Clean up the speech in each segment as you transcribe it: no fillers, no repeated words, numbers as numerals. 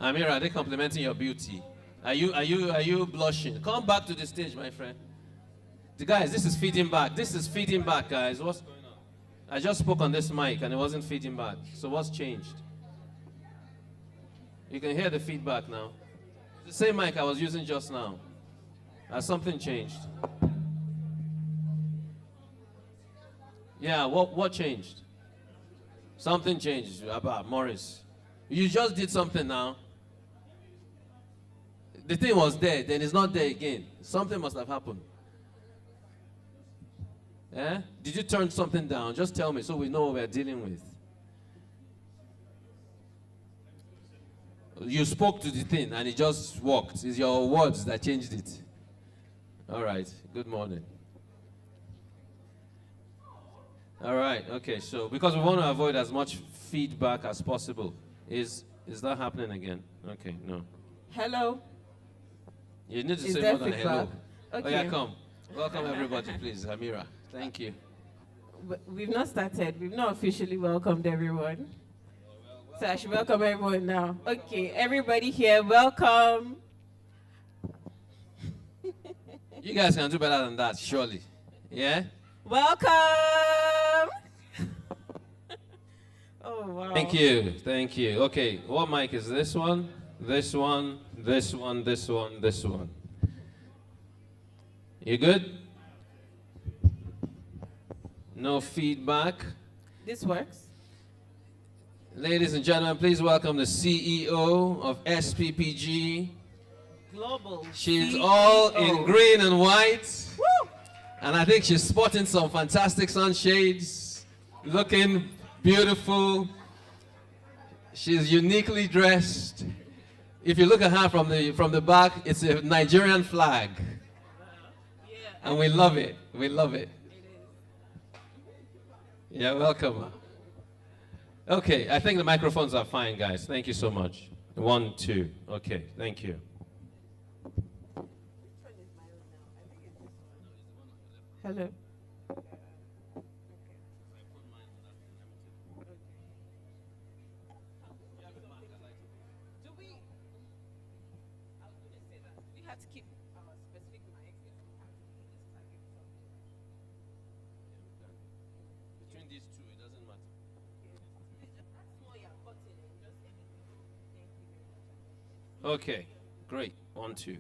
Amira, are they complimenting your beauty? Are you blushing? Come back to the stage, my friend. The guys, this is feeding back. This is feeding back, guys. What's going on? I just spoke on this mic and it wasn't feeding back. So what's changed? You can hear the feedback now. The same mic I was using just now. Has something changed? Yeah, what changed? Something changed about Morris. You just did something now. The thing was there, then it's not there again. Something must have happened. Eh? Did you turn something down? Just tell me so we know what we're dealing with. You spoke to the thing and it just worked. It's your words that changed it. All right. Good morning. All right. Okay. So because we want to avoid as much feedback as possible, is that happening again? Okay. No. Hello. You need to Is say there more than hello. feedback? Oh Okay. yeah, come. Welcome everybody, please. Amira. Thank you. We've not started. We've not officially welcomed everyone. So I should welcome everyone now. Okay, everybody here, welcome. You guys can do better than that, surely. Yeah? Welcome. Oh, wow. Thank you. Thank you. Okay, what mic is this one? This one, this one, this one, this one. You good? No feedback. This works. Ladies and gentlemen, please welcome the CEO of SPPG. Global. She's CEO. all in green and white. Woo! And I think she's sporting some fantastic sunshades. Looking beautiful. She's uniquely dressed. If you look at her from the back, it's a Nigerian flag. Yeah. And we love it. We love it. Yeah, welcome. Okay, I think the microphones are fine, guys. Thank you so much. 1, 2. Okay, thank you. Hello. Between these two, it doesn't matter. Okay, great. 1, 2.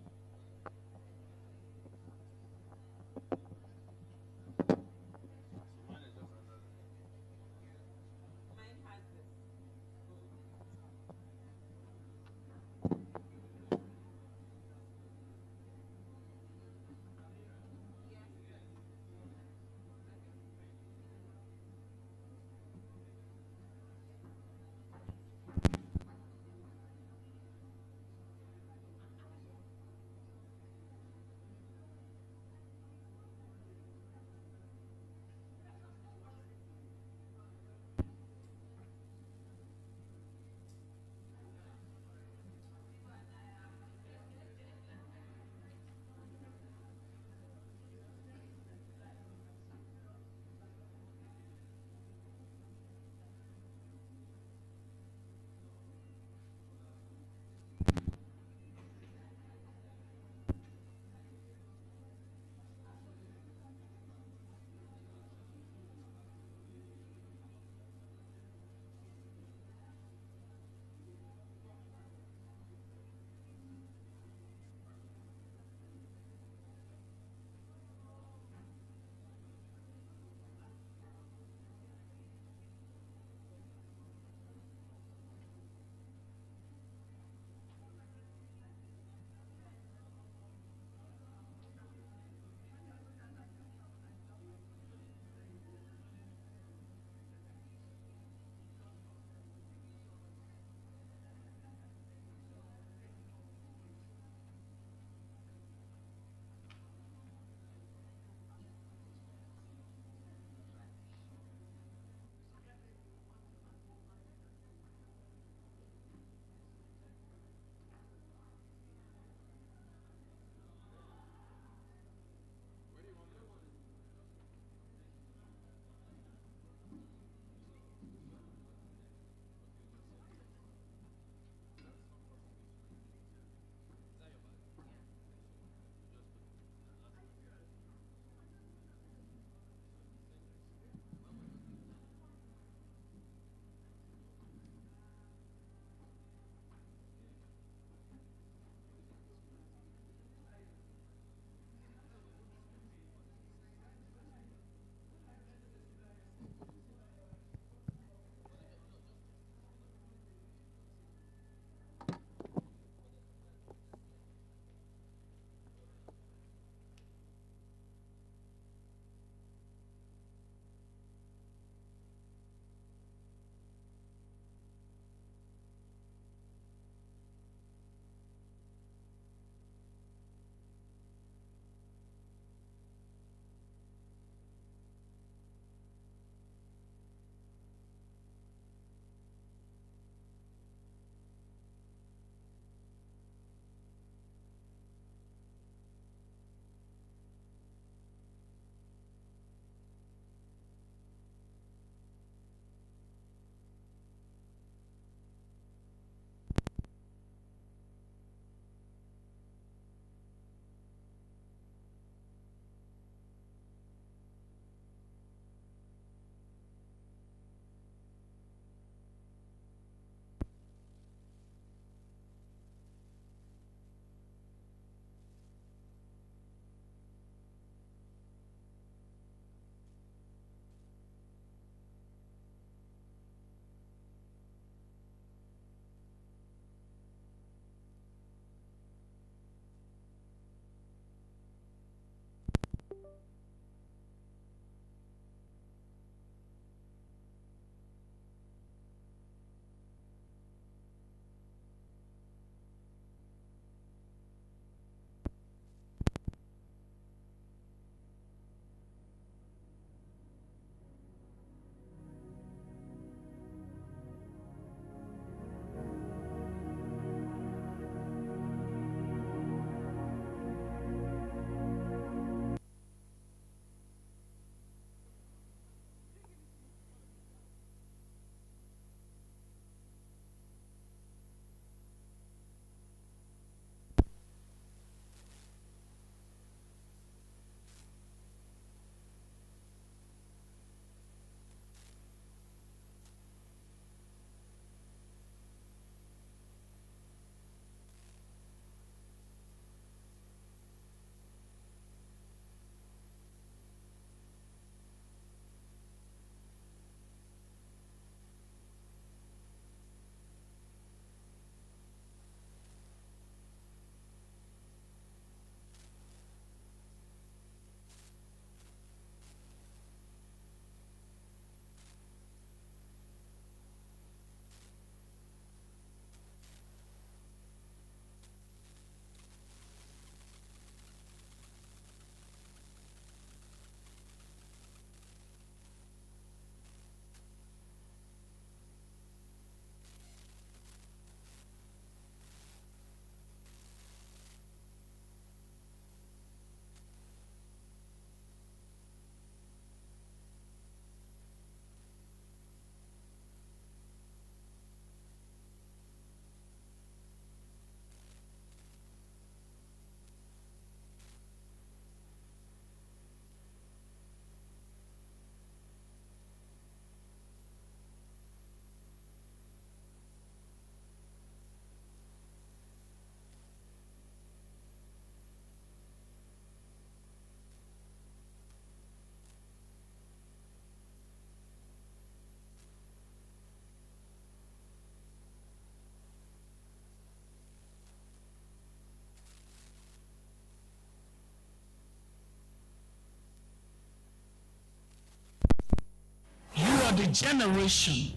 generation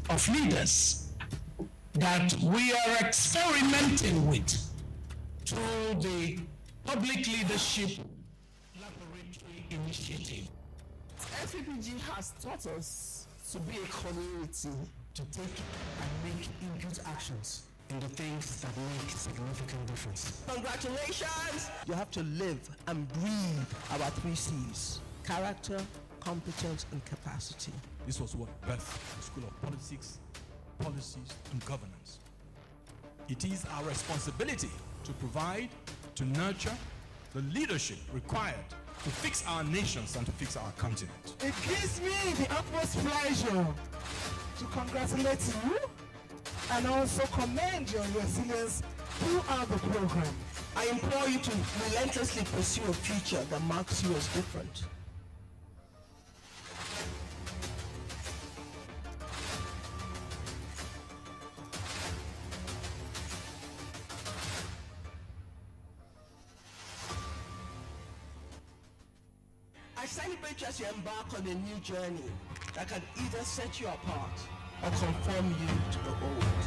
of leaders that we are experimenting with through the Public Leadership Laboratory Initiative. SPPG has taught us to be a community, To take and make input actions in the things that make significant difference. Congratulations! You have to live and breathe our 3 C's: character, competence, and capacity. This was what birthed the School of Politics, Policies, and Governance. It is our responsibility to provide, to nurture the leadership required to fix our nations and to fix our continent. It gives me the utmost pleasure to congratulate you and also commend your resilience throughout the program. I implore you to relentlessly pursue a future that marks you as different. I celebrate you as you embark on a new journey that can either set you apart or conform you to the old.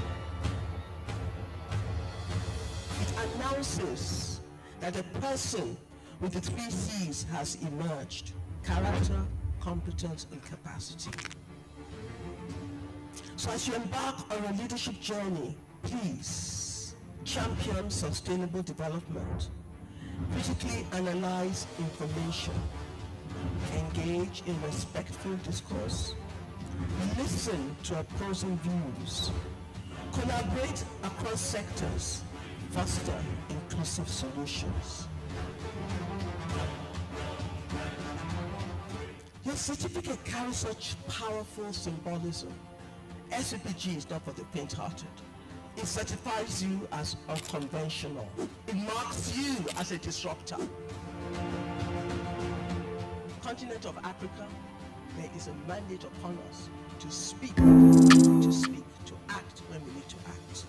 It announces that a person with the 3 C's has emerged: character, competence, and capacity. So as you embark on a leadership journey, please champion sustainable development, critically analyze information, engage in respectful discourse, listen to opposing views, collaborate across sectors, foster inclusive solutions. Your certificate carries such powerful symbolism. SPPG is not for the faint-hearted. It certifies you as unconventional. It marks you as a disruptor. Continent of Africa, there is a mandate upon us to speak, to act when we need to act.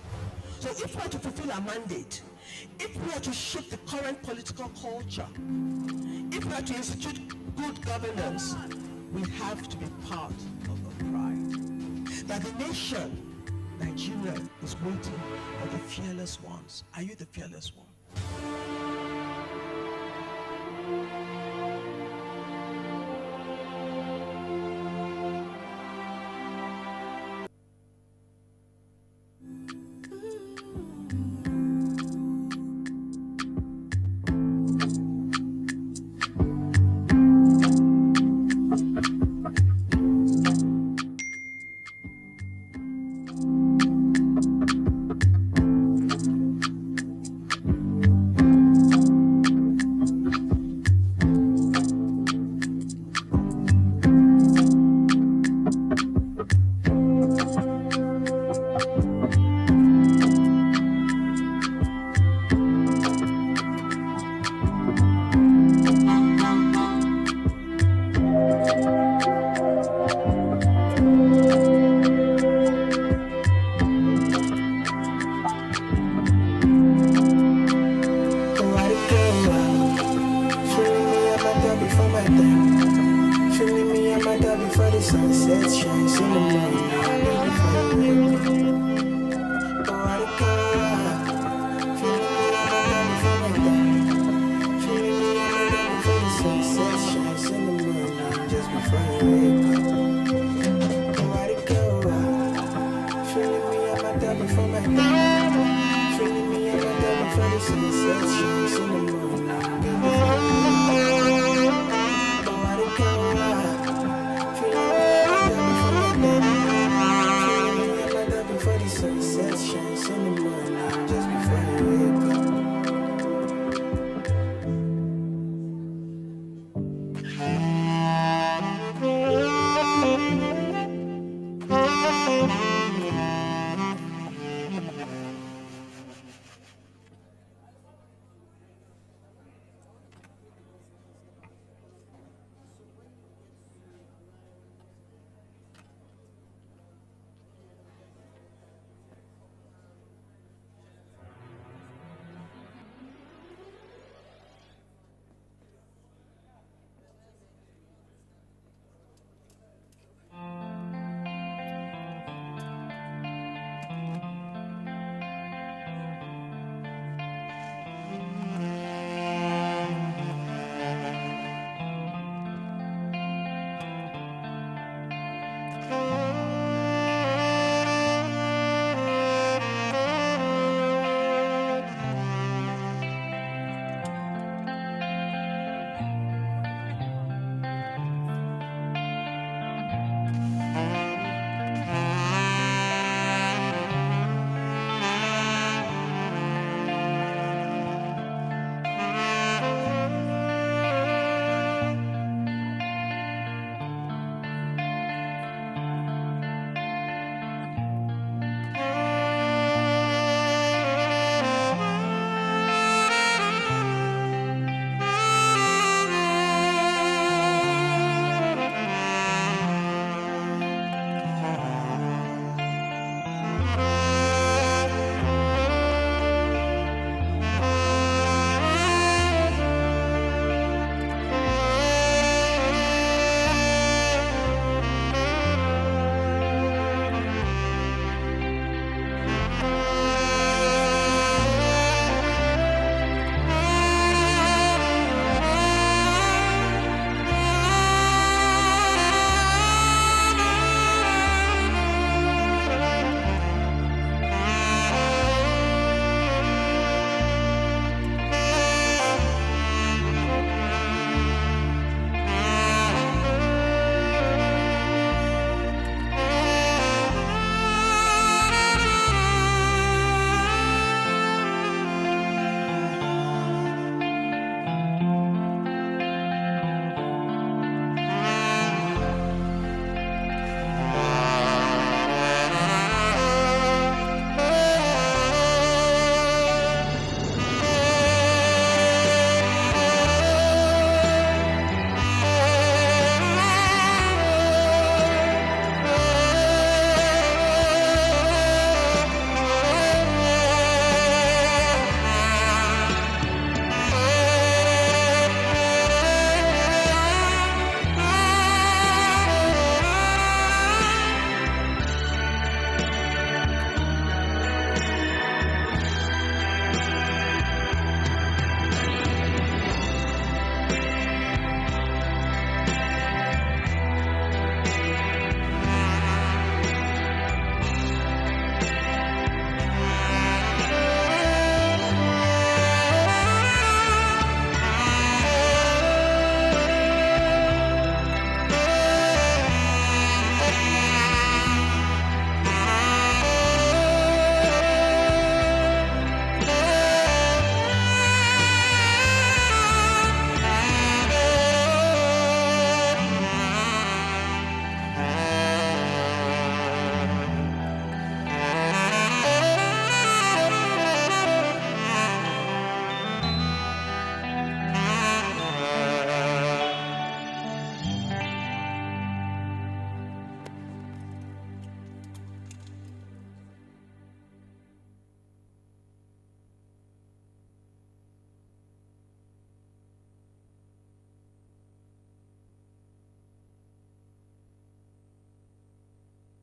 So if we are to fulfill our mandate, if we are to shift the current political culture, if we are to institute good governance, we have to be part of the pride that the nation, Nigeria, is waiting for the fearless ones. Are you the fearless one?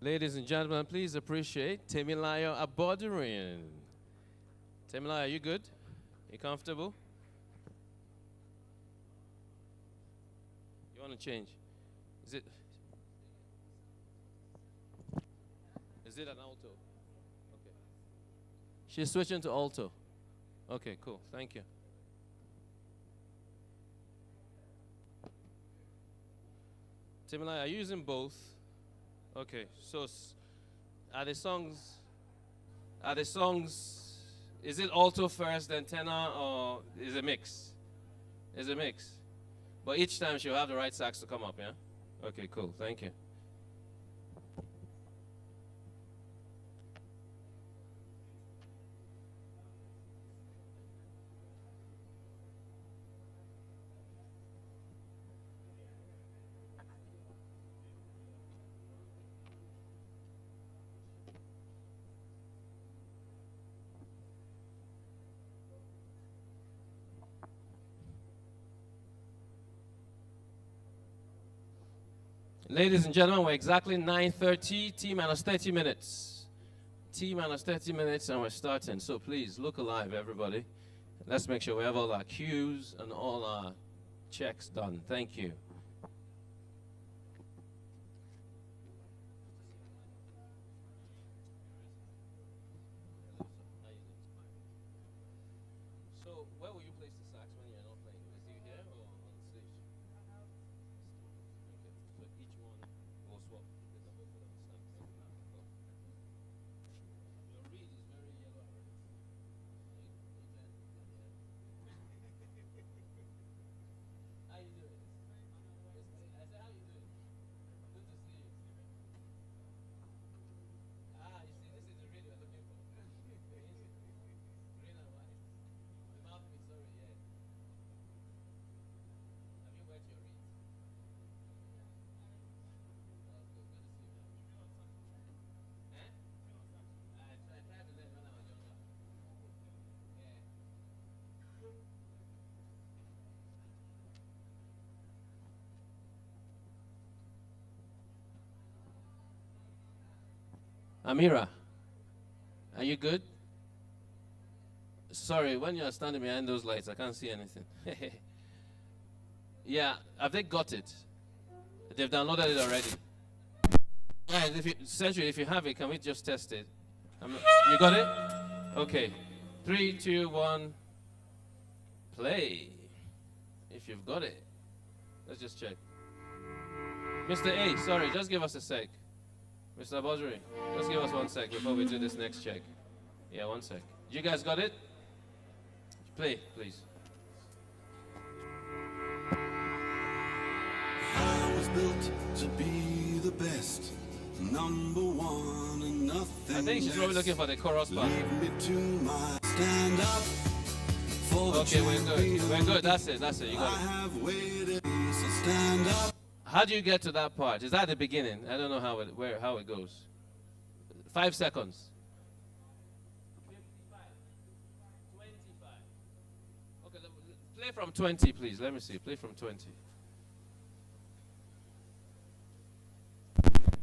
Ladies and gentlemen, please appreciate Temilayo Abodurian. Temilayo, are you good? You comfortable? You want to change? Is it an alto? Okay. She's switching to alto. Okay, cool. Thank you. Temilayo, are you using both? Okay, so are the songs, is it alto first, then tenor, or is it a mix? It's a mix. But each time she'll have the right sax to come up, yeah? Okay, cool, thank you. Ladies and gentlemen, we're exactly 9:30, T minus 30 minutes. T minus 30 minutes and we're starting. So please, look alive, everybody. Let's make sure we have all our cues and all our checks done. Thank you. So where will you place the sax when you're not playing? Is he here or on stage? So each one will swap. Your reed is very yellow already. How you doing? I said, how you doing? Good to see you. You see, this is the reed we're looking for. Green and white. The mouthpiece, sorry, yeah. Have you wet your reed? That's good. Good to see you. Eh? I tried to learn when I was younger. Yeah. Amira, are you good? Sorry, when you're standing behind those lights, I can't see anything. Yeah, have they got it? They've downloaded it already. Right, Century, if you have it, can we just test it? You got it? Okay. 3, 2, 1, play. If you've got it. Let's just check. Mr. A, sorry, just give us a sec. Mr. Aboduri, just give us 1 sec before we do this next check. Yeah, 1 sec. You guys got it? Play, please. I was built to be the best, number one and nothing I think she's probably looking for the chorus part. Lead me to my stand up for the Okay, we're good. champion. We're good. That's it. That's it. You I got it. have waited, so stand up. How do you get to that part? Is that the beginning? I don't know how it goes. 5 seconds. 55. 25. Okay, play from 20, please. Let me see. Play from 20.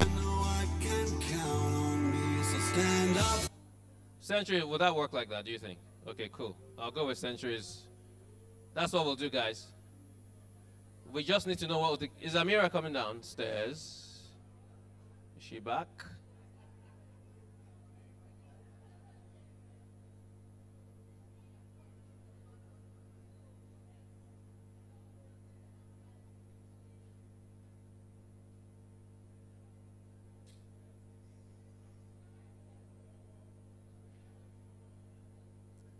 I know I can count on me, so stand up. Century, would that work like that, do you think? Okay, cool. I'll go with Centuries. That's what we'll do, guys. We just need to know what is Amira coming downstairs? Is she back?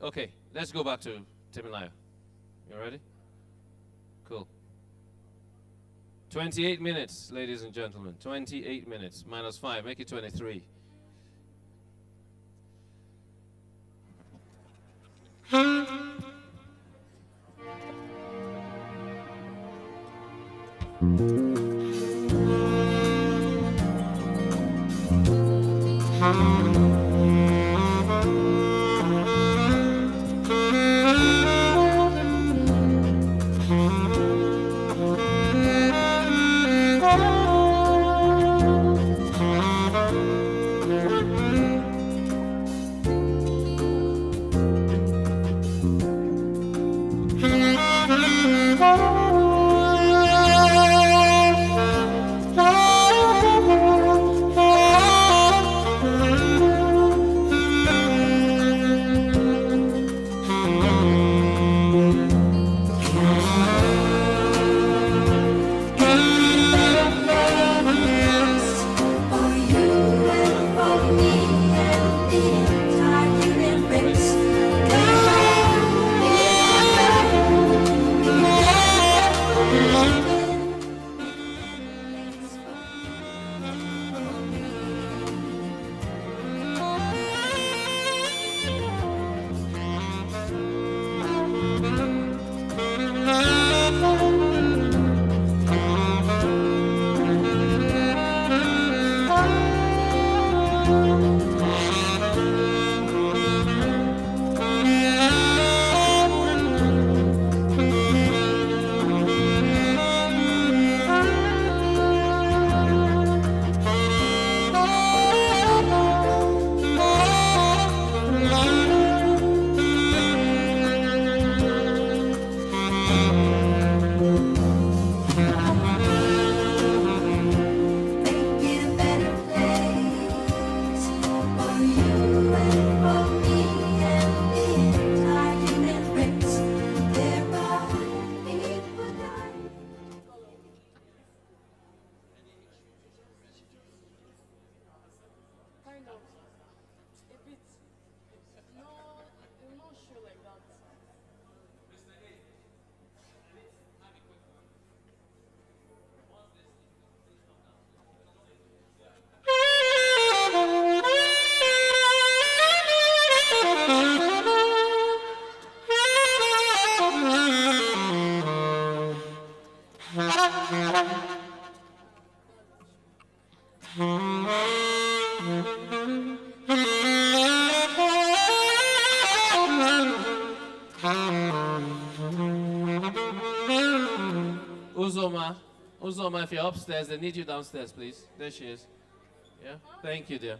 Okay, let's go back to Temilayo. You ready? Cool. 28 minutes, ladies and gentlemen. 28 minutes. Minus 5. Make it 23. Uzoma, Uzoma, if you're upstairs, they need you downstairs, please. There she is. Yeah, thank you, dear.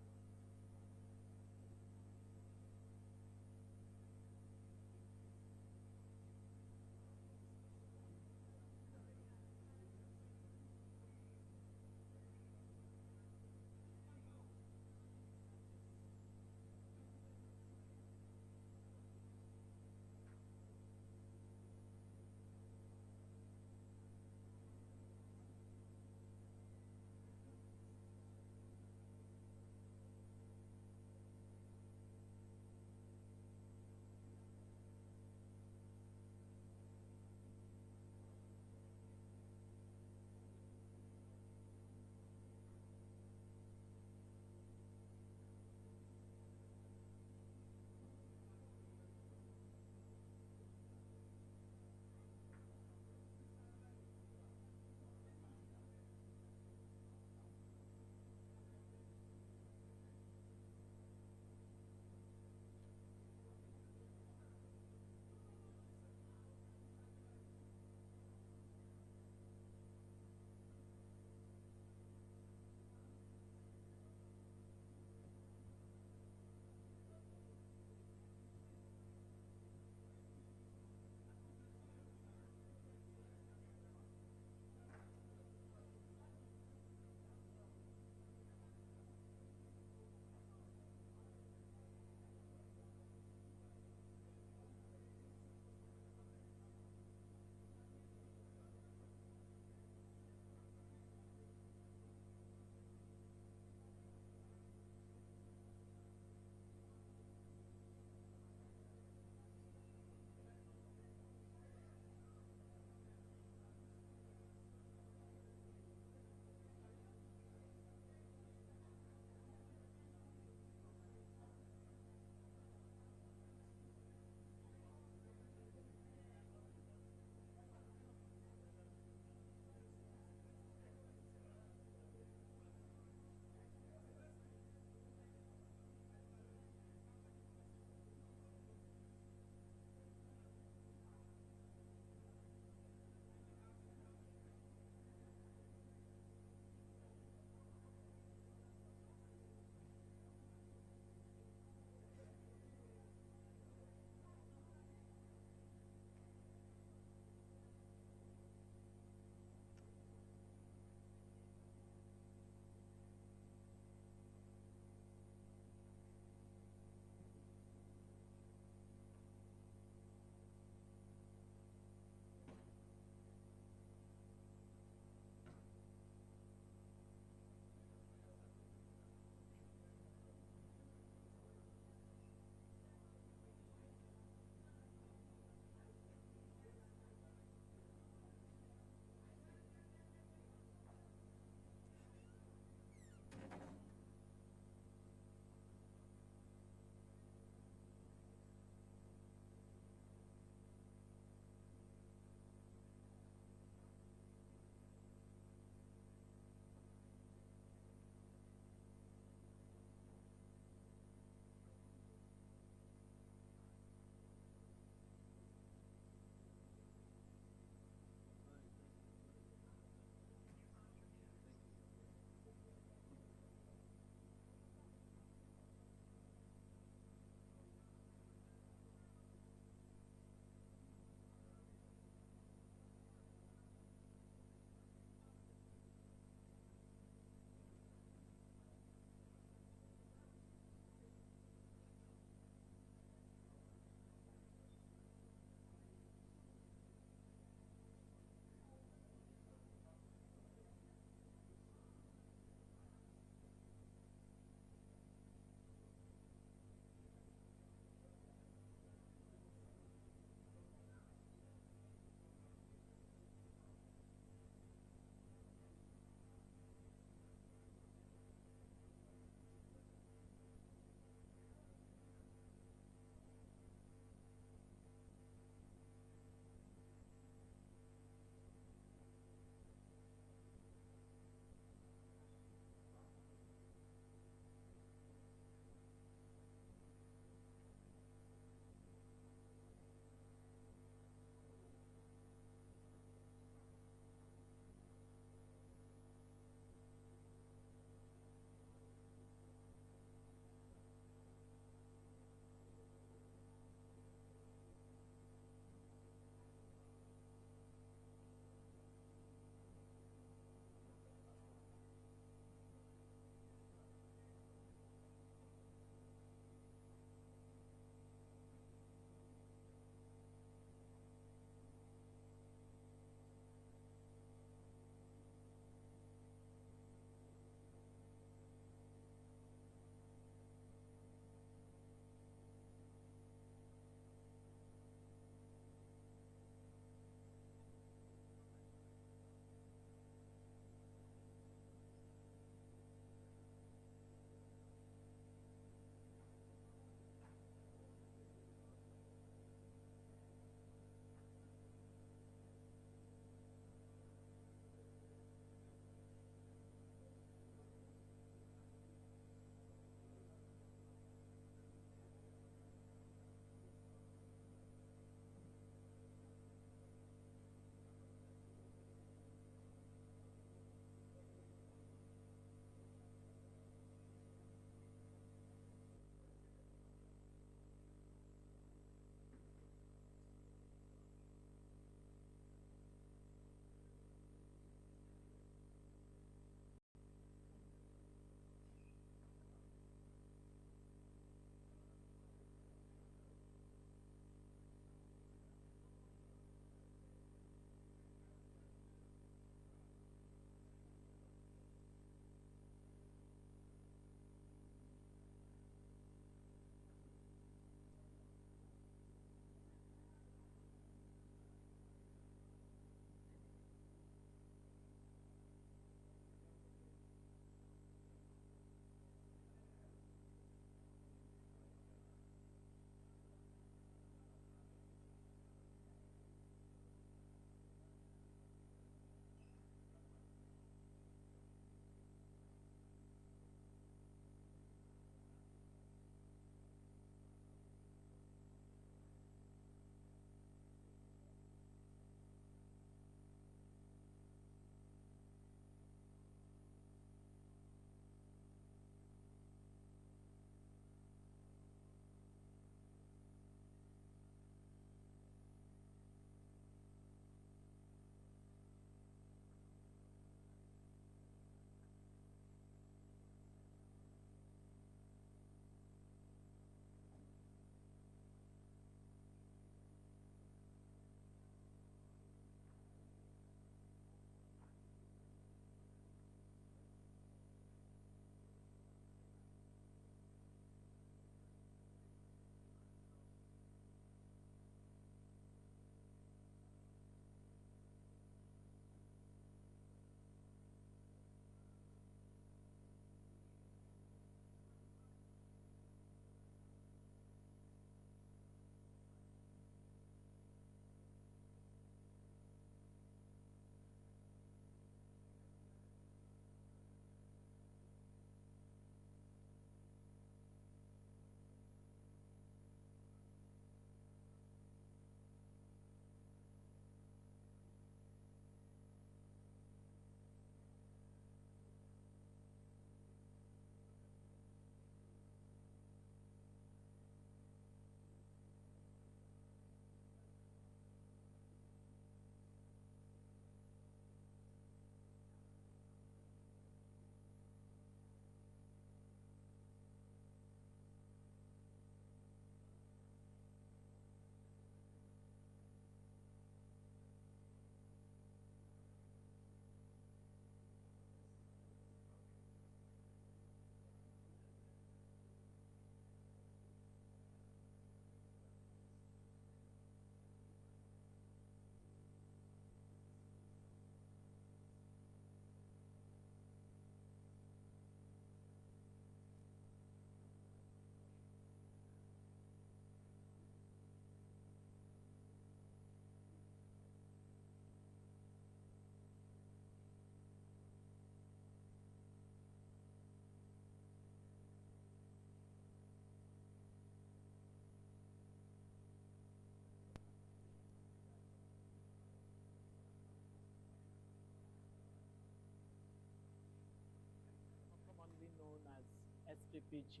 SPPG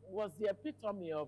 was the epitome of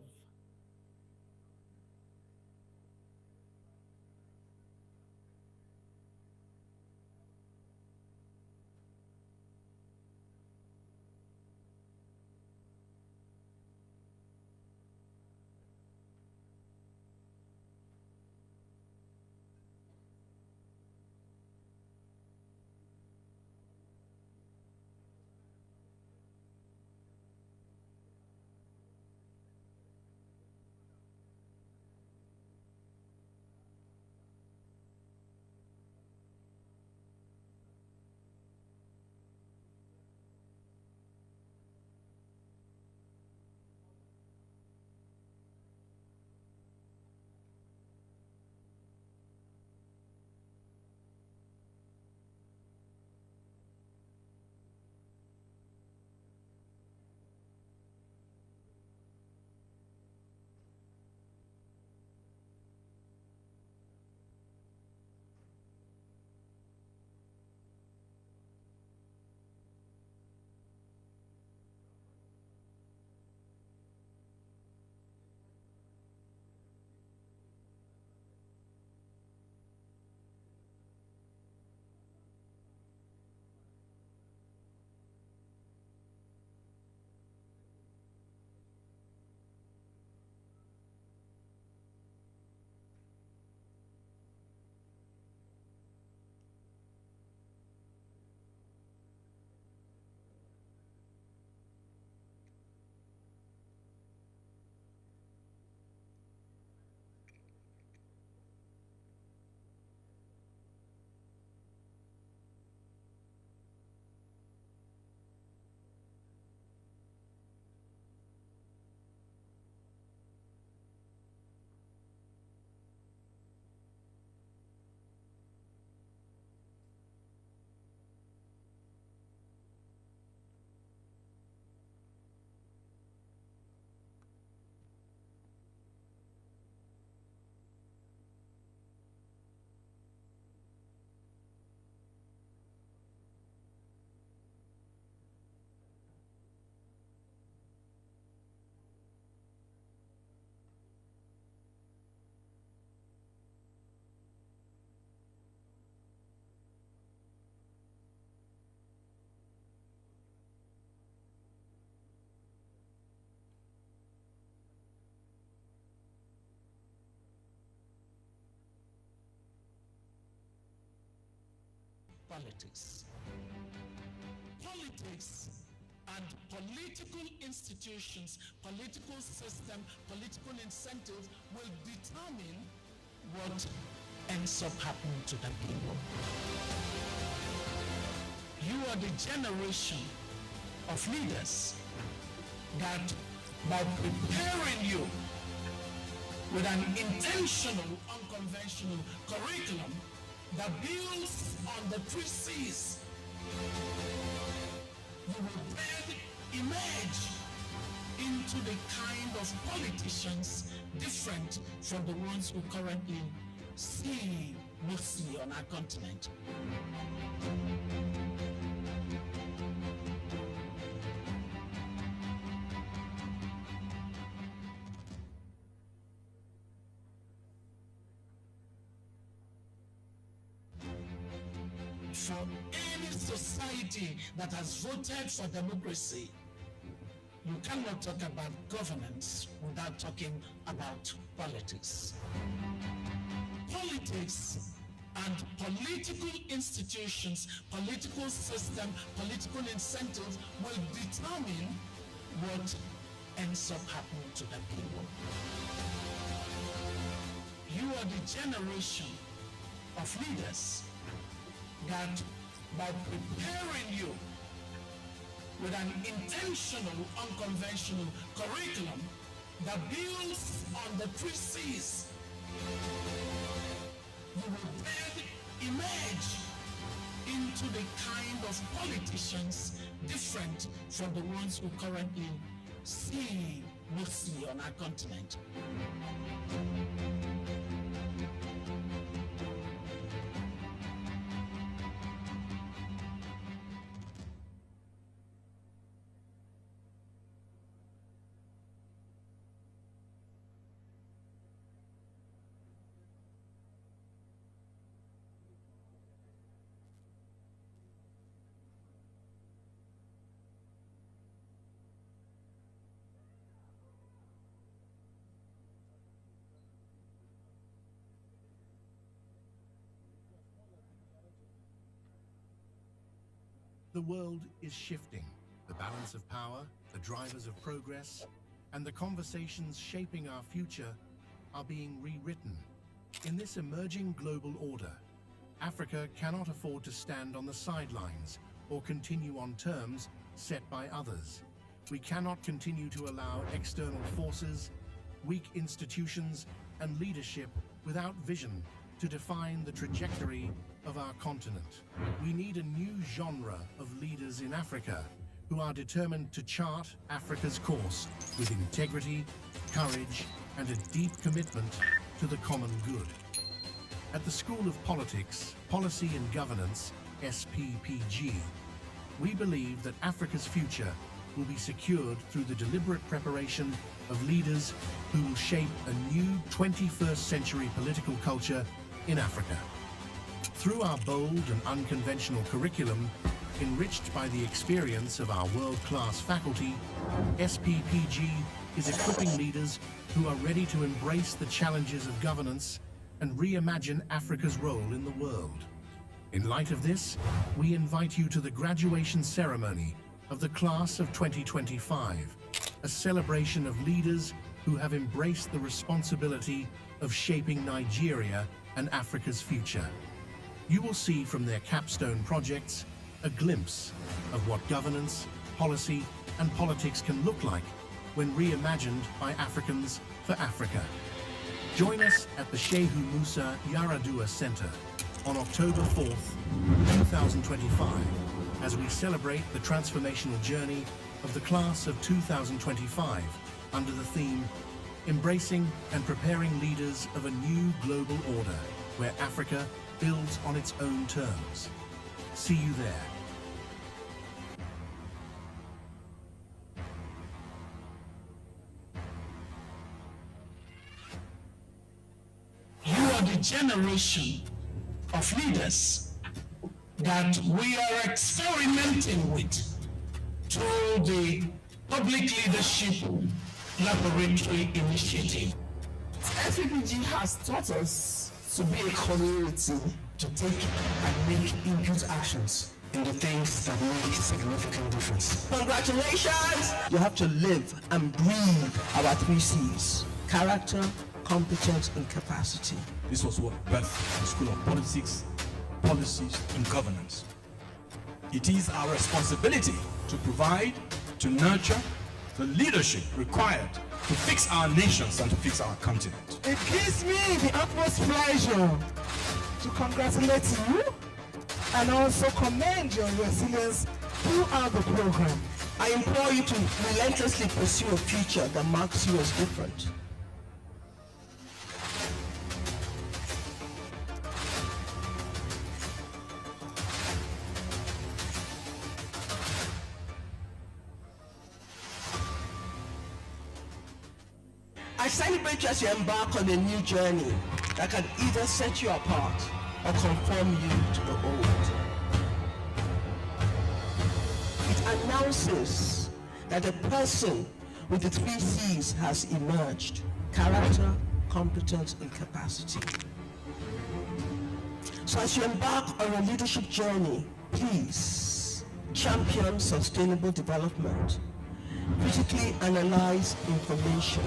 politics. Politics and political institutions, political system, political incentives will determine what ends up happening to the people. You are the generation of leaders that by preparing you with an intentional, unconventional curriculum that builds on the 3 C's, you will then emerge into the kind of politicians different from the ones we currently see mostly on our continent. For any society that has voted for democracy, you cannot talk about governance without talking about politics. Politics and political institutions, political system, political incentives will determine what ends up happening to the people. You are the generation of leaders that by preparing you with an intentional, unconventional curriculum that builds on the 3 C's, you will then emerge into the kind of politicians different from the ones we currently see mostly on our continent. The world is shifting. The balance of power, the drivers of progress, and the conversations shaping our future are being rewritten. In this emerging global order, Africa cannot afford to stand on the sidelines or continue on terms set by others. We cannot continue to allow external forces, weak institutions, and leadership without vision to define the trajectory of our continent. We need a new genre of leaders in Africa who are determined to chart Africa's course with integrity, courage, and a deep commitment to the common good. At the School of Politics, Policy and Governance, SPPG, we believe that Africa's future will be secured through the deliberate preparation of leaders who will shape a new 21st century political culture in Africa. Through our bold and unconventional curriculum, enriched by the experience of our world-class faculty, SPPG is equipping leaders who are ready to embrace the challenges of governance and reimagine Africa's role in the world. In light of this, we invite you to the graduation ceremony of the class of 2025, a celebration of leaders who have embraced the responsibility of shaping Nigeria and Africa's future. You will see from their capstone projects a glimpse of what governance, policy, and politics can look like when reimagined by Africans for Africa. Join us at the Shehu Musa Yaradua Center on October 4th, 2025, as we celebrate the transformational journey of the class of 2025 under the theme, Embracing and Preparing Leaders of a New Global Order, where Africa builds on its own terms. See you there. You are the generation of leaders that we are experimenting with through the Public Leadership Laboratory Initiative. SPPG has taught us to be a community, to take and make immediate actions in the things that make significant difference. Congratulations! You have to live and breathe our 3 C's: character, competence, and capacity. This was what birthed the School of Politics, Policies, and Governance. It is our responsibility to provide, to nurture the leadership required to fix our nations and to fix our continent. It gives me the utmost pleasure to congratulate you and also commend your resilience throughout the program. I implore you to relentlessly pursue a future that marks you as different. I celebrate you as you embark on a new journey that can either set you apart or conform you to the old. It announces that a person with the 3 C's has emerged: character, competence, and capacity. So as you embark on a leadership journey, please champion sustainable development, critically analyze information,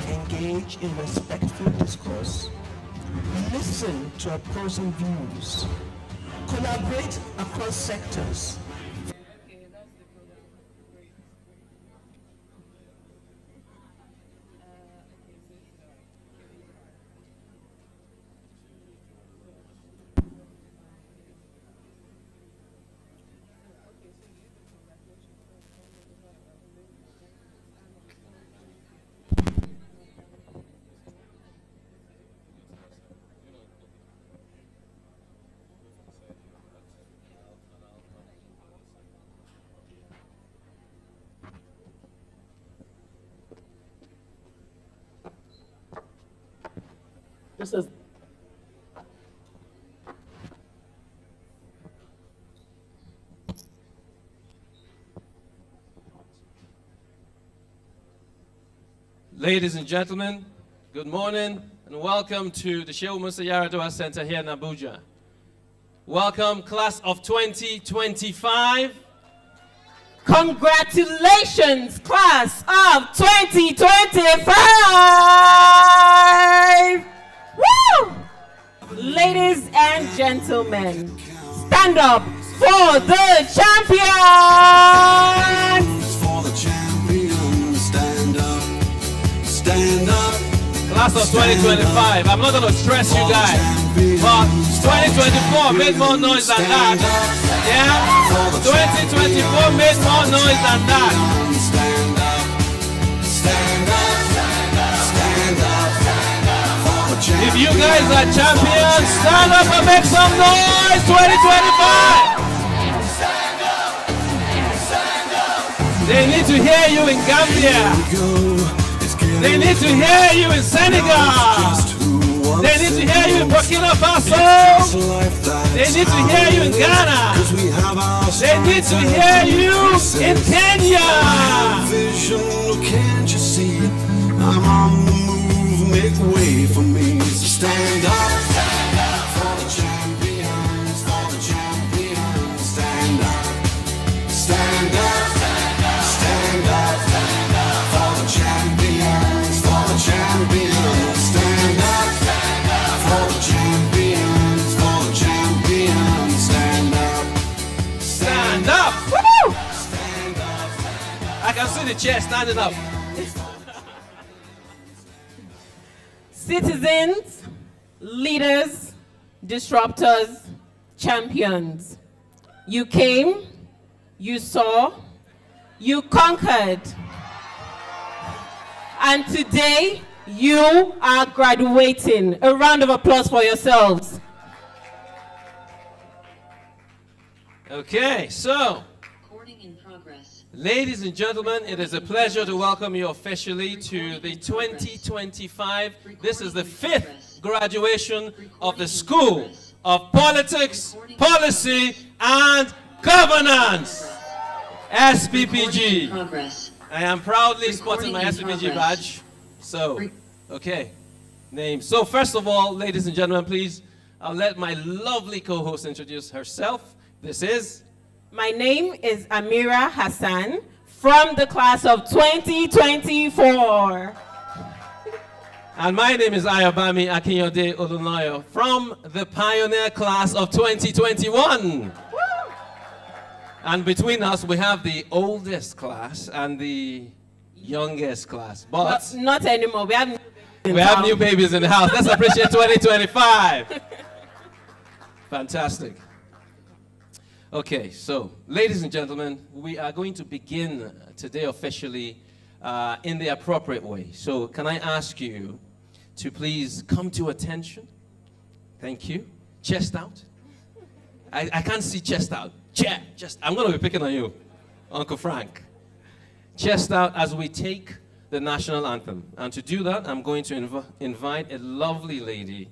engage in respectful discourse, listen to opposing views, collaborate across sectors. This is Ladies and gentlemen, good morning and welcome to the Shehu Musa Yaradua Center here in Abuja. welcome class of 2025. Congratulations, class of 2025! Woo! Ladies and gentlemen, stand up for the champions! For the champion, stand up, stand up. Class of 2025, I'm not going to stress you guys, but 2024 made more noise than that. Yeah? 2024 made more noise than that. Stand up, stand up, stand up, for the champion. If you guys are champions, stand up and make some noise, 2025! They need to hear you in Gambia. They need to hear you in Senegal. They need to hear you in Burkina Faso. They need to hear you in Ghana. They need to hear you in Kenya. Vision, can't you see? I'm on the move, make way for me. Stand up, for the champions, for the champions. Stand up, stand up, stand up, for the champions, for the champions. Stand up, for the champions, for the champions. Stand up, Stand up. Woo! I can see the chair standing up. Citizens, leaders, disruptors, champions. You came, you saw, you conquered. And today, you are graduating. A round of applause for yourselves. Okay, so, Recording in progress. ladies and gentlemen, it is a pleasure to welcome you officially to the 2025. This is the 5th graduation of the School of Politics, Policy, and Governance, SPPG. Progress. I am proudly sporting my SPPG badge. So, okay, name. So first of all, ladies and gentlemen, please, I'll let my lovely co-host introduce herself. This is... My name is Amira Hassan from the class of 2024. And my name is Ayobami Akinyode Olunayo from the Pioneer class of 2021. And between us, we have the oldest class and the youngest class. But Not anymore. We have new babies in the house. Let's appreciate 2025. Fantastic. Okay, so ladies and gentlemen, we are going to begin today officially in the appropriate way. So can I ask you to please come to attention? Thank you. Chest out. I can't see chest out. Chest. I'm going to be picking on you, Uncle Frank. Chest out as we take the national anthem. And to do that, I'm going to invite a lovely lady,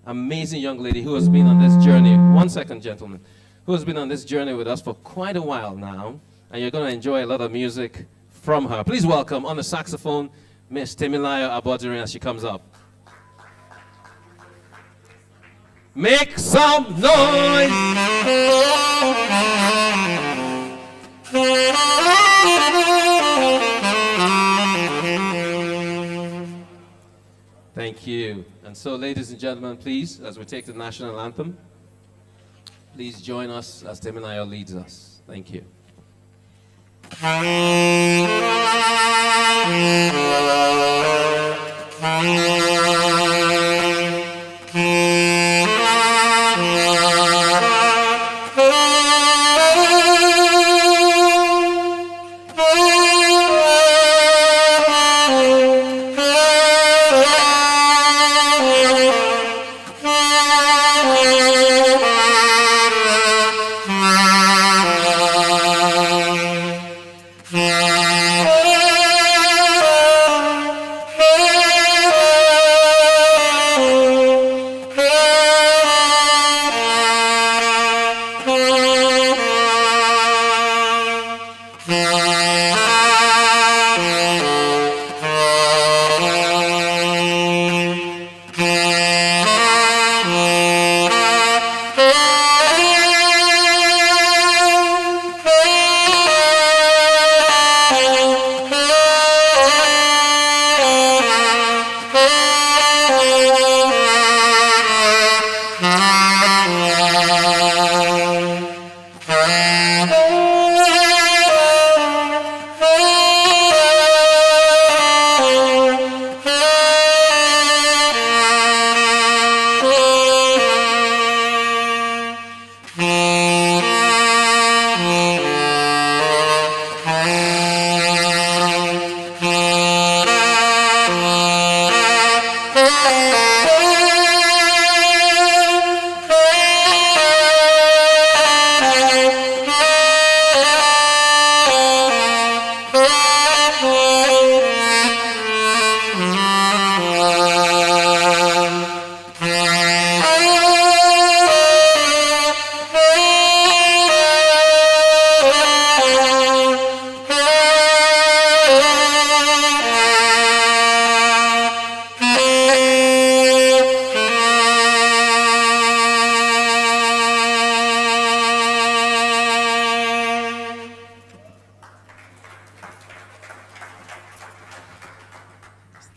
amazing young lady who has been on this journey. 1 second, gentlemen. Who has been on this journey with us for quite a while now. And you're going to enjoy a lot of music from her. Please welcome on the saxophone, Miss Temilayo Abodiri as she comes up. Make some noise! Thank you. And so, ladies and gentlemen, please, as we take the national anthem, please join us as Temilayo leads us. Thank you.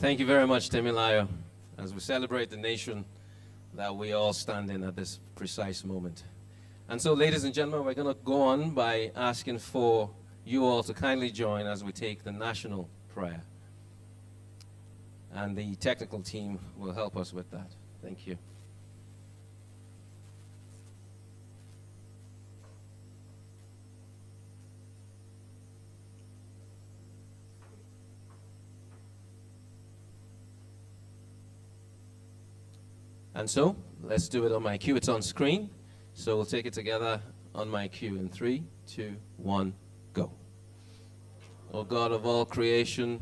Thank you very much, Temilayo, as we celebrate the nation that we all stand in at this precise moment. And so, ladies and gentlemen, we're going to go on by asking for you all to kindly join as we take the national prayer. And the technical team will help us with that. Thank you. And so, let's do it on my cue. It's on screen. So we'll take it together on my cue in 3, 2, 1, go. O God of all creation,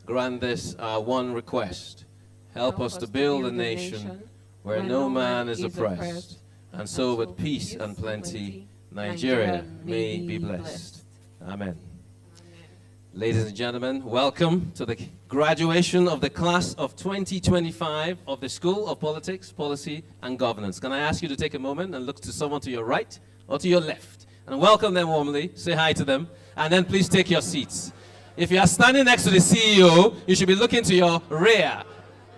grant this our one request. Help us to build a nation where no man is oppressed. And so with peace and plenty, Nigeria may be blessed. Amen. Ladies and gentlemen, welcome to the graduation of the class of 2025 of the School of Politics, Policy, and Governance. Can I ask you to take a moment and look to someone to your right or to your left and welcome them warmly, say hi to them, and then please take your seats. If you are standing next to the CEO, you should be looking to your rear.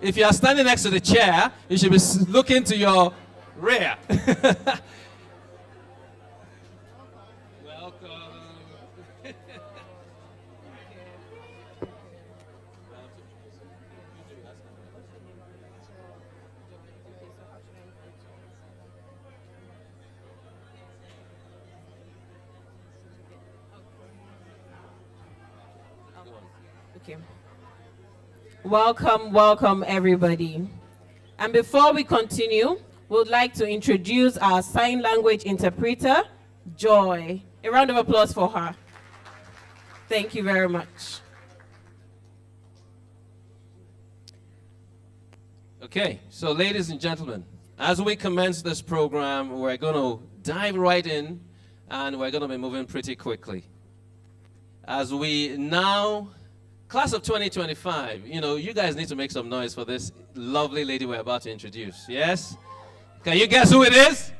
If you are standing next to the chair, you should be looking to your rear. Okay. Welcome, welcome everybody. And before we continue, we would like to introduce our sign language interpreter, Joy. A round of applause for her. Thank you very much. Okay, so ladies and gentlemen, as we commence this program, we're going to dive right in and we're going to be moving pretty quickly. As we now, class of 2025, you guys need to make some noise for this lovely lady we're about to introduce. Yes? Can you guess who it is?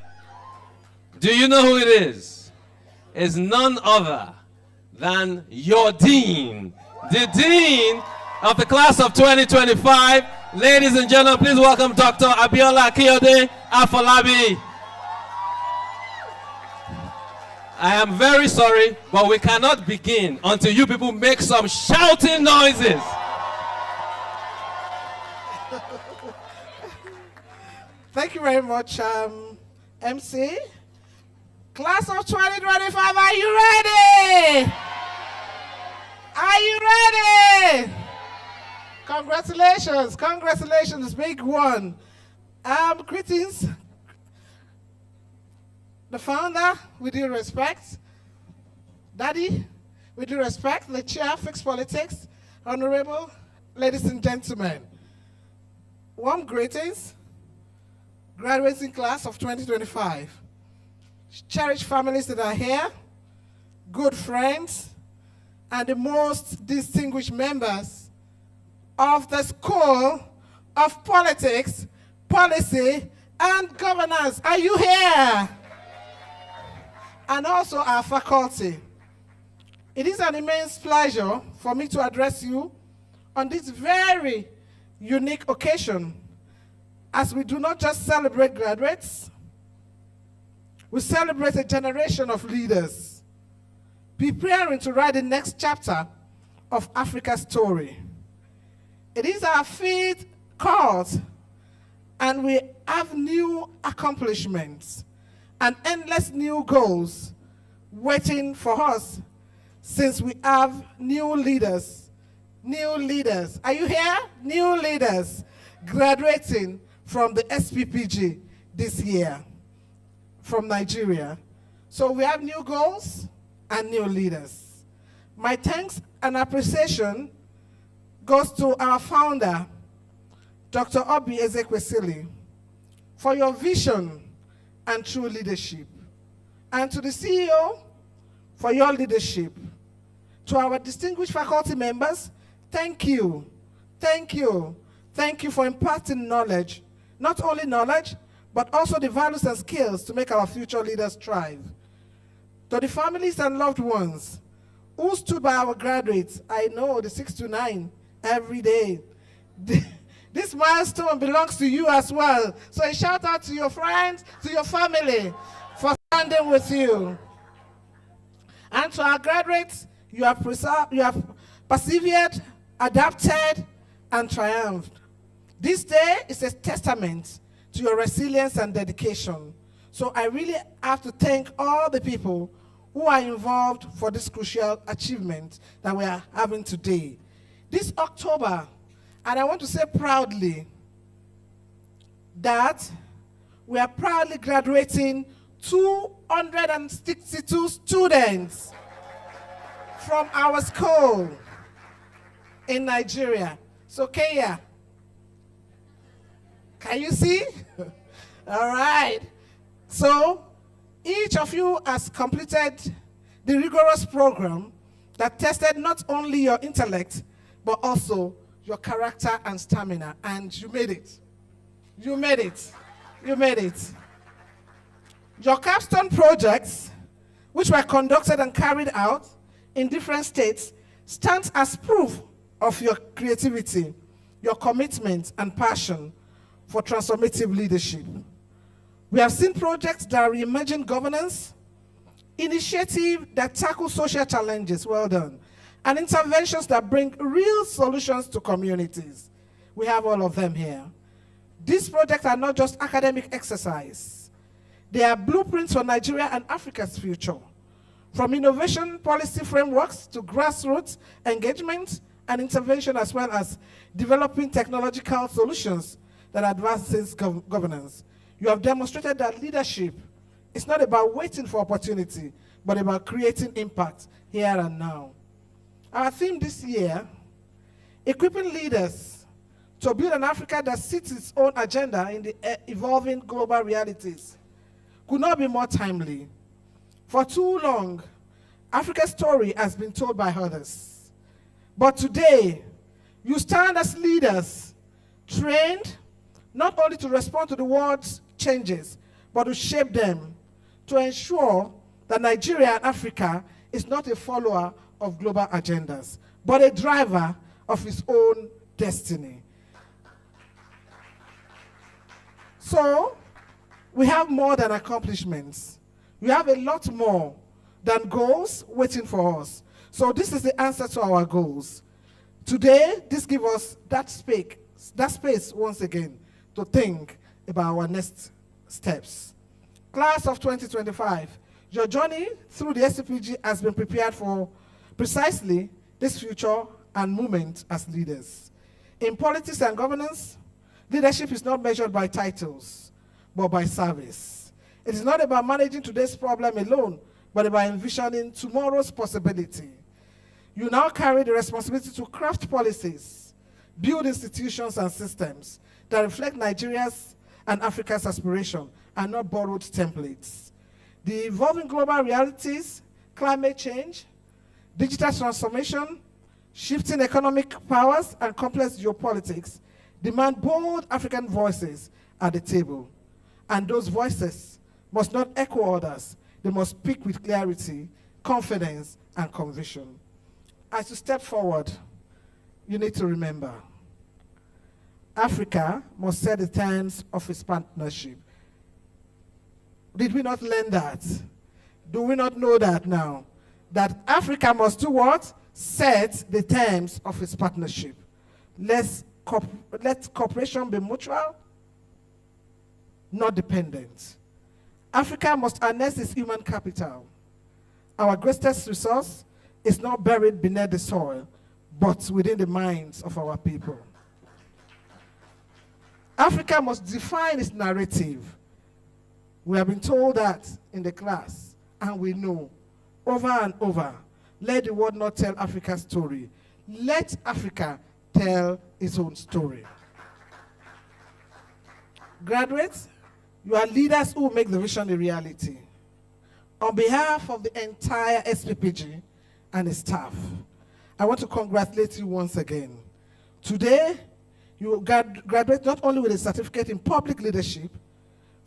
Do you know who it is? It's none other than your dean, the dean of the class of 2025. Ladies and gentlemen, please welcome Dr. Abiola Akiyode Afolabi. I am very sorry, but we cannot begin until you people make some shouting noises. Thank you very much, MC. Class of 2025, are you ready? Are you ready? Congratulations, congratulations, big one. Greetings. The founder, with due respect. Daddy, with due respect. The chair, Fixed Politics. Honorable ladies and gentlemen. Warm greetings. Graduating class of 2025. Cherished families that are here. Good friends. And the most distinguished members of the School of Politics, Policy, and Governance. Are you here? And also our faculty. It is an immense pleasure for me to address you on this very unique occasion, as we do not just celebrate graduates, we celebrate a generation of leaders preparing to write the next chapter of Africa's story. It is our fifth course, and we have new accomplishments and endless new goals waiting for us, since we have new leaders. New leaders. Are you here? New leaders graduating from the SPPG this year from Nigeria. So we have new goals and new leaders. My thanks and appreciation goes to our founder, Dr. Obi Ezekwesili, for your vision and true leadership. And to the CEO for your leadership. To our distinguished faculty members, thank you. Thank you. Thank you for imparting knowledge. Not only knowledge, but also the values and skills to make our future leaders thrive. To the families and loved ones who stood by our graduates, I know the 6 to 9 every day. This milestone belongs to you as well. So a shout out to your friends, to your family for standing with you. And to our graduates, you have persevered, adapted, and triumphed. This day is a testament to your resilience and dedication. So I really have to thank all the people who are involved for this crucial achievement that we are having today. This October, and I want to say proudly that we are proudly graduating 262 students from our school in Nigeria. So Kenya, can you see? All right. So each of you has completed the rigorous program that tested not only your intellect, but also your character and stamina. And you made it. You made it. You made it. Your capstone projects, which were conducted and carried out in different states, stands as proof of your creativity, your commitment and passion for transformative leadership. We have seen projects that reimagine governance, initiatives that tackle social challenges, well done, and interventions that bring real solutions to communities. We have all of them here. These projects are not just academic exercise. They are blueprints for Nigeria and Africa's future. From innovation policy frameworks to grassroots engagement and intervention, as well as developing technological solutions that advances governance. You have demonstrated that leadership is not about waiting for opportunity, but about creating impact here and now. Our theme this year, equipping leaders to build an Africa that sets its own agenda in the evolving global realities, could not be more timely. For too long, Africa's story has been told by others. But today, you stand as leaders, trained not only to respond to the world's changes, but to shape them, to ensure that Nigeria and Africa is not a follower of global agendas, but a driver of its own destiny. So, we have more than accomplishments. We have a lot more than goals waiting for us. So this is the answer to our goals. Today, this gives us that space once again to think about our next steps. Class of 2025, your journey through the SPPG has been prepared for precisely this future and moment as leaders. In politics and governance, leadership is not measured by titles, but by service. It is not about managing today's problem alone, but about envisioning tomorrow's possibility. You now carry the responsibility to craft policies, build institutions and systems that reflect Nigeria's and Africa's aspiration and not borrowed templates. The evolving global realities, climate change, digital transformation, shifting economic powers, and complex geopolitics demand bold African voices at the table. And those voices must not echo others. They must speak with clarity, confidence, and conviction. As you step forward, you need to remember, Africa must set the terms of its partnership. Did we not learn that? Do we not know that now? That Africa must do what? Set the terms of its partnership. Let cooperation be mutual, not dependent. Africa must harness its human capital. Our greatest resource is not buried beneath the soil, but within the minds of our people. Africa must define its narrative. We have been told that in the class, and we know over and over, let the world not tell Africa's story. Let Africa tell its own story. Graduates, you are leaders who make the vision a reality. On behalf of the entire SPPG and its staff, I want to congratulate you once again. Today, you will graduate not only with a certificate in public leadership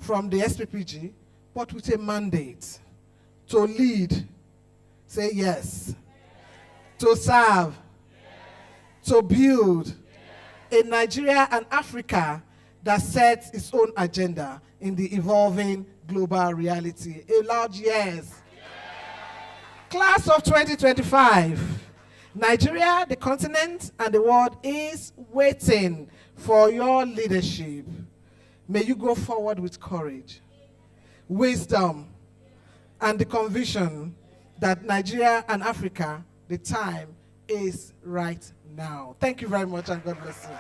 from the SPPG, but with a mandate to lead, say yes, to serve, to build, a Nigeria and Africa that sets its own agenda in the evolving global reality. A loud yes. Class of 2025, Nigeria, the continent, and the world is waiting for your leadership. May you go forward with courage, wisdom, and the conviction that Nigeria and Africa, the time is right now. Thank you very much, and God bless you.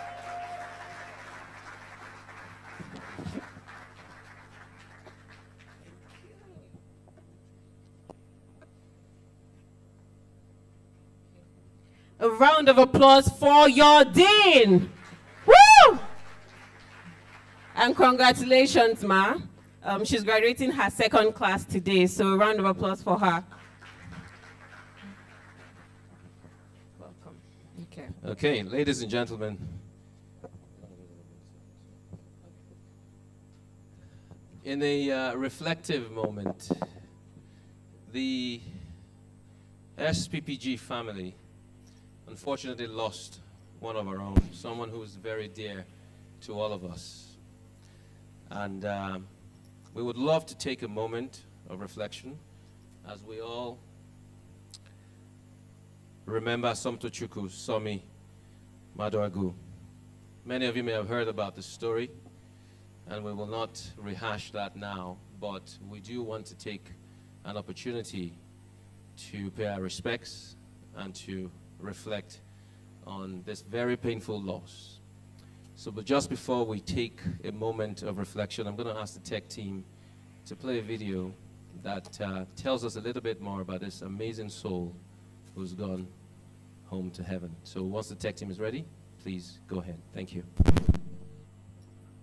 A round of applause for your dean. Woo! And congratulations, Ma. She's graduating her second class today, so a round of applause for her. Welcome. Okay. Okay, ladies and gentlemen. In a reflective moment, the SPPG family unfortunately lost one of our own, someone who is very dear to all of us. And we would love to take a moment of reflection as we all remember Somtochukwu Somi Maduagu. Many of you may have heard about the story, and we will not rehash that now, but we do want to take an opportunity to pay our respects and to reflect on this very painful loss. So, but just before we take a moment of reflection, I'm going to ask the tech team to play a video that tells us a little bit more about this amazing soul who's gone home to heaven. So once the tech team is ready, please go ahead. Thank you.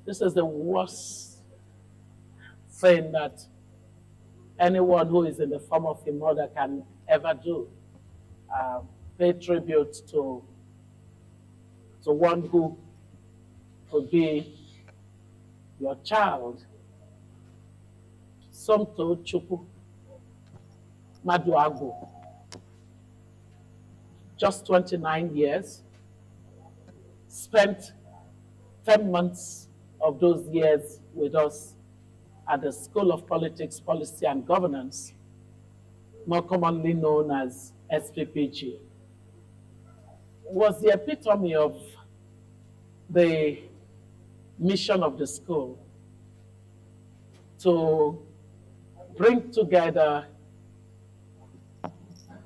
This is the worst thing that anyone who is in the form of a mother can ever do. Pay tribute to one who could be your child. Somtochukwu Maduagu, just 29 years, spent 10 months of those years with us at the School of Politics, Policy and Governance, more commonly known as SPPG. Was the epitome of the mission of the school to bring together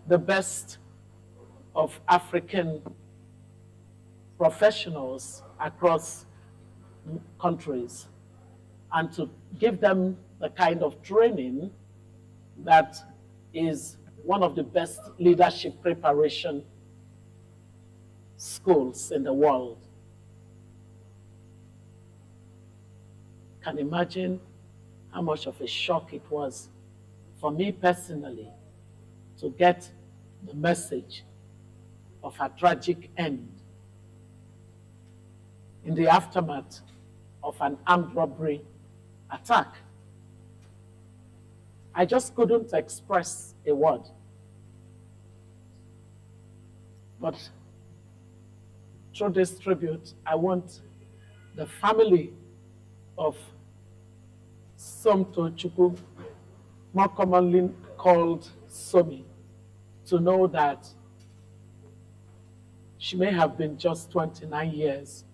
the best of African professionals across countries and to give them the kind of training that is one of the best leadership preparation schools in the world. Can imagine how much of a shock it was for me personally to get the message of her tragic end in the aftermath of an armed robbery attack. I just couldn't express a word. But through this tribute, I want the family of Somtochukwu, more commonly called Somi, to know that she may have been just 29 years,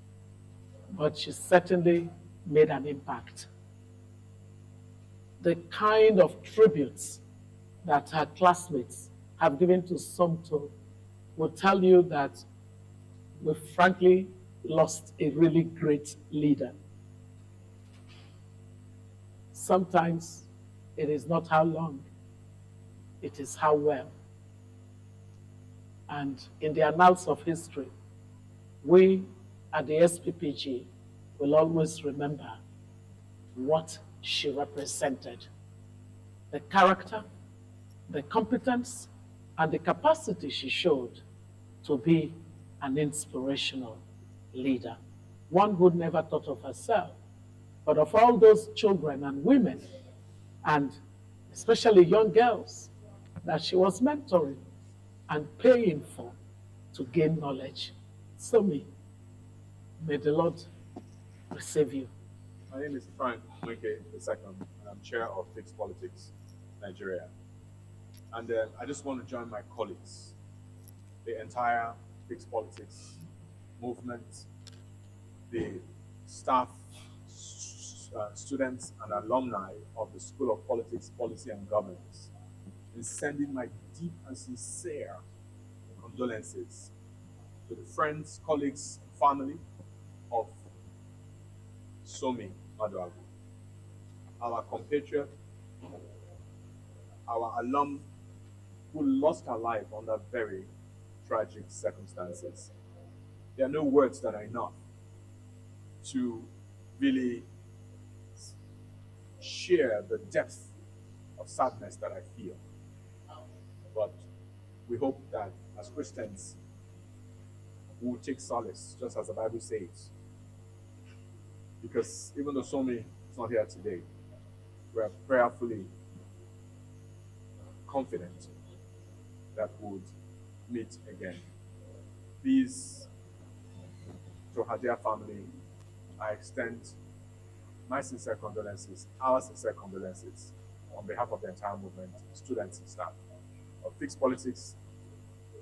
but she certainly made an impact. The kind of tributes that her classmates have given to Somto will tell you that we frankly lost a really great leader. Sometimes it is not how long, it is how well. And in the annals of history, we at the SPPG will always remember what she represented. The character, the competence, and the capacity she showed to be an inspirational leader. One who never thought of herself, but of all those children and women, and especially young girls, that she was mentoring and paying for to gain knowledge. Somi, May the Lord receive you. My name is Frank Mweke II, and I'm chair of Fixed Politics Nigeria. And I just want to join my colleagues, the entire Fixed Politics movement, the staff, students, and alumni of the School of Politics, Policy, and Governance, in sending my deep and sincere condolences to the friends, colleagues, and family of Somi Maduagu, our compatriot, our alum who lost her life under very tragic circumstances. There are no words that are enough to really share the depth of sadness that I feel. But we hope that as Christians, we will take solace, just as the Bible says. Because even though Somi is not here today, we are prayerfully confident that we would meet again. Please, to her dear family, I extend my sincere condolences, our sincere condolences, on behalf of the entire movement, students and staff of Fixed Politics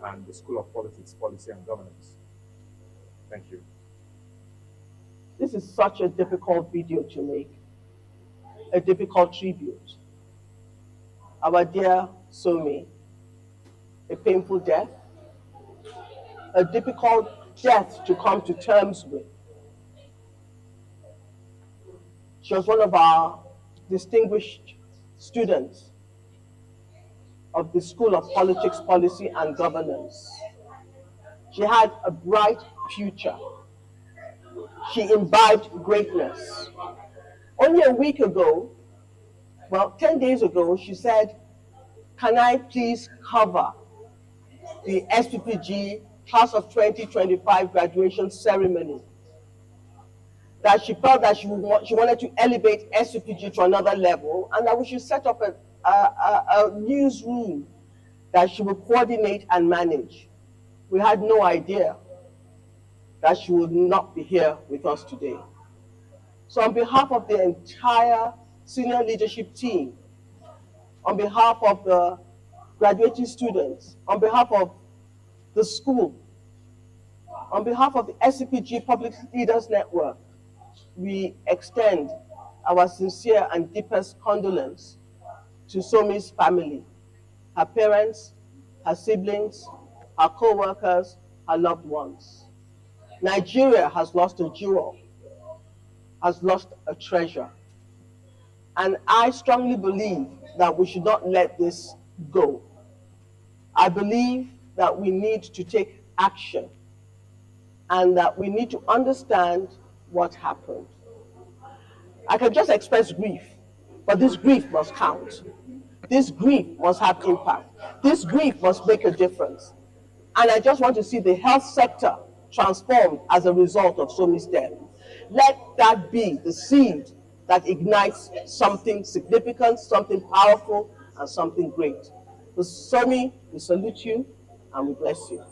and the School of Politics, Policy and Governance. Thank you. This is such a difficult video to make, a difficult tribute. Our dear Somi, a painful death, a difficult death to come to terms with. She was one of our distinguished students of the School of Politics, Policy and Governance. She had a bright future. She imbibed greatness. Only a week ago, well, 10 days ago, she said, "Can I please cover the SPPG Class of 2025 graduation ceremony?" That she felt that she wanted to elevate SPPG to another level, and that we should set up a newsroom that she would coordinate and manage. We had no idea that she would not be here with us today. So on behalf of the entire senior leadership team, on behalf of the graduating students, on behalf of the school, on behalf of the SCPG Public Leaders Network, we extend our sincere and deepest condolence to Somi's family, her parents, her siblings, her co-workers, her loved ones. Nigeria has lost a jewel, has lost a treasure. And I strongly believe that we should not let this go. I believe that we need to take action and that we need to understand what happened. I can just express grief, but this grief must count. This grief must have impact. This grief must make a difference. And I just want to see the health sector transformed as a result of Somi's death. Let that be the seed that ignites something significant, something powerful, and something great. So Somi, we salute you and we bless you.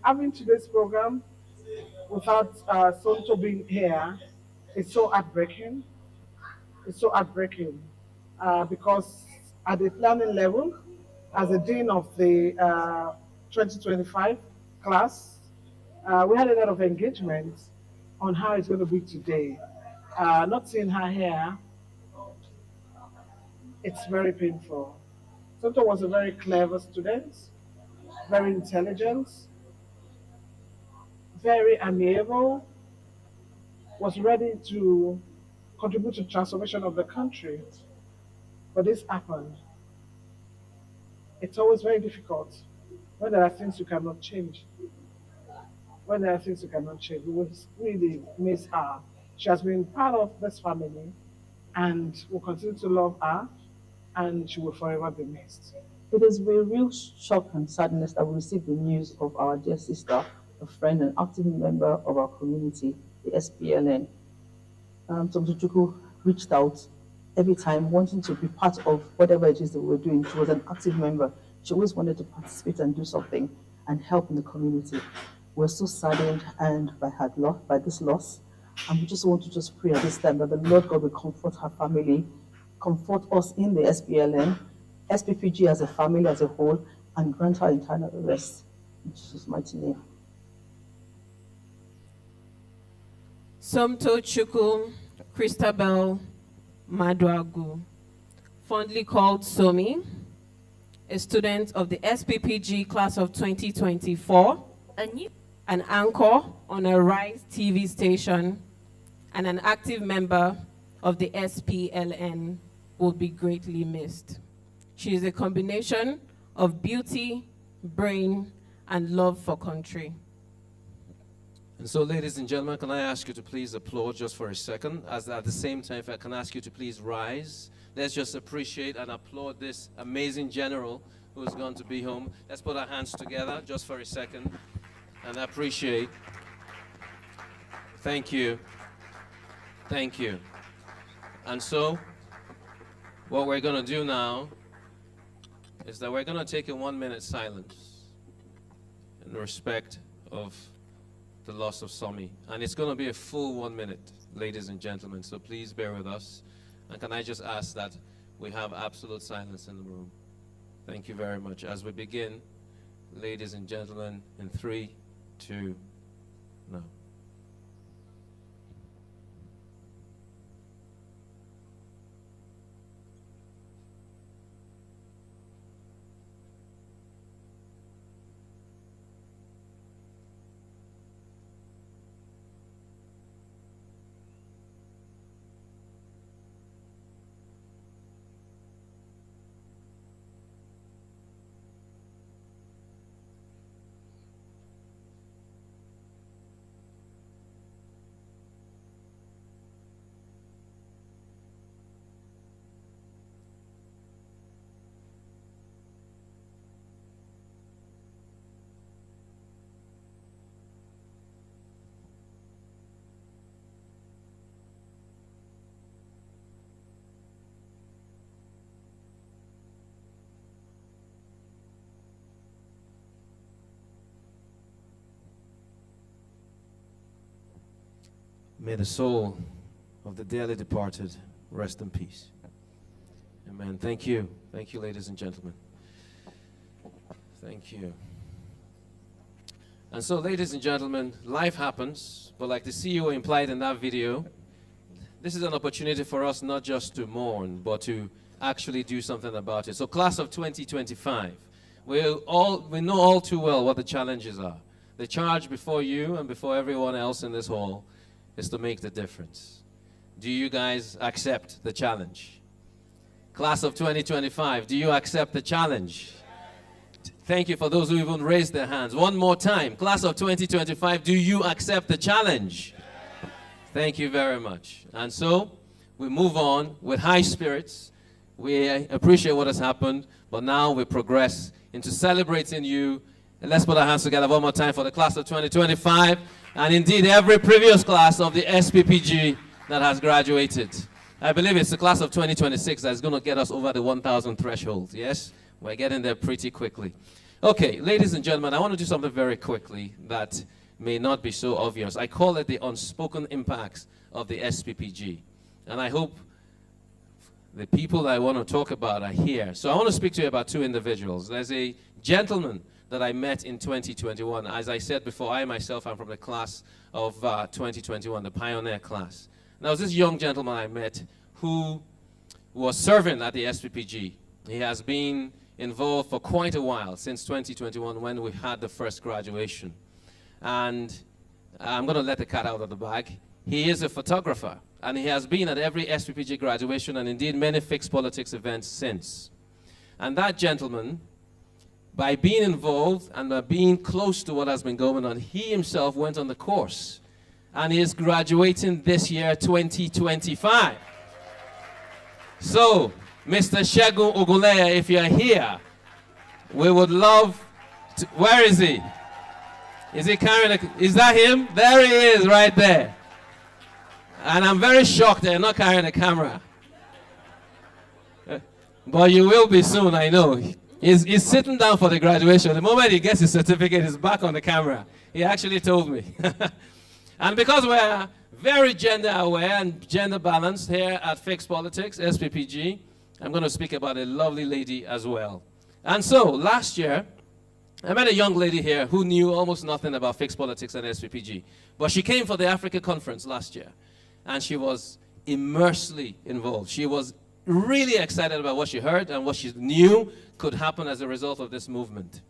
Having today's program without Sonto being here, it's so heartbreaking. It's so heartbreaking because at the planning level, as the dean of the 2025 class, we had a lot of engagement on how it's going to be today. Not seeing her here, it's very painful. Sonto was a very clever student, very intelligent, very amiable, was ready to contribute to the transformation of the country. But this happened. It's always very difficult when there are things you cannot change. When there are things you cannot change, we will really miss her. She has been part of this family and will continue to love her, and she will forever be missed. It is with real shock and sadness that we received the news of our dear sister, a friend and active member of our community, the SPLN. Tomtuchuku reached out every time wanting to be part of whatever it is that we were doing. She was an active member. She always wanted to participate and do something and help in the community. We're so saddened and by this loss. And we just want to just pray at this time that the Lord God will comfort her family, comfort us in the SPLN, SPPG as a family as a whole, and grant her eternal rest. In Jesus' mighty name. Somto Chukwu Christabel Maduagu, fondly called Somi, a student of the SPPG class of 2024, an anchor on a Rise TV station, and an active member of the SPLN, will be greatly missed. She is a combination of beauty, brain, and love for country. And so, ladies and gentlemen, can I ask you to please applaud just for a second? As at the same time, if I can ask you to please rise. Let's just appreciate and applaud this amazing general who is going to be home. Let's put our hands together just for a second and appreciate. Thank you. Thank you. And so, what we're going to do now is that we're going to take a 1-minute silence in respect of the loss of Somi. And it's going to be a full 1 minute, ladies and gentlemen, so please bear with us. And can I just ask that we have absolute silence in the room? Thank you very much. As we begin, ladies and gentlemen, in 3, 2, now. May the soul of the dearly departed rest in peace. Amen. Thank you. Thank you, ladies and gentlemen. Thank you. And so, ladies and gentlemen, life happens, but like the CEO implied in that video, this is an opportunity for us not just to mourn, but to actually do something about it. So, class of 2025, we know all too well what the challenges are. The charge before you and before everyone else in this hall is to make the difference. Do you guys accept the challenge? Class of 2025, do you accept the challenge? Thank you for those who even raised their hands. One more time. Class of 2025, do you accept the challenge? Thank you very much. And so, we move on with high spirits. We appreciate what has happened, but now we progress into celebrating you. And let's put our hands together one more time for the class of 2025. And indeed, every previous class of the SPPG that has graduated. I believe it's the class of 2026 that's going to get us over the 1,000 threshold. Yes? We're getting there pretty quickly. Okay, ladies and gentlemen, I want to do something very quickly that may not be so obvious. I call it the unspoken impacts of the SPPG. And I hope the people that I want to talk about are here. So I want to speak to you about 2 individuals. There's a gentleman that I met in 2021. As I said before, I myself am from the class of 2021, the pioneer class. Now, was this young gentleman I met who was serving at the SPPG. He has been involved for quite a while, since 2021 when we had the first graduation. And I'm going to let the cat out of the bag. He is a photographer, and he has been at every SPPG graduation and indeed many fixed politics events since. And that gentleman, by being involved and by being close to what has been going on, he himself went on the course. And he is graduating this year, 2025. So, Mr. Segun Ogunleye, if you're here, we would love to, where is he? Is he carrying is that him? There he is, right there. And I'm very shocked they're not carrying a camera. But you will be soon, I know. He's sitting down for the graduation. The moment he gets his certificate, he's back on the camera. He actually told me. And because we're very gender aware and gender balanced here at Fixed Politics, SPPG, I'm going to speak about a lovely lady as well. And so, last year, I met a young lady here who knew almost nothing about Fixed Politics and SPPG. But she came for the Africa conference last year. And she was immersely involved. She was really excited about what she heard and what she knew could happen as a result of this movement.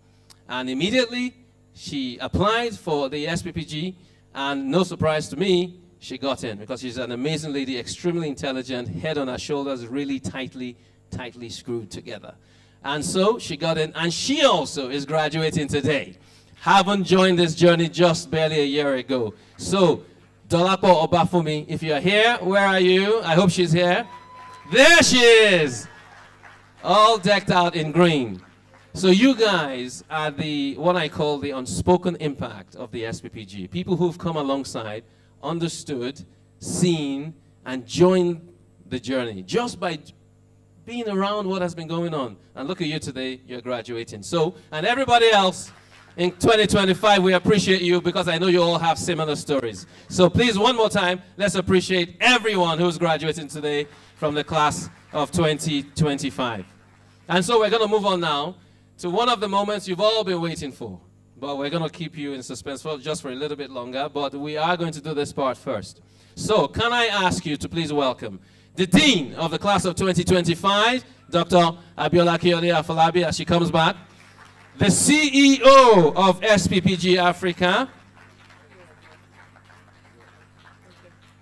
And immediately, she applied for the SPPG, and no surprise to me, she got in because she's an amazing lady, extremely intelligent, head on her shoulders, really tightly screwed together. And so she got in, and she also is graduating today. Haven't joined this journey just barely a year ago. So, Dolapo Obafumi, if you're here, where are you? I hope she's here. There she is! All decked out in green. So you guys are the, what I call the unspoken impact of the SPPG. People who've come alongside, understood, seen, and joined the journey just by being around what has been going on. And look at you today, you're graduating. So, and everybody else, in 2025, we appreciate you because I know you all have similar stories. So please, one more time, let's appreciate everyone who's graduating today from the class of 2025. And so we're going to move on now to one of the moments you've all been waiting for. But we're going to keep you in suspense for just for a little bit longer, but we are going to do this part first. So can I ask you to please welcome the Dean of the class of 2025, Dr. Abiola Kiyode Afolabi, as she comes back, the CEO of SPPG Africa,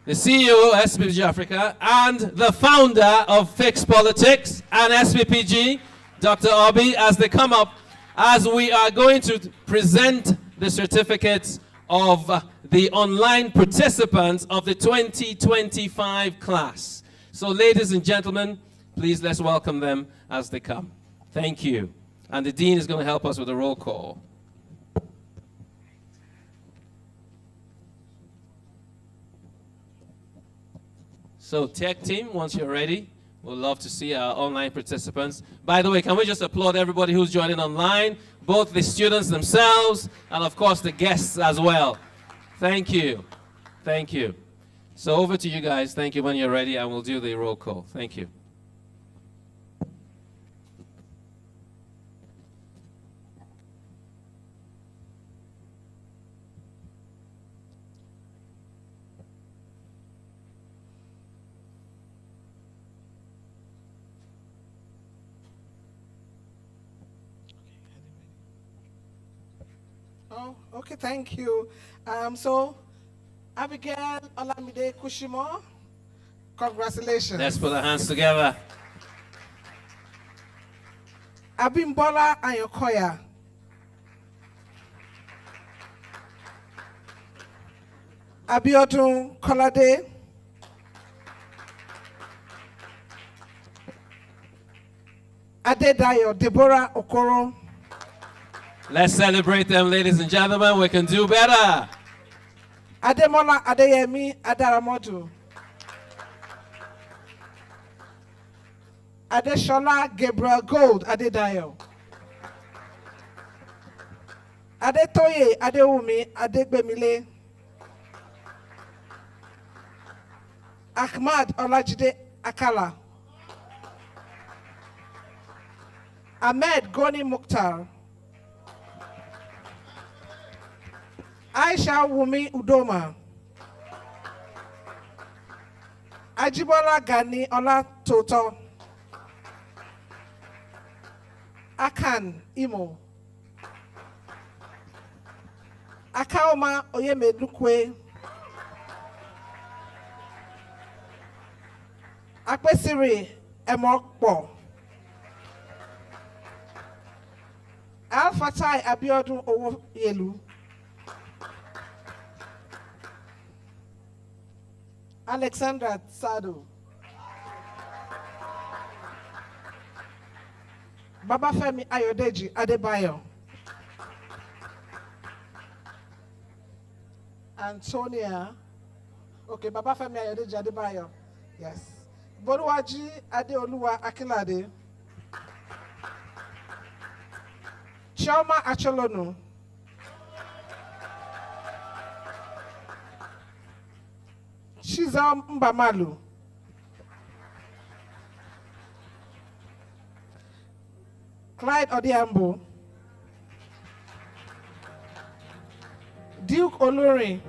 the CEO of SPPG Africa, and the founder of Fixed Politics and SPPG, Dr. Obi, as they come up, as we are going to present the certificates of the online participants of the 2025 class. So ladies and gentlemen, please let's welcome them as they come. Thank you. And the Dean is going to help us with a roll call. So tech team, once you're ready, we'd love to see our online participants. By the way, can we just applaud everybody who's joining online, both the students themselves and of course the guests as well. Thank you. Thank you. So over to you guys. Thank you when you're ready, and we'll do the roll call. Thank you. Oh, okay, thank you. So, Abigail Olamide Kushimo, congratulations. Let's put our hands together. Abimbola Ayokoya. Abiodun Kolade. Adedayo Deborah Okoro. Let's celebrate them, ladies and gentlemen. We can do better. Ademola Adeyemi Adaramodu. Adeshola Gabriel Gold Adedayo. Adetoye Adewumi Adegbemile. Ahmad Olajide Akala. Ahmed Goni Mukhtar. Aisha Wumi Udoma. Ajibola Gani Ola Toto. Akan Imo. Akaoma Oyemedukwe. Akpesiri Emokpo. Alfatai Abiodun Owoyelu. Alexandra Sado. Babafemi Ayodeji Adebayo. Antonia. Okay, Babafemi Ayodeji Adebayo. Yes. Boruwaji Adeoluwa Akilade. Chioma Acholonu. Shizam Mbamalu. Clyde Odiambo. Duke Olori.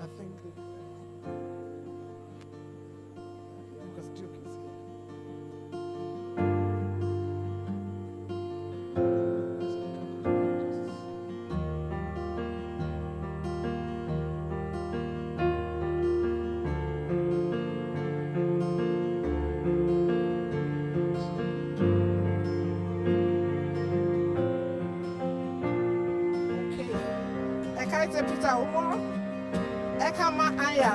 I think because Duke is here. Okay. Peter Umo. Ekama Aya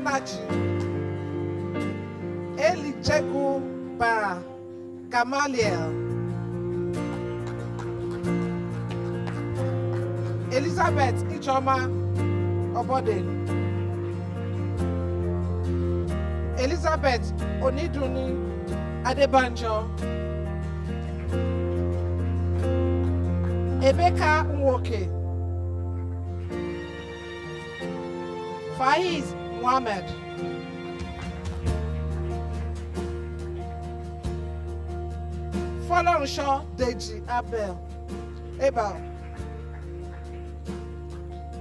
Nachi. Eli Jegu Bara Gamaliel. Elizabeth Ichoma Obode. Elizabeth Oniduni Adebanjo. Ebeka Nwoke. Faiz Mohammed. Folorunsho Deji Abel.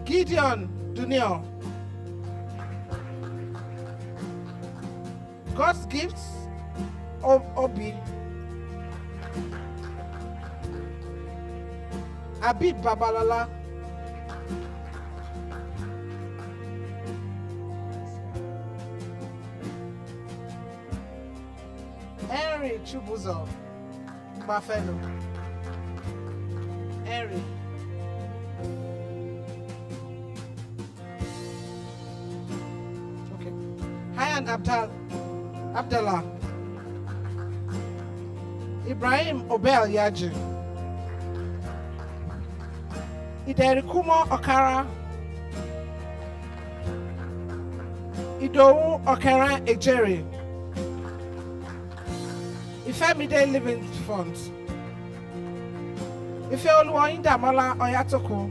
Gideon Dunio. God's gifts Obi. Abib Babalala. Henry Chubuzo Bafelo. Henry. Okay. Hayan Abdallah. Ibrahim Obel Yaji. Iderikumo Okara. Idowu Okara Ejeri. Ifemide Living Fund. Ife Oluwayinda Mola Oyatoko.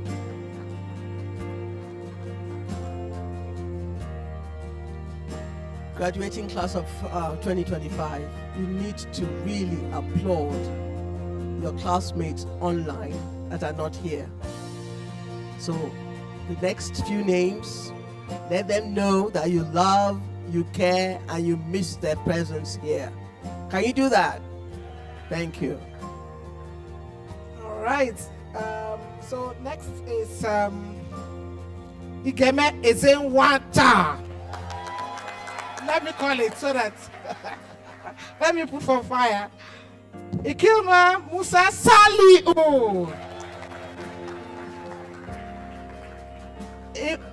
Graduating class of 2025, you need to really applaud your classmates online that are not here. So the next few names, let them know that you love, you care, and you miss their presence here. Can you do that? Thank you. All right. So next is Igeme Ezenwata. Let me call it so that let me put for fire. Ikilma Musa Saliu.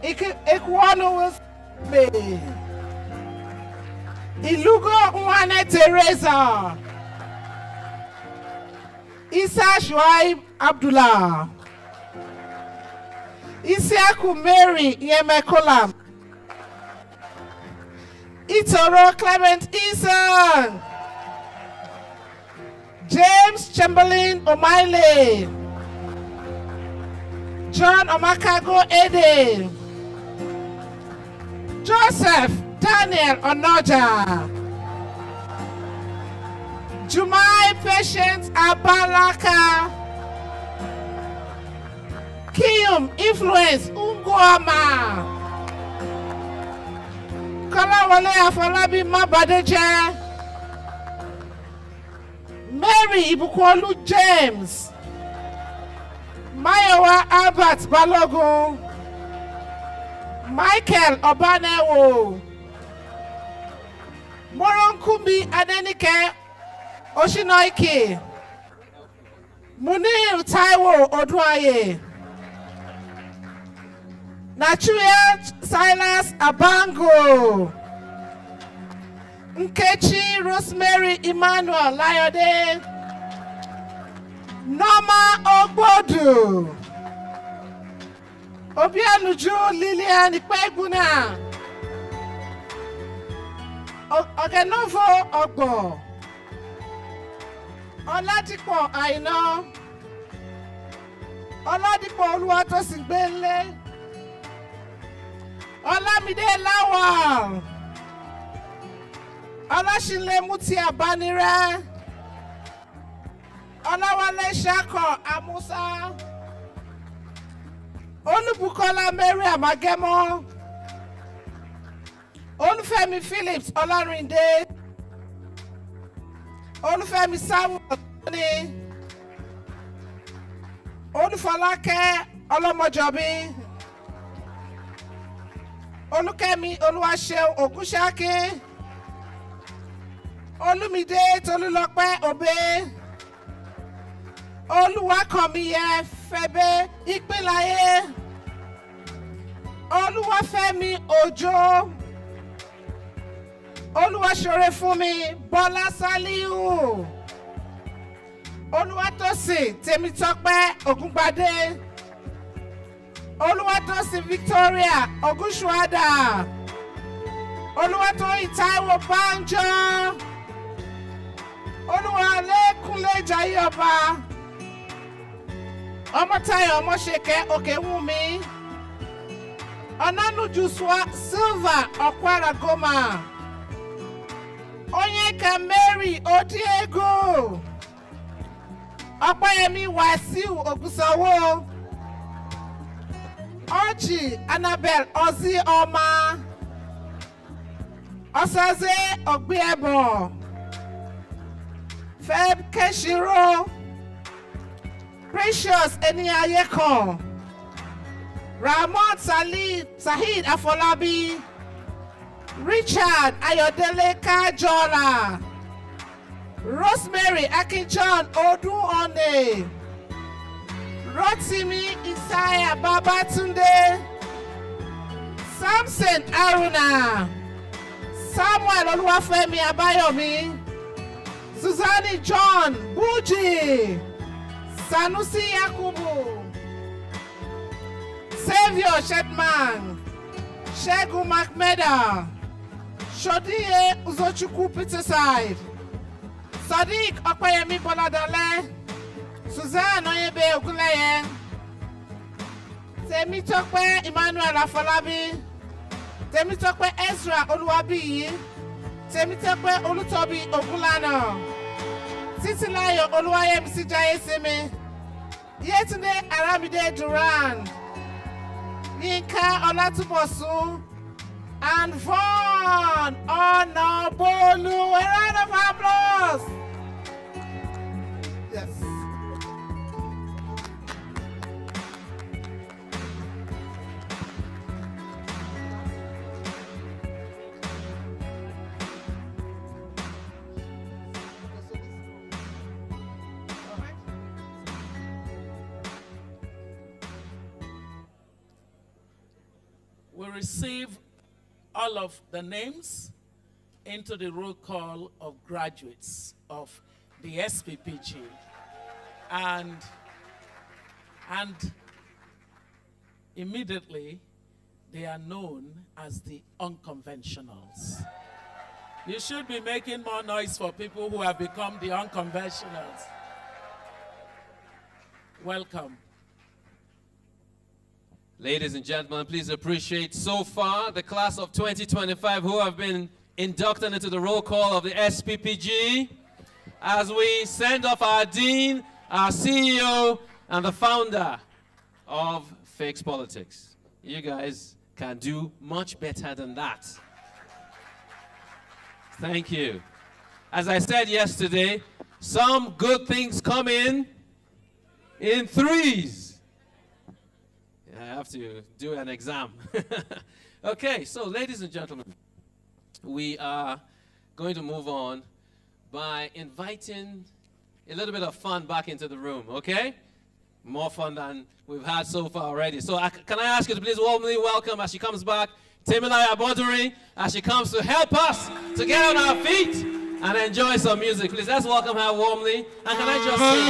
Ekwano was me. Ilugo Mwane Teresa. Isa Shuaib Abdullah. Isiaku Mary Yemekolam. Itoro Clement Eason. James Chamberlain O'Malley. John Omakago Ede. Joseph Daniel Onoja. Jumai Patience Abalaka. Kiyum Influence Ungwama. Kolawole Afolabi Mabadeje. Mary Ibukwolu James. Mayowa Albert Balogun. Michael Obanewo. Moronkumbi Adenike Oshinoike. Munir Taiwo Oduaye. Nachuya Silas Abango. Nkechi Rosemary Emmanuel Layode. Norma Ogbodu. Obianuju Lilian Ipegbuna. Ogenovo Ogbo. Oladipo Aina. Oladipo Oluwatosingbele. Olamide Lawal. Olashinle Muti Abanire. Olawale Shako Amusa. Olubukola Mary Amagemo. Olufemi Phillips Olarinde. Olufemi Samuel Oni. Olufalake Olomojobi. Olukemi Oluwaseun Ogunṣaki. Olumide Tolulope Obe. Oluwakomiye Febe Ikpinlaye. Oluwafemi Ojo. Oluwasorefumi Bola Saliu. Oluwatosin Temitope Ogungbade. Oluwatosin Victoria Ogunṣuada. Oluwatoyin Taiwo Banjo. Oluwalekunle Jayoba. Omotayo Omoṣeke Okewumi. Onanuju Silva Okwara Goma. Onyeka Mary Odiego. Opayemi Wasiu Ogusawo. Oji Annabel Ozi Oma. Osaze Ogbiebo. Feb Keshiro. Precious Eniayeko. Ramon Sahid Afolabi. Richard Ayodele Kajola. Rosemary Akinchon Oduone. Rotimi Isaiah Babatunde. Samson Aruna. Samuel Oluwafemi Abayomi. Suzanne John Buji. Sanusi Yakubu. Savior Shetman. Shegun Makmeda. Shodie Uzochukwu Peterside. Sadiq Okpayemi Boladale. Suzanne Oyebe Ogunleye. Temitope Emmanuel Afolabi. Temitope Ezra Oluwabiyi. Temitope Olutobi Ogunlana. Titilayo Oluwayemisi Jayesimi. Yetunde Aramide Duran. Yinka Olatubosun. And Vaughn Onabolu. A round of applause. Yes. We receive all of the names into the roll call of graduates of the SPPG. And immediately they are known as the unconventionals. You should be making more noise for people who have become the unconventionals. Welcome. Ladies and gentlemen, please appreciate so far the class of 2025 who have been inducted into the roll call of the SPPG as we send off our dean, our CEO, and the founder of Fakes Politics. You guys can do much better than that. Thank you. As I said yesterday, some good things come in threes. I have to do an exam. Okay, so ladies and gentlemen, we are going to move on by inviting a little bit of fun back into the room, okay? More fun than we've had so far already. So can I ask you to please warmly welcome as she comes back, Temilaya Aboduri, as she comes to help us to get on our feet and enjoy some music. Please, let's welcome her warmly. And can I just say,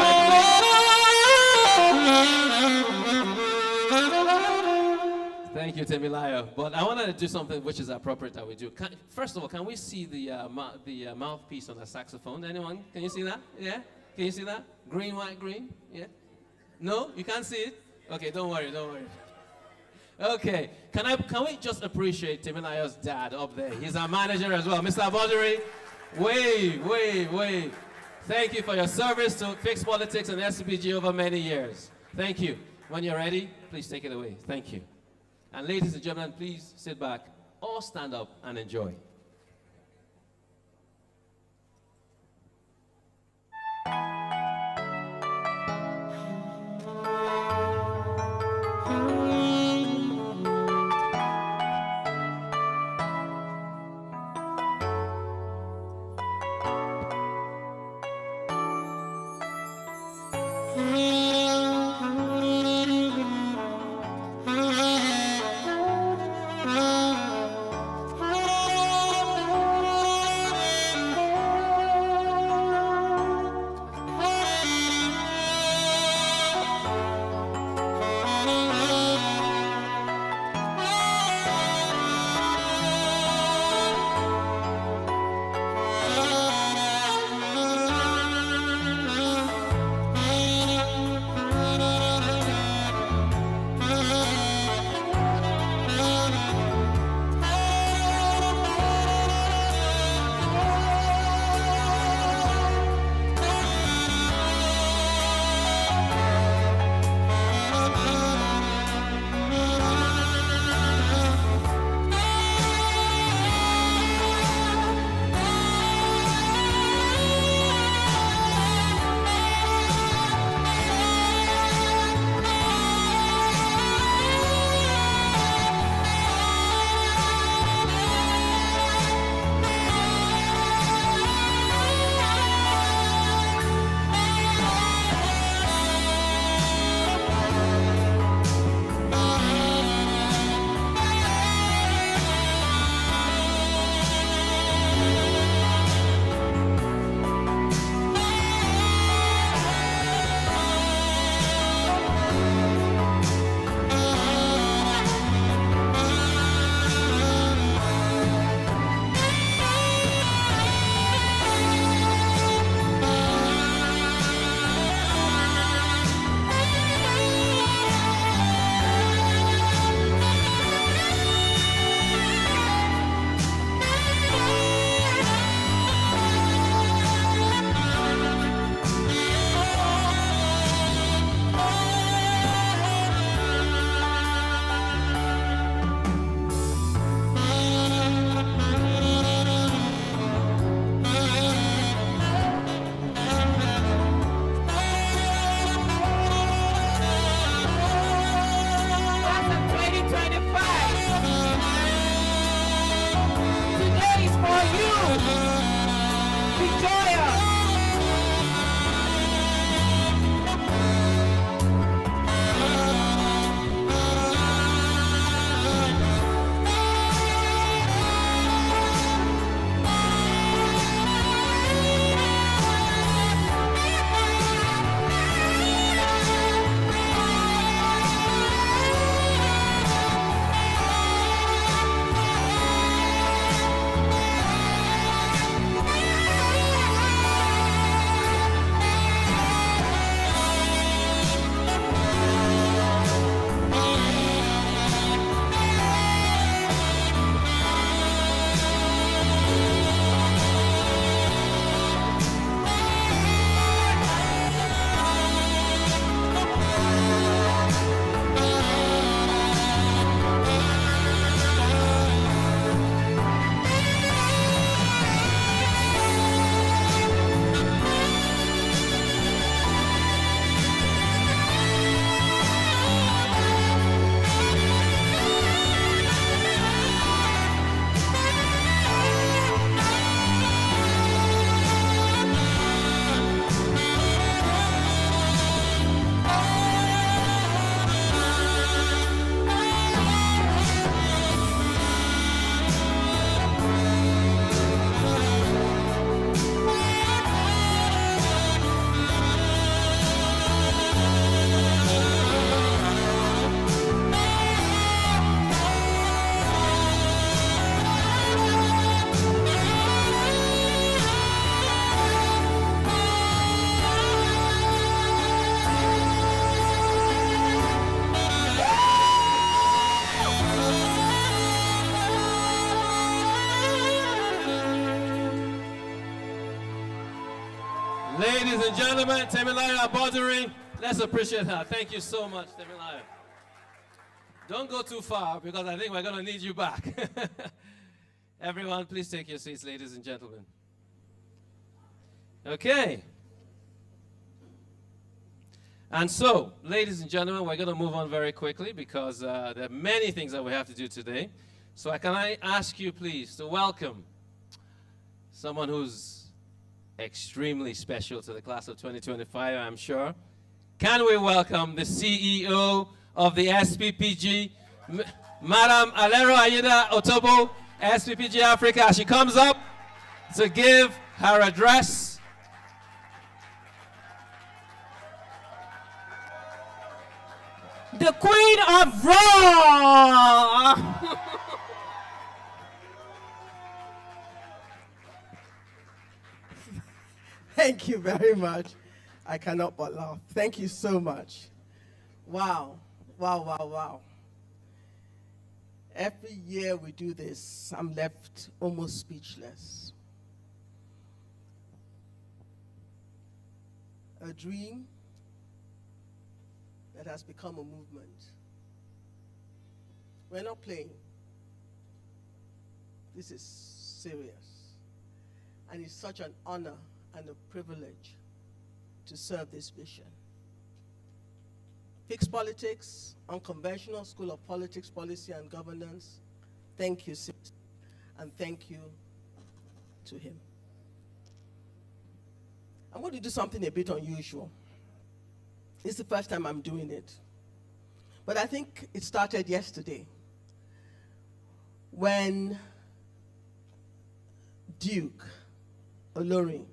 Thank you, Temilayo. But I wanted to do something which is appropriate that we do. First of all, can we see the mouthpiece on the saxophone? Anyone? Can you see that? Yeah? Can you see that? Green, white, green? Yeah? No? You can't see it? Okay, don't worry, don't worry. Okay, can we just appreciate Temilayo's dad up there? He's our manager as well. Mr. Boduri, wait. Thank you for your service to Fixed Politics and SPPG over many years. Thank you. When you're ready, please take it away. Thank you. And ladies and gentlemen, please sit back or stand up and enjoy. Ladies and gentlemen, Temilaya Boduri, let's appreciate her. Thank you so much, Temilaya. Don't go too far because I think we're going to need you back. Everyone, please take your seats, ladies and gentlemen. Okay. And so, ladies and gentlemen, we're going to move on very quickly because there are many things that we have to do today. So can I ask you, please, to welcome someone who's extremely special to the class of 2025, I'm sure. Can we welcome the CEO of the SPPG, Madam Alero Ayida Otobo, SPPG Africa. She comes up to give her address. The Queen of Raw! Thank you very much. I cannot but laugh. Thank you so much. Wow, wow, wow, wow. Every year we do this, I'm left almost speechless. A dream that has become a movement. We're not playing. This is serious. And it's such an honor and a privilege to serve this vision. Fixed Politics, Unconventional School of Politics, Policy and Governance. Thank you, sis, and thank you to him. I'm going to do something a bit unusual. It's the first time I'm doing it. But I think it started yesterday when Duke Olori.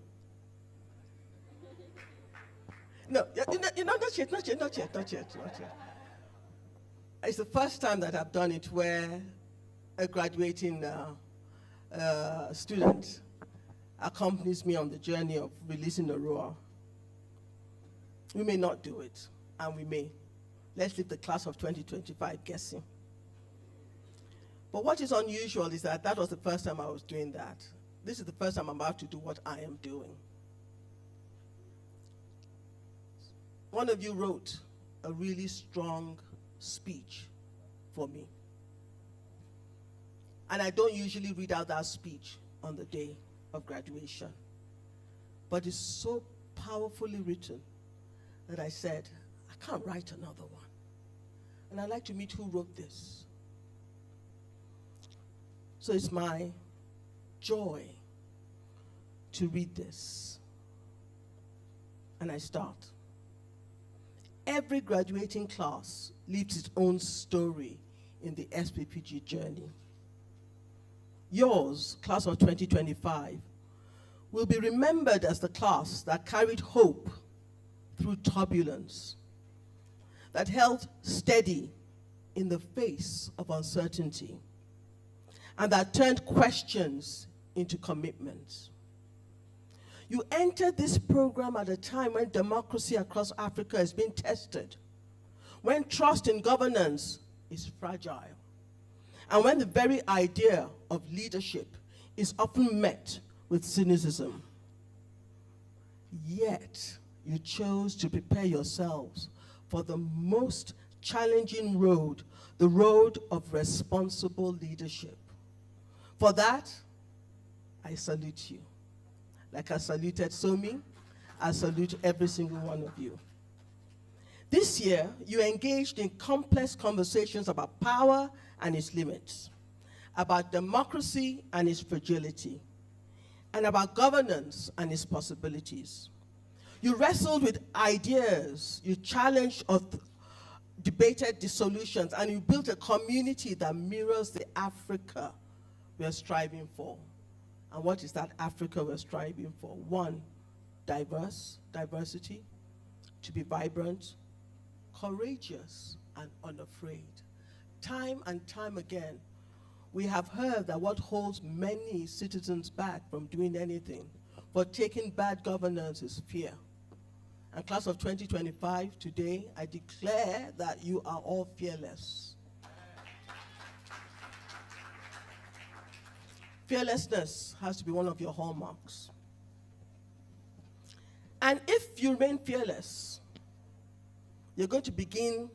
No, not yet. It's the first time that I've done it where a graduating student accompanies me on the journey of releasing a roar. We may not do it, and we may. Let's leave the class of 2025 guessing. But what is unusual is that that was the first time I was doing that. This is the first time I'm about to do what I am doing. One of you wrote a really strong speech for me. And I don't usually read out that speech on the day of graduation. But it's so powerfully written that I said, I can't write another one. And I'd like to meet who wrote this. So it's my joy to read this. And I start. Every graduating class leaves its own story in the SPPG journey. Yours, class of 2025, will be remembered as the class that carried hope through turbulence, that held steady in the face of uncertainty, and that turned questions into commitments. You entered this program at a time when democracy across Africa is being tested, when trust in governance is fragile, and when the very idea of leadership is often met with cynicism. Yet, you chose to prepare yourselves for the most challenging road, the road of responsible leadership. For that, I salute you. Like I saluted Somi, I salute every single one of you. This year, you engaged in complex conversations about power and its limits, about democracy and its fragility, and about governance and its possibilities. You wrestled with ideas, you challenged or debated the solutions, and you built a community that mirrors the Africa we are striving for. And what is that Africa we're striving for? One, diversity, to be vibrant, courageous, and unafraid. Time and time again, we have heard that what holds many citizens back from doing anything, for taking bad governance, is fear. And class of 2025, today, I declare that you are all fearless. Fearlessness has to be one of your hallmarks. And if you remain fearless, you're going to begin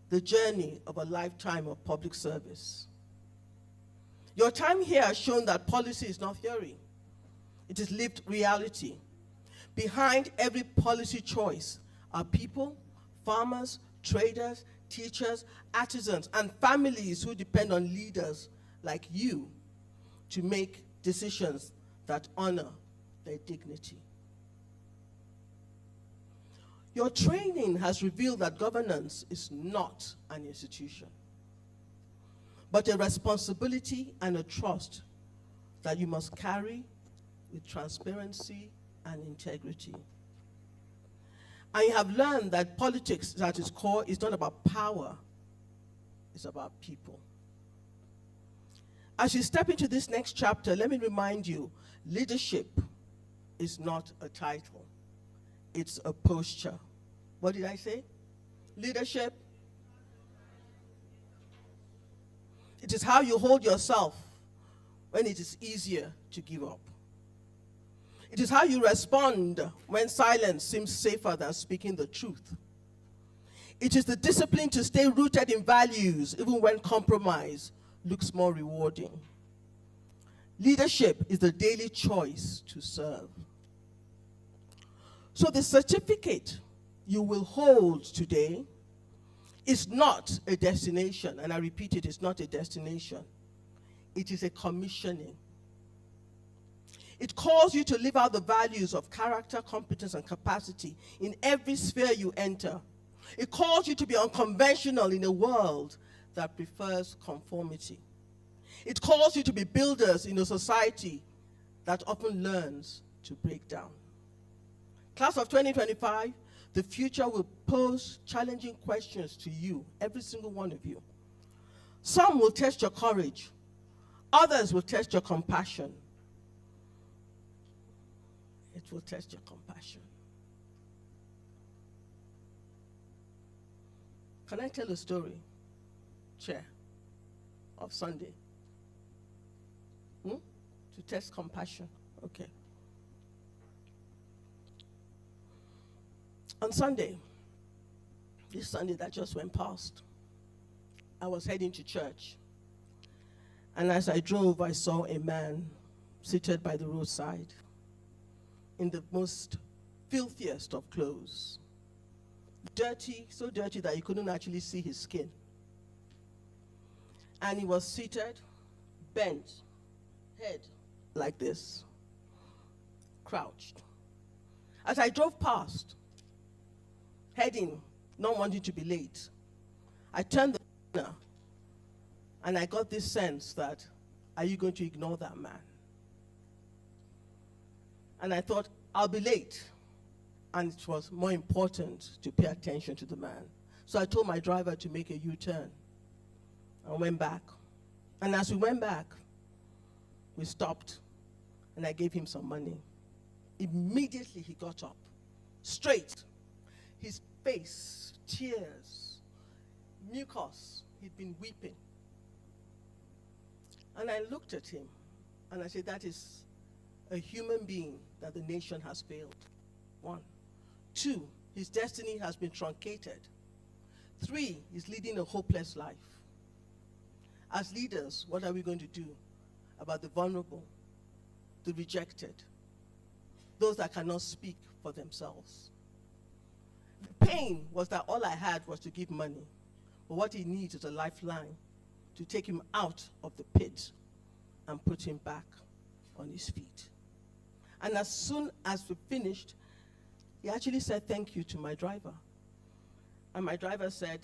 the journey of a lifetime of public service. Your time here has shown that policy is not theory. It is lived reality. Behind every policy choice are people, farmers, traders, teachers, artisans, and families who depend on leaders like you to make decisions that honor their dignity. Your training has revealed that governance is not an institution, but a responsibility and a trust that you must carry with transparency and integrity. And you have learned that politics at its core is not about power, it's about people. As you step into this next chapter, let me remind you, leadership is not a title, it's a posture. What did I say? Leadership. It is how you hold yourself when it is easier to give up. It is how you respond when silence seems safer than speaking the truth. It is the discipline to stay rooted in values even when compromise looks more rewarding. Leadership is the daily choice to serve. So the certificate you will hold today is not a destination, and I repeat, it is not a destination. It is a commissioning. It calls you to live out the values of character, competence, and capacity in every sphere you enter. It calls you to be unconventional in a world that prefers conformity. It calls you to be builders in a society that often learns to break down. Class of 2025, the future will pose challenging questions to you, every single one of you. Some will test your courage. Others will test your compassion. It will test your compassion. Can I tell a story, Chair, of Sunday? To test compassion. Okay. On Sunday, this Sunday that just went past, I was heading to church. And as I drove, I saw a man seated by the roadside in the most filthiest of clothes. Dirty, so dirty that you couldn't actually see his skin. And he was seated, bent, head like this, crouched. As I drove past, heading, not wanting to be late, I turned the corner and I got this sense that, are you going to ignore that man? And I thought, I'll be late. And it was more important to pay attention to the man. So I told my driver to make a U-turn. I went back. And as we went back, we stopped and I gave him some money. Immediately he got up, straight. His face, tears, mucus, he'd been weeping. And I looked at him and I said, that is a human being that the nation has failed. 1. 2, his destiny has been truncated. 3, he's leading a hopeless life. As leaders, what are we going to do about the vulnerable, the rejected, those that cannot speak for themselves? The pain was that all I had was to give money, but what he needs is a lifeline to take him out of the pit and put him back on his feet. And as soon as we finished, he actually said thank you to my driver. And my driver said,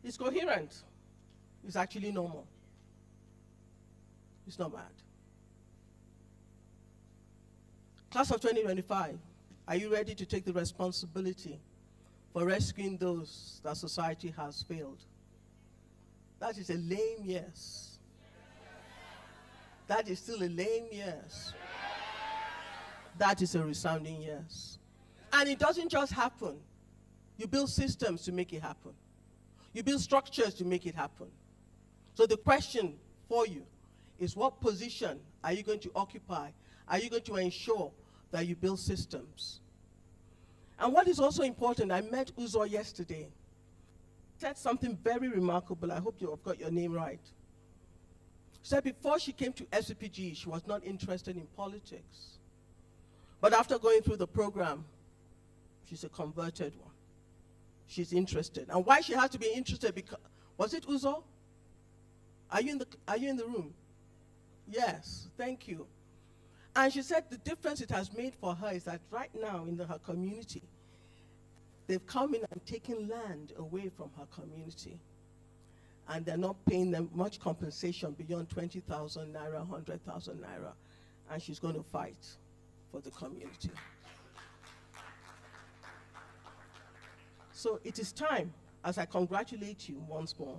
he's coherent. He's actually normal. He's not mad. Class of 2025, are you ready to take the responsibility for rescuing those that society has failed? That is a lame yes. That is still a lame yes. That is a resounding yes. And it doesn't just happen. You build systems to make it happen. You build structures to make it happen. So the question for you is, what position are you going to occupy? Are you going to ensure that you build systems And what is also important, I met Uzo yesterday. Said something very remarkable. I hope you have got your name right. She said before she came to SPPG, she was not interested in politics. But after going through the program, she's a converted one. She's interested. And why she had to be interested, because, was it Uzo? Are you in the room? Yes, thank you. And she said the difference it has made for her is that right now in her community, they've come in and taken land away from her community. And they're not paying them much compensation beyond 20,000 naira, 100,000 naira. And she's going to fight for the community. So it is time, as I congratulate you once more,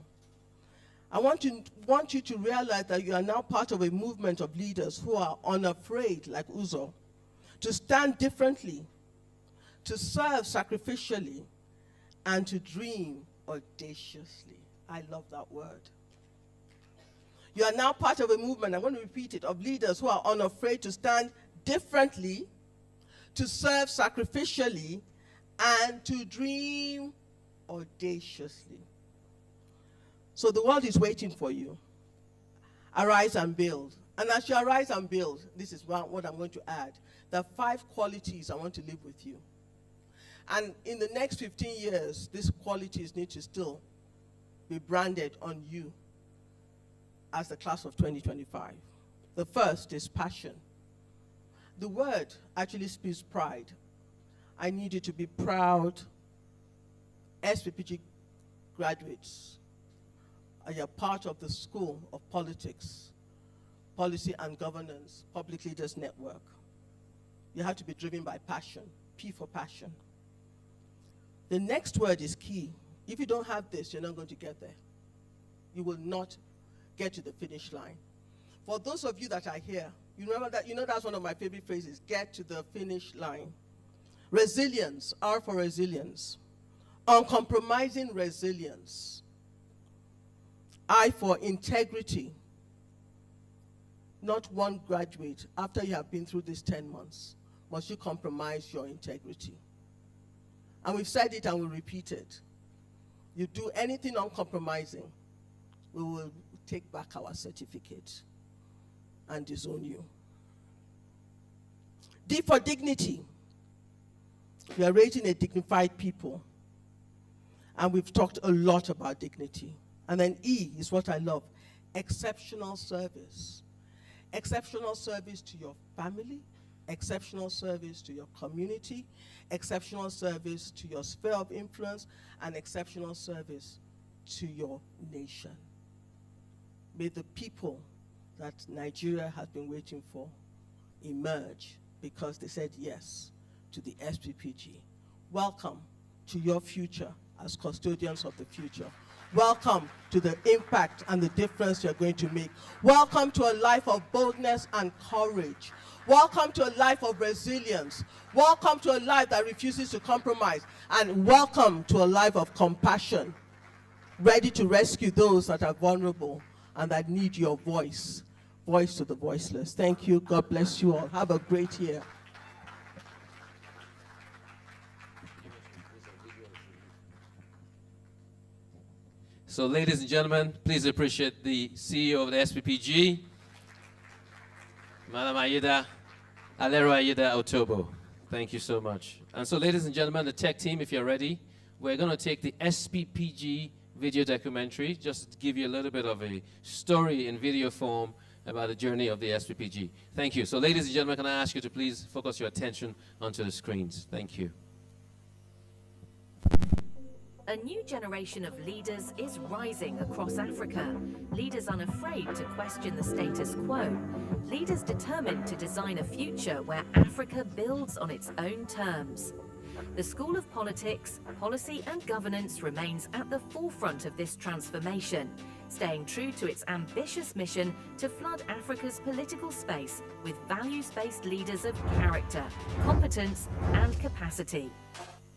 I want you to realize that you are now part of a movement of leaders who are unafraid, like Uzo, to stand differently, to serve sacrificially, and to dream audaciously. I love that word. You are now part of a movement, I'm going to repeat it, of leaders who are unafraid to stand differently, to serve sacrificially, and to dream audaciously. So the world is waiting for you. Arise and build. And as you arise and build, this is what I'm going to add. There are 5 qualities I want to live with you. And in the next 15 years, these qualities need to still be branded on you as the class of 2025. The first is passion. The word actually speaks pride. I need you to be proud SPPG graduates. You're part of the School of Politics, Policy and Governance, Public Leaders Network. You have to be driven by passion, P for passion. The next word is key. If you don't have this, you're not going to get there. You will not get to the finish line. For those of you that are here, you remember that, that's one of my favorite phrases, get to the finish line. Resilience, R for resilience. Uncompromising resilience. I for integrity. Not one graduate, after you have been through these 10 months, must you compromise your integrity. And we've said it and we'll repeat it. You do anything uncompromising, we will take back our certificate and disown you. D for dignity. We are raising a dignified people. And we've talked a lot about dignity. And then E is what I love, exceptional service. Exceptional service to your family, exceptional service to your community, exceptional service to your sphere of influence, and exceptional service to your nation. May the people that Nigeria has been waiting for emerge because they said yes to the SPPG. Welcome to your future as custodians of the future. Welcome to the impact and the difference you're going to make. Welcome to a life of boldness and courage. Welcome to a life of resilience. Welcome to a life that refuses to compromise. And welcome to a life of compassion, ready to rescue those that are vulnerable and that need your voice. Voice to the voiceless. Thank you. God bless you all. Have a great year. So, ladies and gentlemen, please appreciate the CEO of the SPPG, Madam Aida, Alero Aida Otobo. Thank you so much. And so, ladies and gentlemen, the tech team, if you're ready, we're going to take the SPPG video documentary, just to give you a little bit of a story in video form about the journey of the SPPG. Thank you. So, ladies and gentlemen, can I ask you to please focus your attention onto the screens? Thank you. A new generation of leaders is rising across Africa. Leaders unafraid to question the status quo. Leaders determined to design a future where Africa builds on its own terms. The School of Politics, Policy and Governance remains at the forefront of this transformation, staying true to its ambitious mission to flood Africa's political space with values-based leaders of character, competence and capacity.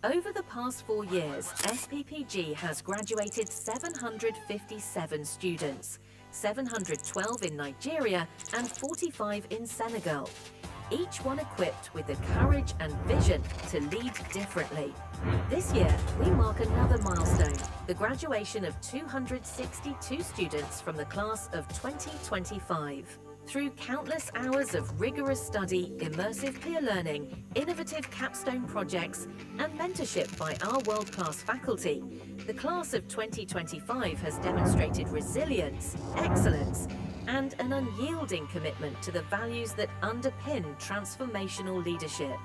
Over the past 4 years, SPPG has graduated 757 students, 712 in Nigeria and 45 in Senegal. each one equipped with the courage and vision to lead differently. This year, we mark another milestone, the graduation of 262 students from the class of 2025. Through countless hours of rigorous study, immersive peer learning, innovative capstone projects, and mentorship by our world-class faculty, the class of 2025 has demonstrated resilience, excellence, and an unyielding commitment to the values that underpin transformational leadership.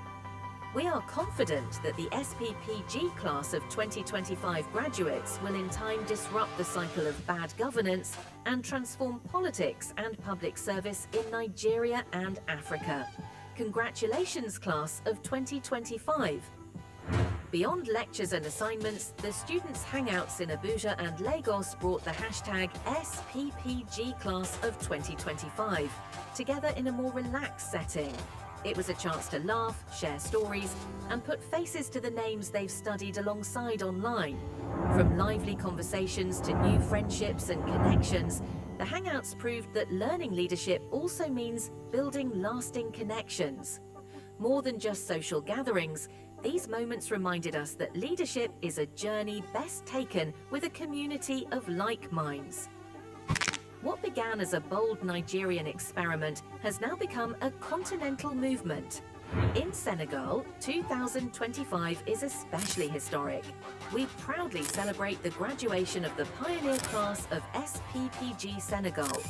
We are confident that the SPPG class of 2025 graduates will in time disrupt the cycle of bad governance and transform politics and public service in Nigeria and Africa. Congratulations, class of 2025. Beyond lectures and assignments, the students' hangouts in Abuja and Lagos brought the hashtag SPPG class of 2025 together in a more relaxed setting. It was a chance to laugh, share stories, and put faces to the names they've studied alongside online. From lively conversations to new friendships and connections, the Hangouts proved that learning leadership also means building lasting connections. More than just social gatherings, these moments reminded us that leadership is a journey best taken with a community of like minds. What began as a bold Nigerian experiment has now become a continental movement. In Senegal, 2025 is especially historic. We proudly celebrate the graduation of the pioneer class of SPPG Senegal.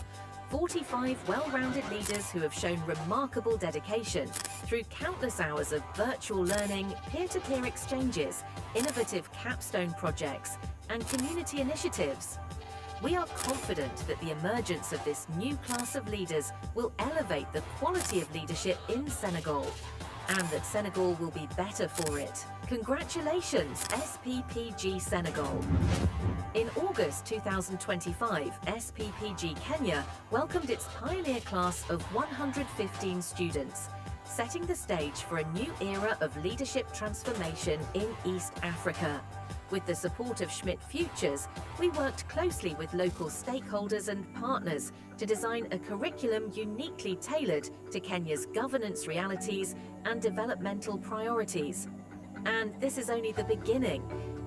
45 well-rounded leaders who have shown remarkable dedication through countless hours of virtual learning, peer-to-peer exchanges, innovative capstone projects, and community initiatives. We are confident that the emergence of this new class of leaders will elevate the quality of leadership in Senegal, and that Senegal will be better for it. Congratulations, SPPG Senegal. In August 2025, SPPG Kenya welcomed its pioneer class of 115 students, setting the stage for a new era of leadership transformation in East Africa. With the support of Schmidt Futures, we worked closely with local stakeholders and partners to design a curriculum uniquely tailored to Kenya's governance realities and developmental priorities. And this is only the beginning.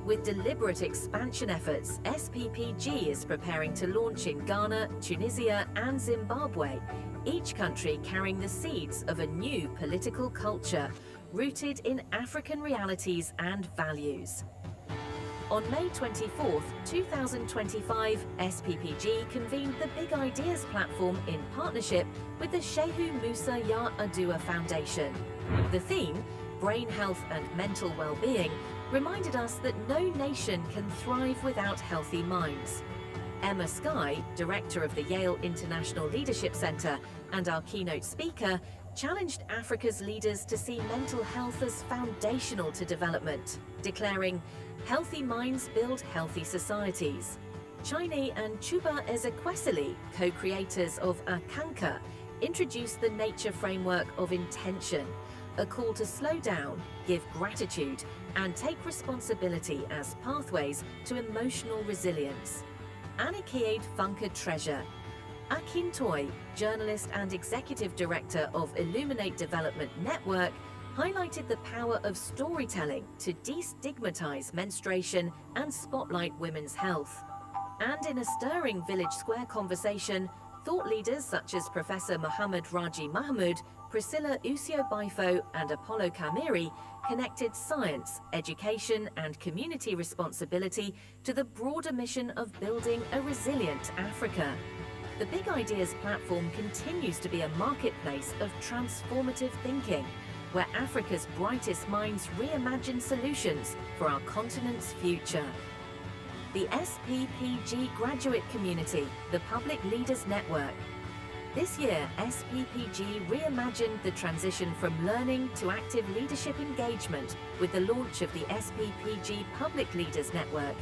With deliberate expansion efforts, SPPG is preparing to launch in Ghana, Tunisia, and Zimbabwe, each country carrying the seeds of a new political culture rooted in African realities and values. On May 24, 2025, SPPG convened the Big Ideas platform in partnership with the Shehu Musa Yar'Adua Foundation. The theme, Brain Health and Mental Well-Being, reminded us that no nation can thrive without healthy minds. Emma Skye, director of the Yale International Leadership Center and our keynote speaker, challenged Africa's leaders to see mental health as foundational to development, declaring, "Healthy minds build healthy societies." Chini and Chuba Ezekwesili, co-creators of Akanka, introduced the nature framework of intention, a call to slow down, give gratitude, and take responsibility as pathways to emotional resilience. Anikiade Funka Treasure, Akin Toy, journalist and executive director of Illuminate Development Network, highlighted the power of storytelling to destigmatize menstruation and spotlight women's health. And in a stirring Village Square conversation, thought leaders such as Professor Muhammad Raji Mahmood, Priscilla Usio Baifo, and Apollo Kamiri connected science, education, and community responsibility to the broader mission of building a resilient Africa. The Big Ideas platform continues to be a marketplace of transformative thinking, where Africa's brightest minds reimagine solutions for our continent's future. The SPPG Graduate Community, the Public Leaders Network. This year, SPPG reimagined the transition from learning to active leadership engagement with the launch of the SPPG Public Leaders Network,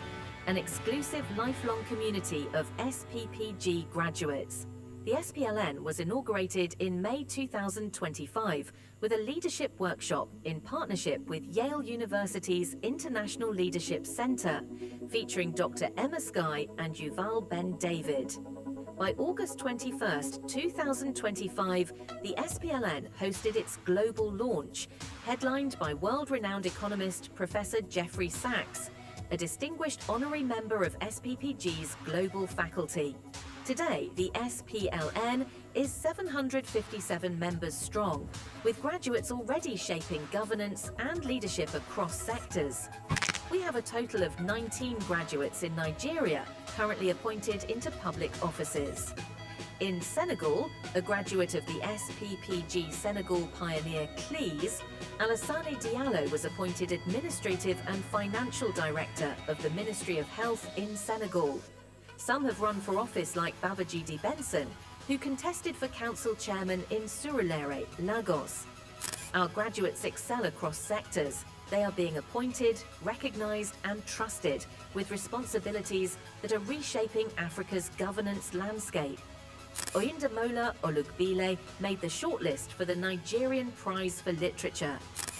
an exclusive lifelong community of SPPG graduates. The SPLN was inaugurated in May 2025 with a leadership workshop in partnership with Yale University's International Leadership Center, featuring Dr. Emma Skye and Yuval Ben David. By August 21st, 2025, the SPLN hosted its global launch, headlined by world-renowned economist Professor Jeffrey Sachs, a distinguished honorary member of SPPG's global faculty. Today, the SPLN is 757 members strong, with graduates already shaping governance and leadership across sectors. We have a total of 19 graduates in Nigeria currently appointed into public offices. In Senegal, a graduate of the SPPG Senegal pioneer CLEAS, Alassane Diallo was appointed Administrative and Financial Director of the Ministry of Health in Senegal. Some have run for office like Babajide Benson, who contested for council chairman in Surulere, Lagos. Our graduates excel across sectors. They are being appointed, recognized and trusted with responsibilities that are reshaping Africa's governance landscape. Oyindamola Olugbile made the shortlist for the Nigerian Prize for Literature.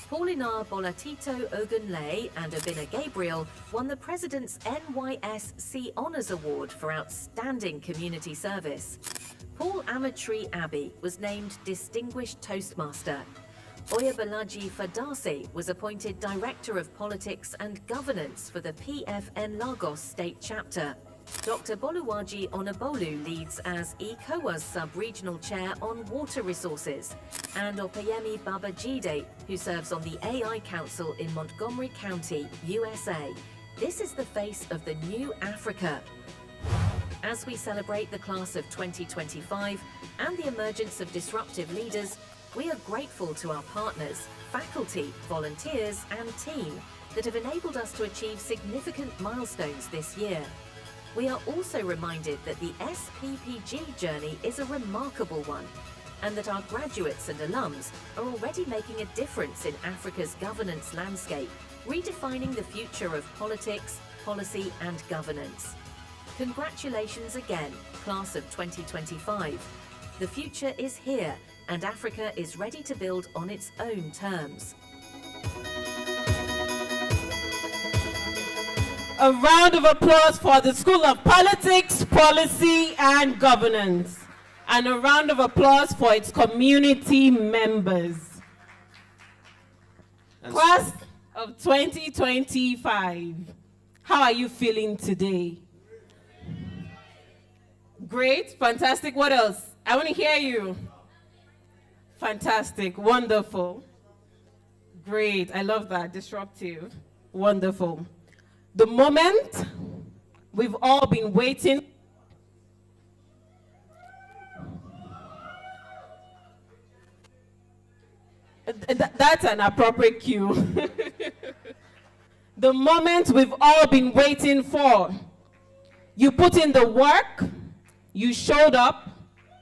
Paulinar Bolatito Ogunle and Obinna Gabriel won the President's NYSC Honours Award for Outstanding Community Service. Paul Amatri Abbey was named Distinguished Toastmaster. Oyebolaji Fadase was appointed Director of Politics and Governance for the PFN Lagos State Chapter. Dr. Boluwaji Onabolu leads as ECOWA's Sub-Regional Chair on Water Resources, and Opeyemi Babajide, who serves on the AI Council in Montgomery County, USA. This is the face of the new Africa. As we celebrate the class of 2025 and the emergence of disruptive leaders, we are grateful to our partners, faculty, volunteers and team that have enabled us to achieve significant milestones this year. We are also reminded that the SPPG journey is a remarkable one, and that our graduates and alums are already making a difference in Africa's governance landscape, redefining the future of politics, policy and governance. Congratulations again, class of 2025. The future is here, and Africa is ready to build on its own terms. A round of applause for the School of Politics, Policy and Governance. And a round of applause for its community members. Class of 2025. How are you feeling today? Great, fantastic. What else? I want to hear you. Fantastic, wonderful. Great, I love that. Disruptive, wonderful. The moment we've all been waiting. That's an appropriate cue. The moment we've all been waiting for. You put in the work, you showed up,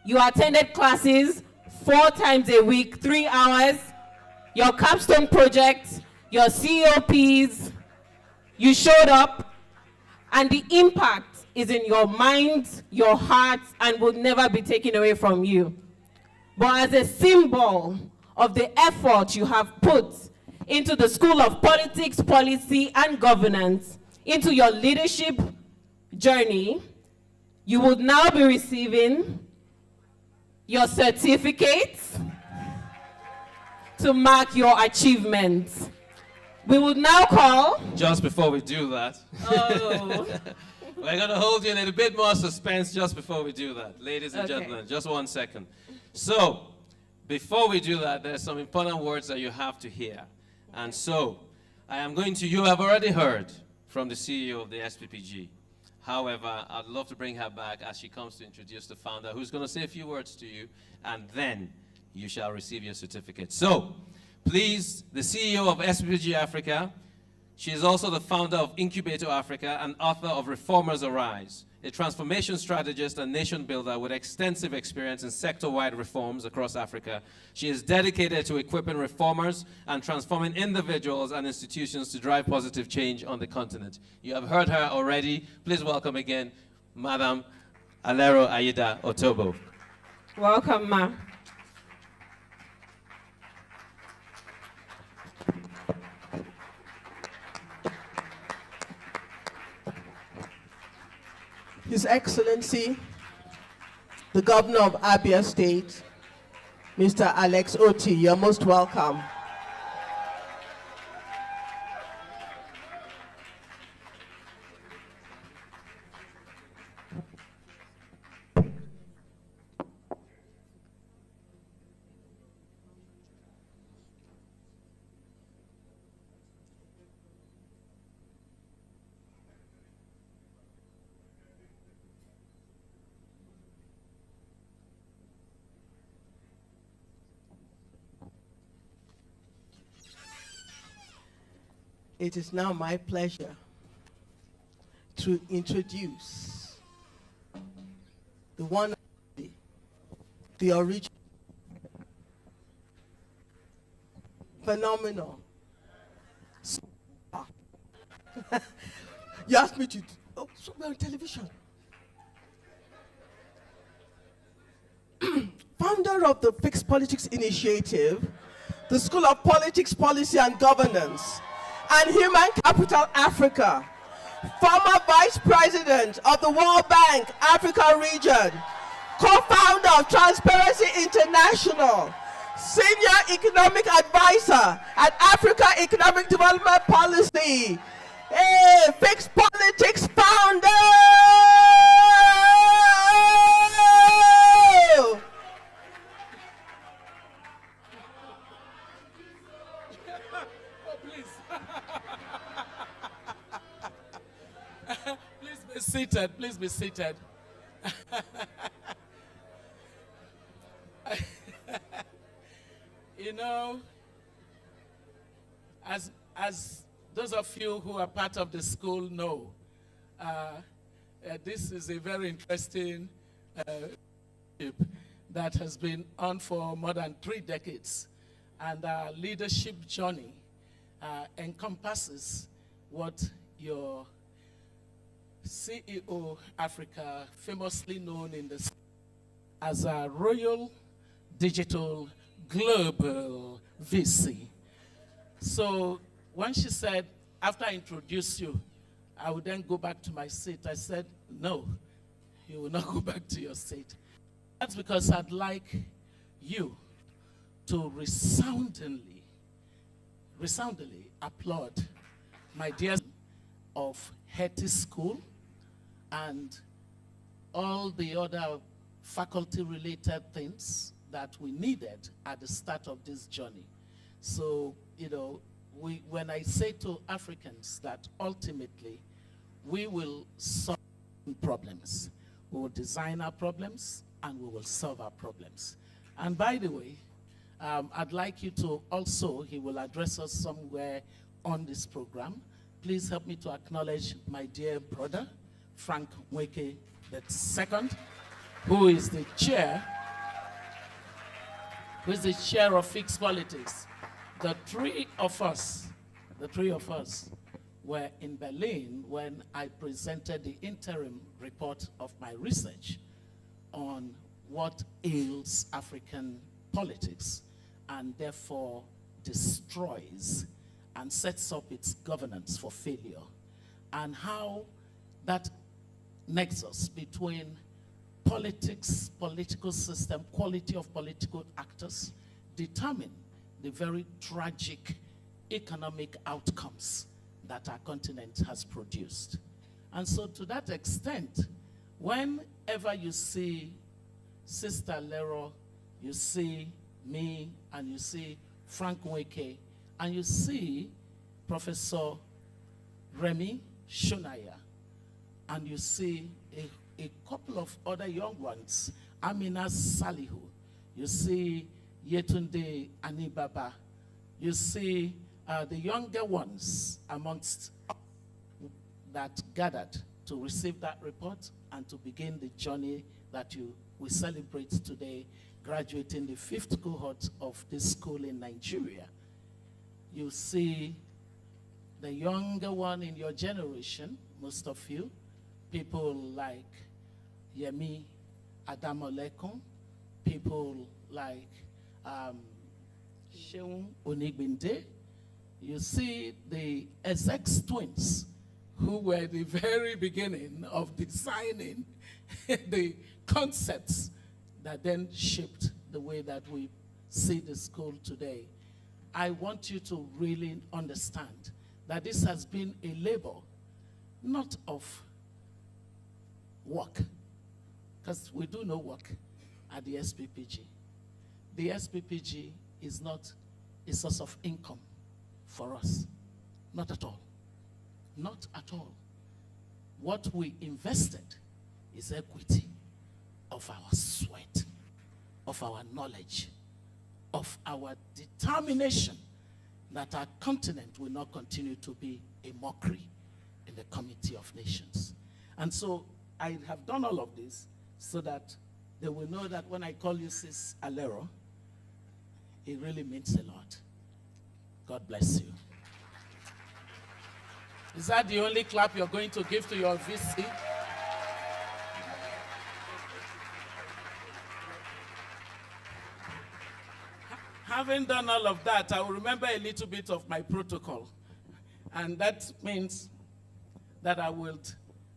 you attended classes 4 times a week, 3 hours, your capstone projects, your COPs, you showed up, and the impact is in your mind, your heart, and will never be taken away from you. But as a symbol of the effort you have put into the School of Politics, Policy, and Governance, into your leadership journey, you will now be receiving your certificates to mark your achievements. We would now call... Just before we do that, Oh. we're going to hold you a little bit more suspense just before we do that. Ladies and Okay. gentlemen, just 1 second. So, before we do that, there's some important words that you have to hear. And so, you have already heard from the CEO of the SPPG. However, I'd love to bring her back as she comes to introduce the founder, who's going to say a few words to you, and then you shall receive your certificate. So, please, the CEO of SPPG Africa. She is also the founder of Incubator Africa and author of Reformers Arise, a transformation strategist and nation builder with extensive experience in sector-wide reforms across Africa. She is dedicated to equipping reformers and transforming individuals and institutions to drive positive change on the continent. You have heard her already. Please welcome again, Madam Alero Aida Otobo. Welcome, ma. His Excellency, the Governor of Abia State, Mr. Alex Oti. You're most welcome. It is now my pleasure to introduce the one, the original, phenomenal. You asked me to, oh, so we're on television. Founder of the Fixed Politics Initiative, the School of Politics, Policy and Governance, and Human Capital Africa, former Vice President of the World Bank Africa Region, co-founder of Transparency International, Senior Economic Advisor at Africa Economic Development Policy, Fixed Politics founder! Seated, please be seated. You know, as those of you who are part of the school know, this is a very interesting that has been on for more than 3 decades, and our leadership journey encompasses what your CEO Africa, famously known in the as a Royal Digital Global VC. So when she said, after I introduce you, I would then go back to my seat, I said, no, you will not go back to your seat. That's because I'd like you to resoundingly applaud my dear of Hetty School and all the other faculty-related things that we needed at the start of this journey. So, you know, when I say to Africans that ultimately we will solve problems, we will design our problems and we will solve our problems. And by the way, I'd like you to also, he will address us somewhere on this program. Please help me to acknowledge my dear brother, Frank Nweke II, who is the chair of Fixed Politics. The three of us were in Berlin when I presented the interim report of my research on what ails African politics and therefore destroys and sets up its governance for failure, and how that nexus between politics, political system, quality of political actors determine the very tragic economic outcomes that our continent has produced. And so to that extent, whenever you see Sister Lero, you see me, and you see Frank Nweke, and you see Professor Remy Shunaya, and you see a couple of other young ones, Amina Salihu, you see Yetunde Anibaba, you see the younger ones amongst that gathered to receive that report and to begin the journey that we celebrate today, graduating the 5th cohort of this school in Nigeria. You see the younger one in your generation, most of you, people like Yemi Adamolekun, people like Sheun Onigbinde. You see the Essex twins, who were the very beginning of designing the concepts that then shaped the way that we see the school today. I want you to really understand that this has been a labor, not of work, because we do no work at the SPPG. The SPPG is not a source of income for us. Not at all. Not at all. What we invested is equity of our sweat, of our knowledge, of our determination that our continent will not continue to be a mockery in the Committee of Nations. And so I have done all of this so that they will know that when I call you Sis Alero, it really means a lot. God bless you. Is that the only clap you're going to give to your VC? Having done all of that, I will remember a little bit of my protocol. And that means that I will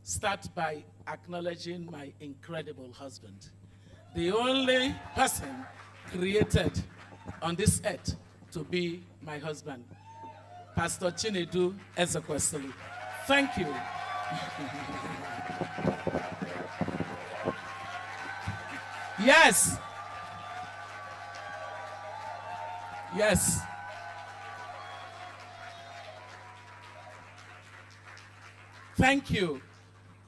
start by acknowledging my incredible husband. The only person created on this earth to be my husband, Pastor Chinedu Ezekwesili. Thank you. Yes. Yes. Thank you,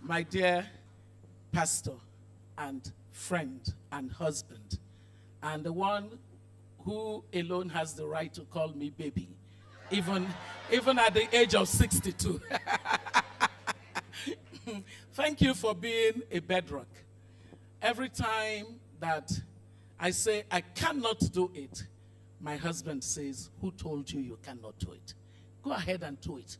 my dear pastor and friend and husband, and the one who alone has the right to call me baby, even at the age of 62. Thank you for being a bedrock. Every time that I say I cannot do it, my husband says, who told you you cannot do it? Go ahead and do it.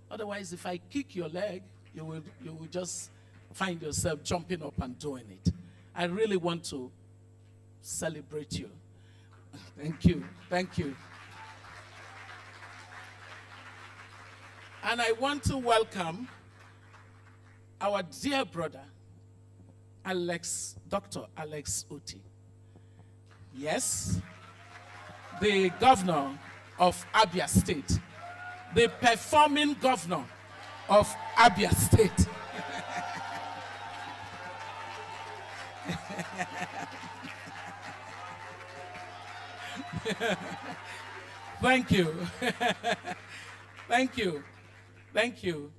Otherwise, if I kick your leg, you will just find yourself jumping up and doing it. I really want to celebrate you. Thank you. Thank you. And I want to welcome our dear brother, Dr. Alex Oti. Yes, the governor of Abia State, the performing governor of Abia State. Thank you. Thank you. Thank you.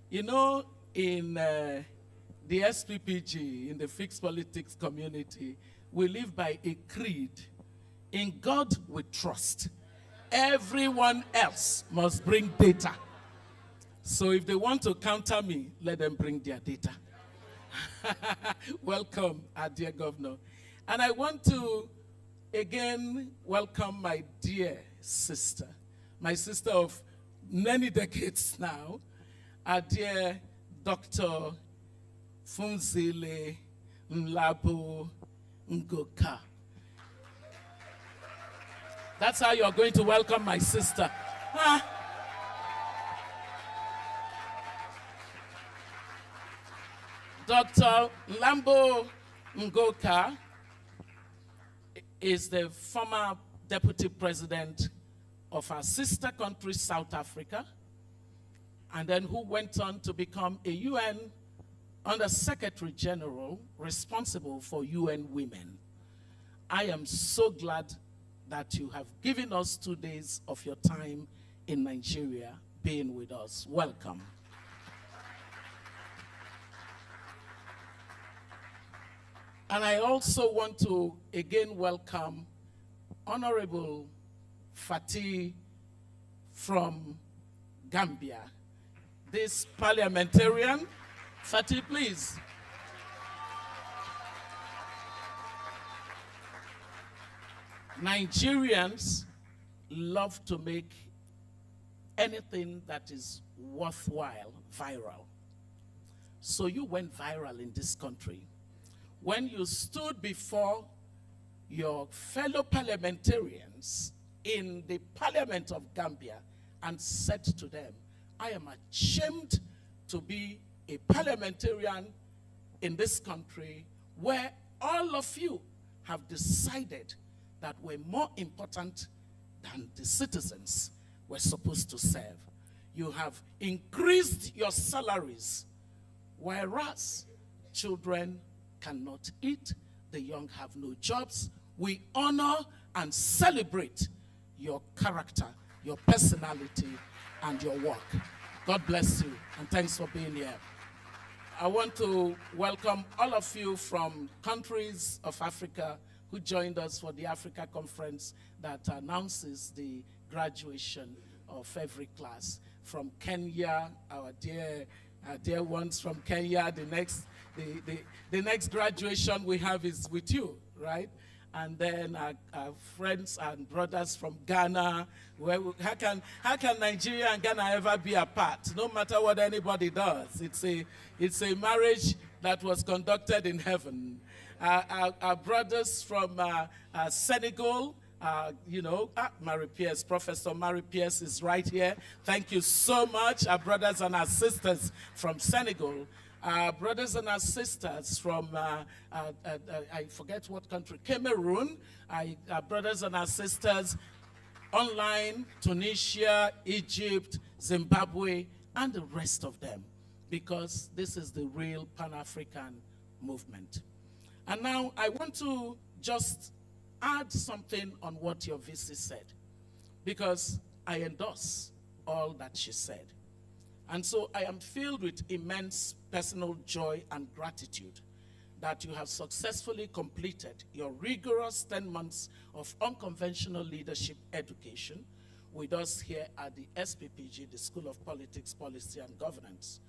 You know, in the SPPG, in the fixed politics community, we live by a creed. In God we trust. Everyone else must bring data. So if they want to counter me, let them bring their data. Welcome, our dear governor. And I want to again welcome my dear sister, my sister of many decades now, our dear Dr. Funzile Mlabo Ngoka. That's how you're going to welcome my sister. Huh? Dr. Lambo Ngoka is the former deputy president of our sister country, South Africa, and then who went on to become a UN Under-Secretary General responsible for UN Women. I am so glad that you have given us 2 days of your time in Nigeria being with us. Welcome. And I also want to again welcome Honorable Fatih from Gambia. This parliamentarian, Fatih, please. Nigerians love to make anything that is worthwhile viral. So you went viral in this country when you stood before your fellow parliamentarians in the Parliament of Gambia and said to them, I am ashamed to be a parliamentarian in this country where all of you have decided that we're more important than the citizens we're supposed to serve. You have increased your salaries, whereas children cannot eat, the young have no jobs. We honor and celebrate your character, your personality, and your work. God bless you, and thanks for being here. I want to welcome all of you from countries of Africa who joined us for the Africa Conference that announces the graduation of every class. From Kenya, our dear ones from Kenya, the next graduation we have is with you, right? And then our friends and brothers from Ghana. How can Nigeria and Ghana ever be apart? No matter what anybody does, it's a marriage that was conducted in heaven. Our brothers from Senegal, Mary Pierce, Professor Mary Pierce is right here. Thank you so much. Our brothers and our sisters from Senegal. Our brothers and our sisters from, I forget what country, Cameroon. Our brothers and our sisters online, Tunisia, Egypt, Zimbabwe, and the rest of them, because this is the real Pan-African movement. And now I want to just add something on what your VC said, because I endorse all that she said. And so I am filled with immense personal joy and gratitude that you have successfully completed your rigorous 10 months of unconventional leadership education with us here at the SPPG, the School of Politics, Policy, and Governance.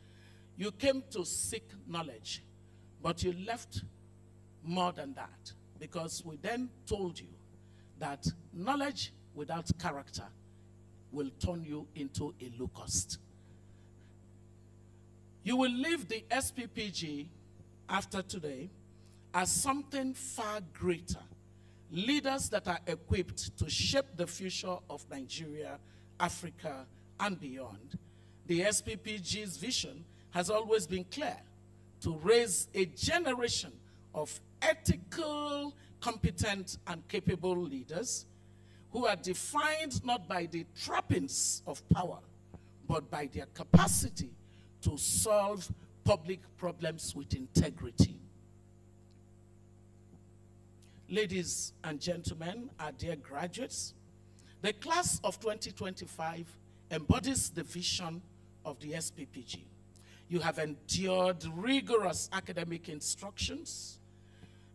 You came to seek knowledge, but you left more than that, because we then told you that knowledge without character will turn you into a locust. You will leave the SPPG after today as something far greater. Leaders that are equipped to shape the future of Nigeria, Africa, and beyond. The SPPG's vision has always been clear: to raise a generation of ethical, competent, and capable leaders who are defined not by the trappings of power, but by their capacity to solve public problems with integrity. Ladies and gentlemen, our dear graduates, the class of 2025 embodies the vision of the SPPG. You have endured rigorous academic instructions,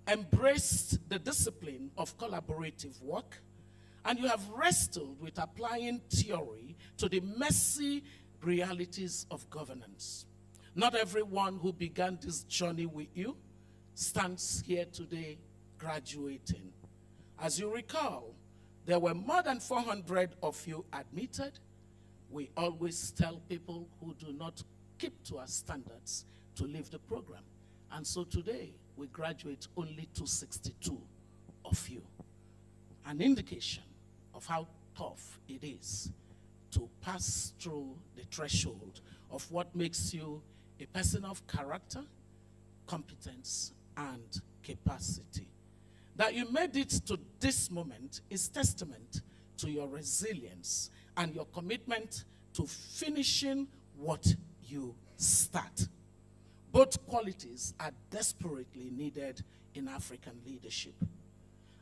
embraced the discipline of collaborative work, and you have wrestled with applying theory to the messy realities of governance. Not everyone who began this journey with you stands here today graduating. As you recall, there were more than 400 of you admitted. We always tell people who do not keep to our standards to leave the program. And so today, we graduate only 262 of you. An indication of how tough it is to pass through the threshold of what makes you a person of character, competence, and capacity. That you made it to this moment is testament to your resilience and your commitment to finishing what you start. Both qualities are desperately needed in African leadership.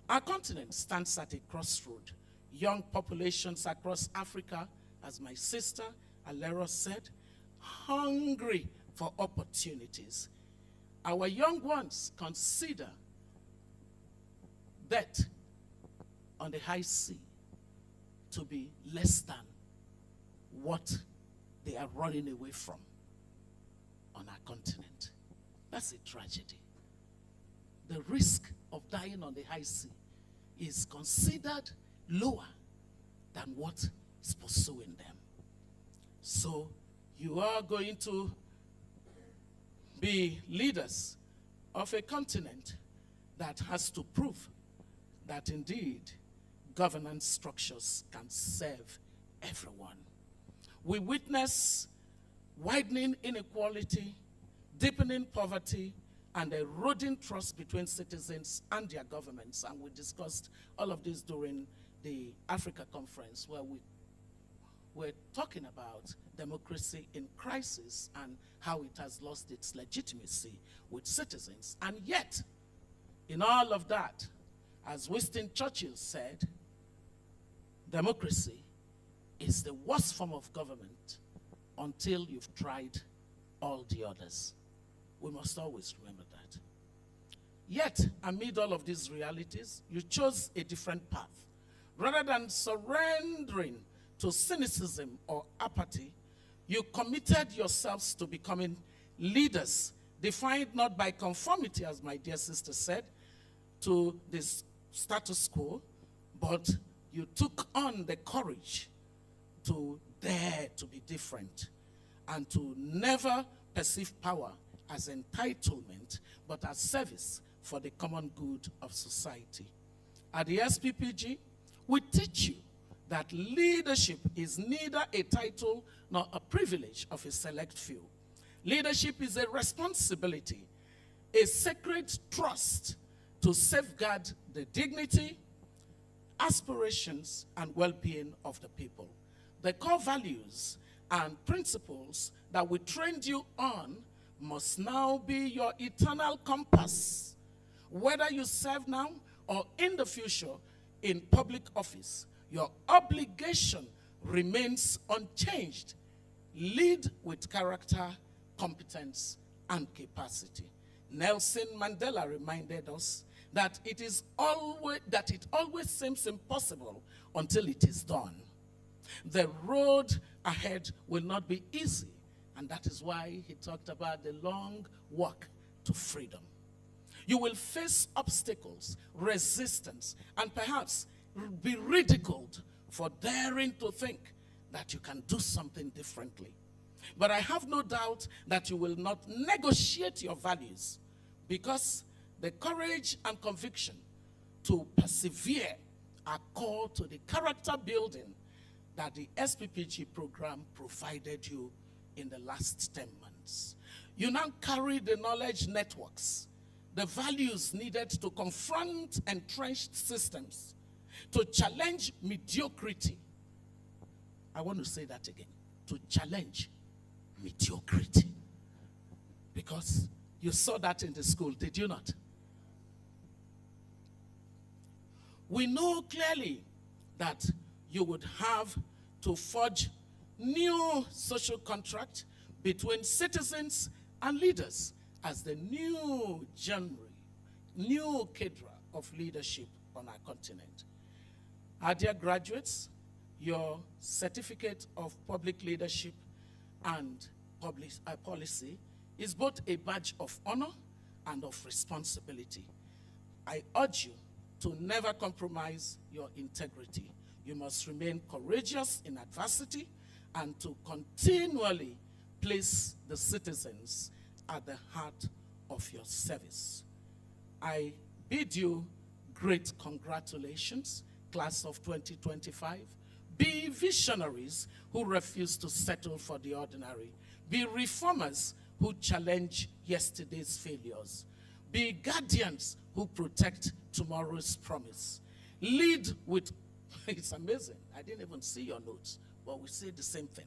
Our continent stands at a crossroad. Young populations across Africa, as my sister Alero said, hungry for opportunities. Our young ones consider death on the high sea to be less than what they are running away from on our continent. That's a tragedy. The risk of dying on the high sea is considered lower than what is pursuing them. So you are going to be leaders of a continent that has to prove that indeed governance structures can serve everyone. We witness widening inequality, deepening poverty, and eroding trust between citizens and their governments. And we discussed all of this during the Africa conference, where we're talking about democracy in crisis and how it has lost its legitimacy with citizens. And yet, in all of that, as Winston Churchill said, democracy is the worst form of government until you've tried all the others. We must always remember that. Yet, amid all of these realities, you chose a different path. Rather than surrendering to cynicism or apathy, you committed yourselves to becoming leaders, defined not by conformity, as my dear sister said, to this status quo, but you took on the courage to dare to be different and to never perceive power as entitlement, but as service for the common good of society. At the SPPG, we teach you that leadership is neither a title nor a privilege of a select few. Leadership is a responsibility, a sacred trust to safeguard the dignity, aspirations, and well-being of the people. The core values and principles that we trained you on must now be your eternal compass. Whether you serve now or in the future in public office, your obligation remains unchanged. Lead with character, competence, and capacity. Nelson Mandela reminded us that it always seems impossible until it is done. The road ahead will not be easy, and that is why he talked about the long walk to freedom. You will face obstacles, resistance, and perhaps be ridiculed for daring to think that you can do something differently. But I have no doubt that you will not negotiate your values, because the courage and conviction to persevere are core to the character building that the SPPG program provided you in the last 10 months. You now carry the knowledge networks, the values needed to confront entrenched systems, to challenge mediocrity. I want to say that again, to challenge mediocrity. Because you saw that in the school, did you not? We know clearly that you would have to forge new social contract between citizens and leaders as the new genre, new cadre of leadership on our continent. Our dear graduates, your certificate of public leadership and policy is both a badge of honor and of responsibility. I urge you to never compromise your integrity. You must remain courageous in adversity and to continually place the citizens at the heart of your service. I bid you great congratulations, class of 2025. Be visionaries who refuse to settle for the ordinary. Be reformers who challenge yesterday's failures. Be guardians who protect tomorrow's promise. Lead with, it's amazing, I didn't even see your notes, but we say the same thing.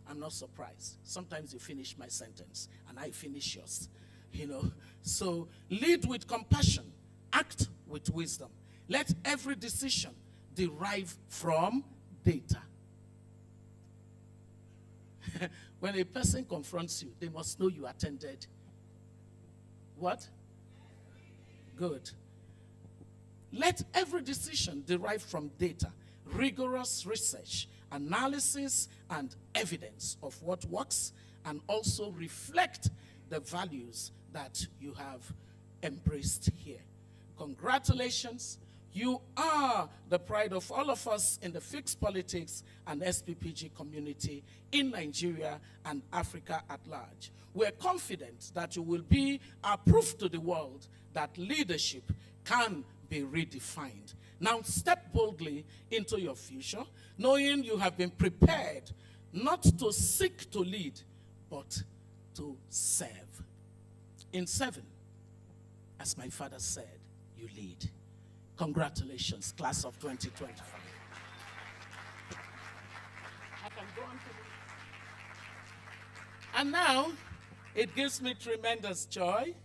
I'm not surprised. Sometimes you finish my sentence and I finish yours, you know. So lead with compassion, act with wisdom. Let every decision derive from data. When a person confronts you, they must know you attended what? Good. Let every decision derive from data, rigorous research, analysis, and evidence of what works, and also reflect the values that you have embraced here. Congratulations. You are the pride of all of us in the fixed politics and SPPG community in Nigeria and Africa at large. We're confident that you will be a proof to the world that leadership can be redefined. Now step boldly into your future, knowing you have been prepared not to seek to lead, but to serve. In 7, as my father said, you lead. Congratulations, class of 2025. I can go on to the... And now, it gives me tremendous joy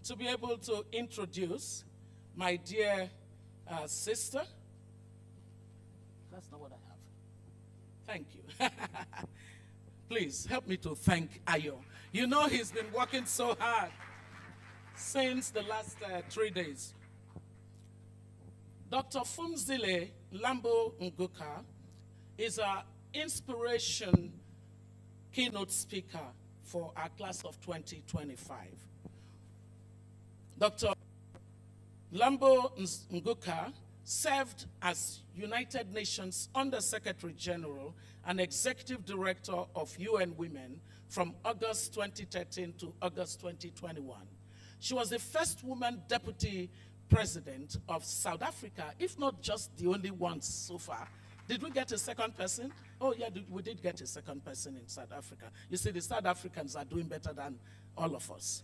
to be able to introduce my dear sister. That's not what I have. Thank you. Please help me to thank Ayo. You know he's been working so hard since the last 3 days. Dr. Fumzile Lambo Nguka is our inspiration keynote speaker for our class of 2025. Dr. Lambo Nguka served as United Nations Under-Secretary General and Executive Director of UN Women from August 2013 to August 2021. She was the first woman deputy president of South Africa, if not just the only one so far. Did we get a second person? Oh yeah, we did get a second person in South Africa. You see, the South Africans are doing better than all of us.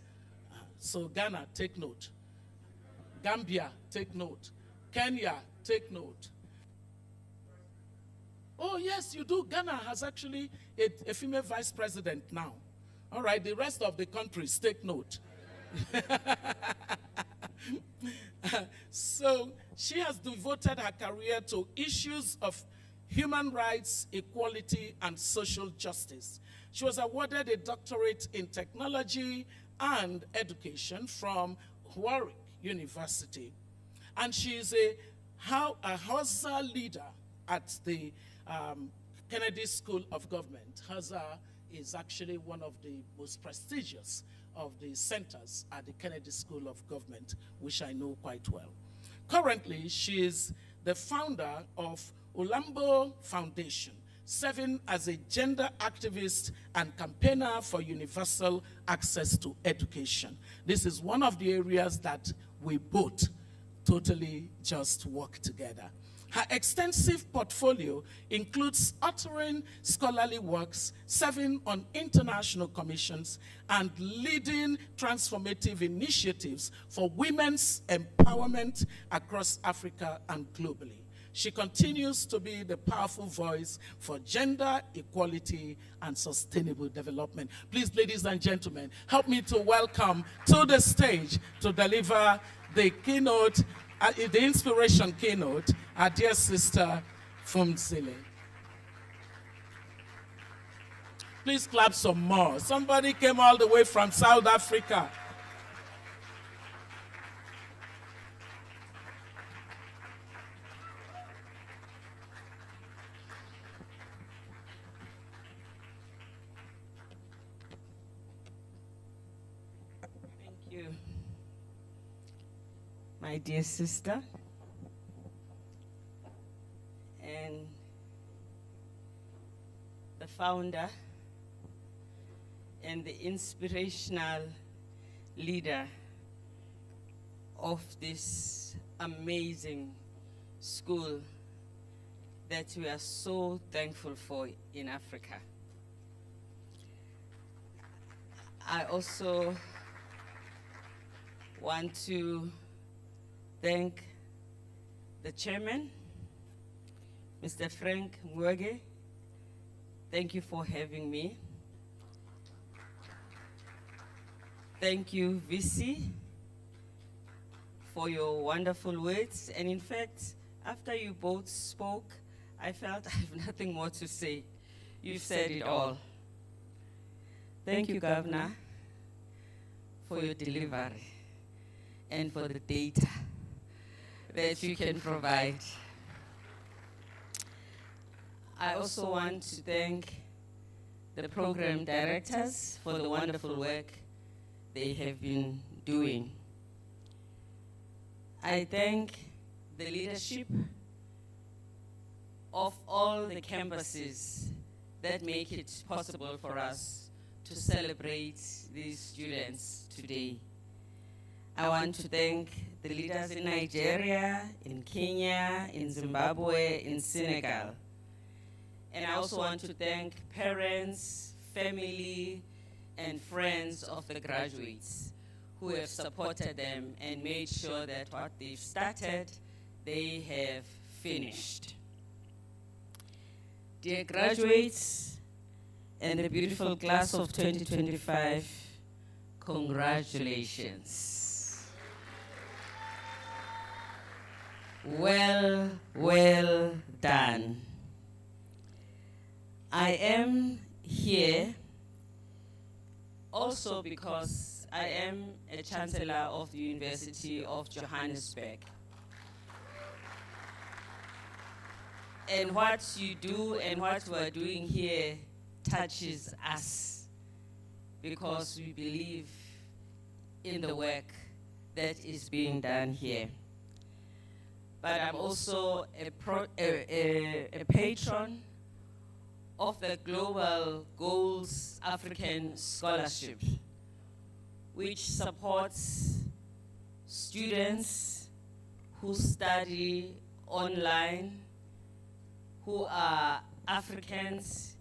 So Ghana, take note. Gambia, take note. Kenya, take note. Oh yes, you do. Ghana has actually a female vice president now. All right, the rest of the countries, take note. So she has devoted her career to issues of human rights, equality, and social justice. She was awarded a doctorate in technology and education from Warwick University. And she is a Hausa leader at the Kennedy School of Government. Hausa is actually one of the most prestigious of the centers at the Kennedy School of Government, which I know quite well. Currently, she is the founder of Olambo Foundation, serving as a gender activist and campaigner for universal access to education. This is one of the areas that we both totally just work together. Her extensive portfolio includes authoring scholarly works, serving on international commissions, and leading transformative initiatives for women's empowerment across Africa and globally. She continues to be the powerful voice for gender equality and sustainable development. Please, ladies and gentlemen, help me to welcome to the stage to deliver the keynote, the inspiration keynote, our dear sister Fumzile. Please clap some more. Somebody came all the way from South Africa. Thank you, my dear sister, and the founder and the inspirational leader of this amazing school that we are so thankful for in Africa. I also want to thank the chairman, Mr. Frank Mwege. Thank you for having me. Thank you, VC, for your wonderful words. And in fact, after you both spoke, I felt I have nothing more to say. You've said it all. Thank you, Governor, for your delivery and for the data that you can provide. I also want to thank the program directors for the wonderful work they have been doing. I thank the leadership of all the campuses that make it possible for us to celebrate these students today. I want to thank the leaders in Nigeria, in Kenya, in Zimbabwe, in Senegal. And I also want to thank parents, family, and friends of the graduates who have supported them and made sure that what they've started, they have finished. Dear graduates and the beautiful class of 2025, congratulations. Well, well done. I am here also because I am a Chancellor of the University of Johannesburg. And what you do and what we're doing here touches us because we believe in the work that is being done here. But I'm also a patron of the Global Goals African Scholarship, which supports students who study online, who are Africans,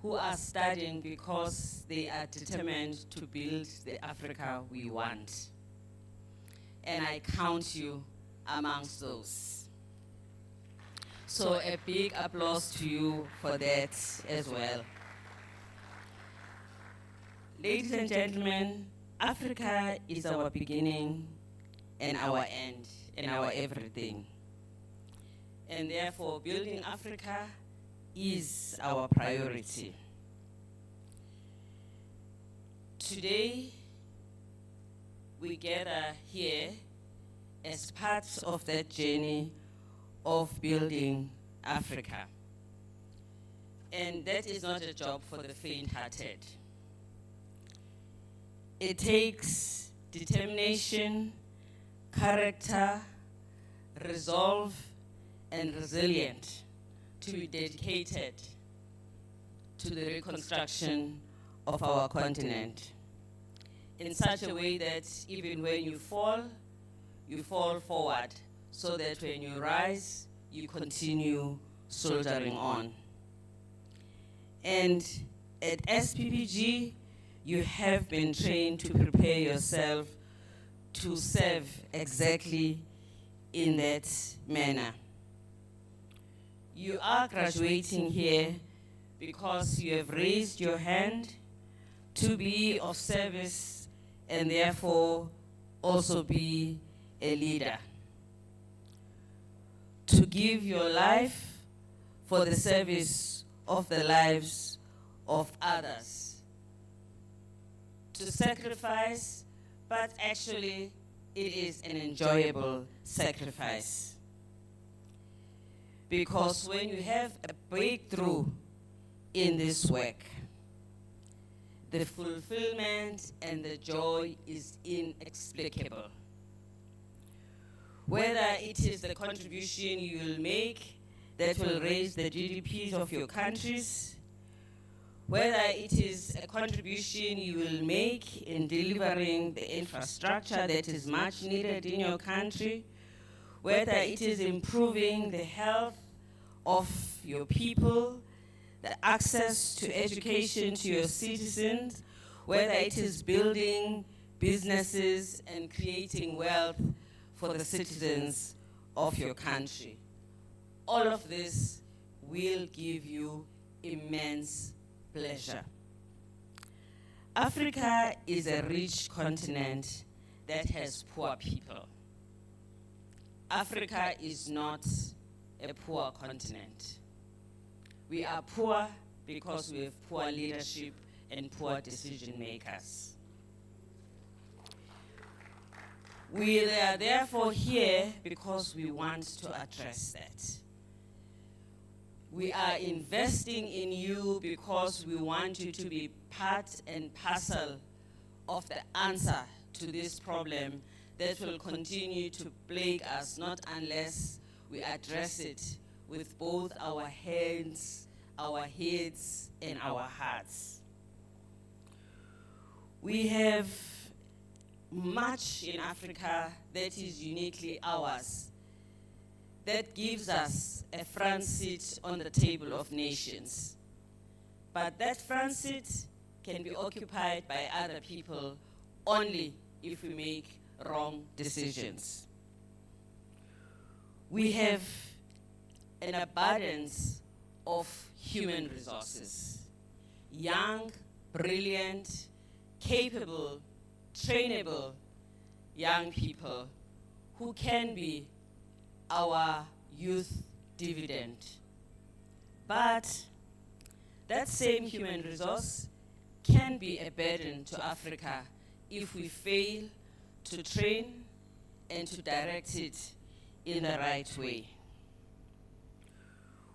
who are studying because they are determined to build the Africa we want. And I count you amongst those. So a big applause to you for that as well. Ladies and gentlemen, Africa is our beginning and our end and our everything. And therefore, building Africa is our priority. Today, we gather here as part of that journey of building Africa. And that is not a job for the faint-hearted. It takes determination, character, resolve, and resilience to be dedicated to the reconstruction of our continent in such a way that even when you fall forward, so that when you rise, you continue soldiering on. And at SPPG, you have been trained to prepare yourself to serve exactly in that manner. You are graduating here because you have raised your hand to be of service and therefore also be a leader. To give your life for the service of the lives of others. To sacrifice, but actually it is an enjoyable sacrifice. Because when you have a breakthrough in this work, the fulfillment and the joy is inexplicable. Whether it is the contribution you will make that will raise the GDPs of your countries, whether it is a contribution you will make in delivering the infrastructure that is much needed in your country, whether it is improving the health of your people, the access to education to your citizens, whether it is building businesses and creating wealth for the citizens of your country. All of this will give you immense pleasure. Africa is a rich continent that has poor people. Africa is not a poor continent. We are poor because we have poor leadership and poor decision makers. We are therefore here because we want to address that. We are investing in you because we want you to be part and parcel of the answer to this problem that will continue to plague us, not unless we address it with both our hands, our heads, and our hearts. We have much in Africa that is uniquely ours, that gives us a front seat on the table of nations. But that front seat can be occupied by other people only if we make wrong decisions. We have an abundance of human resources. Young, brilliant, capable, trainable young people who can be our youth dividend. But that same human resource can be a burden to Africa if we fail to train and to direct it in the right way.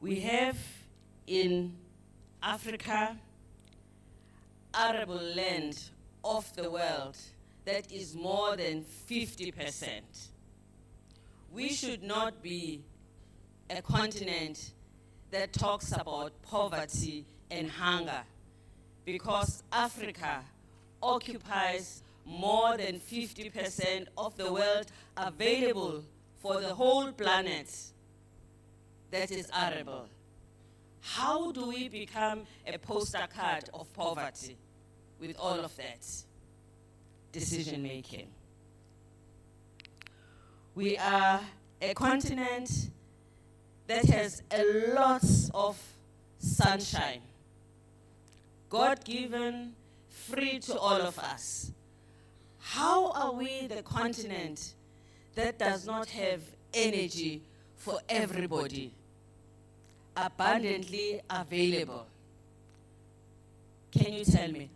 We have in Africa arable land of the world that is more than 50%. We should not be a continent that talks about poverty and hunger, because Africa occupies more than 50% of the world available for the whole planet that is arable. How do we become a poster card of poverty with all of that decision making? We are a continent that has a lot of sunshine, God-given, free to all of us. How are we the continent that does not have energy for everybody, abundantly available? Can you tell me,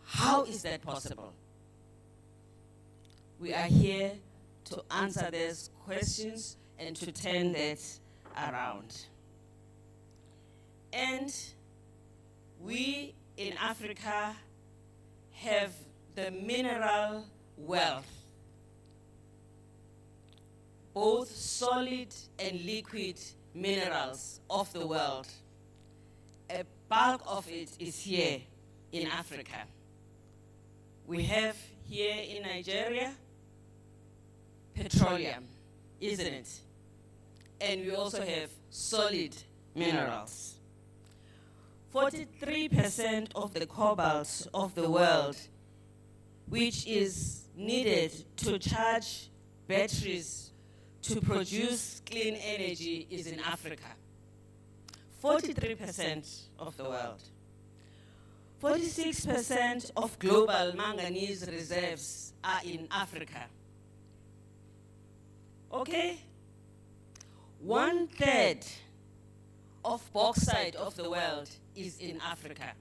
how is that possible? We are here to answer these questions and to turn that around. And we in Africa have the mineral wealth, both solid and liquid minerals of the world. A bulk of it is here in Africa. We have here in Nigeria petroleum, isn't it? And we also have solid minerals. 43% of the cobalt of the world, which is needed to charge batteries to produce clean energy, is in Africa. 43% of the world. 46% of global manganese reserves are in Africa. Okay? 1/3 of bauxite of the world is in Africa.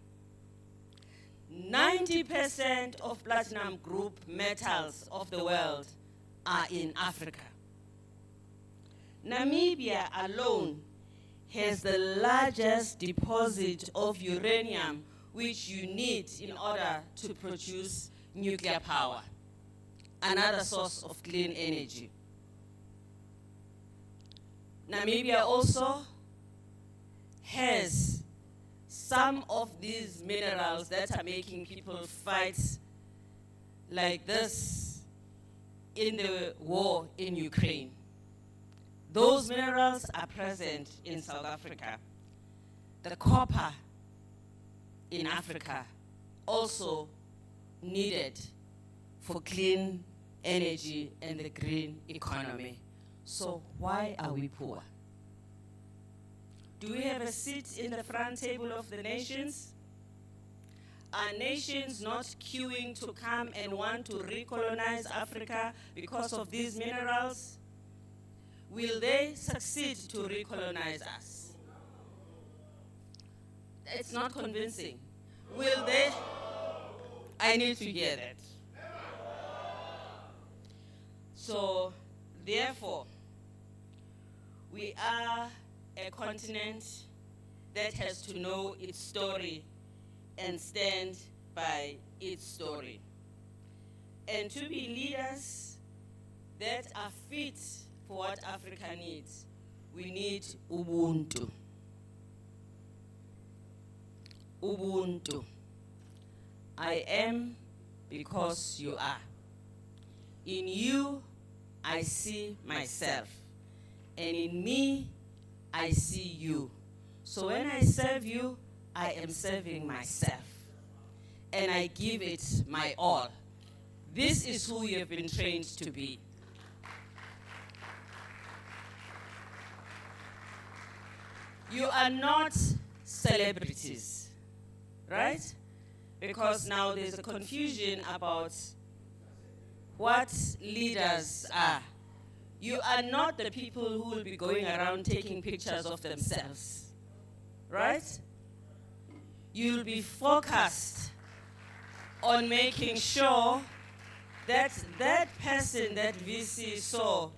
90% of platinum group metals of the world are in Africa. Namibia alone has the largest deposit of uranium which you need in order to produce nuclear power, another source of clean energy. Namibia also has some of these minerals that are making people fight like this in the war in Ukraine. Those minerals are present in South Africa. The copper in Africa also needed for clean energy and the green economy. So why are we poor? Do we have a seat in the front table of the nations? Are nations not queuing to come and want to recolonize Africa because of these minerals? Will they succeed to recolonize us? It's not convincing. Will they? I need to hear that. So, therefore, we are a continent that has to know its story and stand by its story. And to be leaders that are fit for what Africa needs, we need Ubuntu. Ubuntu. I am because you are. In you, I see myself. And in me, I see you. So when I serve you, I am serving myself. And I give it my all. This is who you have been trained to be. You are not celebrities, right? Because now there's a confusion about what leaders are. You are not the people who will be going around taking pictures of themselves, right? You'll be focused on making sure that that person that VC saw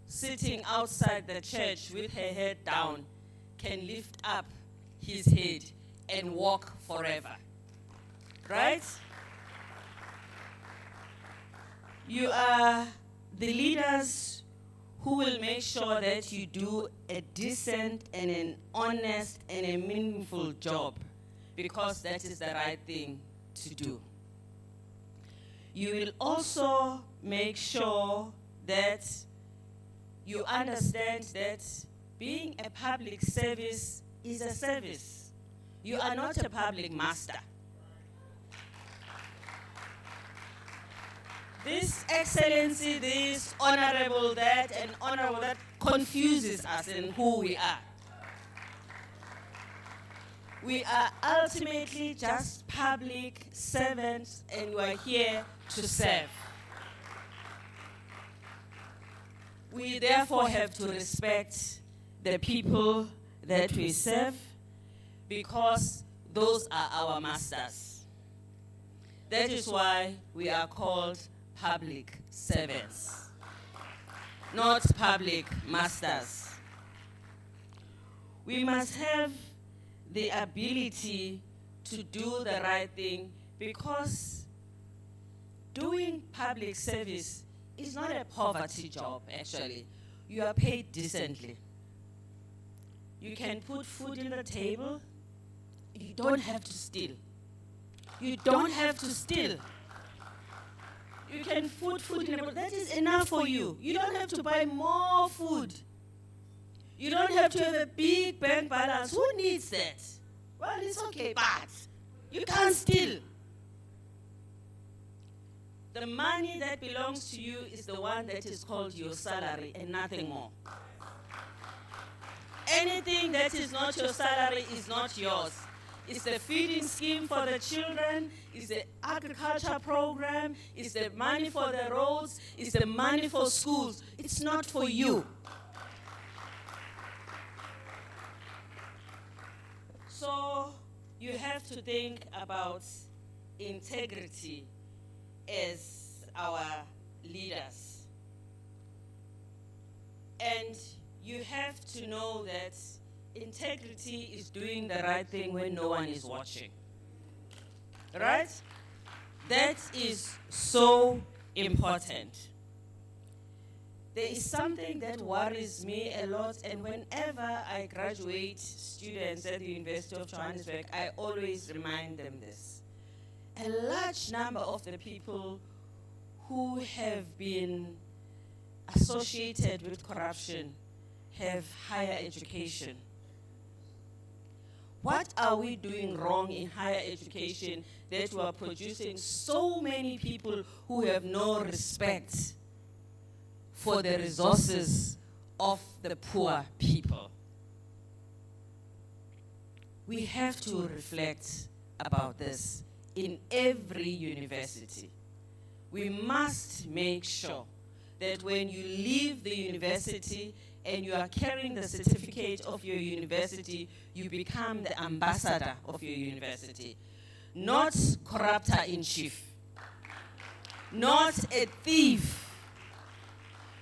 sitting outside the church with her head down can lift up his head and walk forever, right? You are the leaders who will make sure that you do a decent and an honest and a meaningful job, because that is the right thing to do. You will also make sure that you understand that being a public service is a service. You are not a public master. This excellency, this honorable that, and honorable that confuses us in who we are. We are ultimately just public servants, and we are here to serve. We therefore have to respect the people that we serve, because those are our masters. That is why we are called public servants, not public masters. We must have the ability to do the right thing, because doing public service is not a poverty job, actually. You are paid decently. You can put food on the table. You don't have to steal. You don't have to steal. You can put food in the table. That is enough for you. You don't have to buy more food. You don't have to have a big bank balance. Who needs that? Well, it's okay, but you can't steal. The money that belongs to you is the one that is called your salary and nothing more. Anything that is not your salary is not yours. It's the feeding scheme for the children, it's the agriculture program, it's the money for the roads, it's the money for schools. It's not for you. So you have to think about integrity as our leaders. And you have to know that integrity is doing the right thing when no one is watching. Right? That is so important. There is something that worries me a lot, and whenever I graduate students at the University of Johannesburg, I always remind them this. A large number of the people who have been associated with corruption have higher education. What are we doing wrong in higher education that we are producing so many people who have no respect for the resources of the poor people? We have to reflect about this in every university. We must make sure that when you leave the university and you are carrying the certificate of your university, you become the ambassador of your university, not corrupter in chief, not a thief.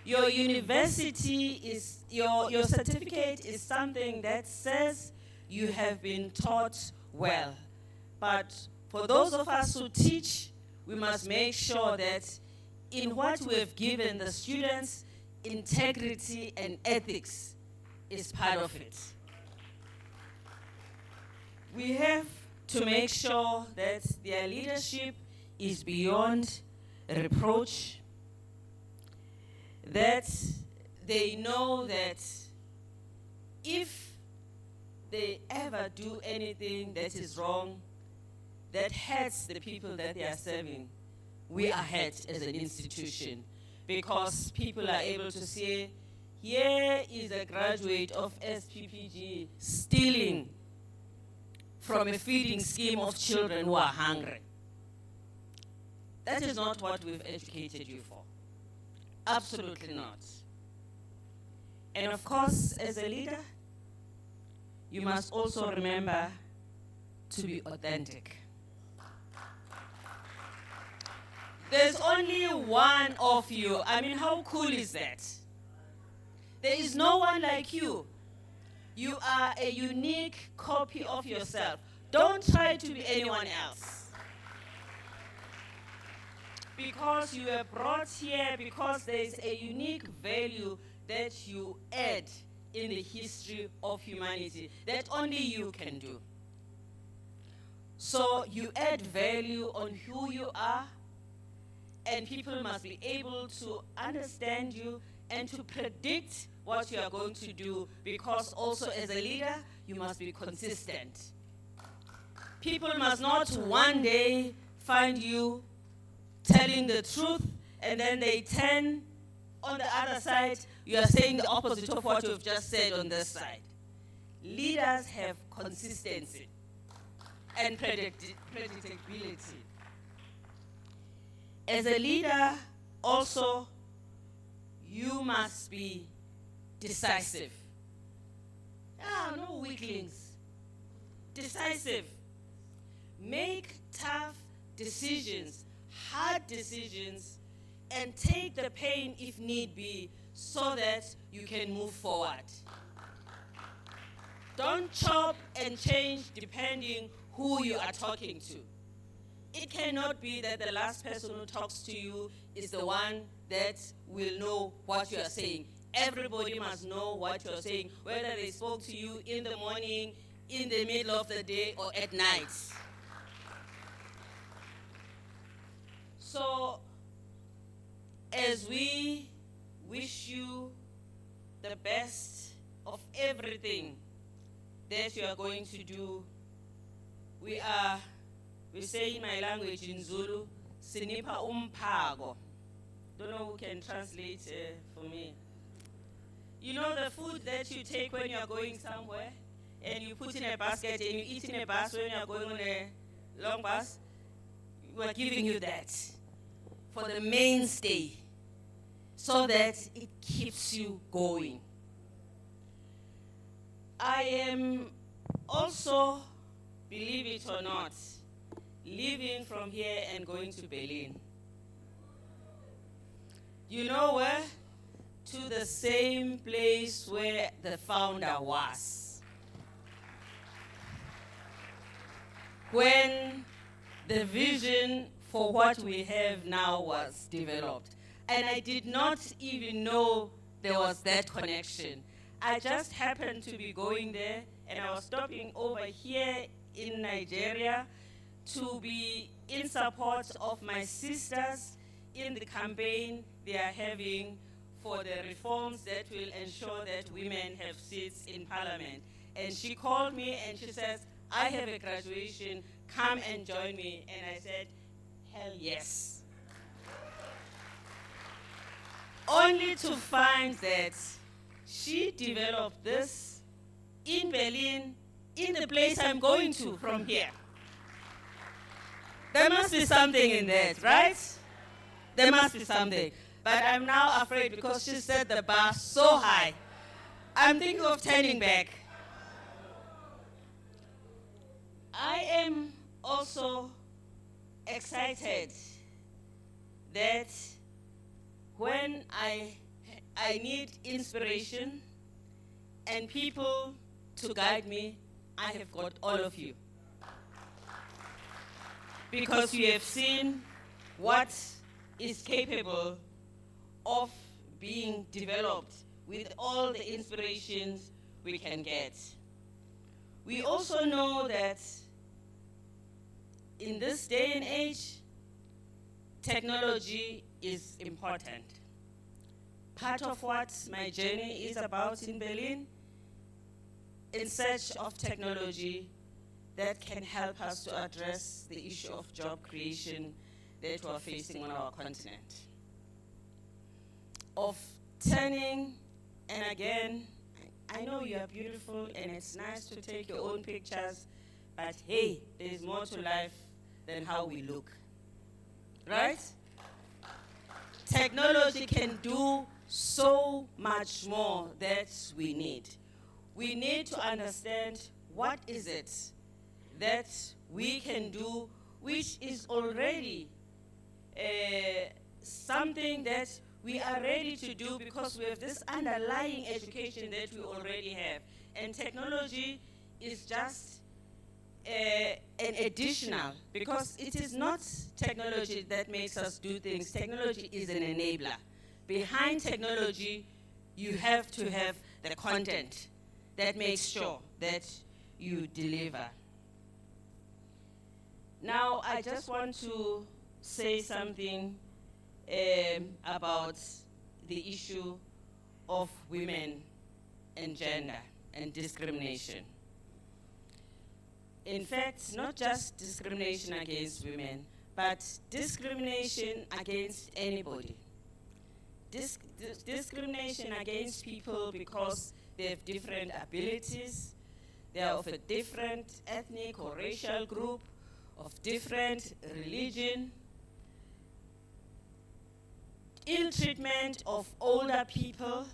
Your university is, your certificate is something that says you have been taught well. But for those of us who teach, we must make sure that in what we have given the students, integrity and ethics is part of it. We have to make sure that their leadership is beyond reproach, that they know that if they ever do anything that is wrong, that hurts the people that they are serving, we are ahead as an institution, because people are able to say, here is a graduate of SPPG stealing from a feeding scheme of children who are hungry. That is not what we've educated you for. Absolutely not. And of course, as a leader, you must also remember to be authentic. There's only one of you. I mean, how cool is that? There is no one like you. You are a unique copy of yourself. Don't try to be anyone else. Because you were brought here, because there is a unique value that you add in the history of humanity that only you can do. So you add value on who you are, and people must be able to understand you and to predict what you are going to do, because also as a leader, you must be consistent. People must not one day find you telling the truth and then they turn on the other side, you are saying the opposite of what you've just said on this side. Leaders have consistency and predictability. As a leader, also, you must be decisive. No weaklings. Decisive. Make tough decisions, hard decisions, and take the pain if need be so that you can move forward. Don't chop and change depending who you are talking to. It cannot be that the last person who talks to you is the one that will know what you are saying. Everybody must know what you are saying, whether they spoke to you in the morning, in the middle of the day, or at night. So, as we wish you the best of everything that you are going to do, we say in my language in Zulu, Sinipa umpago. Don't know who can translate for me. You know the food that you take when you are going somewhere, and you put in a basket and you eat in a bus when you are going on a long bus? We are giving you that for the mainstay, so that it keeps you going. I am also, believe it or not, leaving from here and going to Berlin. You know where? To the same place where the founder was. When the vision for what we have now was developed. And I did not even know there was that connection. I just happened to be going there, and I was stopping over here in Nigeria to be in support of my sisters in the campaign they are having for the reforms that will ensure that women have seats in parliament. And she called me and she says, I have a graduation, come and join me. And I said, hell yes. Only to find that she developed this in Berlin, in the place I'm going to from here. There must be something in that, right? There must be something. But I'm now afraid because she set the bar so high. I'm thinking of turning back. I am also excited that when I need inspiration and people to guide me, I have got all of you. Because you have seen what is capable of being developed with all the inspirations we can get. We also know that in this day and age, technology is important. Part of what my journey is about in Berlin, in search of technology that can help us to address the issue of job creation that we are facing on our continent. Of turning, and again, I know you are beautiful and it's nice to take your own pictures, but hey, there's more to life than how we look. Right? Technology can do so much more that we need. We need to understand what is it that we can do, which is already something that we are ready to do because we have this underlying education that we already have. And technology is just an additional, because it is not technology that makes us do things. Technology is an enabler. Behind technology, you have to have the content that makes sure that you deliver. Now, I just want to say something about the issue of women and gender and discrimination. In fact, not just discrimination against women, but discrimination against anybody. Discrimination against people because they have different abilities, they are of a different ethnic or racial group, of different religion, ill treatment of older people,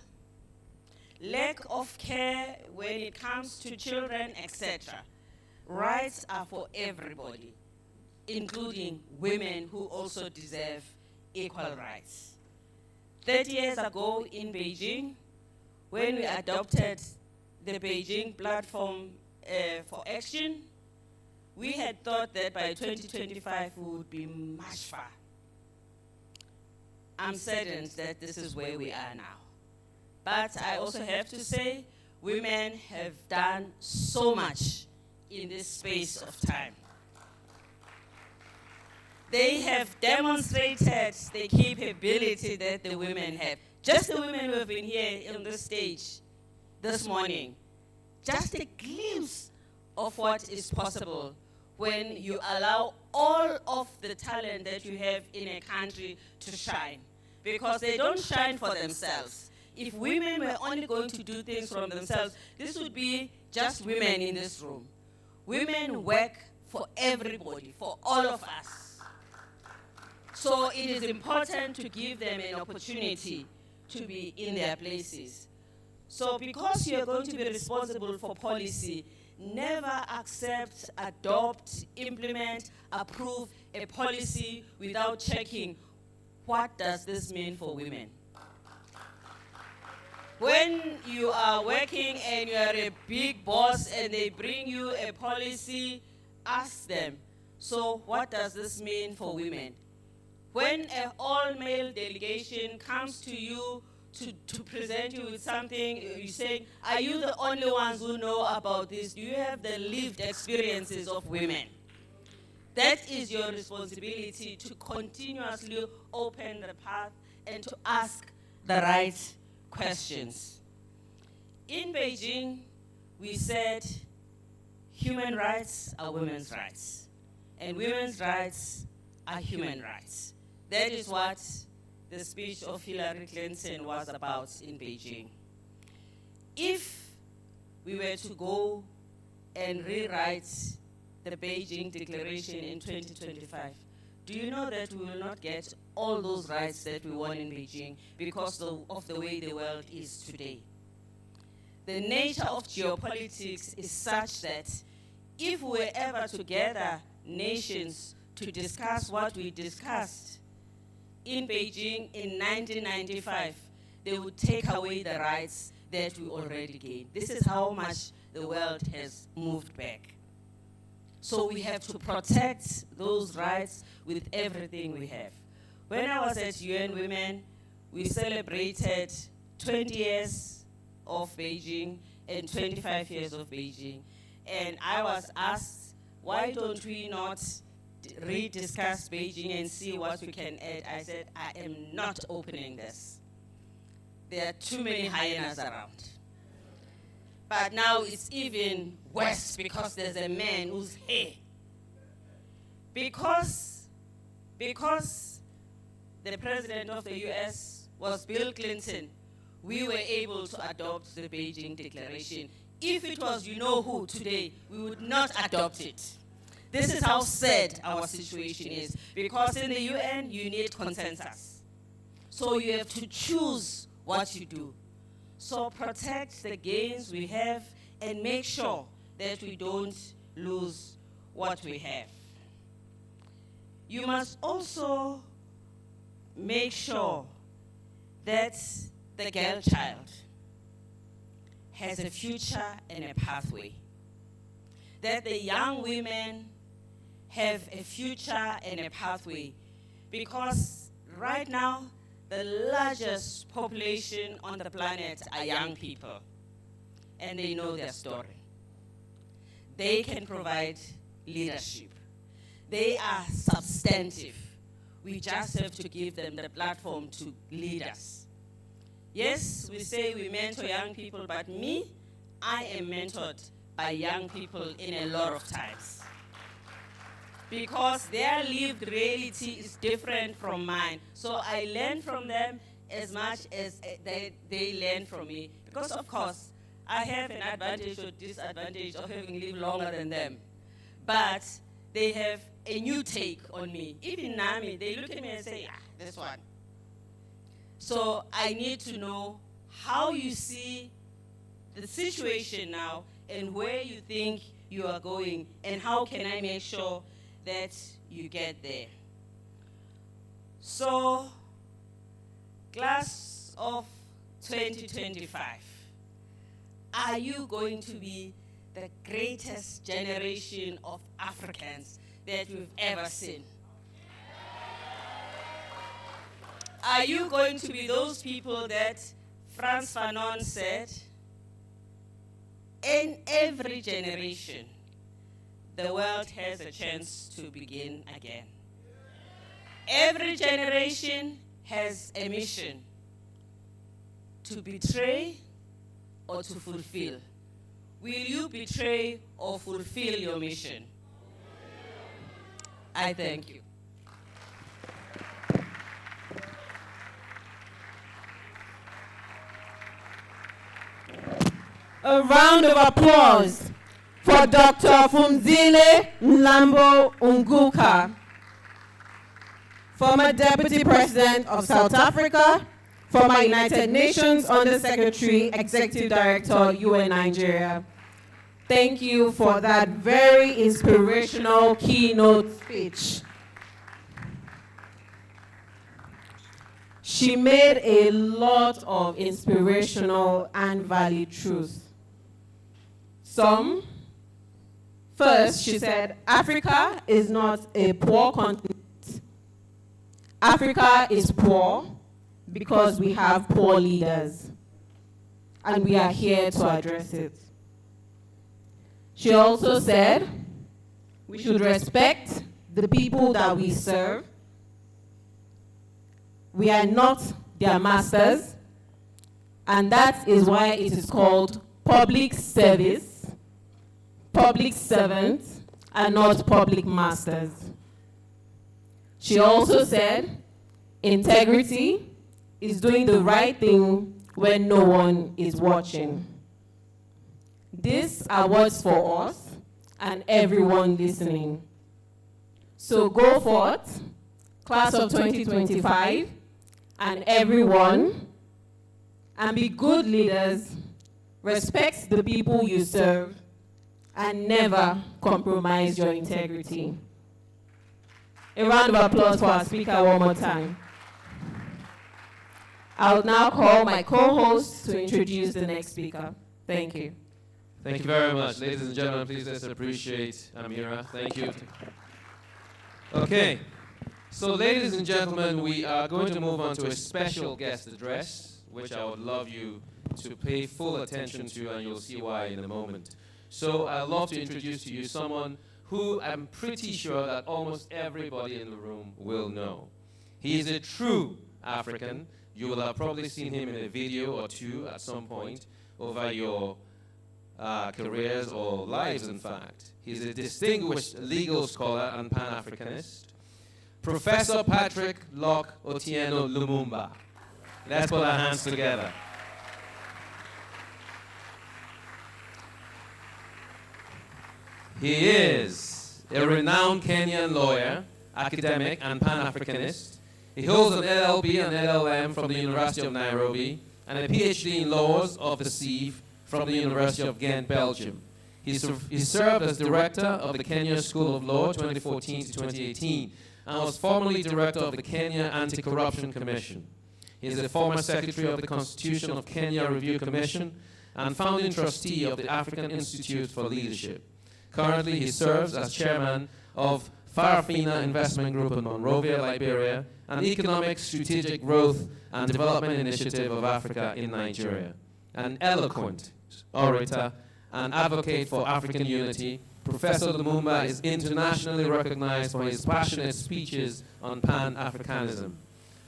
lack of care when it comes to children, etc. Rights are for everybody, including women who also deserve equal rights. 30 years ago in Beijing, when we adopted the Beijing Platform for Action, we had thought that by 2025 we would be much far. I'm saddened that this is where we are now. But I also have to say, women have done so much in this space of time. They have demonstrated the capability that the women have. Just the women who have been here on this stage this morning, just a glimpse of what is possible when you allow all of the talent that you have in a country to shine. Because they don't shine for themselves. If women were only going to do things from themselves, this would be just women in this room. Women work for everybody, for all of us. So it is important to give them an opportunity to be in their places. So because you're going to be responsible for policy, never accept, adopt, implement, approve a policy without checking what does this mean for women. When you are working and you are a big boss and they bring you a policy, ask them, so what does this mean for women? When an all-male delegation comes to you to present you with something, you say, are you the only ones who know about this? Do you have the lived experiences of women? That is your responsibility, to continuously open the path and to ask the right questions. In Beijing, we said human rights are women's rights, and women's rights are human rights. That is what the speech of Hillary Clinton was about in Beijing. If we were to go and rewrite the Beijing Declaration in 2025, do you know that we will not get all those rights that we won in Beijing because of the way the world is today? The nature of geopolitics is such that if we were ever to gather nations to discuss what we discussed in Beijing in 1995, they would take away the rights that we already gained. This is how much the world has moved back. So we have to protect those rights with everything we have. When I was at UN Women, we celebrated 20 years of Beijing and 25 years of Beijing. And I was asked, why don't we not rediscuss Beijing and see what we can add? I said, I am not opening this. There are too many hyenas around. But now it's even worse because there's a man who's here. Because because the president of the US was Bill Clinton, we were able to adopt the Beijing Declaration. If it was you know who today, we would not adopt it. This is how sad our situation is, because in the UN, you need consensus. So you have to choose what you do. So protect the gains we have and make sure that we don't lose what we have. You must also make sure that the girl child has a future and a pathway, that the young women have a future and a pathway, because right now, the largest population on the planet are young people, and they know their story. They can provide leadership. They are substantive. We just have to give them the platform to lead us. Yes, we say we mentor young people, but me, I am mentored by young people in a lot of times, because their lived reality is different from mine. So I learn from them as much as they learn from me. Because of course, I have an advantage or disadvantage of having lived longer than them. But they have a new take on me. Even Nami, they look at me and say, this one. So I need to know how you see the situation now and where you think you are going, and how can I make sure that you get there. So, class of 2025, are you going to be the greatest generation of Africans that we've ever seen? Are you going to be those people that Frantz Fanon said, in every generation, the world has a chance to begin again. Every generation has a mission to betray or to fulfill. Will you betray or fulfill your mission? I thank you. A round of applause for Dr. Phumzile Mlambo Unguka, former Deputy President of South Africa, former United Nations Under-Secretary, Executive Director, UN Nigeria. Thank you for that very inspirational keynote speech. She made a lot of inspirational and valid truths. First, she said, Africa is not a poor continent. Africa is poor because we have poor leaders, and we are here to address it. She also said, we should respect the people that we serve. We are not their masters, and that is why it is called public service. Public servants are not public masters. She also said, integrity is doing the right thing when no one is watching. These are words for us and everyone listening. So go forth, class of 2025, and everyone, and be good leaders, respect the people you serve, and never compromise your integrity. A round of applause for our speaker one more time. I'll now call my co-host to introduce the next speaker. Thank you. Thank you very much. Ladies and gentlemen, please let's appreciate Amira. Thank you. Okay. So ladies and gentlemen, we are going to move on to a special guest address, which I would love you to pay full attention to, and you'll see why in a moment. So I'd love to introduce to you someone who I'm pretty sure that almost everybody in the room will know. He is a true African. You will have probably seen him in a video or two at some point over your careers or lives, in fact. He's a distinguished legal scholar and Pan-Africanist, Professor Patrick Locke Otieno Lumumba. Let's put our hands together. He is a renowned Kenyan lawyer, academic, and Pan-Africanist. He holds an LLB and LLM from the University of Nairobi and a PhD in laws of the SEEF from the University of Ghent, Belgium. He served as director of the Kenya School of Law 2014 to 2018 and was formerly director of the Kenya Anti-Corruption Commission. He is a former secretary of the Constitution of Kenya Review Commission and founding trustee of the African Institute for Leadership. Currently, he serves as chairman of Farafina Investment Group in Monrovia, Liberia, an economic, strategic growth and development initiative of Africa in Nigeria. An eloquent orator and advocate for African unity, Professor Lumumba is internationally recognized for his passionate speeches on Pan-Africanism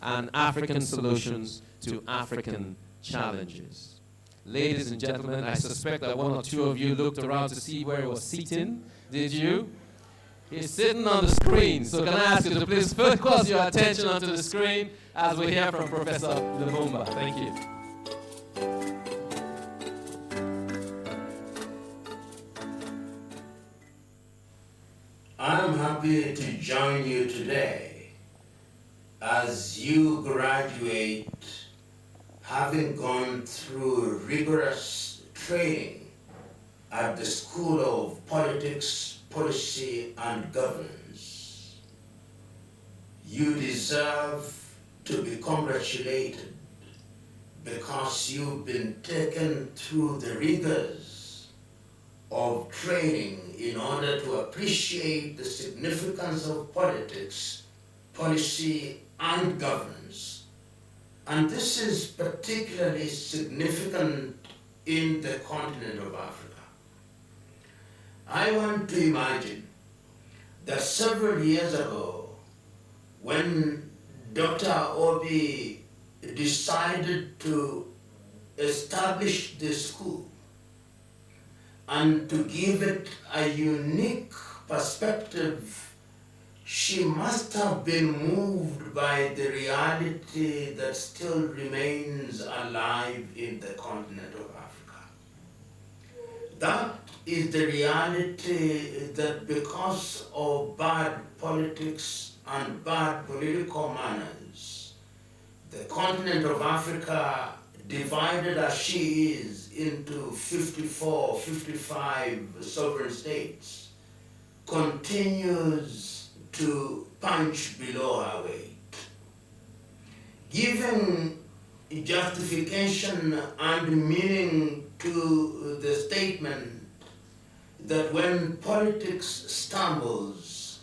and African solutions to African challenges. Ladies and gentlemen, I suspect that one or two of you looked around to see where he was sitting. Did you? He's sitting on the screen, so can I ask you to please focus your attention onto the screen as we hear from Professor Lumumba. Thank you. I'm happy to join you today as you graduate having gone through rigorous training at the School of Politics, Policy and Governance. You deserve to be congratulated because you've been taken through the rigors of training in order to appreciate the significance of politics, policy and governance. And this is particularly significant in the continent of Africa. I want to imagine that several years ago, when Dr. Obi decided to establish the school and to give it a unique perspective, she must have been moved by the reality that still remains alive in the continent of Africa. That is the reality that because of bad politics and bad political manners, the continent of Africa, divided as she is into 54, 55 sovereign states, continues to punch below her weight. Giving justification and meaning to the statement that when politics stumbles,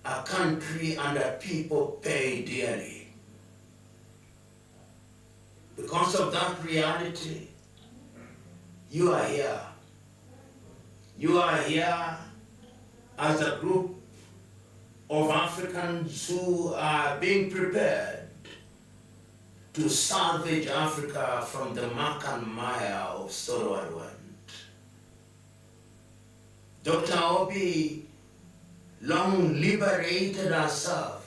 a country and a people pay dearly. Because of that reality, you are here. You are here as a group of Africans who are being prepared to salvage Africa from the muck and mire of sorrow and want. Dr. Obi long liberated herself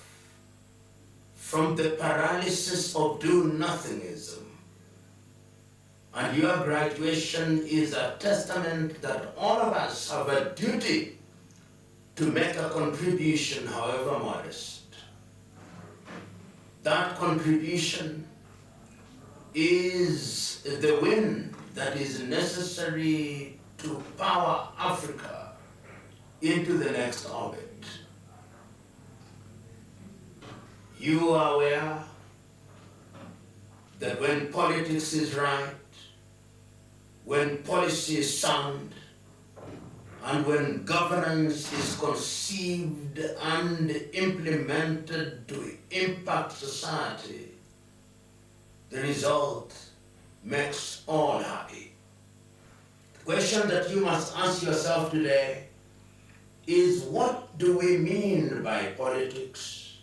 from the paralysis of do-nothingism. And your graduation is a testament that all of us have a duty to make a contribution, however modest. That contribution is the wind that is necessary to power Africa into the next orbit. You are aware that when politics is right, when policy is sound, and when governance is conceived and implemented to impact society, the result makes all happy. The question that you must ask yourself today is, what do we mean by politics?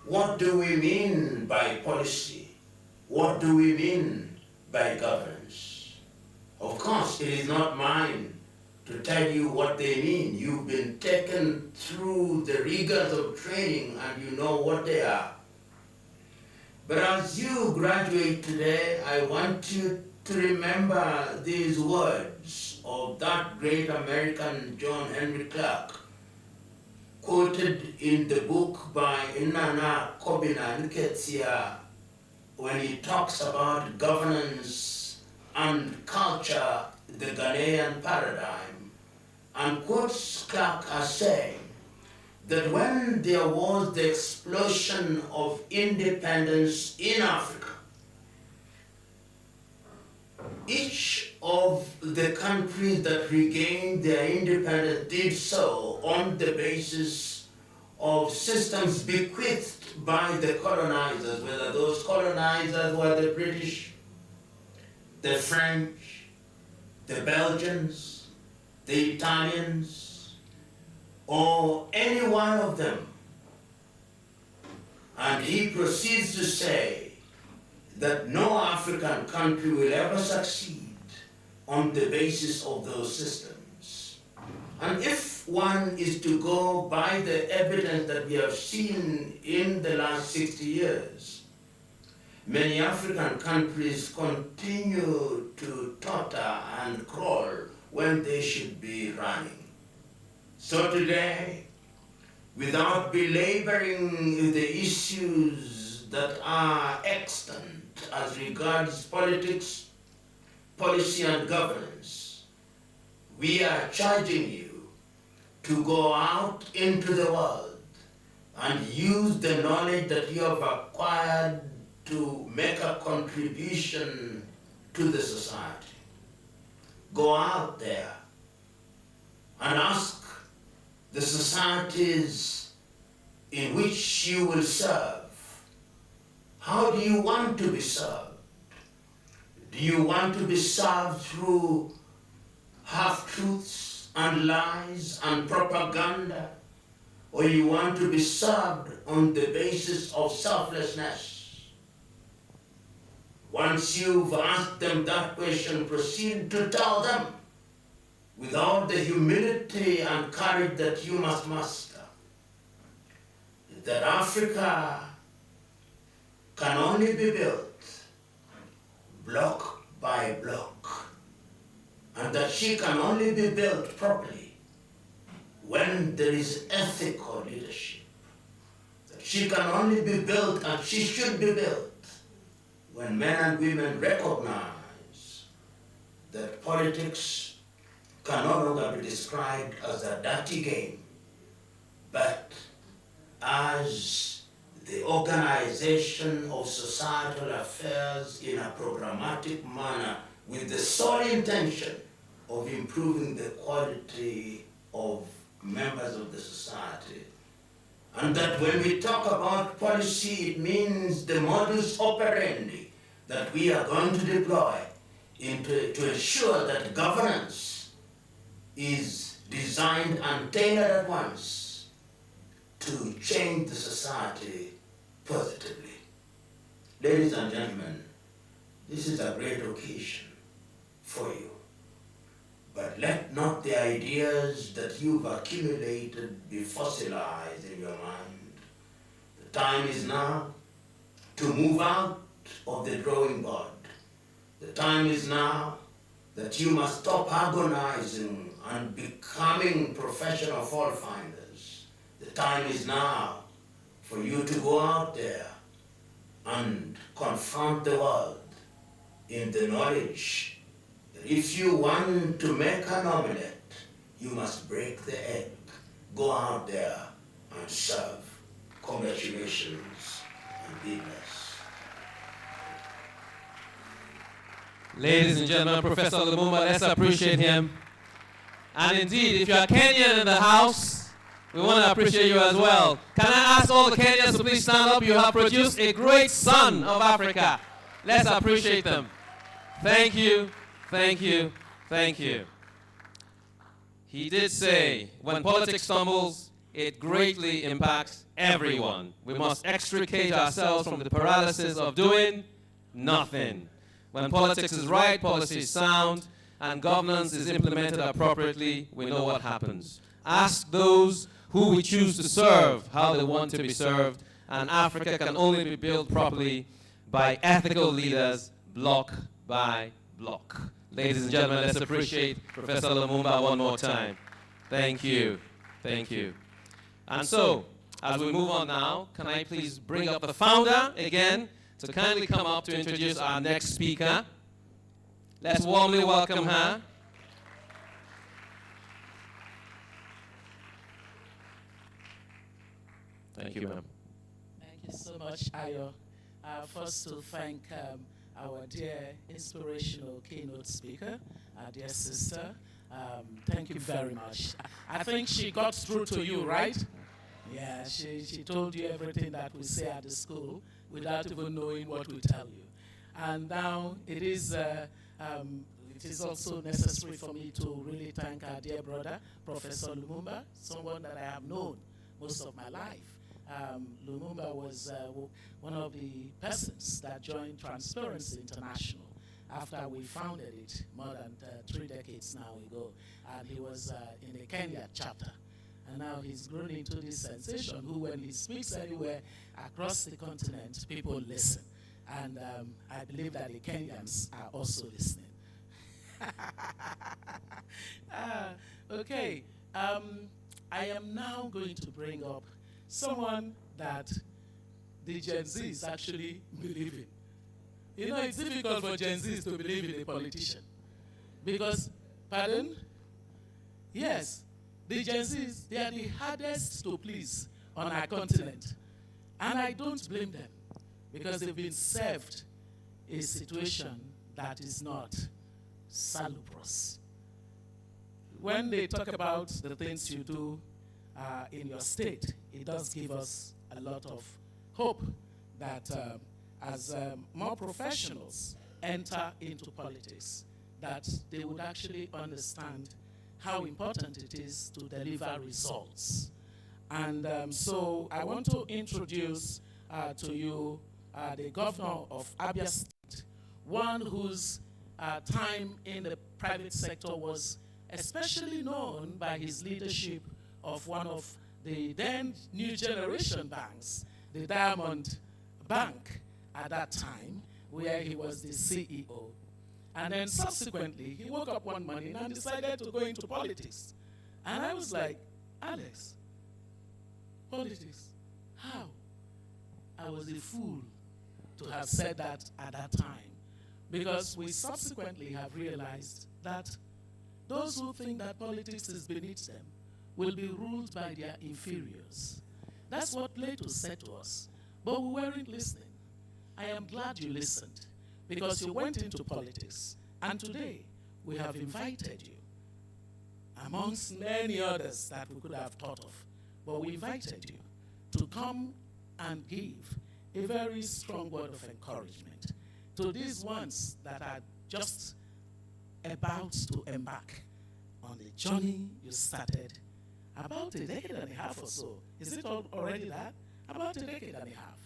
What do we mean by policy? What do we mean by governance? Of course, it is not mine to tell you what they mean. You've been taken through the rigors of training and you know what they are. But as you graduate today, I want you to remember these words of that great American John Henry Clark, quoted in the book by Inanna Kobina Nketiah, when he talks about governance and culture, the Ghanaian paradigm, and quotes Clark as saying that when there was the explosion of independence in Africa, each of the countries that regained their independence did so on the basis of systems bequeathed by the colonizers, whether those colonizers were the British, the French, the Belgians, the Italians, or any one of them. And he proceeds to say that no African country will ever succeed on the basis of those systems. And if one is to go by the evidence that we have seen in the last 60 years, many African countries continue to totter and crawl when they should be running. So today, without belaboring the issues that are extant as regards politics, policy, and governance, we are charging you to go out into the world and use the knowledge that you have acquired to make a contribution to the society. Go out there and ask the societies in which you will serve, how do you want to be served? Do you want to be served through half-truths and lies and propaganda? Or you want to be served on the basis of selflessness? Once you've asked them that question, proceed to tell them, without the humility and courage that you must master, that Africa can only be built block by block, and that she can only be built properly when there is ethical leadership. That she can only be built, and she should be built, when men and women recognize that politics can no longer be described as a dirty game, but as the organization of societal affairs in a programmatic manner with the sole intention of improving the quality of members of the society. And that when we talk about policy, it means the modus operandi that we are going to deploy to ensure that governance is designed and tailored at once to change the society positively. Ladies and gentlemen, this is a great occasion for you. But let not the ideas that you've accumulated be fossilized in your mind. The time is now to move out of the drawing board. The time is now that you must stop agonizing and becoming professional fault finders. The time is now for you to go out there and confront the world in the knowledge that if you want to make an omelette, you must break the egg. Go out there and serve. Congratulations and be blessed. Ladies and gentlemen, Professor Lumumba, let's appreciate him. And indeed, if you're a Kenyan in the house, we want to appreciate you as well. Can I ask all the Kenyans to please stand up? You have produced a great son of Africa. Let's appreciate them. Thank you, thank you, thank you. He did say, when politics stumbles, it greatly impacts everyone. We must extricate ourselves from the paralysis of doing nothing. When politics is right, policy is sound, and governance is implemented appropriately, we know what happens. Ask those who we choose to serve how they want to be served, and Africa can only be built properly by ethical leaders, block by block. Ladies and gentlemen, let's appreciate Professor Lumumba one more time. Thank you. Thank you. And so, as we move on now, can I please bring up the founder again to kindly come up to introduce our next speaker. Let's warmly welcome her. Thank you, ma'am. Thank you so much, Ayo. First to thank our dear inspirational keynote speaker, our dear sister. Thank you very much. I think she got through to you, right? Yeah, she told you everything that we say at the school without even knowing what we tell you. And now it is also necessary for me to really thank our dear brother, Professor Lumumba, someone that I have known most of my life. Lumumba was one of the persons that joined Transparency International after we founded it more than 3 decades now ago. And he was in the Kenya chapter. And now he's grown into this sensation who, when he speaks anywhere across the continent, people listen. And I believe that the Kenyans are also listening. Okay, I am now going to bring up someone that the Gen Zs actually believe in. You know, it's difficult for Gen Zs to believe in a politician. Because, pardon? Yes, the Gen Zs, they are the hardest to please on our continent. And I don't blame them, because they've been served a situation that is not salubrious. When they talk about the things you do in your state, it does give us a lot of hope that as more professionals enter into politics, that they would actually understand how important it is to deliver results. And so I want to introduce to you the governor of Abia State, one whose time in the private sector was especially known by his leadership of one of the then new generation banks, the Diamond Bank at that time, where he was the CEO. And then subsequently, he woke up one morning and decided to go into politics. And I was like, Alex, politics, how? I was a fool to have said that at that time, because we subsequently have realized that those who think that politics is beneath them will be ruled by their inferiors. That's what Plato said to us, but we weren't listening. I am glad you listened, because you went into politics, and today we have invited you, amongst many others that we could have thought of, but we invited you to come and give a very strong word of encouragement to these ones that are just about to embark on the journey you started about a decade and a half or so. Is it already that? About a decade and a half.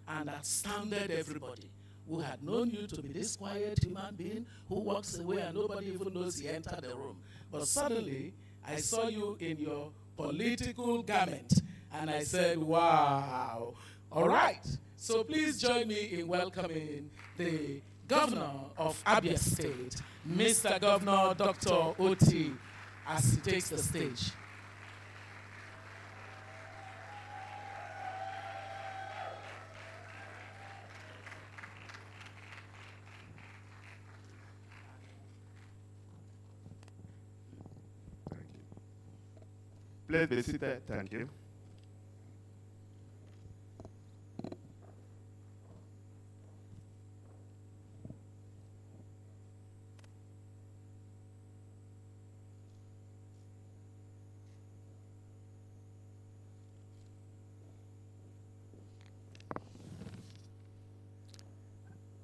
And astounded everybody who had known you to be this quiet human being who walks away and nobody even knows he entered the room. But suddenly, I saw you in your political garment, and I said, wow. All right. So please join me in welcoming the governor of Abia State, Mr. Governor Dr. Oti, as he takes the stage. Please be seated. Thank you.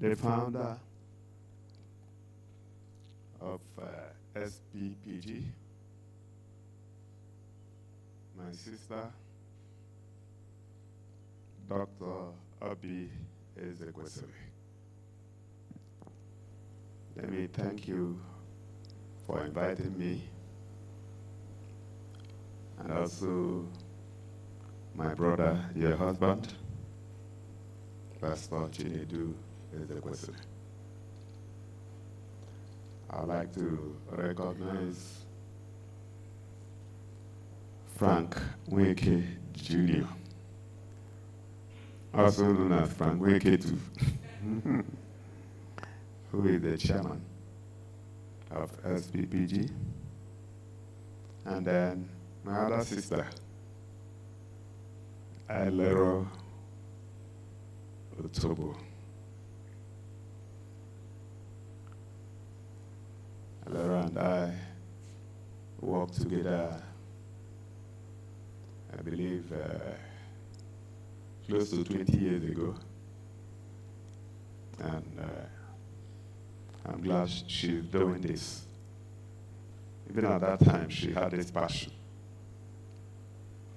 The founder of SPPG, my sister, Dr. Obi Ezekwesili. Let me thank you for inviting me. And also my brother, your husband, Pastor Chinedu Ezekwesili. I'd like to recognize Frank Weke Jr., also known as Frank Weke too, who is the chairman of SPPG. And then my other sister, Ailero Otobo. Ailero and I worked together, I believe, close to 20 years ago. And I'm glad she's doing this. Even at that time, she had this passion.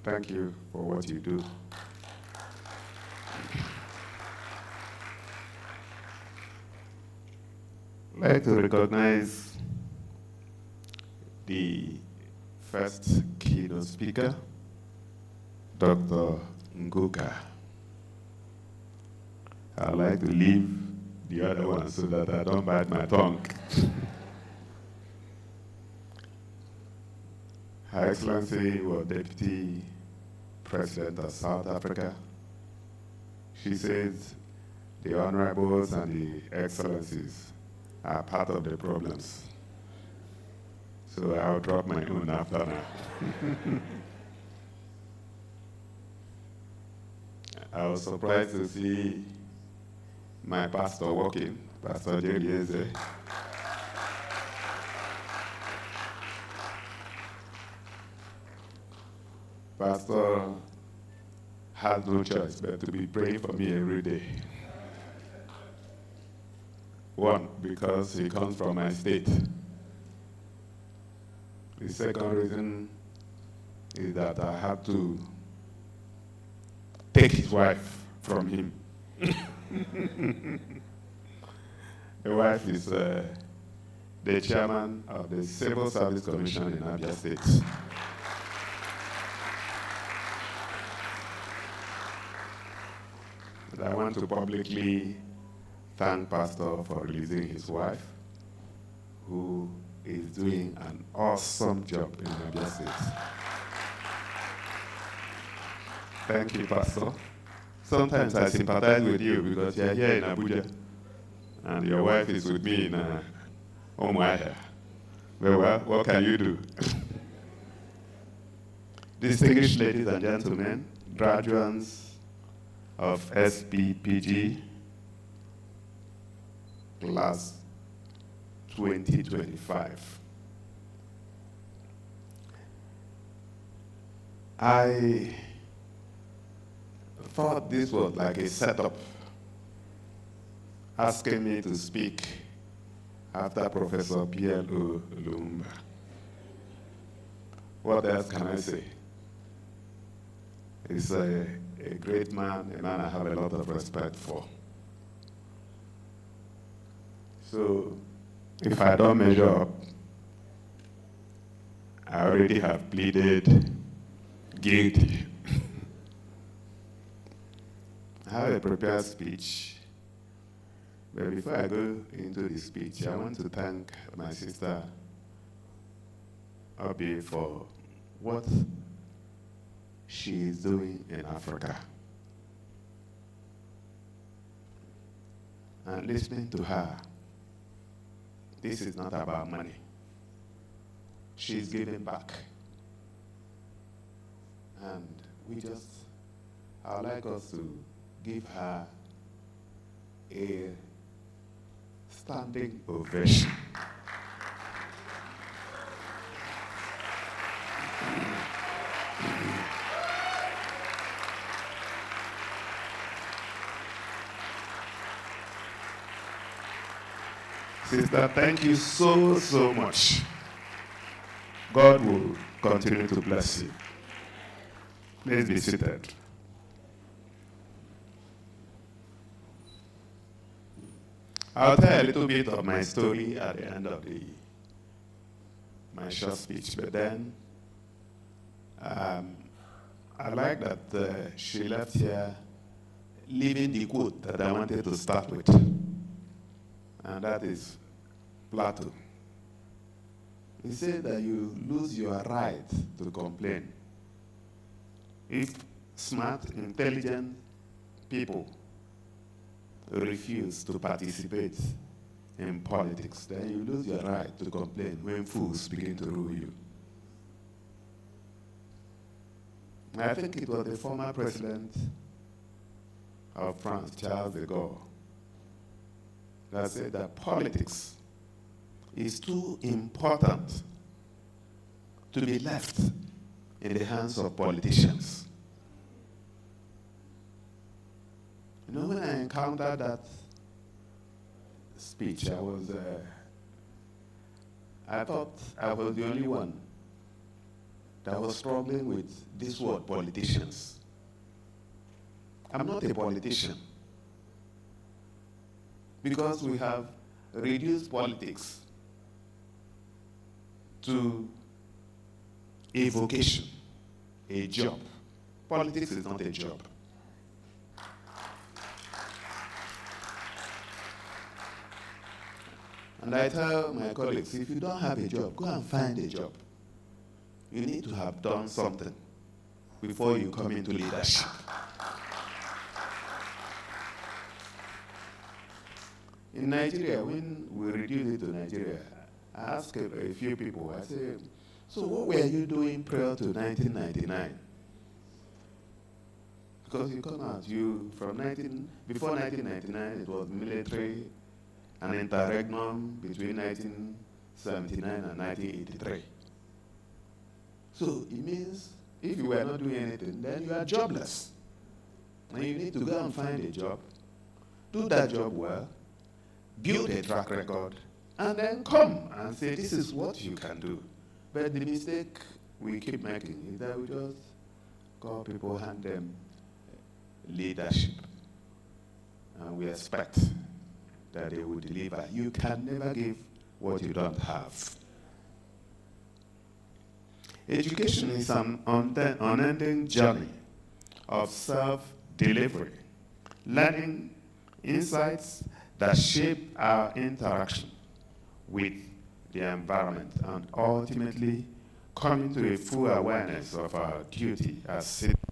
Thank you for what you do. I'd like to recognize the first keynote speaker, Dr. Nguka. I'd like to leave the other one so that I don't bite my tongue. Her Excellency was Deputy President of South Africa. She says the honorables and the excellencies are part of the problems. So I'll drop my own after now. I was surprised to see my pastor walking, Pastor Jerry. Pastor has no choice but to be praying for me every day. One, because he comes from my state. The second reason is that I have to take his wife from him. The wife is the chairman of the Civil Service Commission in Abia State. And I want to publicly thank Pastor for releasing his wife, who is doing an awesome job in Abia State. Thank you, Pastor. Sometimes I sympathize with you because you're here in Abuja and your wife is with me in Umuahia. Well, what can you do? Distinguished ladies and gentlemen, graduates of SPPG class 2025. I thought this was like a setup, asking me to speak after Professor P.L.O. Lumumba. What else can I say? He's a great man, a man I have a lot of respect for. So, if I don't measure up, I already have pleaded guilty. I have a prepared speech, but before I go into the speech, I want to thank my sister Obi for what she is doing in Africa. And listening to her, this is not about money. She's giving back. And I would like us to give her a standing ovation. Sister, thank you so, so much. God will continue to bless you. Please be seated. I'll tell a little bit of my story at the end of the my short speech, but then I like that she left here leaving the quote that I wanted to start with, and that is Plato. He said that you lose your right to complain if smart, intelligent people refuse to participate in politics. Then you lose your right to complain when fools begin to rule you. I think it was the former president of France, Charles de Gaulle, that said that politics is too important to be left in the hands of politicians. You know, when I encountered that speech, I thought I was the only one that was struggling with this word, politicians. I'm not a politician, because we have reduced politics to a vocation, a job. Politics is not a job. And I tell my colleagues, if you don't have a job, go and find a job. You need to have done something before you come into leadership. In Nigeria, when we reduced it to Nigeria, I asked a few people, I said, so what were you doing prior to 1999? Because you come out, before 1999, it was military and interregnum between 1979 and 1983. So it means if you were not doing anything, then you are jobless. And you need to go and find a job, do that job well, build a track record, and then come and say, this is what you can do. But the mistake we keep making is that we just call people, hand them leadership, and we expect that they will deliver. You can never give what you don't have. Education is an unending journey of self-delivery, learning insights that shape our interaction with the environment, and ultimately coming to a full awareness of our duty as citizens.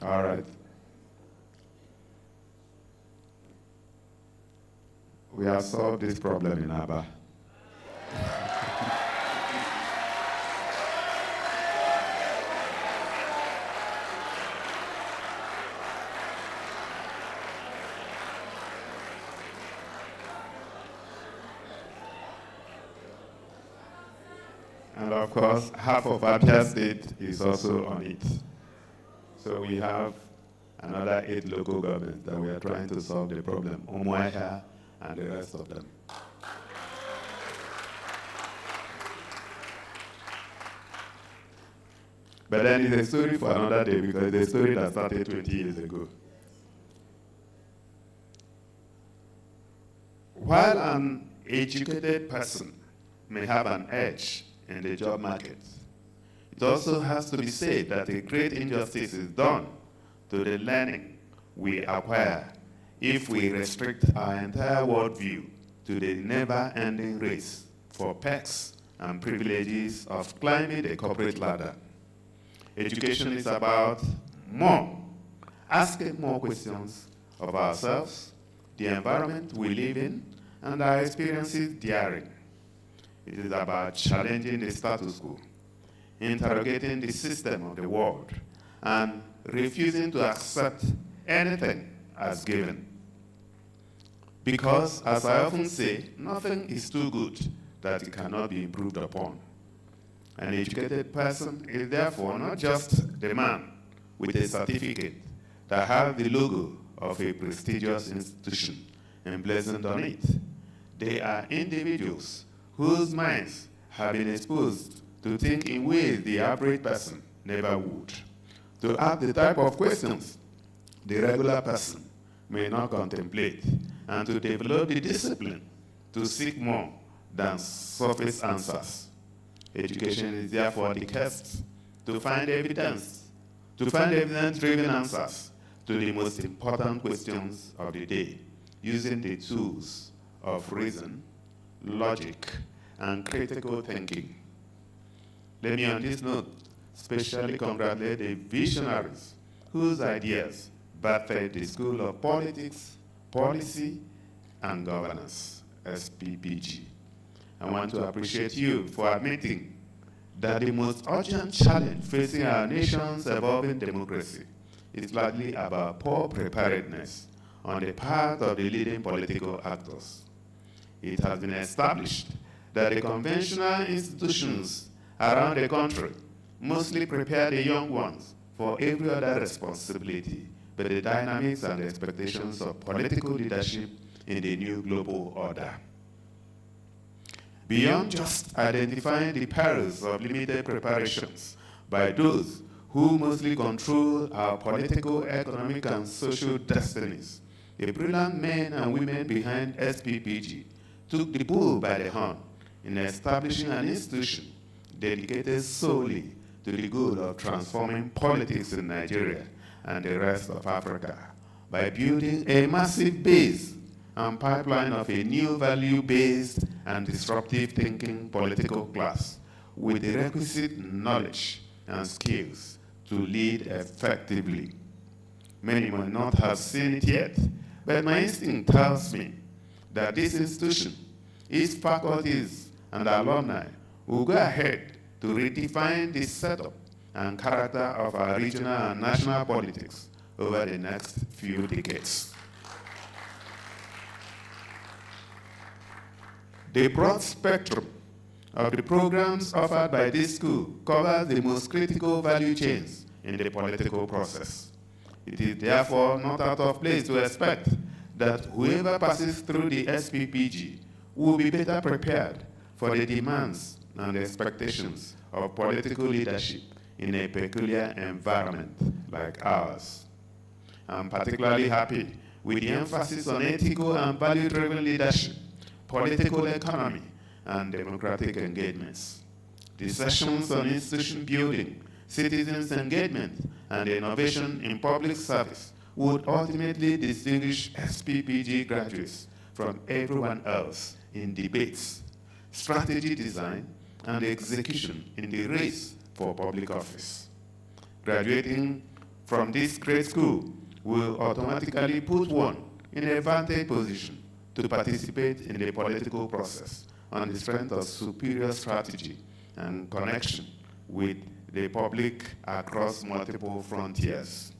All right. We have solved this problem in Aba. And of course, half of Abia State is also on it. So we have another 8 local governments that we are trying to solve the problem, Umuahia and the rest of them. But then it's a story for another day, because it's a story that started 20 years ago. While an educated person may have an edge in the job market, it also has to be said that a great injustice is done to the learning we acquire if we restrict our entire worldview to the never-ending race for perks and privileges of climbing the corporate ladder. Education is about more, asking more questions of ourselves, the environment we live in, and our experiences therein. It is about challenging the status quo, interrogating the system of the world, and refusing to accept anything as given. Because, as I often say, nothing is too good that it cannot be improved upon. An educated person is therefore not just the man with a certificate that has the logo of a prestigious institution emblazoned on it. They are individuals whose minds have been exposed to think in ways the average person never would, to ask the type of questions the regular person may not contemplate, and to develop the discipline to seek more than surface answers. Education is therefore the quest to find evidence-driven answers to the most important questions of the day, using the tools of reason, logic, and critical thinking. Let me on this note specially congratulate the visionaries whose ideas birthed the School of Politics, Policy, and Governance, SPPG. I want to appreciate you for admitting that the most urgent challenge facing our nation's evolving democracy is largely about poor preparedness on the part of the leading political actors. It has been established that the conventional institutions around the country mostly prepare the young ones for every other responsibility but the dynamics and expectations of political leadership in the new global order. Beyond just identifying the perils of limited preparations by those who mostly control our political, economic, and social destinies, the brilliant men and women behind SPPG took the bull by the horn in establishing an institution dedicated solely to the goal of transforming politics in Nigeria and the rest of Africa by building a massive base and pipeline of a new value-based and disruptive thinking political class with the requisite knowledge and skills to lead effectively. Many may not have seen it yet, but my instinct tells me that this institution, its faculties and alumni will go ahead to redefine the setup and character of our regional and national politics over the next few decades. The broad spectrum of the programs offered by this school covers the most critical value chains in the political process. It is therefore not out of place to expect that whoever passes through the SPPG will be better prepared for the demands and expectations of political leadership in a peculiar environment like ours. I'm particularly happy with the emphasis on ethical and value-driven leadership, political economy, and democratic engagements. The sessions on institution building, citizens' engagement, and innovation in public service would ultimately distinguish SPPG graduates from everyone else in debates, strategy design, and execution in the race for public office. Graduating from this great school will automatically put one in a vantage position to participate in the political process on the strength of superior strategy and connection with the public across multiple frontiers.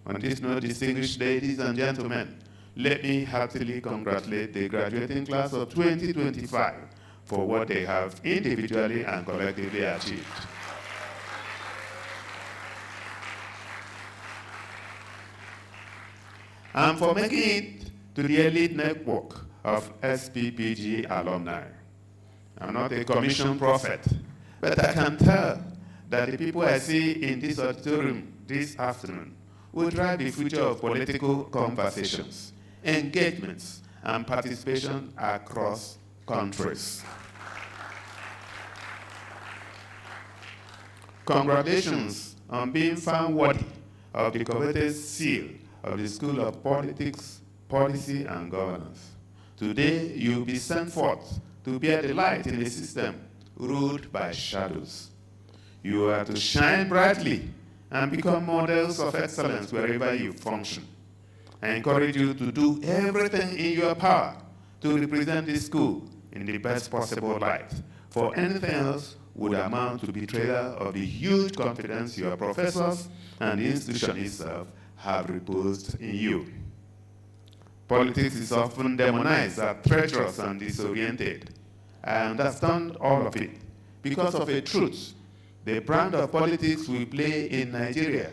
On this note, distinguished ladies and gentlemen, let me heartily congratulate the graduating class of 2025 for what they have individually and collectively achieved. And for making it to the elite network of SPPG alumni. I'm not a commission prophet, but I can tell that the people I see in this auditorium this afternoon will drive the future of political conversations, engagements, and participation across countries. Congratulations on being found worthy of the coveted seal of the School of Politics, Policy, and Governance. Today, you'll be sent forth to bear the light in a system ruled by shadows. You are to shine brightly and become models of excellence wherever you function. I encourage you to do everything in your power to represent this school in the best possible light, for anything else would amount to betrayal of the huge confidence your professors and the institution itself have reposed in you. Politics is often demonized as treacherous and disoriented. I understand all of it because of a truth. The brand of politics we play in Nigeria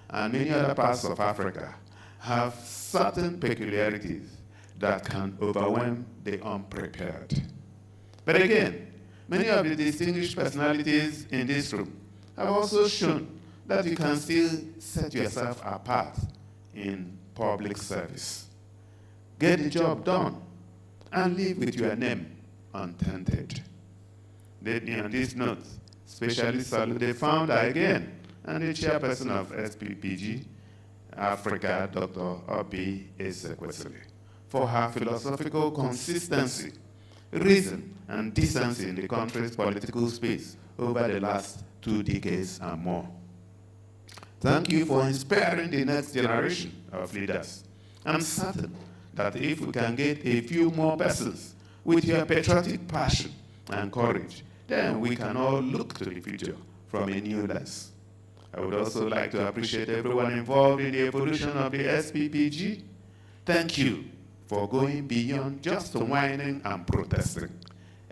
and many other parts of Africa have certain peculiarities that can overwhelm the unprepared. But again, many of the distinguished personalities in this room have also shown that you can still set yourself apart in public service. Get the job done and live with your name untainted. Let me on this note especially salute the founder again and the chairperson of SPPG Africa, Dr. Obi Ezekwesili, for her philosophical consistency, reason, and decency in the country's political space over the last 2 decades and more. Thank you for inspiring the next generation of leaders. I'm certain that if we can get a few more persons with your patriotic passion and courage, then we can all look to the future from a new lens. I would also like to appreciate everyone involved in the evolution of the SPPG. Thank you for going beyond just whining and protesting,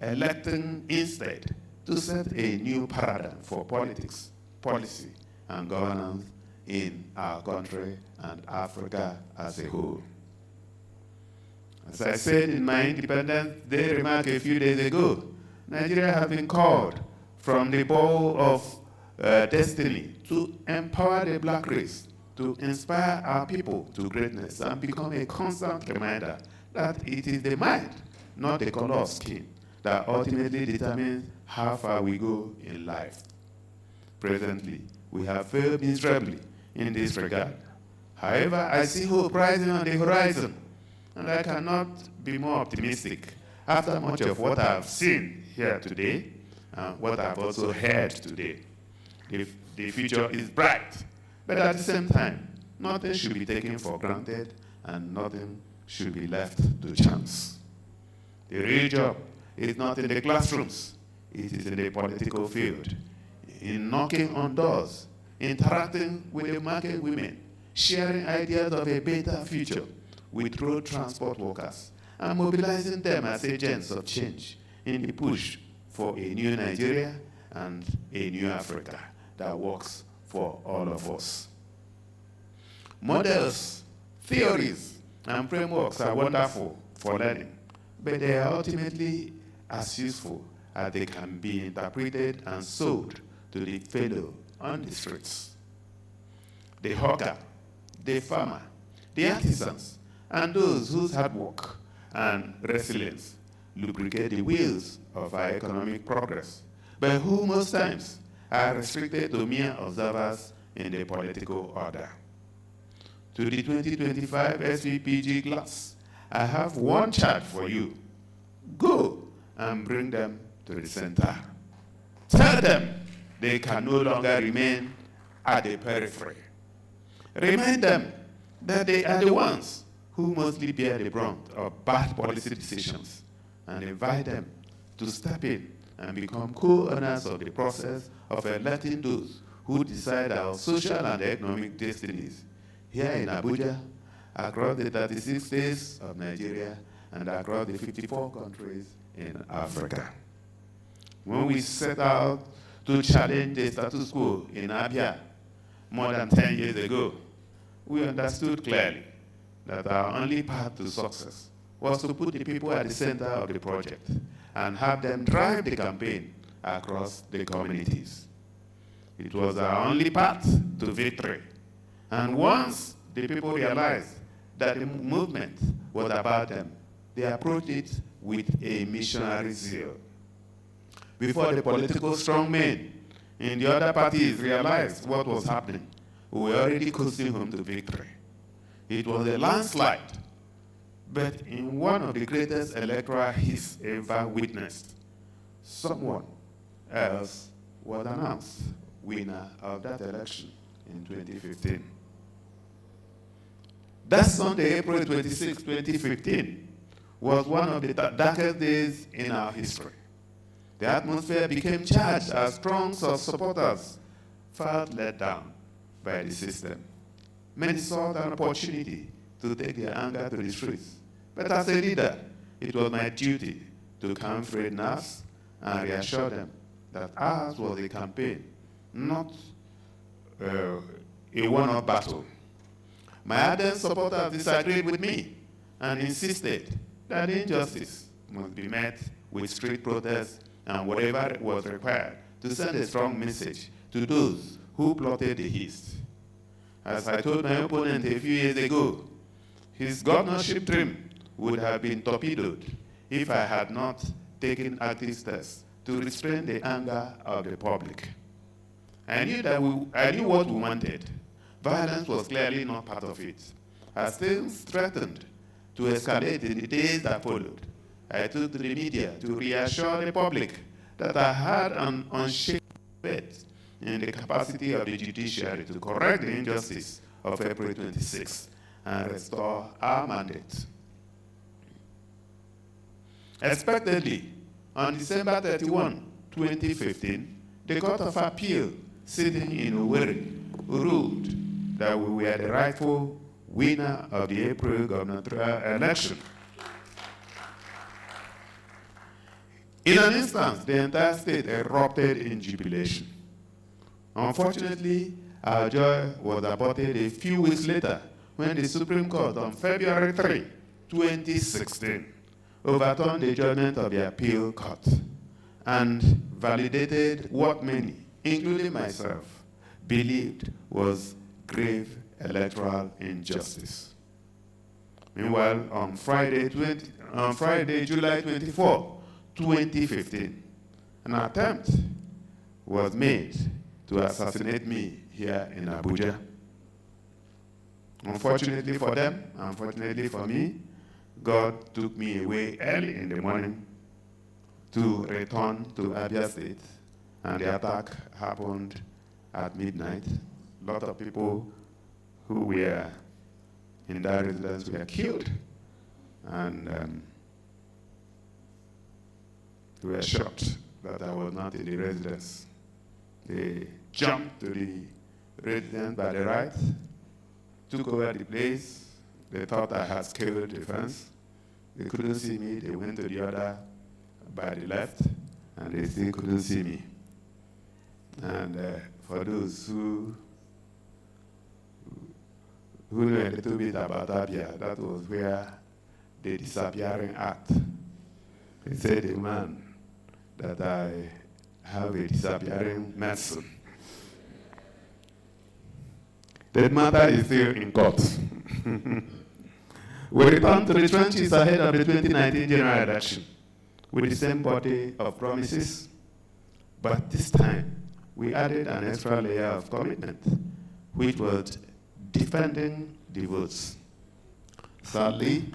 electing instead to set a new paradigm for politics, policy, and governance in our country and Africa as a whole. As I said in my Independence Day remark a few days ago, Nigeria has been called from the bowl of destiny to empower the black race, to inspire our people to greatness and become a constant reminder that it is the mind, not the color of skin, that ultimately determines how far we go in life. Presently, we have failed miserably in this regard. However, I see hope rising on the horizon, and I cannot be more optimistic after much of what I've seen here today and what I've also heard today. The future is bright, but at the same time, nothing should be taken for granted and nothing should be left to chance. The real job is not in the classrooms, it is in the political field, in knocking on doors, interacting with the market women, sharing ideas of a better future with road transport workers, and mobilizing them as agents of change in the push for a new Nigeria and a new Africa that works for all of us. Models, theories, and frameworks are wonderful for learning, but they are ultimately as useful as they can be interpreted and sold to the fellow on the streets. The hawker, the farmer, the artisans, and those whose hard work and resilience lubricate the wheels of our economic progress, but who most times are restricted to mere observers in the political order. To the 2025 SPPG class, I have one charge for you. Go and bring them to the center. Tell them they can no longer remain at the periphery. Remind them that they are the ones who mostly bear the brunt of bad policy decisions, and invite them to step in and become co-owners of the process of electing those who decide our social and economic destinies here in Abuja, across the 36 states of Nigeria, and across the 54 countries in Africa. When we set out to challenge the status quo in Abia more than 10 years ago, we understood clearly that our only path to success was to put the people at the center of the project and have them drive the campaign across the communities. It was our only path to victory. And once the people realized that the movement was about them, they approached it with a missionary zeal. Before the political strongmen in the other parties realized what was happening, we were already coasting home to victory. It was a landslide, but in one of the greatest electoral hits ever witnessed, someone else was announced winner of that election in 2015. That Sunday, April 26, 2015, was one of the darkest days in our history. The atmosphere became charged as throngs of supporters felt let down by the system. Many saw an opportunity to take their anger to the streets. But as a leader, it was my duty to comfort us and reassure them that ours was a campaign, not a one-off battle. My ardent supporters disagreed with me and insisted that injustice must be met with street protests and whatever was required to send a strong message to those who plotted the East. As I told my opponent a few years ago, his governorship dream would have been torpedoed if I had not taken active steps to restrain the anger of the public. I knew what we wanted. Violence was clearly not part of it. As things threatened to escalate in the days that followed, I took to the media to reassure the public that I had an unshaken faith in the capacity of the judiciary to correct the injustice of April 26 and restore our mandate. Expectedly, on December 31, 2015, the Court of Appeal sitting in Owerri ruled that we were the rightful winner of the April gubernatorial election. In an instant, the entire state erupted in jubilation. Unfortunately, our joy was aborted a few weeks later when the Supreme Court on February 3, 2016, overturned the judgment of the appeal court and validated what many, including myself, believed was grave electoral injustice. Meanwhile, on Friday, July 24, 2015, an attempt was made to assassinate me here in Abuja. Unfortunately for them, unfortunately for me, God took me away early in the morning to return to Abia State, and the attack happened at midnight. A lot of people who were in that residence were killed, and we were shocked that I was not in the residence. They jumped to the residence by the right, took over the place. They thought I had scaled the fence. They couldn't see me. They went to the other by the left, and they still couldn't see me. And for those who know a little bit about Abia, that was where the disappearing act. They said the man that I have a disappearing medicine. That matter is still in court. We returned to the trenches ahead of the 2019 general election with the same body of promises, but this time we added an extra layer of commitment, which was defending the votes. Sadly,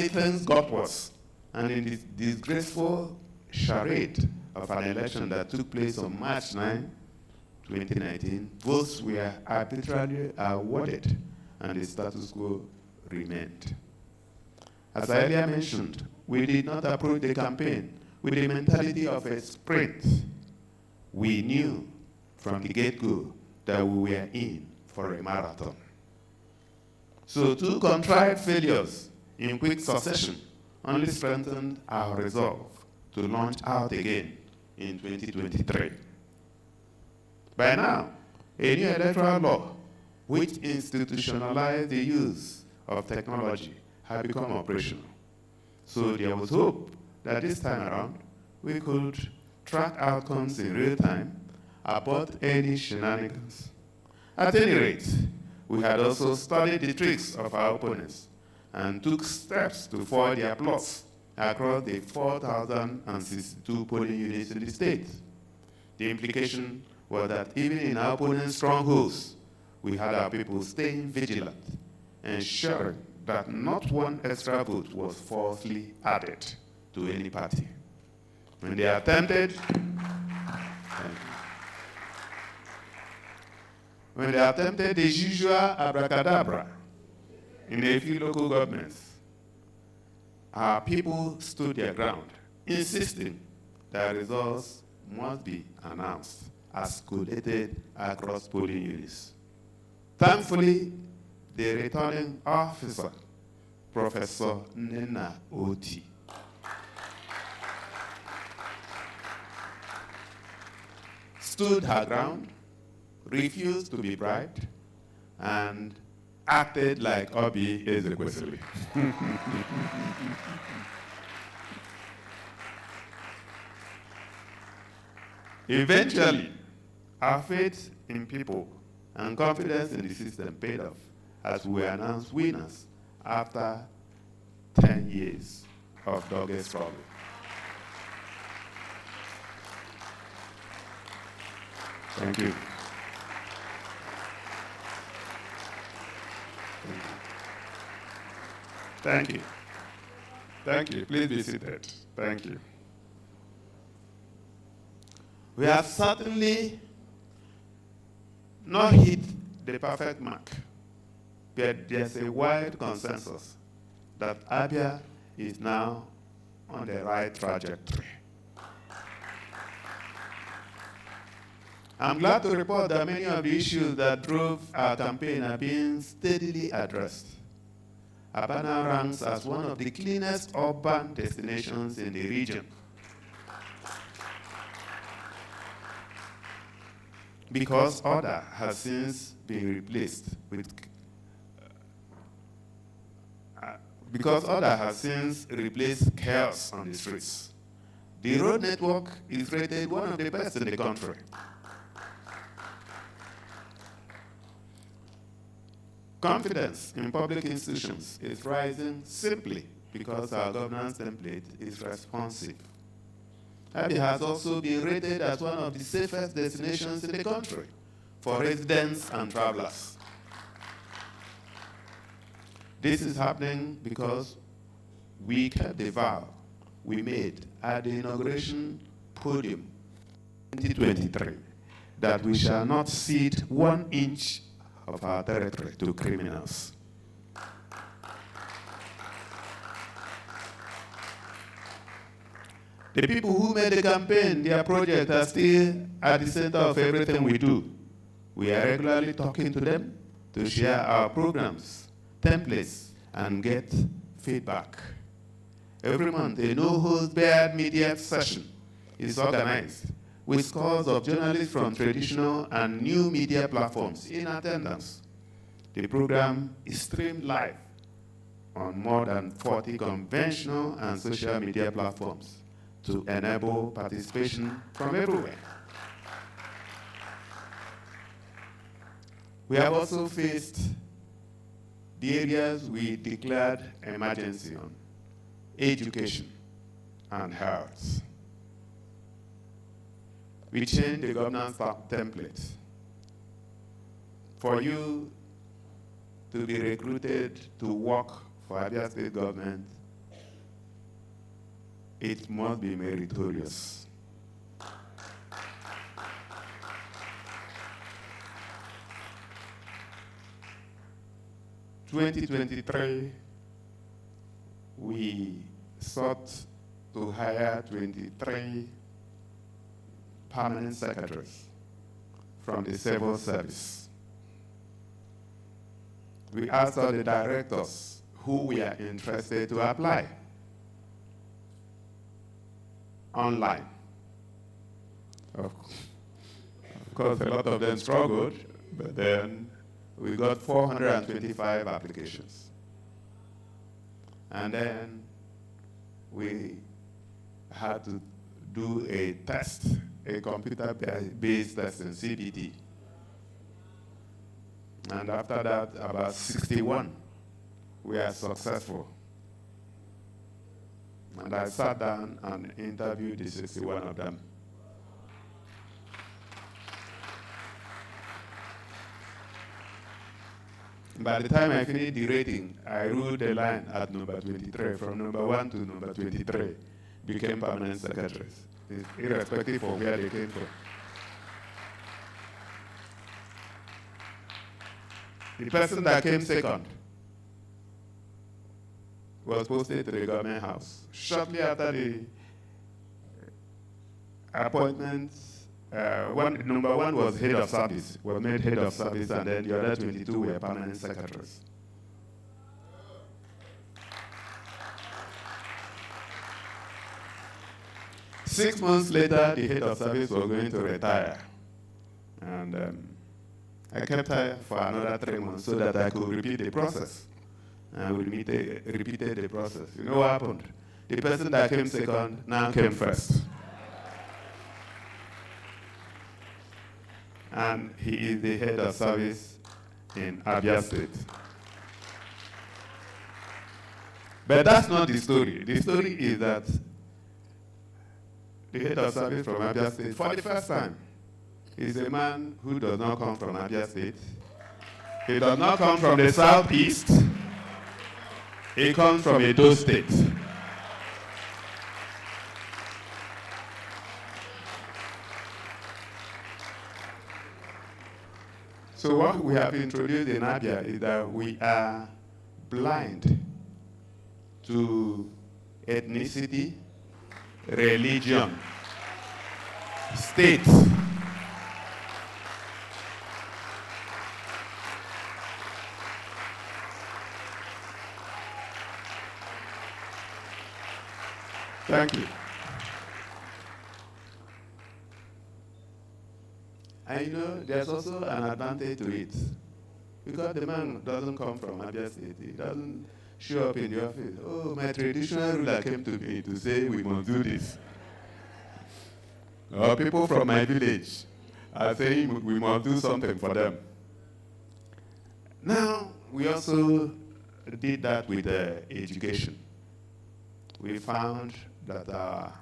things got worse, and in this disgraceful charade of an election that took place on March 9, 2019, votes were arbitrarily awarded, and the status quo remained. As I earlier mentioned, we did not approach the campaign with the mentality of a sprint. We knew from the get-go that we were in for a marathon. So 2 contrived failures in quick succession only strengthened our resolve to launch out again in 2023. By now, a new electoral law, which institutionalized the use of technology, had become operational. So there was hope that this time around, we could track outcomes in real time, abort any shenanigans. At any rate, we had also studied the tricks of our opponents and took steps to foil their plots across the 4,062 polling units in the state. The implication was that even in our opponent's strongholds, we had our people staying vigilant, ensuring that not one extra vote was falsely added to any party. When they attempted the usual abracadabra in a few local governments, our people stood their ground, insisting that results must be announced as collated across polling units. Thankfully, the returning officer, Professor Nena Oti, stood her ground, refused to be bribed, and acted like Obi Ezekwesili. Eventually, our faith in people and confidence in the system paid off as we were announced winners after 10 years of dogged struggle. Thank you. Thank you. Thank you. Please be seated. Thank you. We have certainly not hit the perfect mark, but there's a wide consensus that Abia is now on the right trajectory. I'm glad to report that many of the issues that drove our campaign are being steadily addressed. Aba now ranks as one of the cleanest urban destinations in the region. Because order has since been replaced with chaos on the streets. The road network is rated one of the best in the country. Confidence in public institutions is rising simply because our governance template is responsive. Abia has also been rated as one of the safest destinations in the country for residents and travelers. This is happening because we kept the vow we made at the inauguration podium in 2023 that we shall not cede 1 inch of our territory to criminals. The people who made the campaign, their project, are still at the center of everything we do. We are regularly talking to them to share our programs, templates, and get feedback. Every month, a no-holds-barred media session is organized with scores of journalists from traditional and new media platforms in attendance. The program is streamed live on more than 40 conventional and social media platforms to enable participation from everywhere. We have also faced the areas we declared emergency on: education and health. We changed the governance template. For you to be recruited to work for Abia State government, it must be meritorious. In 2023, we sought to hire 23 permanent secretaries from the civil service. We asked all the directors who were interested to apply online. Of course, a lot of them struggled, but then we got 425 applications. And then we had to do a test, a computer-based test in CBT. And after that, about 61 were successful. And I sat down and interviewed the 61 of them. By the time I finished the rating, I ruled a line at number 23, from number 1 to number 23, became permanent secretaries, irrespective of where they came from. The person that came second was posted to the government house. Shortly after the appointment Number one was head of service, was made head of service, and then the other 22 were permanent secretaries. Six months later, the head of service was going to retire. And I kept her for another 3 months so that I could repeat the process. And we repeated the process. You know what happened? The person that came second now came first. And he is the head of service in Abia State. But that's not the story. The story is that the head of service from Abia State, for the first time, is a man who does not come from Abia State. He does not come from the southeast. He comes from Edo State. So what we have introduced in Abia is that we are blind to ethnicity, religion, state. Thank you. And you know, there's also an advantage to it. Because the man doesn't come from Abia State. He doesn't show up in your office. Oh, my traditional ruler came to me to say we must do this. Or people from my village are saying we must do something for them. Now, we also did that with education. We found that our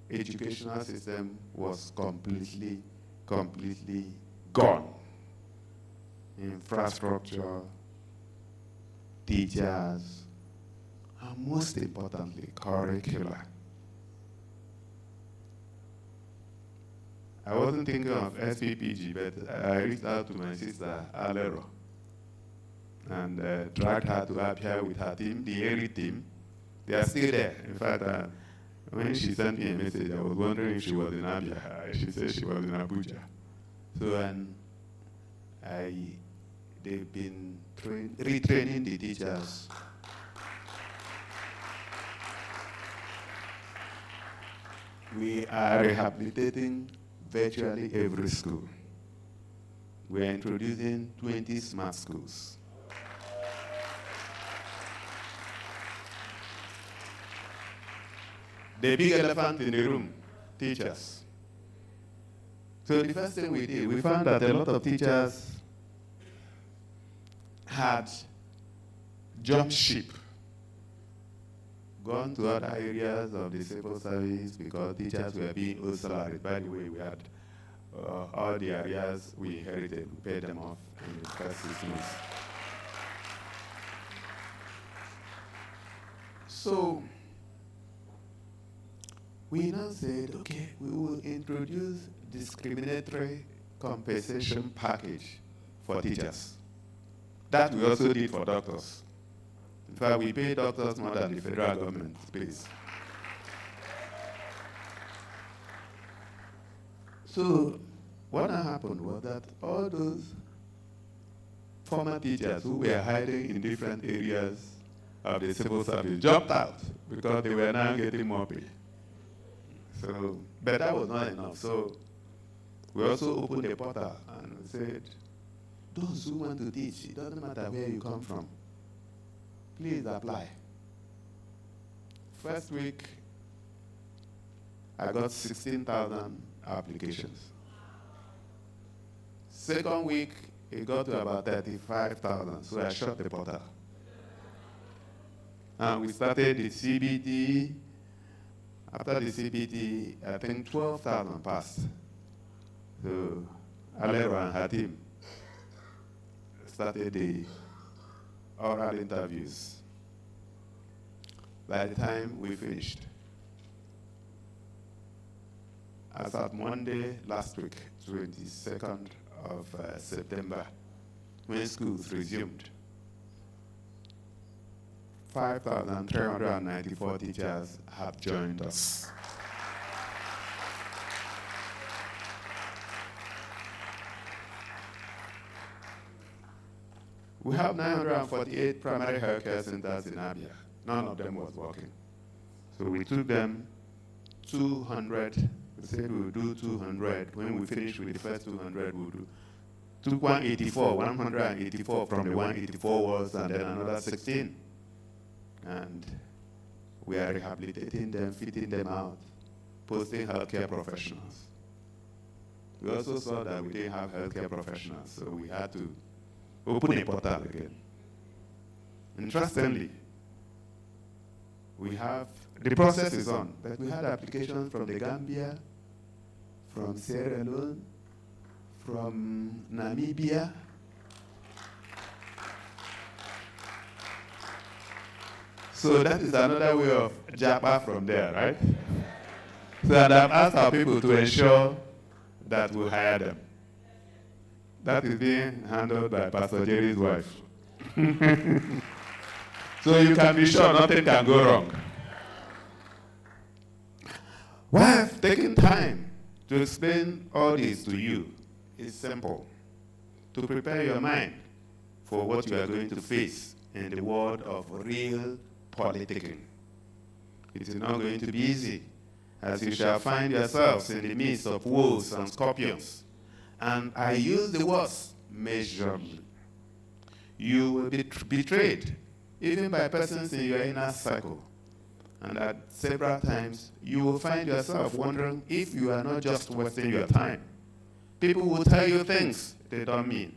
educational system was completely gone. Infrastructure, teachers, and most importantly, curricula. I wasn't thinking of SPPG, but I reached out to my sister, Alero, and dragged her to Abia with her team, the ERI team. They are still there. In fact, when she sent me a message, I was wondering if she was in Abia. She said she was in Abuja. So, they've been retraining the teachers. We are rehabilitating virtually every school. We are introducing 20 smart schools. The big elephant in the room, teachers. So the first thing we did, we found that a lot of teachers had jumped ship, gone to other areas of the civil service because teachers were being owed salaries. By the way, we had all the areas we inherited, we paid them off in the first 6 months. So we now said, okay, we will introduce discriminatory compensation package for teachers. That we also did for doctors. In fact, we pay doctors more than the federal government pays. So what happened was that all those former teachers who were hiding in different areas of the civil service jumped out because they were now getting more pay. So, but that was not enough. So we also opened a portal and we said, those who want to teach, it doesn't matter where you come from, please apply. First week, I got 16,000 applications. Second week, it got to about 35,000, so I shut the portal. And we started the CBT. After the CBT, I think 12,000 passed. So Alera and her team started the oral interviews. By the time we finished, as of Monday last week, 22nd of September, when schools resumed, 5,394 teachers have joined us. We have 948 primary healthcare centers in Abia. None of them was working. So we took them 200. We said we would do 200. When we finish with the first 200, we'll do. Took 184 from the 184 walls, and then another 16. And we are rehabilitating them, fitting them out, posting healthcare professionals. We also saw that we didn't have healthcare professionals, so we had to open a portal again. Interestingly, we have, the process is on, but we had applications from the Gambia, from Sierra Leone, from Namibia, so that is another way of japa from there, right? So I've asked our people to ensure that we hire them. That is being handled by Pastor Jerry's wife. So you can be sure nothing can go wrong. Why I've taken time to explain all this to you is simple. To prepare your mind for what you are going to face in the world of real politicking. It is not going to be easy, as you shall find yourselves in the midst of wolves and scorpions. And I use the words measurably. You will be betrayed, even by persons in your inner circle. And at several times, you will find yourself wondering if you are not just wasting your time. People will tell you things they don't mean.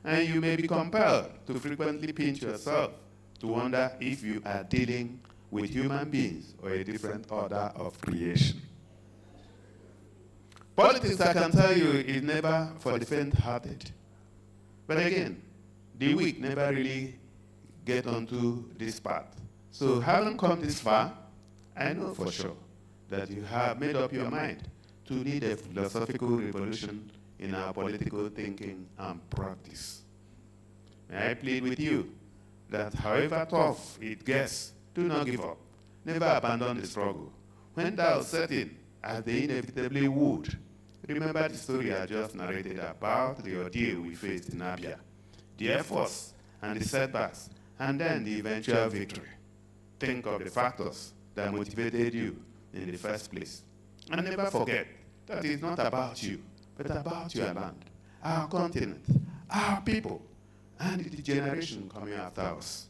And you may be compelled to frequently pinch yourself to wonder if you are dealing with human beings or a different order of creation. Politics, I can tell you, is never for the faint-hearted. But again, the weak never really get onto this path. So having come this far, I know for sure that you have made up your mind to lead a philosophical revolution in our political thinking and practice. May I plead with you that however tough it gets, do not give up. Never abandon the struggle. When thou set in, as they inevitably would, remember the story I just narrated about the ordeal we faced in Abia, the efforts and the setbacks, and then the eventual victory. Think of the factors that motivated you in the first place. And never forget that it's not about you, but about your land, our continent, our people, and the generation coming after us.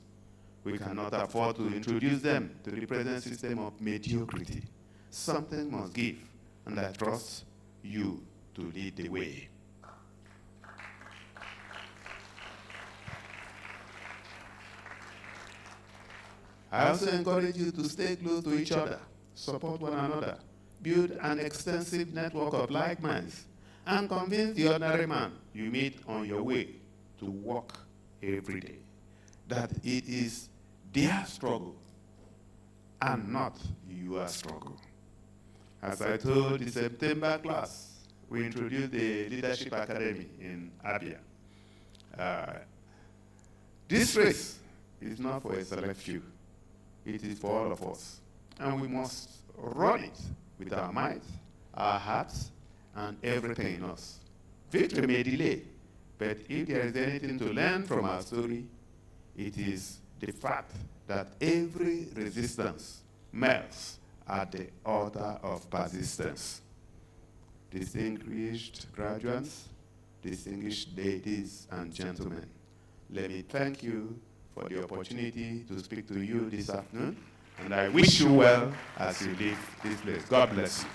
We cannot afford to introduce them to the present system of mediocrity. Something must give, and I trust you to lead the way. I also encourage you to stay close to each other, support one another, build an extensive network of like minds, and convince the ordinary man you meet on your way to work every day that it is their struggle and not your struggle. As I told the September class, we introduced the Leadership Academy in Abia. This race is not for a select few. It is for all of us. And we must run it with our minds, our hearts, and everything in us. Victory may delay, but if there is anything to learn from our story, it is the fact that every resistance melts at the altar of persistence. Distinguished graduates, distinguished ladies and gentlemen, let me thank you for the opportunity to speak to you this afternoon, and I wish you well as you leave this place. God bless you.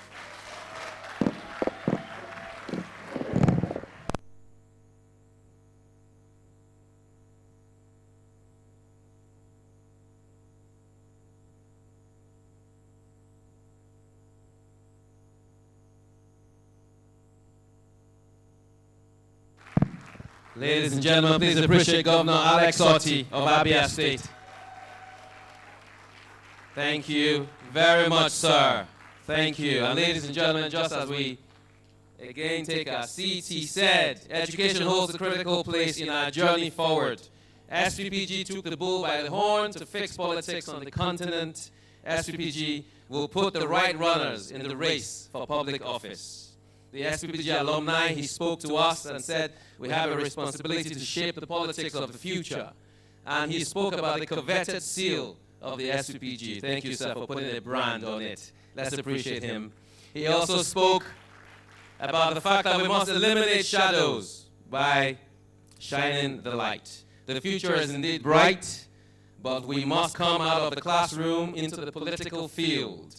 Ladies and gentlemen, please appreciate Governor Alex Otti of Abia State. Thank you very much, sir. Thank you. And ladies and gentlemen, just as we again take our seats, he said, education holds a critical place in our journey forward. SPPG took the bull by the horn to fix politics on the continent. SPPG will put the right runners in the race for public office. the SPPG alumni. He spoke to us and said we have a responsibility to shape the politics of the future. And he spoke about the coveted seal of the SPPG. Thank you, sir, for putting a brand on it. Let's appreciate him. He also spoke about the fact that we must eliminate shadows by shining the light. The future is indeed bright, but we must come out of the classroom into the political field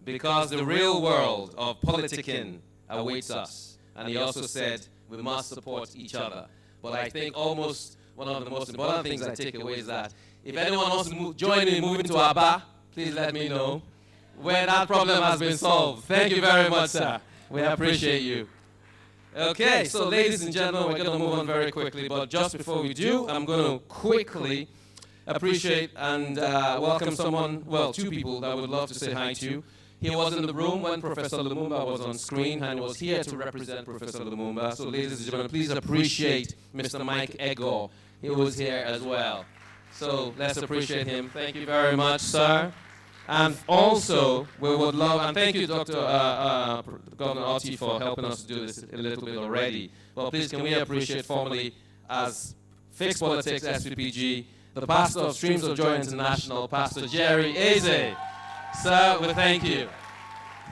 because the real world of politicking awaits us. And he also said we must support each other. But I think almost one of the most important things I take away is that if anyone wants to join me in moving to Aba, please let me know when that problem has been solved. Thank you very much, sir. We appreciate you. Okay, so ladies and gentlemen, we're going to move on very quickly, but just before we do, I'm going to quickly appreciate and welcome someone, well, two people that I would love to say hi to. He was in the room when Professor Lumumba was on screen and was here to represent Professor Lumumba. So ladies and gentlemen, please appreciate Mr. Mike Egor. He was here as well. So let's appreciate him. Thank you very much, sir. And also, we would love, and thank you, Dr. Governor Otti, for helping us do this a little bit already. Well, please, can we appreciate formally, as Fixed Politics SPPG, the pastor of Streams of Joy International, Pastor Jerry Eze. Sir, we thank you.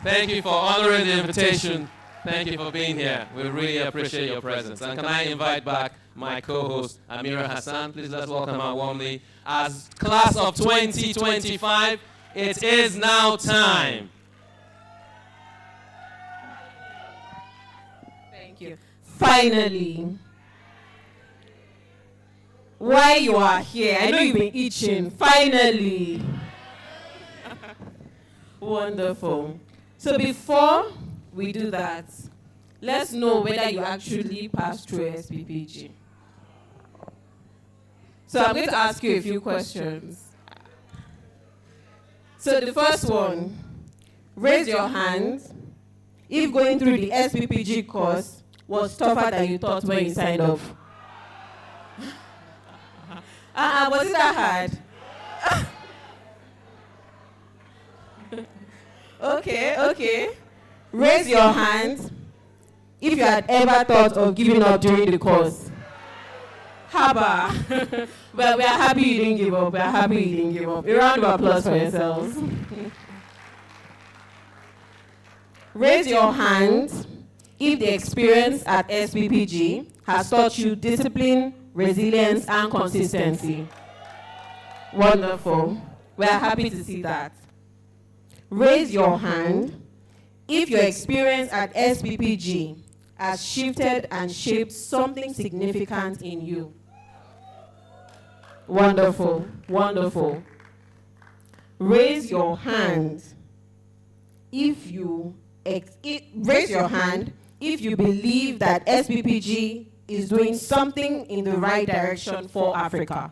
Thank you for honoring the invitation. Thank you for being here. We really appreciate your presence. And can I invite back my co-host, Amira Hassan? Please let's welcome her warmly. As class of 2025, it is now time. Thank you. Finally, while you are here, I know you've been itching. Finally. Wonderful. So before we do that, let's know whether you actually passed through SPPG. So I'm going to ask you a few questions. So the first one, raise your hand if going through the SPPG course was tougher than you thought when you signed up. Was it that hard? Okay. Raise your hand if you had ever thought of giving up during the course. Haba. Well, we are happy you didn't give up. We are happy you didn't give up. A round of applause for yourselves. Raise your hand if the experience at SPPG has taught you discipline, resilience, and consistency. Wonderful. We are happy to see that. Raise your hand if your experience at SPPG has shifted and shaped something significant in you. Wonderful, wonderful. Raise your hand if you believe that SPPG is doing something in the right direction for Africa.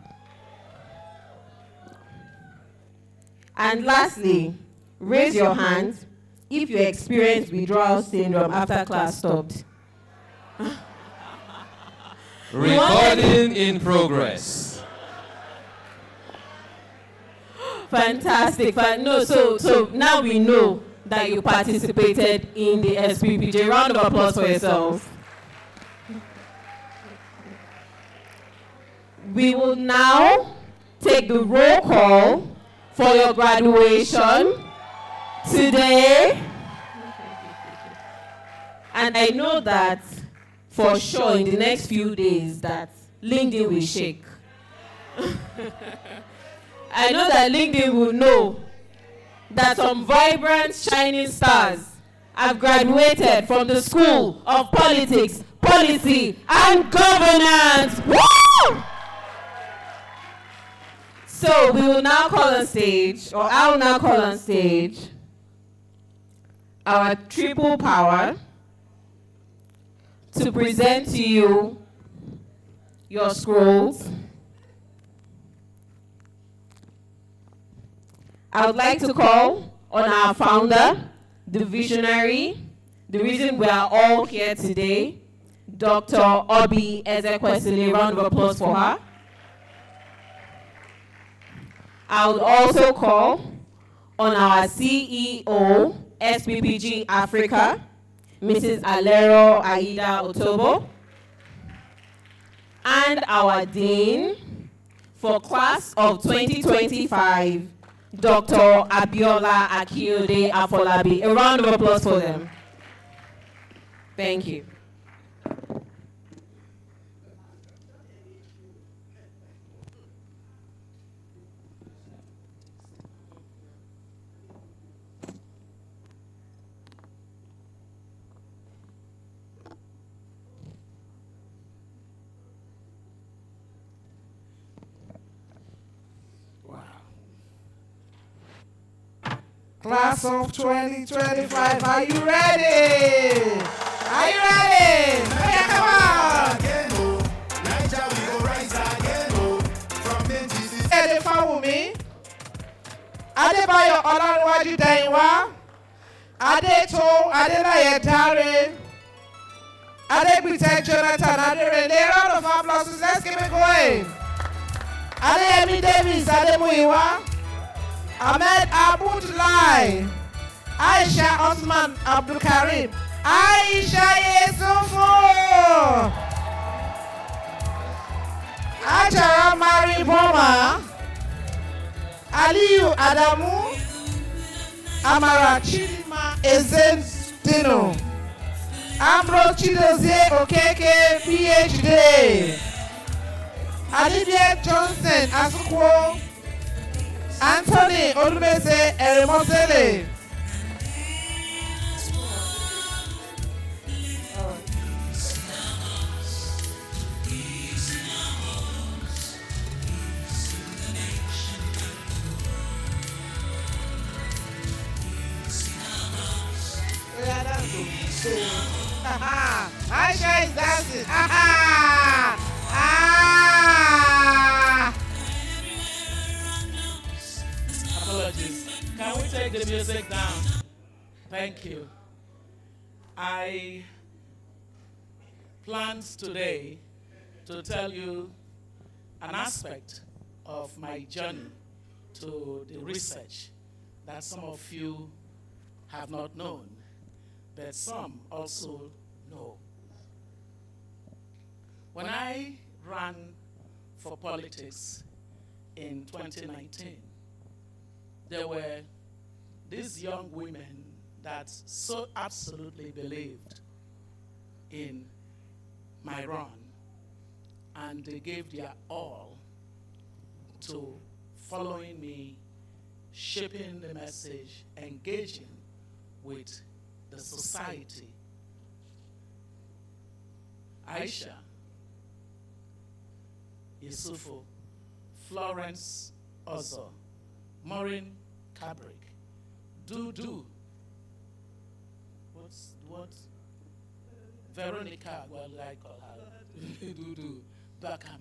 And lastly, raise your hand if you experience withdrawal syndrome after class stopped. Recording in progress. Fantastic. So now we know that you participated in the SPPG. Round of applause for yourselves. We will now take the roll call for your graduation today. And I know that for sure in the next few days that LinkedIn will shake. I know that LinkedIn will know that some vibrant, shining stars have graduated from the School of Politics, Policy, and Governance. Woo! So we will now call on stage, or I will now call on stage, our triple power to present to you your scrolls. I would like to call on our founder, the visionary, the reason we are all here today, Dr. Obi Ezekwesili. Round of applause for her. I would also call on our CEO, SPPG Africa, Mrs. Alero Aida Otobo, and our Dean for class of 2025, Dr. Abiola Akiode Afolabi. A round of applause for them. Thank you. Class of 2025, are you ready? Are you ready? Okay, come on. Ready for me? Adebayo Olaniwaju Dainwa, Adeto Adelaye Dare, Adegbite Jonathan Aderele. A round of applause. Let's keep it going. Adeyemi Davis Ademuyiwa, Ahmed Abudulai, Aisha Osman Abdul Karim, Aisha Yesufu, Ajara Mari Boma, Aliyu Adamu, Amara Chidima Ezendino, Ambrose Chidozie Okeke, PhD, Olivia Johnson Asukwo, Anthony Olumese Eremosele. Aisha is dancing. Apologies. Can we take the music down? Thank you. I planned today to tell you an aspect of my journey to the research that some of you have not known, but some also know. When I ran for politics in 2019, there were these young women that so absolutely believed in my run, and they gave their all to following me, shaping the message, engaging with the society. Aisha, Yusufu, Florence Ozo, Maureen Kabrick, Dudu, what? Veronica, well, I call her, Dudu, Beckham.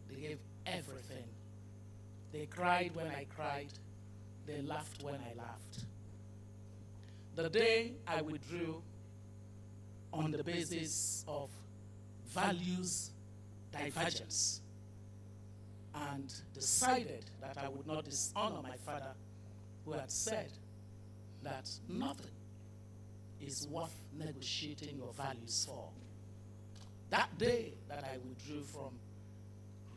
They gave everything. They cried when I cried. They laughed when I laughed. The day I withdrew on the basis of values divergence and decided that I would not dishonor my father, who had said that nothing is worth negotiating your values for. That day that I withdrew from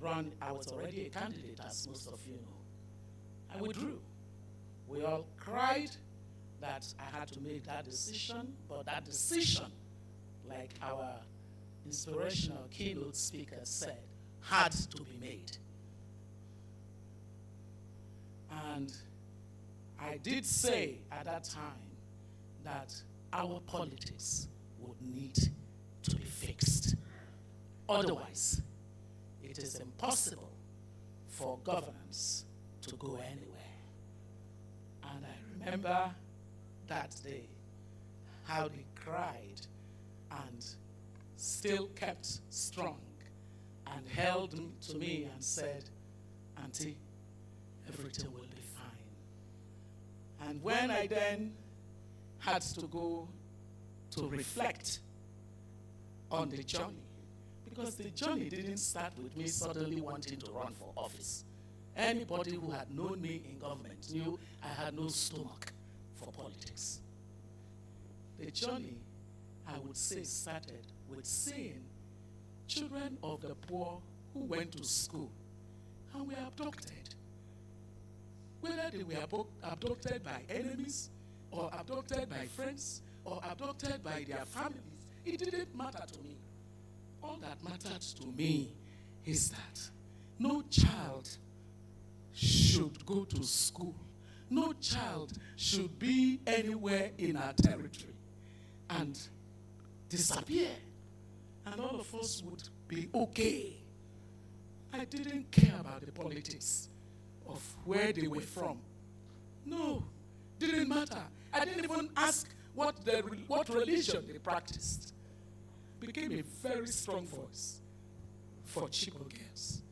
run, I was already a candidate, as most of you know. I withdrew. We all cried that I had to make that decision, but that decision, like our inspirational keynote speaker said, had to be made. And I did say at that time that our politics would need to be fixed. Otherwise, it is impossible for governance to go anywhere. And I remember that day, how they cried and still kept strong and held to me and said, "Auntie, everything will be fine." And when I then had to go to reflect on the journey, because the journey didn't start with me suddenly wanting to run for office. Anybody who had known me in government knew I had no stomach for politics. the journey, I would say, started with seeing children of the poor who went to school and were abducted. Whether they were abducted by enemies, or abducted by friends, or abducted by their families, it didn't matter to me. All that mattered to me is that no child should go to school. No child should be anywhere in our territory and disappear. And all of us would be okay. I didn't care about the politics of where they were from. No, didn't matter. I didn't even ask what religion they practiced. Became a very strong voice for Chibok girls.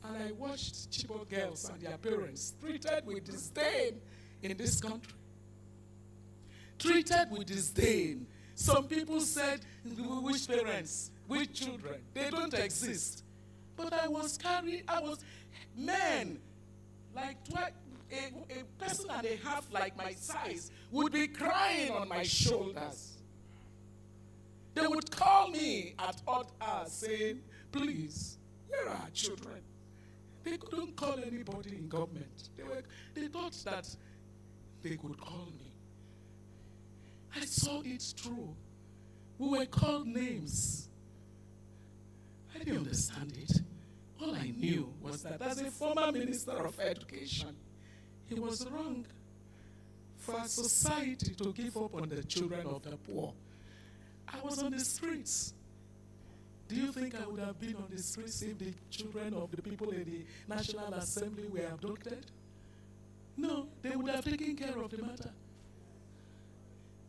And I watched Chibok girls and their parents treated with disdain in this country. Treated with disdain. Some people said, which parents, which children, they don't exist. But I was men, like a person and a half like my size would be crying on my shoulders. They would call me at odd hours saying, please, where are our children? They couldn't call anybody in government. They thought that they could call me. I saw it true. We were called names. I didn't understand it. All I knew was that as a former minister of education, it was wrong for our society to give up on the children of the poor. I was on the streets. Do you think I would have been on the streets if the children of the people in the National Assembly were abducted? No, they would have taken care of the matter.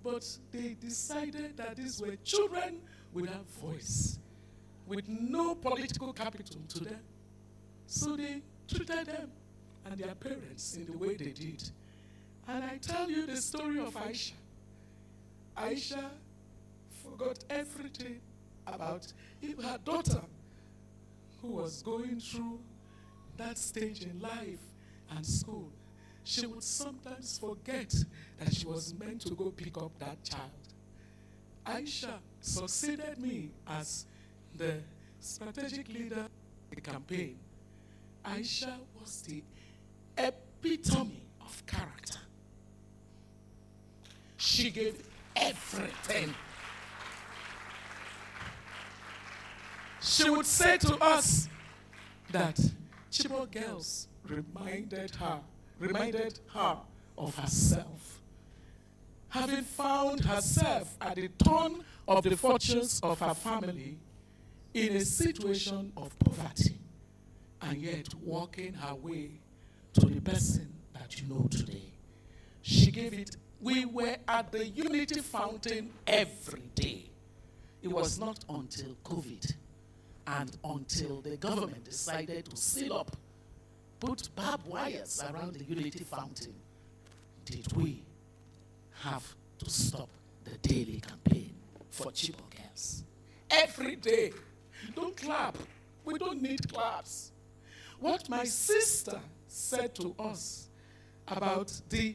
But they decided that these were children without voice, with no political capital to them. So they treated them and their parents in the way they did. And I tell you the story of Aisha. Aisha forgot everything about her daughter, who was going through that stage in life and school. She would sometimes forget that she was meant to go pick up that child. Aisha succeeded me as the strategic leader of the campaign. Aisha was the epitome of character. She gave everything. She would say to us that Chibok girls reminded her of herself. Having found herself at the turn of the fortunes of her family in a situation of poverty, and yet walking her way to the person that you know today. She gave it. We were at the Unity Fountain every day. It was not until COVID and until the government decided to seal up, put barbed wires around the Unity Fountain, did we have to stop the daily campaign for Chibok girls. Every day. Don't clap. We don't need claps. What my sister said to us about the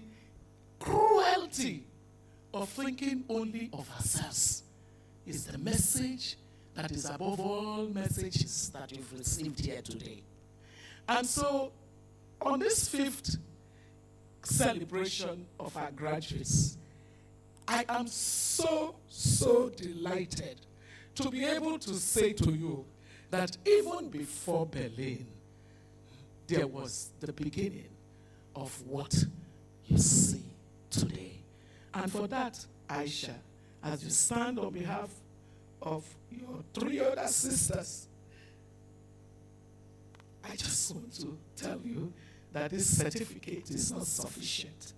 cruelty of thinking only of ourselves is the message that is above all messages that you've received here today. And so, on this 5th celebration of our graduates, I am so delighted to be able to say to you that even before Berlin, there was the beginning of what you see today. And for that, Aisha, as you stand on behalf of your 3 other sisters, I just want to tell you that this certificate is not sufficient.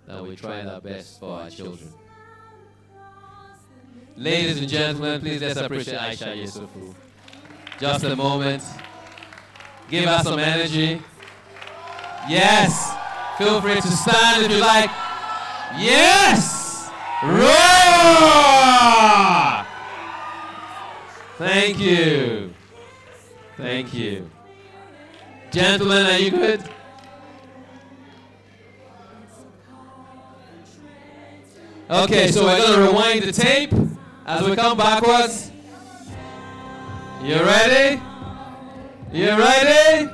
That we tried our best for our children. Ladies and gentlemen, please let's appreciate Aisha Yusufu. Just a moment. Give her some energy. Yes, feel free to stand if you like. Yes! Roar! Thank you. Thank you. Gentlemen, are you good? Okay, so we're going to rewind the tape as we come backwards. You ready? You ready?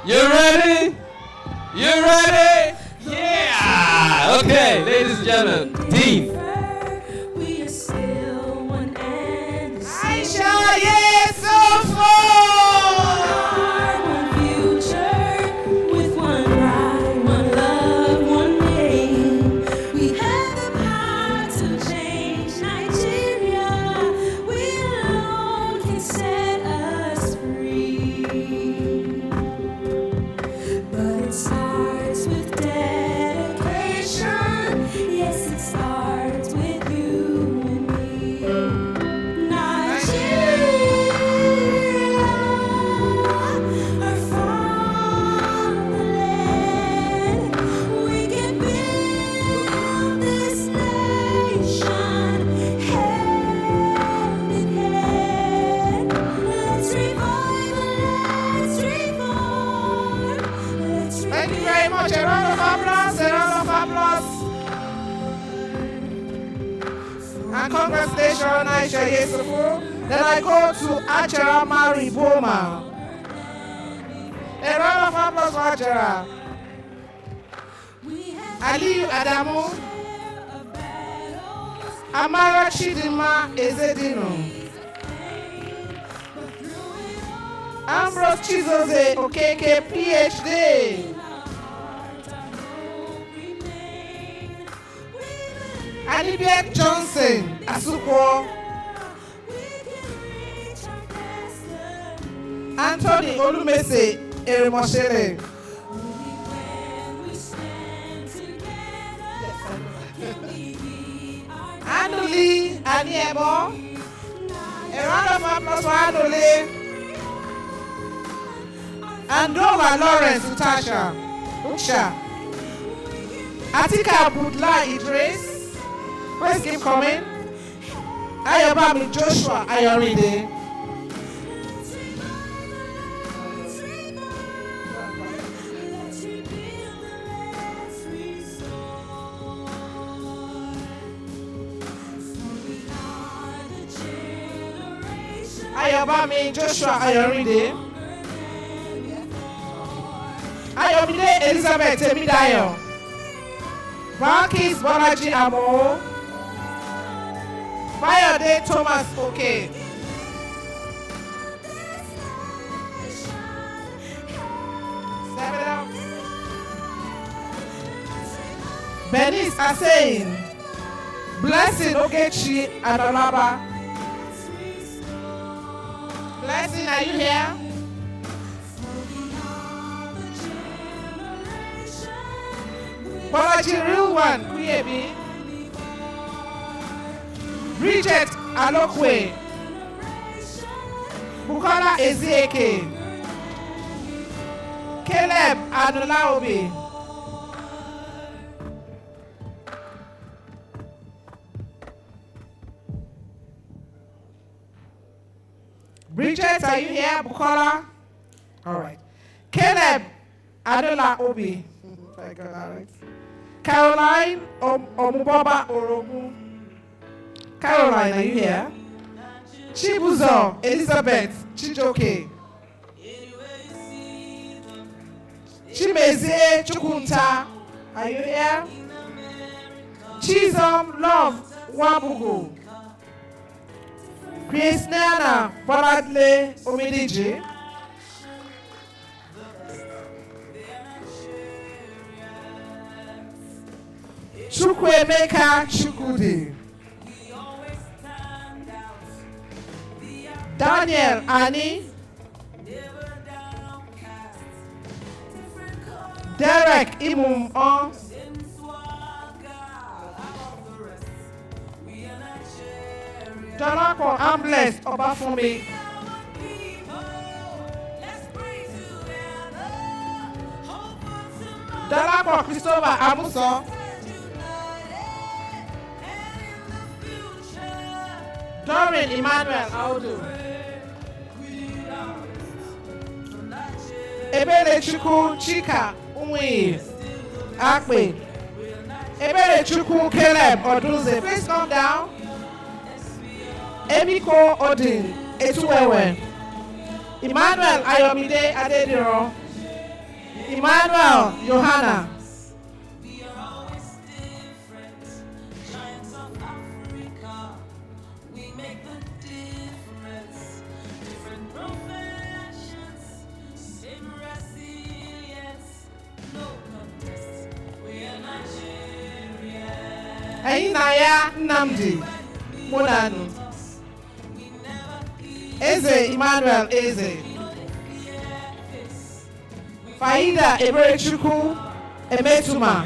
You ready? You ready? Yeah! Okay, ladies and gentlemen, Dean. Aisha, yes, so One future with one pride, one love, one name. We have the power to change Nigeria. We alone can set us free. But it starts with dedication. Yes, it starts with you and me. Nigeria, our fatherland. We can build this nation hand in hand. Let's revive, let's reform, let's Thank you very much. A round of applause, a round of applause. And congratulations, Aisha Yesufu. Then I go to Achara Mari Boma. A round of applause for Achara. Aliyu Adamu. Amara Chidima Ezedino. Ambrose Chizoze Okeke, PhD. Anibia Johnson Asukwo. Anthony Olumese Eremoshele. Anuli Aniebo. A round of applause for Anuli. And Dova Lawrence Utasha. Uksha. Atika Budla Idris. Let's keep coming. Ayobami Joshua Ayoride. Ayobami Joshua Ayoride. Ayomide Elizabeth Temidayo. Marquis Bolaji Amo. Bayode Thomas Oke. Step it up. Benis Asein. Blessing Ogechi Adolaba. Blessing, are you here? Bolaji real one, Kuyebi. Bridget Alokwe. Bukola Ezieke. Caleb Adolaobi. Bridget, are you here? Bukola? All right. Caleb Adolaobi. I got that right. Caroline Omuboba Oromu. Caroline, are you here? Chibuzo Elizabeth Chijoke. Chimezie Chukunta, are you here? Chizom Love Wabugu. Prince Nana Boladle Omidiji. Chukwemeka Chukudi. Daniel Ani. Derek Imum On. Donako Ambles Obafumi. Donako Christopher Amuso. Doreen Emmanuel Audu. Eberechukwu Chika Unwi Akpe. Eberechukwu Caleb Oduze. Please come down. Emiko Odin Etuwewe. Emmanuel Ayomide Adediro. Emmanuel Johanna. Ainaya Nnamdi Munanu. Eze Emmanuel Eze. Faida Eberechukwu Emetuma.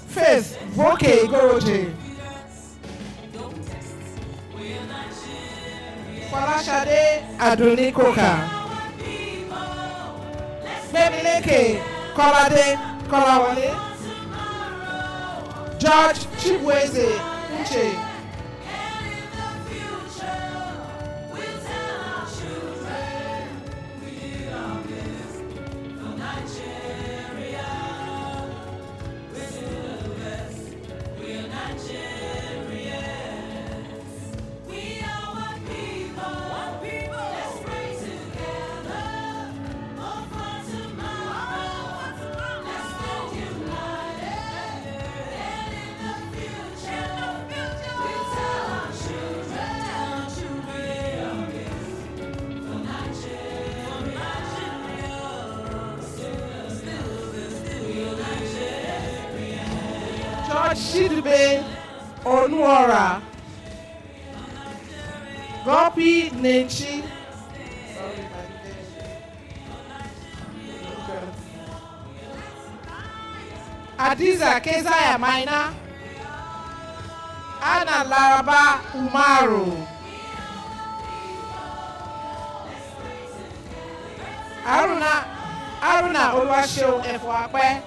Faith Voke Igoroje. Falashade Adonikoka. Memileke Kolade Kolawale. George Chibweze Uche. Shidube Onuora. Gopi Nenchi. Adiza Kezaya Maina. Anna Laraba Umaru. Aruna Oluwaseo Efwakwe.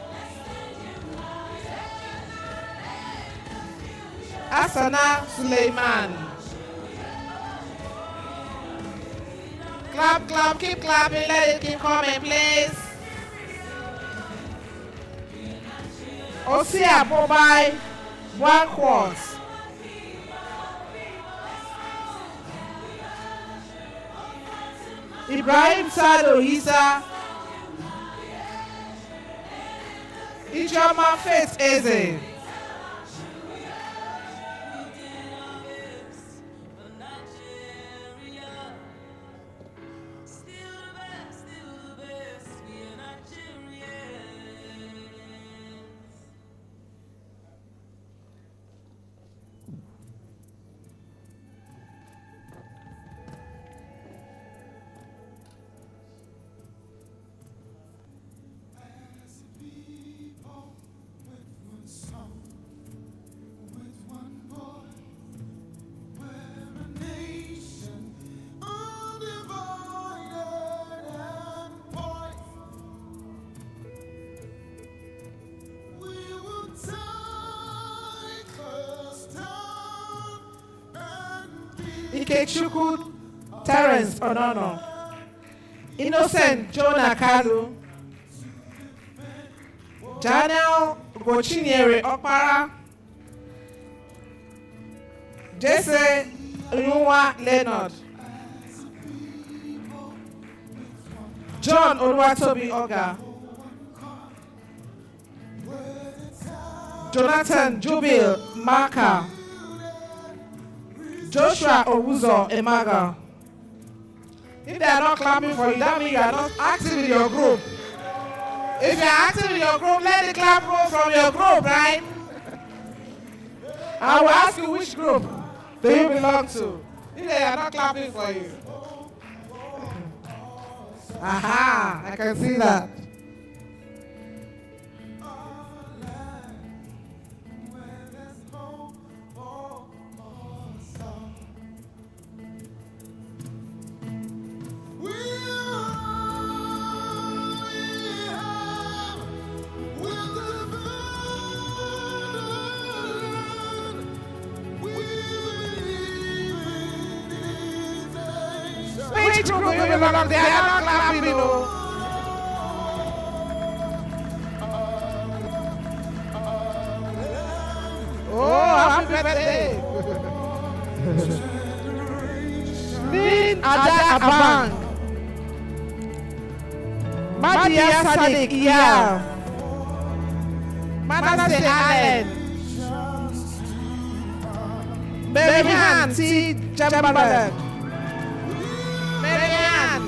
Asana Suleiman. Clap, clap, keep clapping, let it keep coming, please. Osia Bobai, 1 quart. Ibrahim Sado Isa. Ijoma Faith Eze. Ikechukwu Terence Onono. Innocent Jonah Kalu. Janelle Gochinyere Okpara. Jesse Uyunwa Leonard. John Oluwatobi Oga. Jonathan Jubil Maka. Joshua Owuzo Emaga. If they are not clapping for you, that means you are not active in your group. If you are active in your group, let the clap roll from your group, right? I will ask you which group do you belong to. If they are not clapping for you. Aha, I can see that. Lord, they are not clapping, oh. Oh, happy birthday. Min Ada Abang. Madia Sadiq Iya. Manasseh Allen. Marianne T. Chamberlain. Marianne.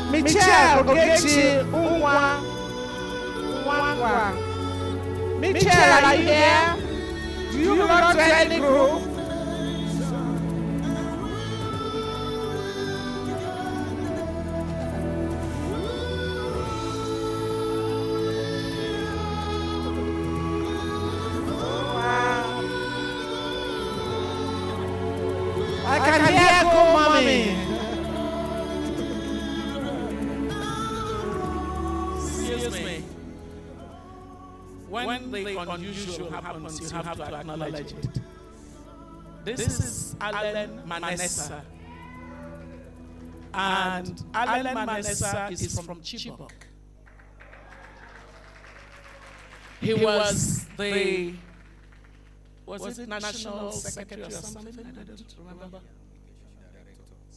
Michelle Ogechi Unwa. Michelle, are you there? Do you belong to any group? I can hear go, mommy. Excuse me. When the unusual happens, you have to acknowledge it. This is Alan Manessa. And Alan Manessa is from Chibok. He was the, was it National Secretary or something? I don't remember.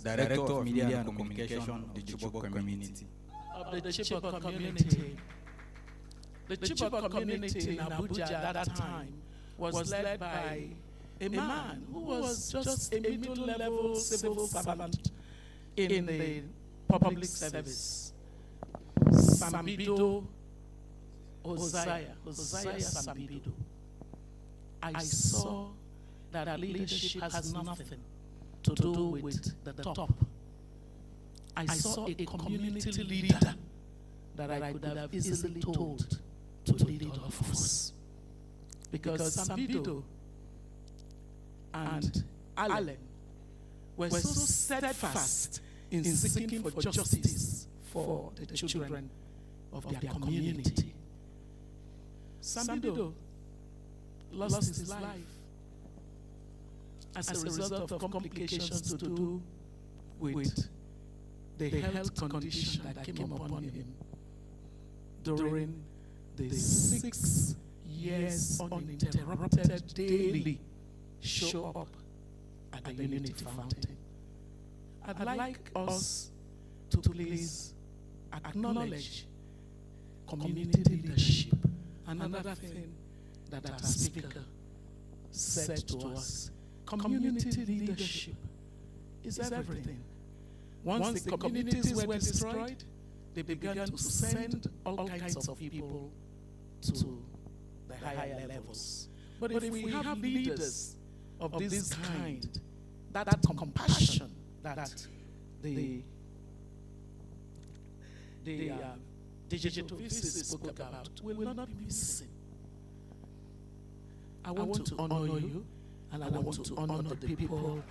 Director of Media and Communication of the Chibok community. Of the Chibok community. The Chibok community in Abuja at that time was led by a man who was just a middle-level civil servant in the public service. Sambido Hosea Sambido. I saw that leadership has nothing to do with the top. I saw a community leader that I could have easily told to lead all of us. Because Sambido and Allen were so steadfast in seeking for justice for the children of their community. Sambido lost his life as a result of complications to do with the health condition that came upon him during the 6 years uninterrupted daily show up at the Unity Fountain. I'd like us to please acknowledge community leadership. Another thing that our speaker said to us, community leadership is everything. Once the communities were destroyed, they began to send all kinds of people to the higher levels. But if we have leaders of this kind, that compassion that the digital VC spoke about will not be missing. I want to honor you, and I want to honor the people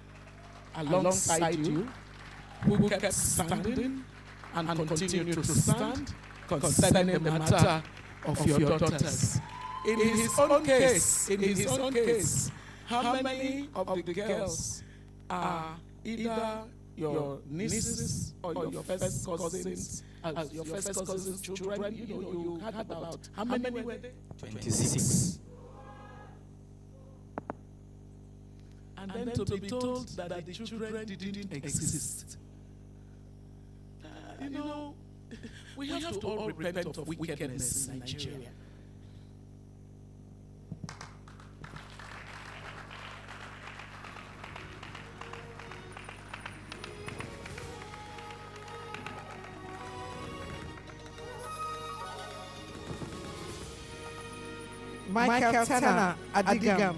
alongside you who kept standing and continue to stand concerning the matter of your daughters. In his own case, how many of the girls are either your nieces or your first cousins, as your first cousins' children? You had about, how many were they? 26. And then to be told that the children didn't exist. We have to all repent of wickedness in Nigeria. Michael Tanner Adigam.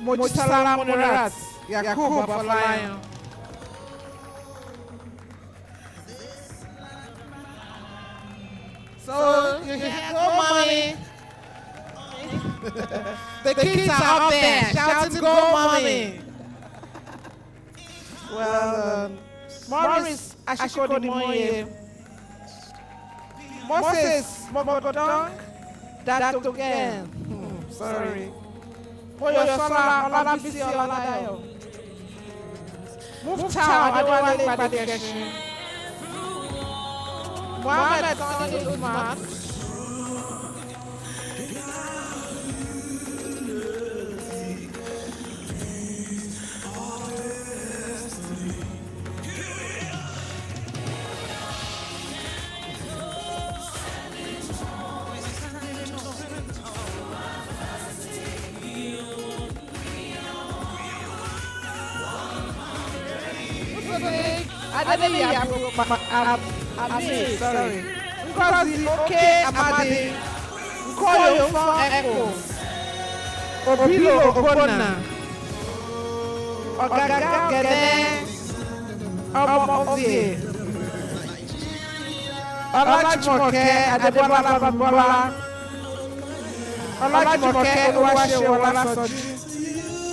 Mojtala Munerat Yakubu Afolayan. So you hear, go mommy. The kids are up there shouting, go mommy. Well, Maurice Ashikodimoye, Moses Mogodong, that again. Sorry. Moyosola Olabisi Oladayo. Muftau Adewale Gbadegesin. Mohammed Sani Usman. Sorry. Ngozi Oke Amadi. Nkoyo Fon Echo. Obilo Ogbonna. Ogaga Gene. Omomobi. Olajumoke Adebola Babola. Olajumoke Oluwase Olasoji.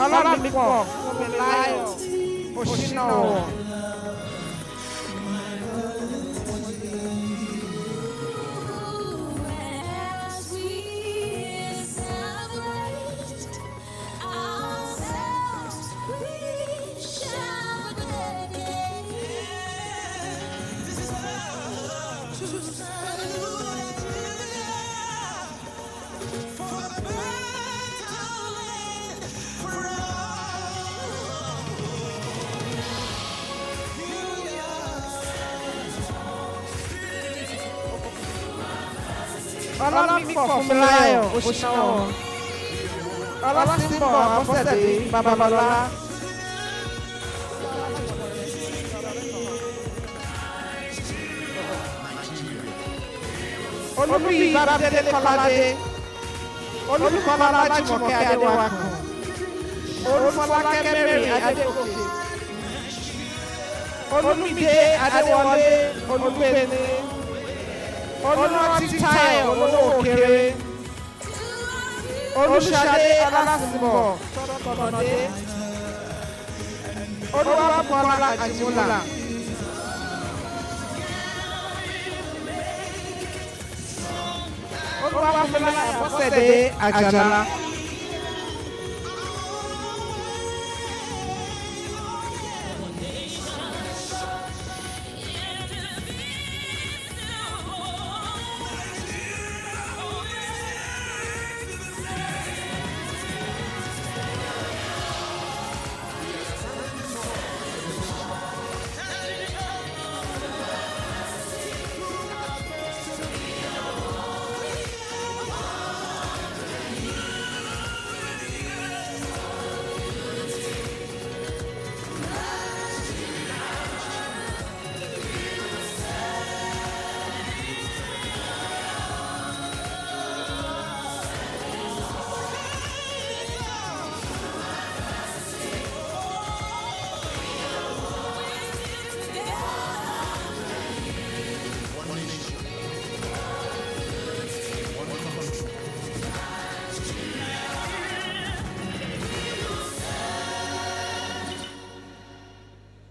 Olamipo Omilayo Oshinawo. Olamipo Omilayo Oshinawo. Olasimbo Abosede Babalola. Olumi Babdele Kolade. Olukola Olajumoke Adewakun. Olufolake Mary Adegoke. Olumide Adewale Olubene. Olúrántí Táyọ̀ Olówókéré. Olúṣadé Ọlásìnbọ̀ Tọ́lọ́dé. Olúwapọ̀lá Àjìmúlà. Olúwapọ̀lá Àbọ̀sẹ̀dé Àjàlá.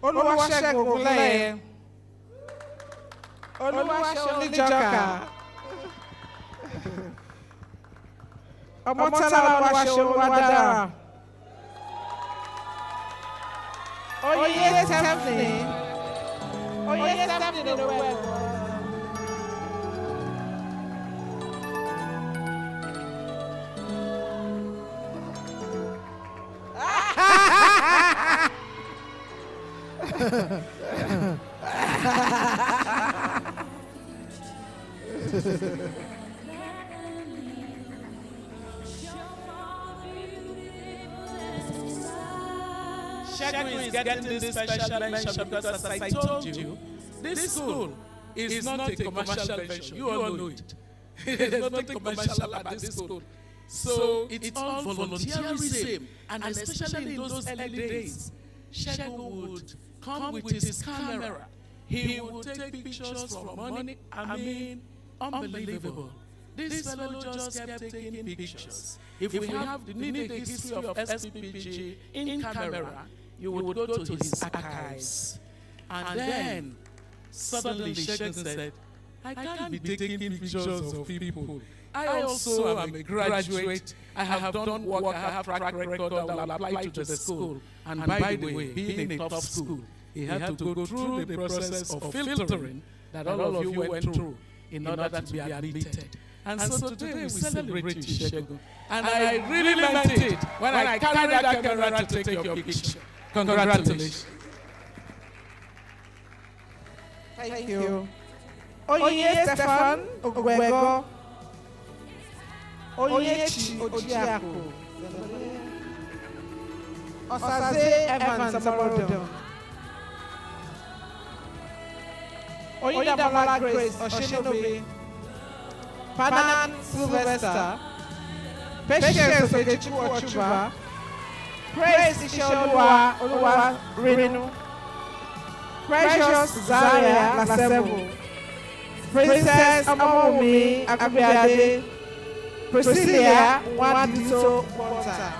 Olúwaṣẹ́gun Ògúnlẹ́yẹ. Olúwaṣẹ́ Oníjọ́kà. Ọmọ́tọ́lá Olúwaṣẹ́ Olúwadára. Oyè Stephanie. Oyè Stephanie Olúwẹ̀wọ̀. Shegun is getting this special mention because, as I told you, this school is not a commercial venture. You all know it. There's nothing commercial about this school. So it's all volunteerism, and especially in those early days, Shegun would come with his camera. He would take pictures from money. I mean, unbelievable. This fellow just kept taking pictures. If we have the need a history of SPPG in camera, you would go to his archives. And then, suddenly Shegun said, I can't be taking pictures of people. I also am a graduate. I have done work, I have track record that will apply to the school. And by the way, being a top school, he had to go through the process of filtering that all of you went through in order to be admitted. And so today we celebrate you, Shegun. And I really meant it when I carried that camera to take your picture. Congratulations. Thank you. Onye Stefan Ogwego. Onyechi Ojiako. Osaze Evans Amorodo. Oyindamola Grace Oshinobi. Panan Sylvester. Patience Okechukwu Ochuba. Praise Isheoluwa Oluwa Rinu. Precious Zaria Lasebo. Princess Amawumi Akubiade. Priscilla Wadito Bonta.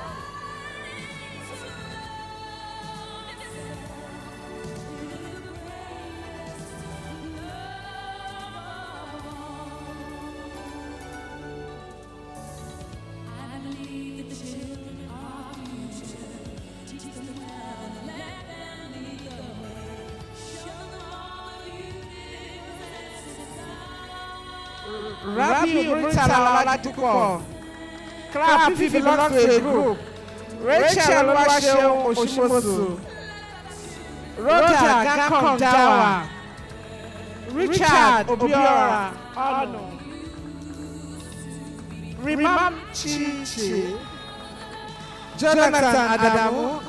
Rabi Brutala Latuko. Crap if belongs to a group. Rachel Washel Oshimosu. Rota Gakon Dawa. Richard Obiora Ono. Rimam Chichi. Jonathan Adamu.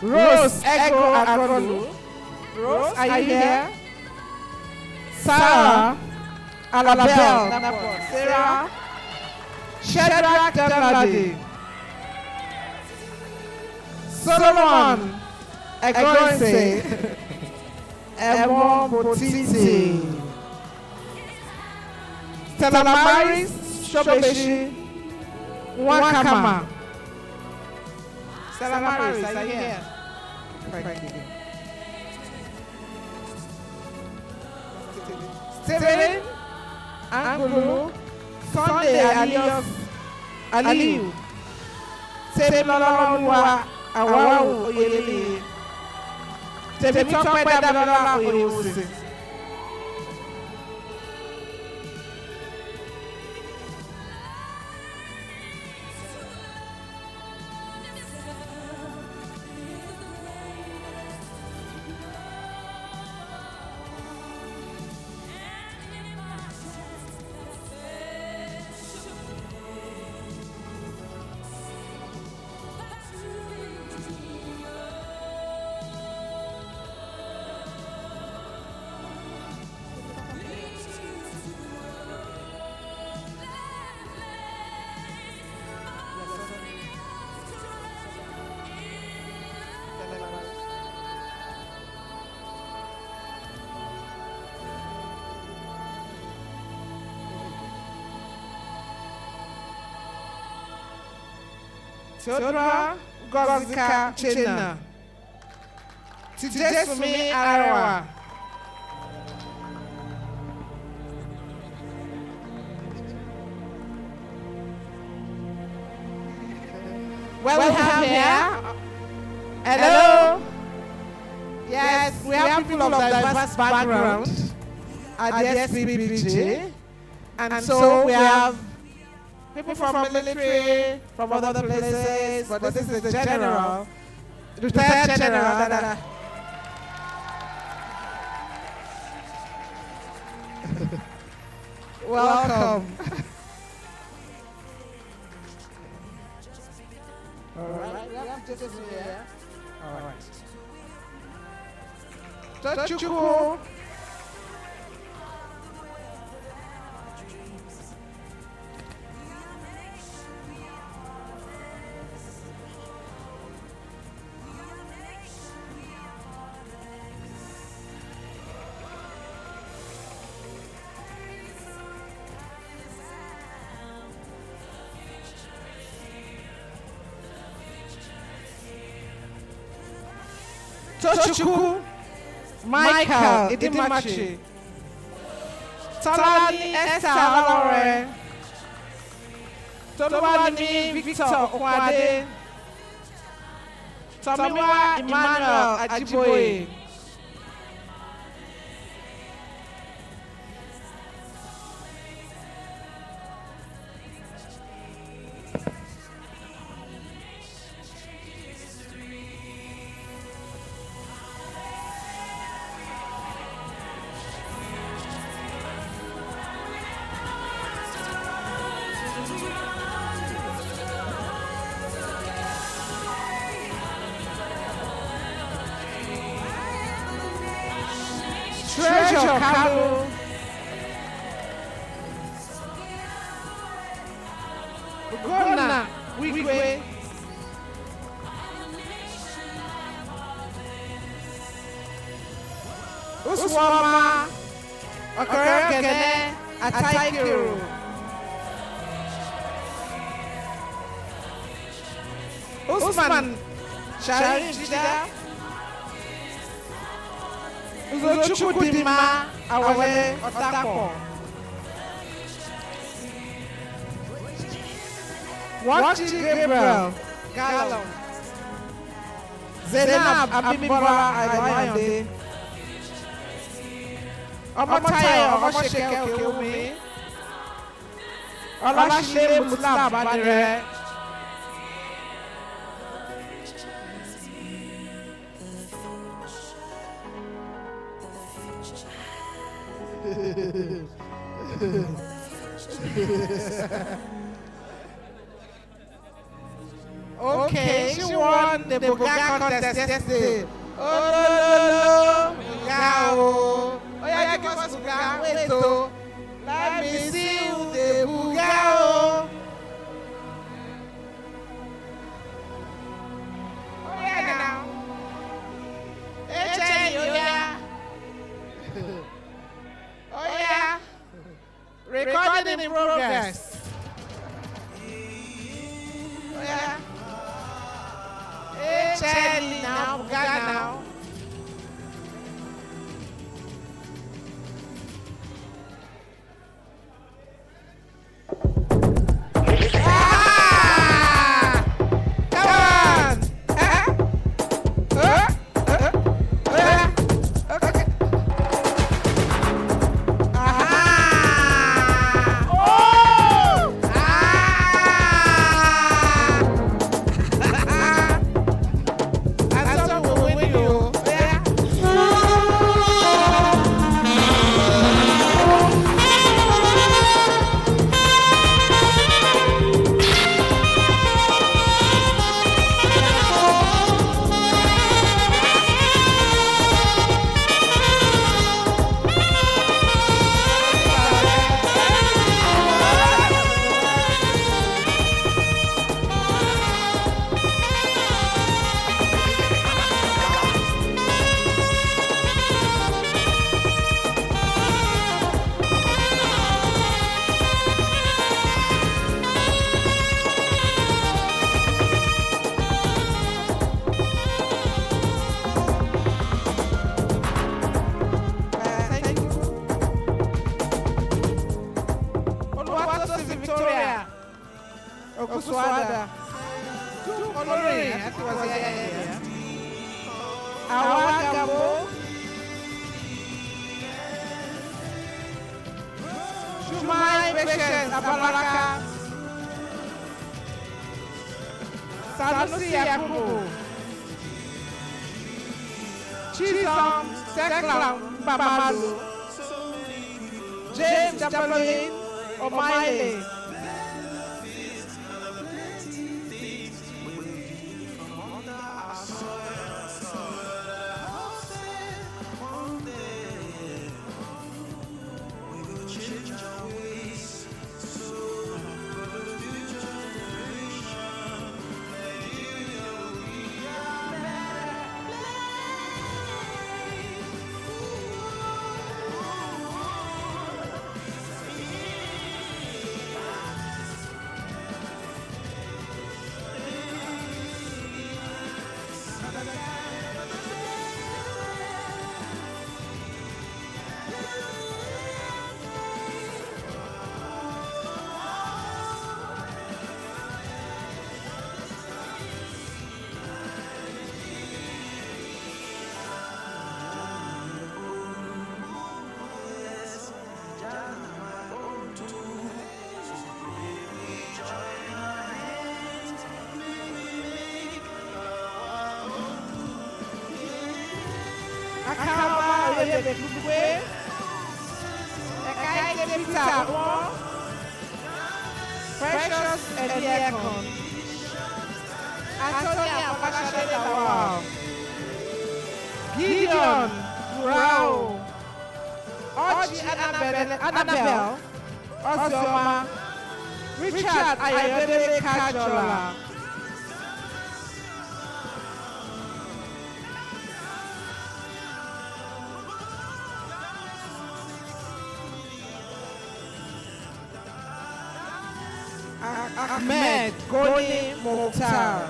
Rose Ego Akolu. Rose, are you here? Sarah Alabel, Sarah Shadrach Damladi, Solomon Egoise, Emon Botiti, Stella Maris Shobeshi, Wakama. Stella Maris, are you here? Thank you. Stephen Angulu, Sunday Aliu, Tebnololwa Awawu Oyeli, Tebitope Damola Oyewusi. Theodora Gozika Chena. Tijesumi Arawa. Well, we have here. Hello. Yes, we have people of diverse background at the SPPG. And so we have people from military, from other places, but this is the general, retired general. Welcome. All right, we have judges here. All right. Tochukwu. Tochukwu Michael Idimachi. Tolani Esther Olore, Toluwanimi Victor Okwade, Tomiwa Emmanuel Ajiboye, Treasure Kalu, Ugonna Wigwe, Uswama Okorogene Ataikiru, Usman Sharif Uzochukudima Awale Otako, Wachi Gabriel Gallo, Zainab Abimbola Ayonde, Omotayo Omosheke Okeomi, Olashile Mutla Badire, okay, she won the Buga contest yesterday. Oh, no, Buga, oh. Oh, yeah, give us Buga. Wait, oh. Let me see who the Buga, oh. Oh, yeah, now. Oh, yeah. Oh, yeah. Recording in progress. Oh, yeah. Hey, Charlie now, Buga now. Okuswada. Olori, I think was here. Awagabo. Shumai Patience Abalaka. Sanusi Yakubu. Chisom Seklam Babadu. James Jabalin Omaile. Akama Oyebekwe, Ekaide Peter Amo, Precious Ediakon, Antonia Pakashade Lawal, Gideon Rao, Oji Annabelle, Osioma, Richard Ayodele Kajola, Ahmed Goni Mokhtar.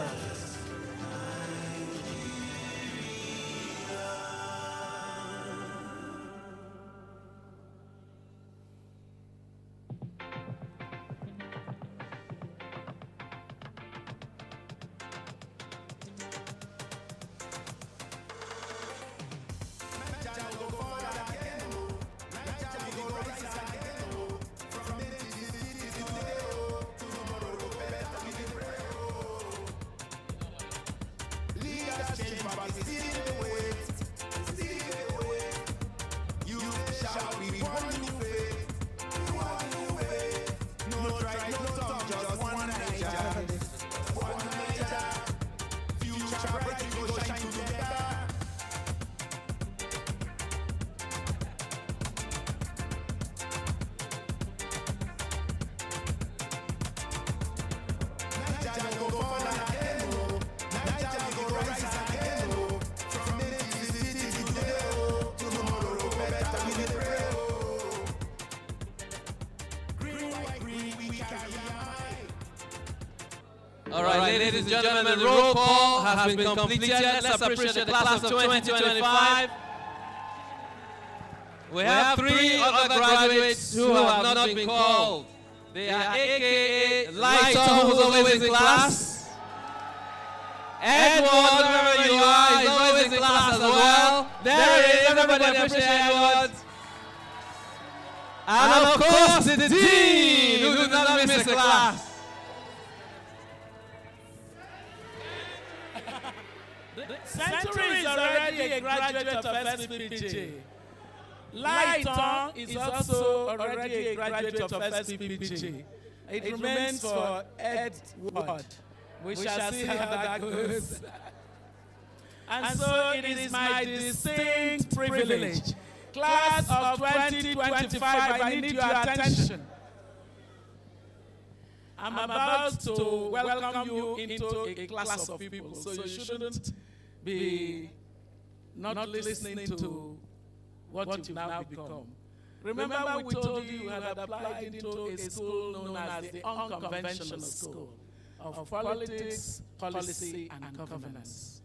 All right, ladies and gentlemen, the roll call has been completed. Let's appreciate the class of 2025. We have 3 other graduates who have not been called. They are AKA Lighter, who's always in class. Edward, wherever you are, is always in class as well. There he is, everybody appreciate Edward. And of course, the dean, who did not miss a class. Century is already a graduate of SPPG. Lighton is also already a graduate of SPPG. It remains for Edward. We shall see how that goes. And so it is my distinct privilege, class of 2025, I need your attention. I'm about to welcome you into a class of people, so you shouldn't be not listening to what you now become. Remember, we told you you had applied into a school known as the unconventional school of politics, policy, and governance.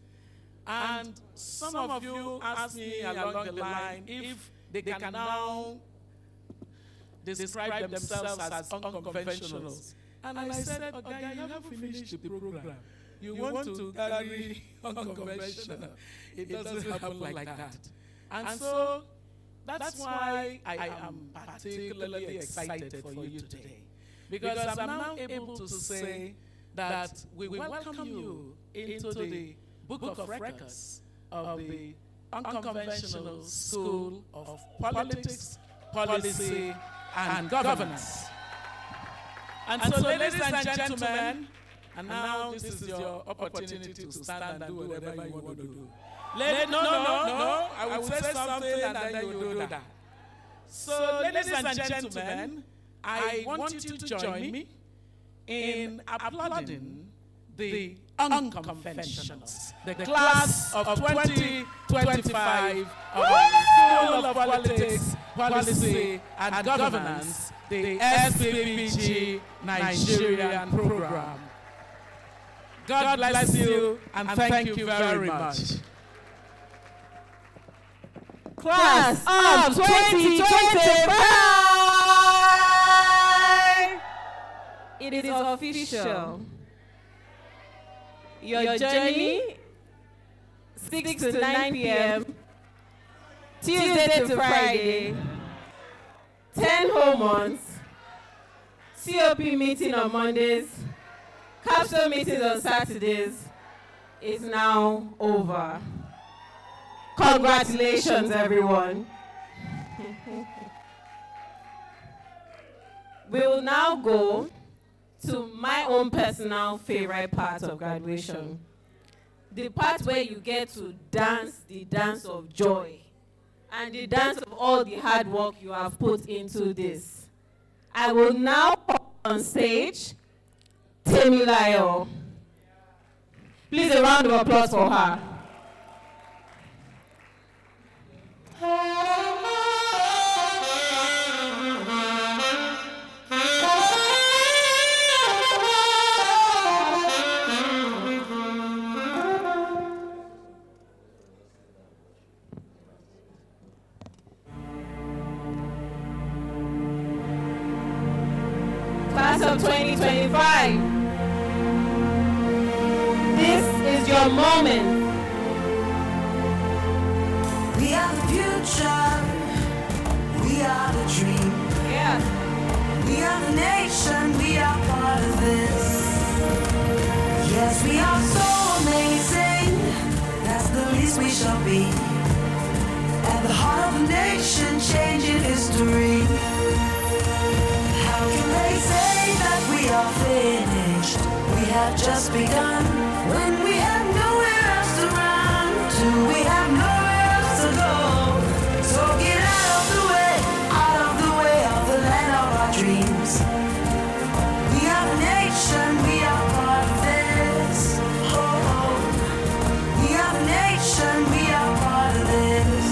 And some of you asked me along the line if they can now describe themselves as unconventionals. And I said, okay, you haven't finished the program. You want to carry unconventional. It doesn't happen like that. And so that's why I am particularly excited for you today. Because I'm now able to say that we welcome you into the book of records of the unconventional school of politics, policy, and governance. And so, ladies and gentlemen, and now this is your opportunity to stand and do whatever you want to do. No, I will say something and then you do that. So, ladies and gentlemen, I want you to join me in applauding the unconventionals, the class of 2025 of the School of Politics, Policy, and Governance, the SPPG Nigerian program. God bless you and thank you very much. Class of 2025! It is official. Your journey, 6 to 9 p.m., Tuesday to Friday, 10 whole months, COP meeting on Mondays, capsule meetings on Saturdays, is now over. Congratulations, everyone. We will now go to my own personal favorite part of graduation. The part where you get to dance the dance of joy and the dance of all the hard work you have put into this. I will now call on stage Temilayo. Please, a round of applause for her. Class of 2025, this is your moment. We are the future, we are the dream. Yeah. We are the nation, we are part of this. Yes, we are so amazing, that's the least we shall be. At the heart of the nation, changing history. How can they say that we are finished? We have just begun. When we have nowhere else to run to, we have nowhere else to go. So get out of the way of the land of our dreams. We are the nation, we are part of this. Oh, we are the nation, we are part of this.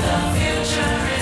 The future is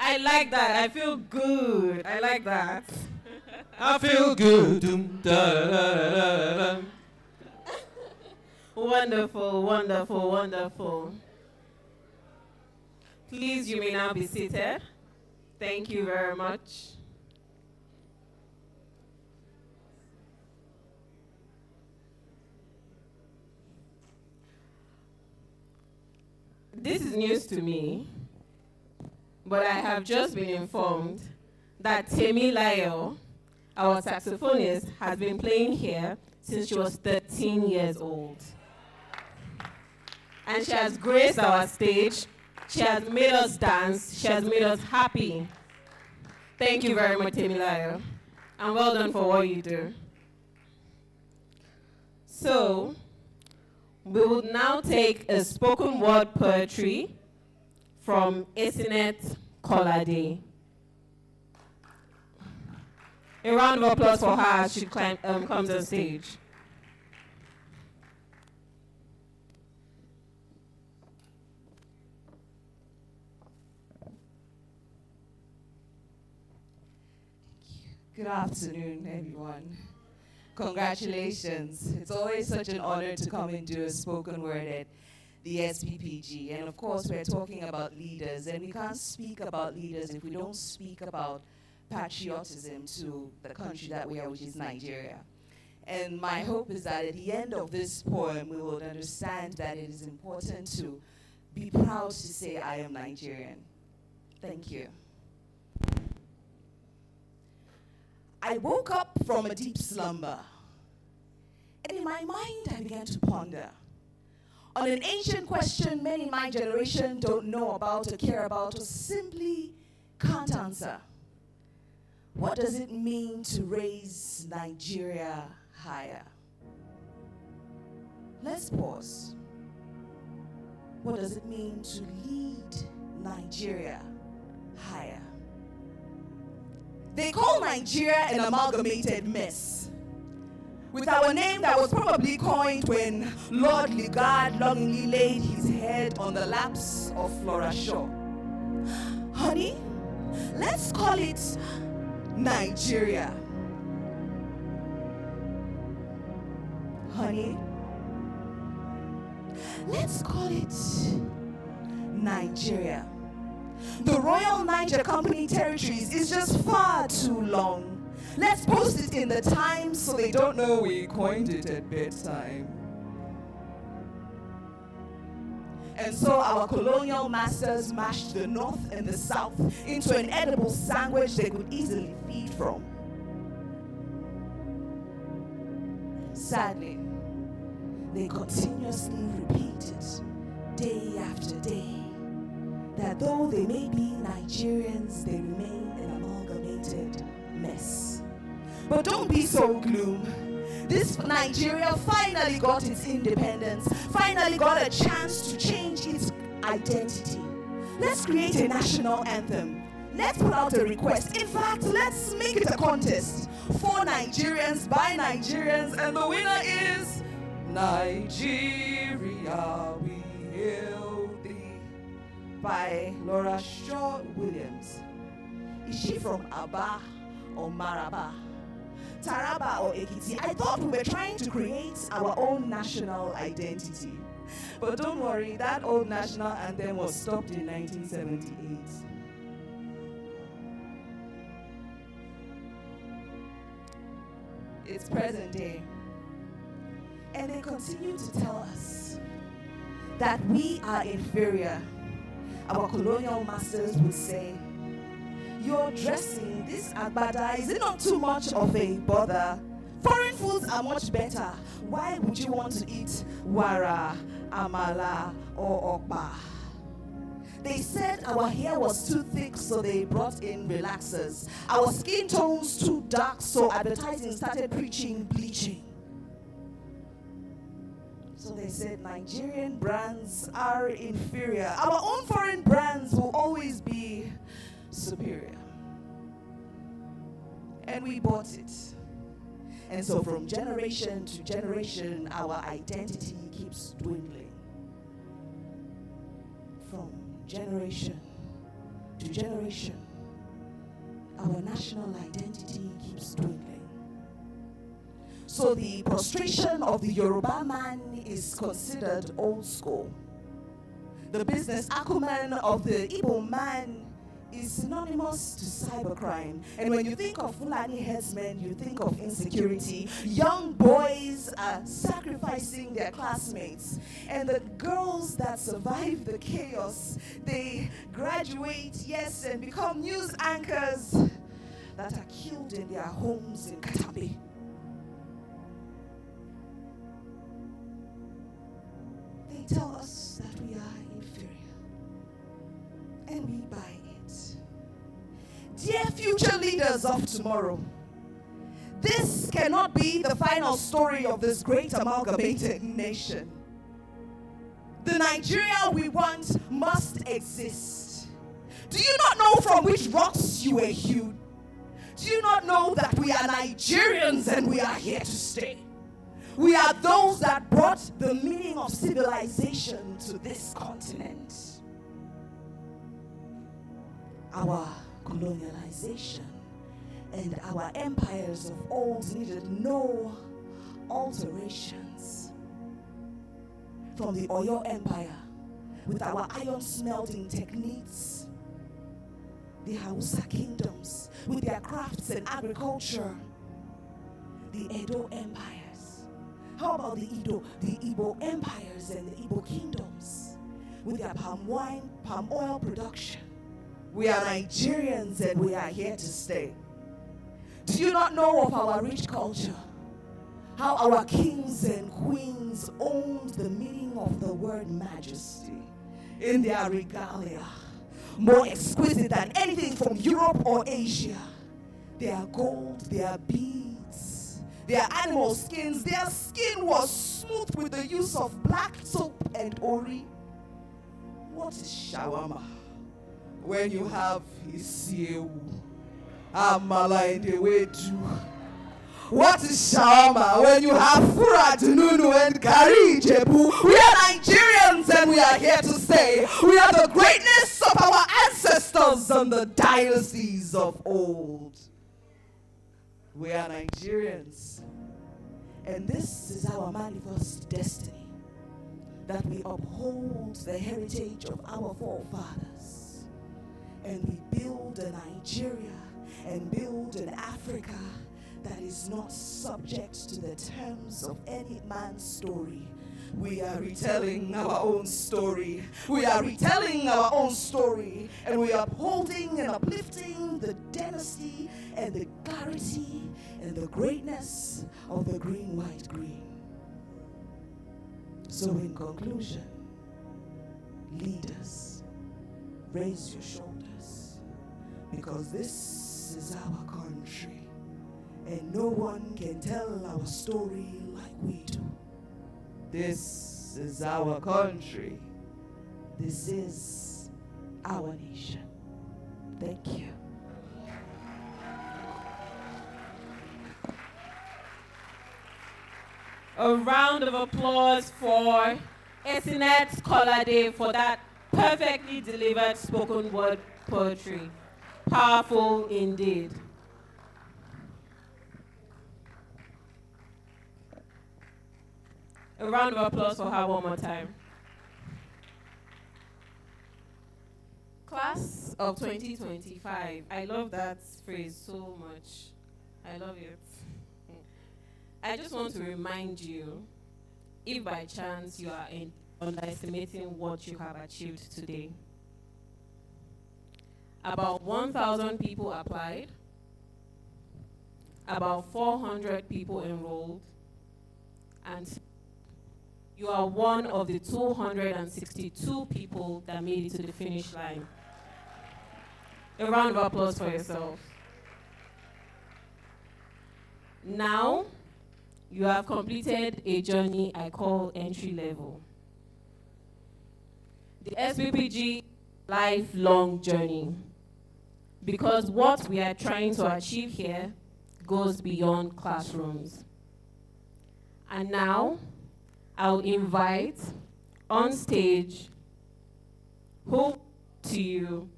I like that. I feel good. I like that. I feel good. Dum, da, da, da, da, da. Wonderful, wonderful, wonderful. Please, you may now be seated. Thank you very much. This is news to me, but I have just been informed that Temi Layo, our saxophonist, has been playing here since she was 13 years old. And she has graced our stage. She has made us dance. She has made us happy. Thank you very much, Temi Layo. And well done for what you do. So, we will now take a spoken word poetry from Esinet Kolade. A round of applause for her as she comes on stage. Good afternoon, everyone. Congratulations. It's always such an honor to come and do a spoken word at the SPPG. And of course, we're talking about leaders, and we can't speak about leaders if we don't speak about patriotism to the country that we are, which is Nigeria. And my hope is that at the end of this poem, we will understand that it is important to be proud to say, I am Nigerian. Thank you. I woke up from a deep slumber, and in my mind I began to ponder on an ancient question many in my generation don't know about or care about or simply can't answer. What does it mean to raise Nigeria higher? Let's pause. What does it mean to lead Nigeria higher? They call Nigeria an amalgamated mess, with our name that was probably coined when Lord Ligard longingly laid his head on the laps of Flora Shaw. Honey, let's call it Nigeria. Honey, let's call it Nigeria. The Royal Niger Company territories is just far too long. Let's post it in the Times so they don't know we coined it at bedtime. And so our colonial masters mashed the North and the South into an edible sandwich they could easily feed from. Sadly, they continuously repeated day after day that though they may be Nigerians, they remain an amalgamated mess. But don't be so gloom. This Nigeria finally got its independence, finally got a chance to change its identity. Let's create a national anthem. Let's put out a request. In fact, let's make it a contest. For Nigerians, by Nigerians, and the winner is Nigeria, we hail thee, by Laura Shaw Williams. Is she from Aba or Maraba? Taraba or Ekiti? I thought we were trying to create our own national identity. But don't worry, that old national anthem was stopped in 1978. It's present day. And they continue to tell us that we are inferior. Our colonial masters would say, your dressing, this agbada, is it not too much of a bother? Foreign foods are much better. Why would you want to eat wara, amala, or okpa? They said our hair was too thick, so they brought in relaxers. Our skin tones too dark, so advertising started preaching bleaching. So they said Nigerian brands are inferior. Our own foreign brands will always be superior. And we bought it. And so from generation to generation, our identity keeps dwindling. From generation to generation, our national identity keeps dwindling. So the prostration of the Yoruba man is considered old school. The business acumen of the Igbo man is synonymous to cybercrime. And when you think of Fulani headsmen, you think of insecurity. Young boys are sacrificing their classmates. And the girls that survive the chaos, they graduate, yes, and become news anchors that are killed in their homes in Katabi. They tell us that we are inferior, and we buy it. Dear future leaders of tomorrow, this cannot be the final story of this great amalgamated nation. The Nigeria we want must exist. Do you not know from which rocks you were hewn? Do you not know that we are Nigerians and we are here to stay? We are those that brought the meaning of civilization to this continent. Our colonialization and our empires of old needed no alterations. From the Oyo Empire, with our iron smelting techniques, the Hausa kingdoms, with their crafts and agriculture, the Edo empires. How about the Igbo empires and the Igbo kingdoms, with their palm wine, palm oil production? We are Nigerians and we are here to stay. Do you not know of our rich culture? How our kings and queens owned the meaning of the word majesty in their regalia, more exquisite than anything from Europe or Asia. Their gold, their beads, their animal skins, their skin was smooth with the use of black soap and ori. What is shawarma? When you have isiewu, amala in the way too. What is shawarma? When you have fura dununu and gari jebu. We are Nigerians and we are here to stay. We are the greatness of our ancestors and the dynasties of old. We are Nigerians, and this is our manifest destiny, that we uphold the heritage of our forefathers, and we build a Nigeria and build an Africa that is not subject to the terms of any man's story. We are retelling our own story. We are retelling our own story, and we are upholding and uplifting the dynasty and the clarity and the greatness of the green, white, green. So in conclusion, leaders, raise your shoulders, because this is our country, and no one can tell our story like we do. This is our country. This is our nation. Thank you. A round of applause for Esinet Kolade for that perfectly delivered spoken word poetry. Powerful indeed. A round of applause for her one more time. Class of 2025. I love that phrase so much. I love it. I just want to remind you, if by chance you are underestimating what you have achieved today, about 1,000 people applied, about 400 people enrolled, and you are one of the 262 people that made it to the finish line. A round of applause for yourself. Now, you have completed a journey I call entry level. The SPPG lifelong journey, because what we are trying to achieve here goes beyond classrooms. And now, I'll invite on stage who to you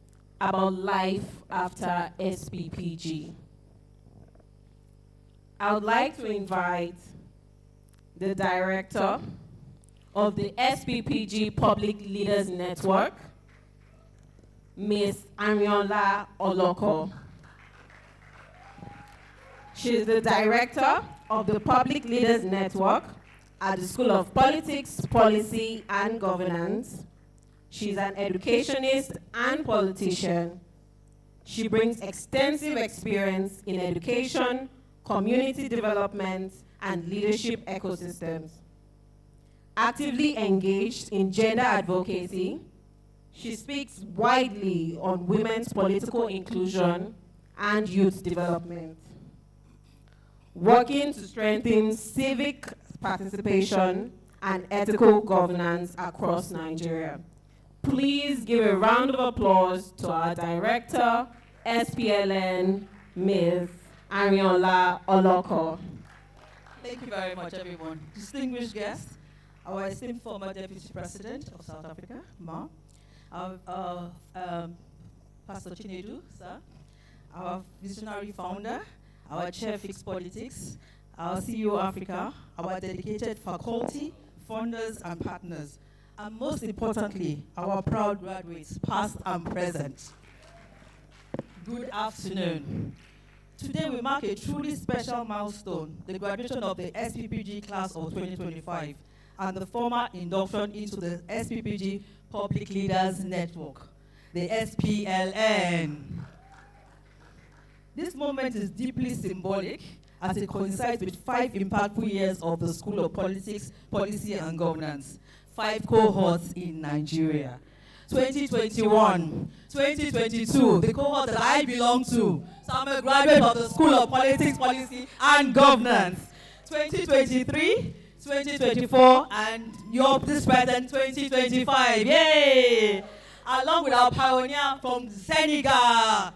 about life after SPPG. I would like to invite the director of the SPPG Public Leaders Network, Ms. Ariola Oloko. She is the director of the Public Leaders Network at the School of Politics, Policy, and Governance. She's an educationist and politician. She brings extensive experience in education, community development, and leadership ecosystems. Actively engaged in gender advocacy, she speaks widely on women's political inclusion and youth development, working to strengthen civic participation and ethical governance across Nigeria. Please give a round of applause to our director, SPLN, Ms. Ariola Oloko. Thank you very much, everyone. Distinguished guests, our esteemed former Deputy President of South Africa, Ma, our Pastor Chinedu, sir, our visionary founder, our chair Fixed Politics, our CEO Africa, our dedicated faculty, funders, and partners, and most importantly, our proud graduates, past and present. Good afternoon. Today we mark a truly special milestone, the graduation of the SPPG class of 2025 and the formal induction into the SPPG Public Leaders Network, the SPLN. This moment is deeply symbolic as it coincides with 5 impactful years of the School of Politics, Policy and Governance, 5 cohorts in Nigeria. 2021, 2022, the cohort that I belong to. So I'm a graduate of the School of Politics, Policy and Governance. 2023, 2024, and this present 2025. Yay! Along with our pioneer from Senegal.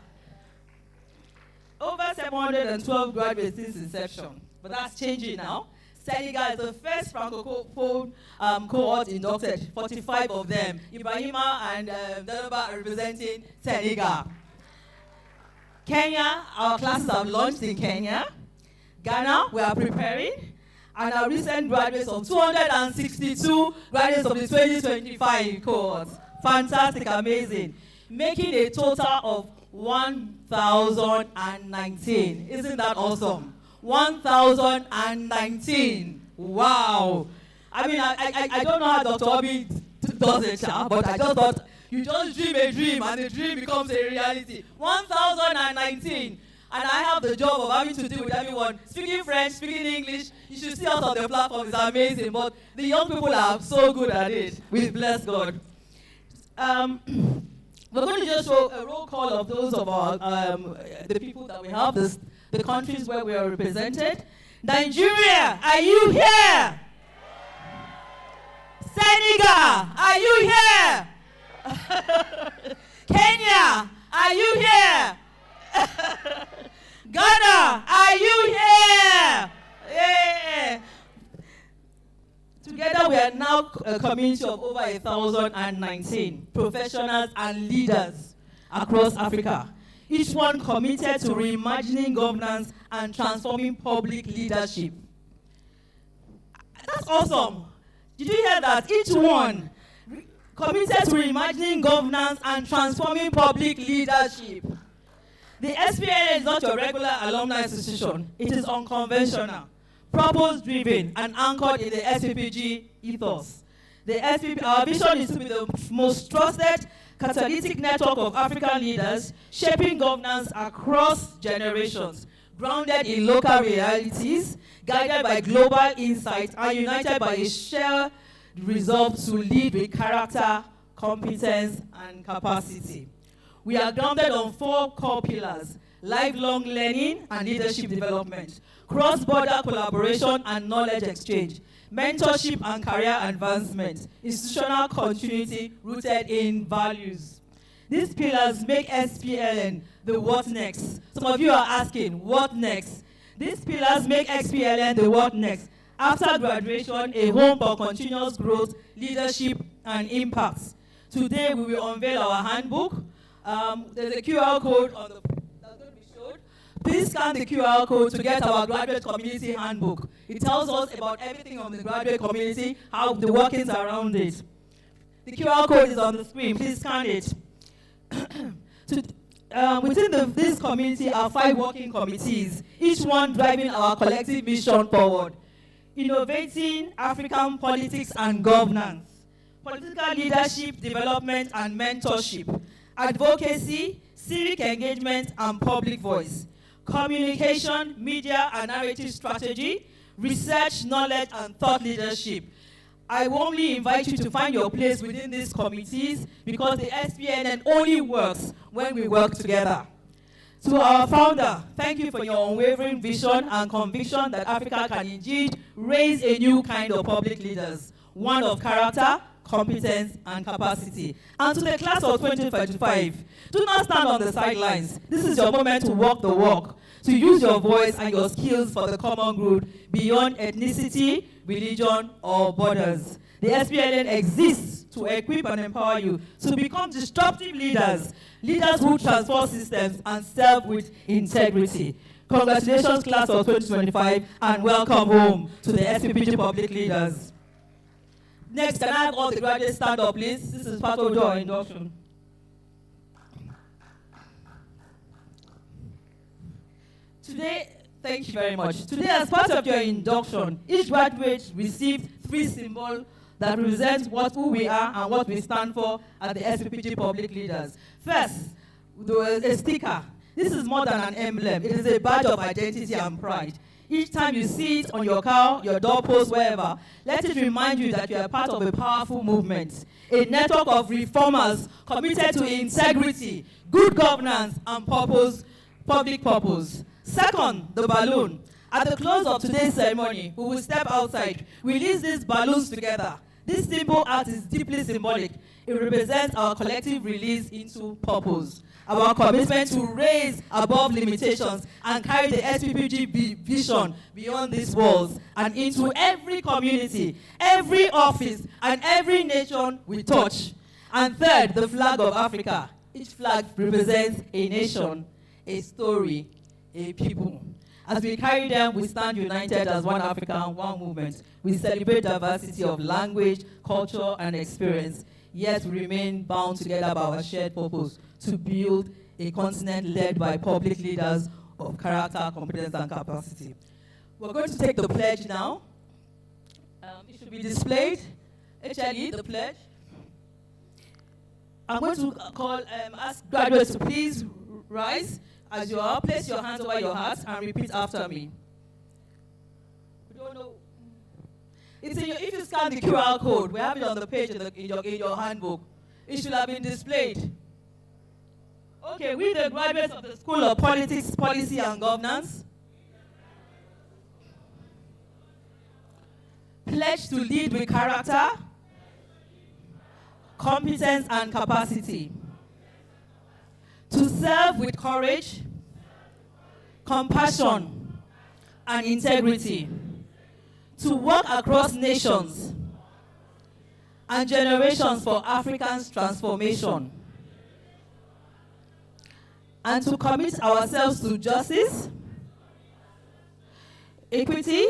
Over 712 graduates since inception, but that's changing now. Senegal is the first Francophone cohort inducted, 45 of them. Ibrahima and Delaba are representing Senegal. Kenya, our classes have launched in Kenya. Ghana, we are preparing. And our recent graduates of 262 graduates of the 2025 cohort. Fantastic, amazing. Making a total of 1,019. Isn't that awesome? 1,019. Wow. I mean, I don't know how Dr. Obi does it, but I just thought you just dream a dream and the dream becomes a reality. 1,019. And I have the job of having to deal with everyone speaking French, speaking English. You should see us on the platform. It's amazing. But the young people are so good at it. We bless God. We're going to just show a roll call of those of our the people that we have, the countries where we are represented. Nigeria, are you here? Senegal, are you here? Kenya, are you here? Ghana, are you here? Yeah. Together we are now a community of over 1,019 professionals and leaders across Africa. Each one committed to reimagining governance and transforming public leadership. That's awesome. Did you hear that? Each one committed to reimagining governance and transforming public leadership. The SPLN is not your regular alumni institution. It is unconventional, purpose-driven, and anchored in the SPPG ethos. Our vision is to be the most trusted catalytic network of African leaders, shaping governance across generations, grounded in local realities, guided by global insight, and united by a shared resolve to lead with character, competence, and capacity. We are grounded on 4 core pillars: lifelong learning and leadership development, cross-border collaboration and knowledge exchange, mentorship and career advancement, institutional continuity rooted in values. These pillars make SPLN the what next. Some of you are asking, what next? These pillars make SPLN the what next. After graduation, a home for continuous growth, leadership, and impact. Today, we will unveil our handbook, There's a QR code on the that's going to be showed. Please scan the QR code to get our graduate community handbook. It tells us about everything on the graduate community, how the workings around it. The QR code is on the screen. Please scan it. Within this community are 5 working committees, each one driving our collective mission forward. Innovating African politics and governance, political leadership, development and mentorship, advocacy, civic engagement and public voice, communication, media and narrative strategy, research, knowledge and thought leadership. I warmly invite you to find your place within these committees because the SPNN only works when we work together. To our founder, thank you for your unwavering vision and conviction that Africa can indeed raise a new kind of public leaders, one of character, competence, and capacity. And to the class of 2025, do not stand on the sidelines. This is your moment to walk the walk, to use your voice and your skills for the common good beyond ethnicity, religion, or borders. The SPLN exists to equip and empower you to become disruptive leaders, leaders who transform systems and serve with integrity. Congratulations, class of 2025, and welcome home to the SPPG public leaders. Next, can I have all the graduates stand up, please? This is part of your induction. Today, thank you very much. Today, as part of your induction, each graduate received 3 symbols that represent who we are and what we stand for at the SPPG Public Leaders. First, a sticker. This is more than an emblem. It is a badge of identity and pride. Each time you see it on your car, your doorpost, wherever, let it remind you that you are part of a powerful movement, a network of reformers committed to integrity, good governance, and public purpose. Second, the balloon. At the close of today's ceremony, we will step outside, release these balloons together. This simple act is deeply symbolic. It represents our collective release into purpose, our commitment to raise above limitations and carry the SPPG vision beyond these walls and into every community, every office, and every nation we touch. And third, the flag of Africa. Each flag represents a nation, a story, a people. As we carry them, we stand united as one Africa and one movement. We celebrate diversity of language, culture, and experience, yet we remain bound together by our shared purpose to build a continent led by public leaders of character, competence, and capacity. We're going to take the pledge now. It should be displayed. HLE, the pledge. I'm going to ask graduates to please rise. As you are, place your hands over your hearts and repeat after me. We don't know. It's in if you scan the QR code, we have it on the page in your handbook. It should have been displayed. Okay, we the graduates of the School of Politics, Policy and Governance pledge to lead with character, competence and capacity, to serve with courage, compassion, and integrity, to work across nations and generations for Africa's transformation, and to commit ourselves to justice, equity,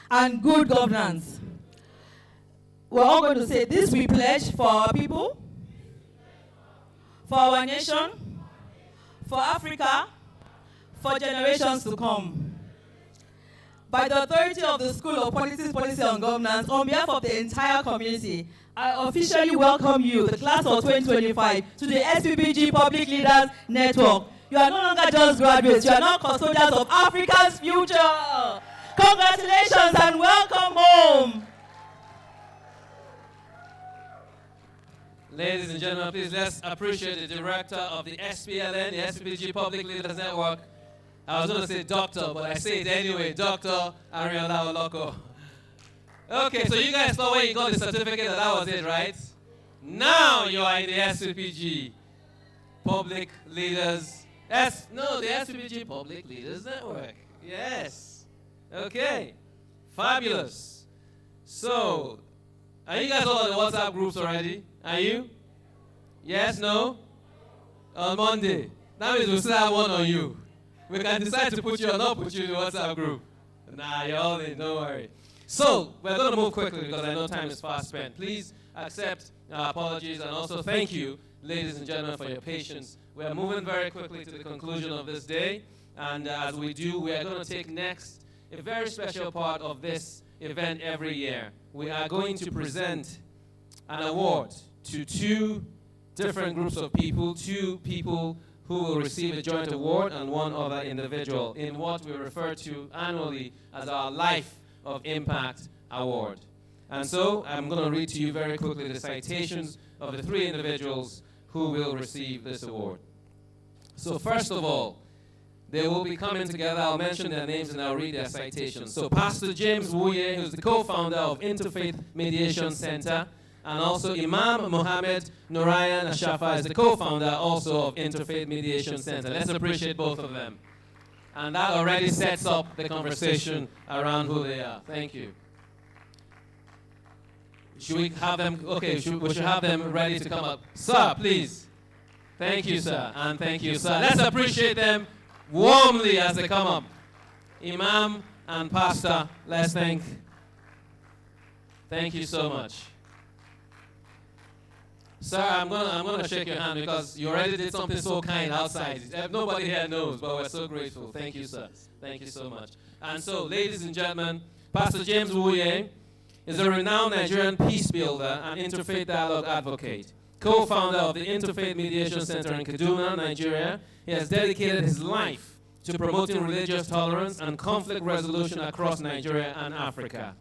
and good governance. We're all going to say this: we pledge for our people, for our nation, for Africa, for generations to come. By the authority of the School of Politics, Policy and Governance, on behalf of the entire community, I officially welcome you, the class of 2025, to the SPPG Public Leaders Network. You are no longer just graduates, you are now custodians of Africa's future. Congratulations and welcome home. Ladies and gentlemen, please let's appreciate the director of the SPLN, the SPPG Public Leaders Network. I was going to say doctor, but I say it anyway, Dr. Ariola Oloko. Okay, so you guys thought when you got the certificate that was it, right? Now you are in the SPPG Public Leaders, the SPPG Public Leaders Network. Yes. Okay. Fabulous. So, are you guys all on the WhatsApp groups already? Are you? Yes, no? on Monday. That means we'll still have one on you. We can decide to put you or not put you in the WhatsApp group. Nah, you're all in, don't worry. So, we're going to move quickly because I know time is fast spent. Please accept our apologies and also thank you, ladies and gentlemen, for your patience. We are moving very quickly to the conclusion of this day. And as we do, we are going to take next a very special part of this event every year. We are going to present an award to two different groups of people, two people who will receive a joint award and one other individual in what we refer to annually as our Life of Impact Award. And so I'm going to read to you very quickly the citations of the three individuals who will receive this award. So first of all, they will be coming together. I'll mention their names and I'll read their citations. So Pastor James Wuye, who's the co-founder of Interfaith Mediation Center, and also Imam Mohammed Nurayan Ashafa is the co-founder also of Interfaith Mediation Center. Let's appreciate both of them. And that already sets up the conversation around who they are. Thank you. Should we have them? Okay, we should have them ready to come up. Sir, please. Thank you, sir. And thank you, sir. Let's appreciate them warmly as they come up. Imam and Pastor, let's thank. Thank you so much. Sir, I'm gonna shake your hand because you already did something so kind outside. Nobody here knows, but we're so grateful. Thank you, sir. Thank you so much. And so, ladies and gentlemen, Pastor James Wuye is a renowned Nigerian peace builder and interfaith dialogue advocate. Co-founder of the Interfaith Mediation Center in Kaduna, Nigeria, he has dedicated his life to promoting religious tolerance and conflict resolution across Nigeria and Africa.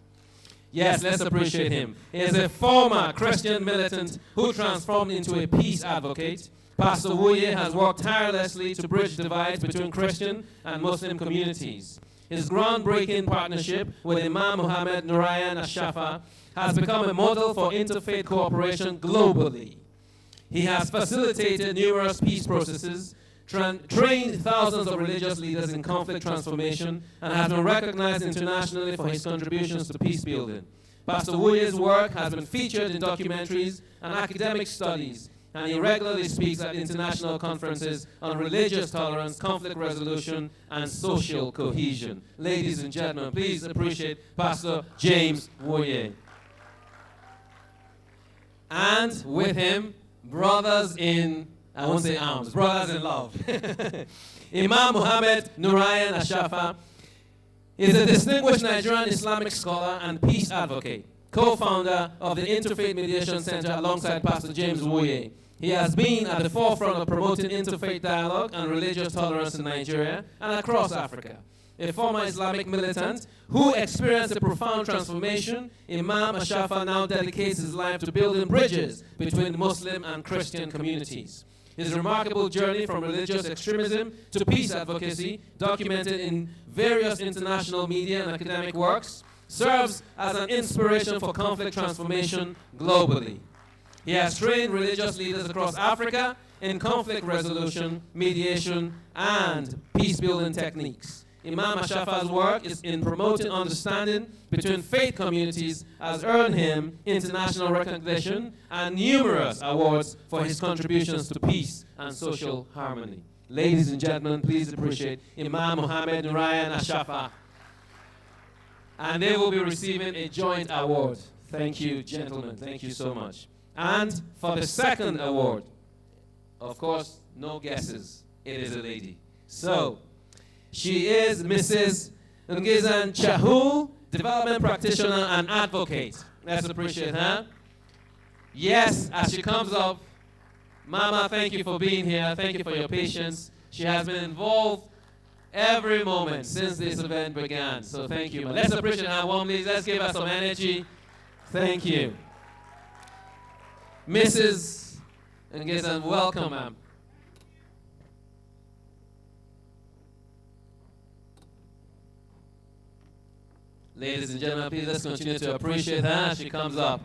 Yes, let's appreciate him. He is a former Christian militant who transformed into a peace advocate. Pastor Wuye has worked tirelessly to bridge divides between Christian and Muslim communities. His groundbreaking partnership with Imam Mohammed Nurayan Ashafa has become a model for interfaith cooperation globally. He has facilitated numerous peace processes, trained thousands of religious leaders in conflict transformation, and has been recognized internationally for his contributions to peace building. Pastor Wuye's work has been featured in documentaries and academic studies, and he regularly speaks at international conferences on religious tolerance, conflict resolution, and social cohesion. Ladies and gentlemen, please appreciate Pastor James Wuye. And with him, brothers in, I won't say arms, brothers in love. Imam Mohammed Nurayan Ashafa is a distinguished Nigerian Islamic scholar and peace advocate, co-founder of the Interfaith Mediation Center alongside Pastor James Wuye. He has been at the forefront of promoting interfaith dialogue and religious tolerance in Nigeria and across Africa. A former Islamic militant who experienced a profound transformation, Imam Ashafa now dedicates his life to building bridges between Muslim and Christian communities. His remarkable journey from religious extremism to peace advocacy, documented in various international media and academic works, serves as an inspiration for conflict transformation globally. He has trained religious leaders across Africa in conflict resolution, mediation, and peace-building techniques. Imam Ashafa's work is in promoting understanding between faith communities has earned him international recognition and numerous awards for his contributions to peace and social harmony. Ladies and gentlemen, please appreciate Imam Mohammed Nurayan Ashafa. And they will be receiving a joint award. Thank you, gentlemen. Thank you so much. And for the second award, of course, no guesses. It is a lady. So, she is Mrs. Ngizan Chahu, development practitioner and advocate. Let's appreciate her. Yes, as she comes up, Mama, thank you for being here. Thank you for your patience. She has been involved every moment since this event began. So thank you. Let's appreciate her warmly. Let's give her some energy. Thank you. Mrs. Ngizan, welcome, ma'am. Ladies and gentlemen, please let's continue to appreciate her as she comes up.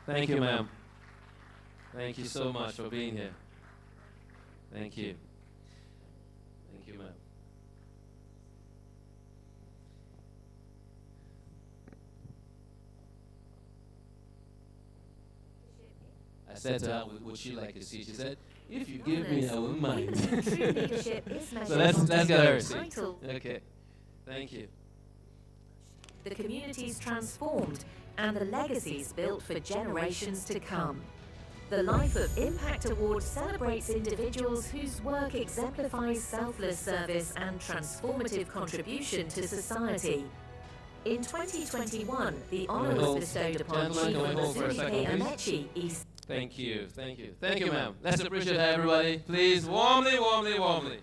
Thank you, ma'am. Thank you so much for being here. Thank you. Thank you, ma'am. I said to her, would she like a seat? She said, if you give me, I won't mind. True leadership is So measured let's on get her a seat. title. Okay, thank you. The communities transformed and the legacies built for generations to come. The Life of Impact Award celebrates individuals whose work exemplifies selfless service and transformative contribution to society. In 2021, the honour was bestowed upon Chief Mazulike Amechi East. Thank you, thank you. Thank you, ma'am. Let's appreciate everybody. Please, warmly, warmly, warmly.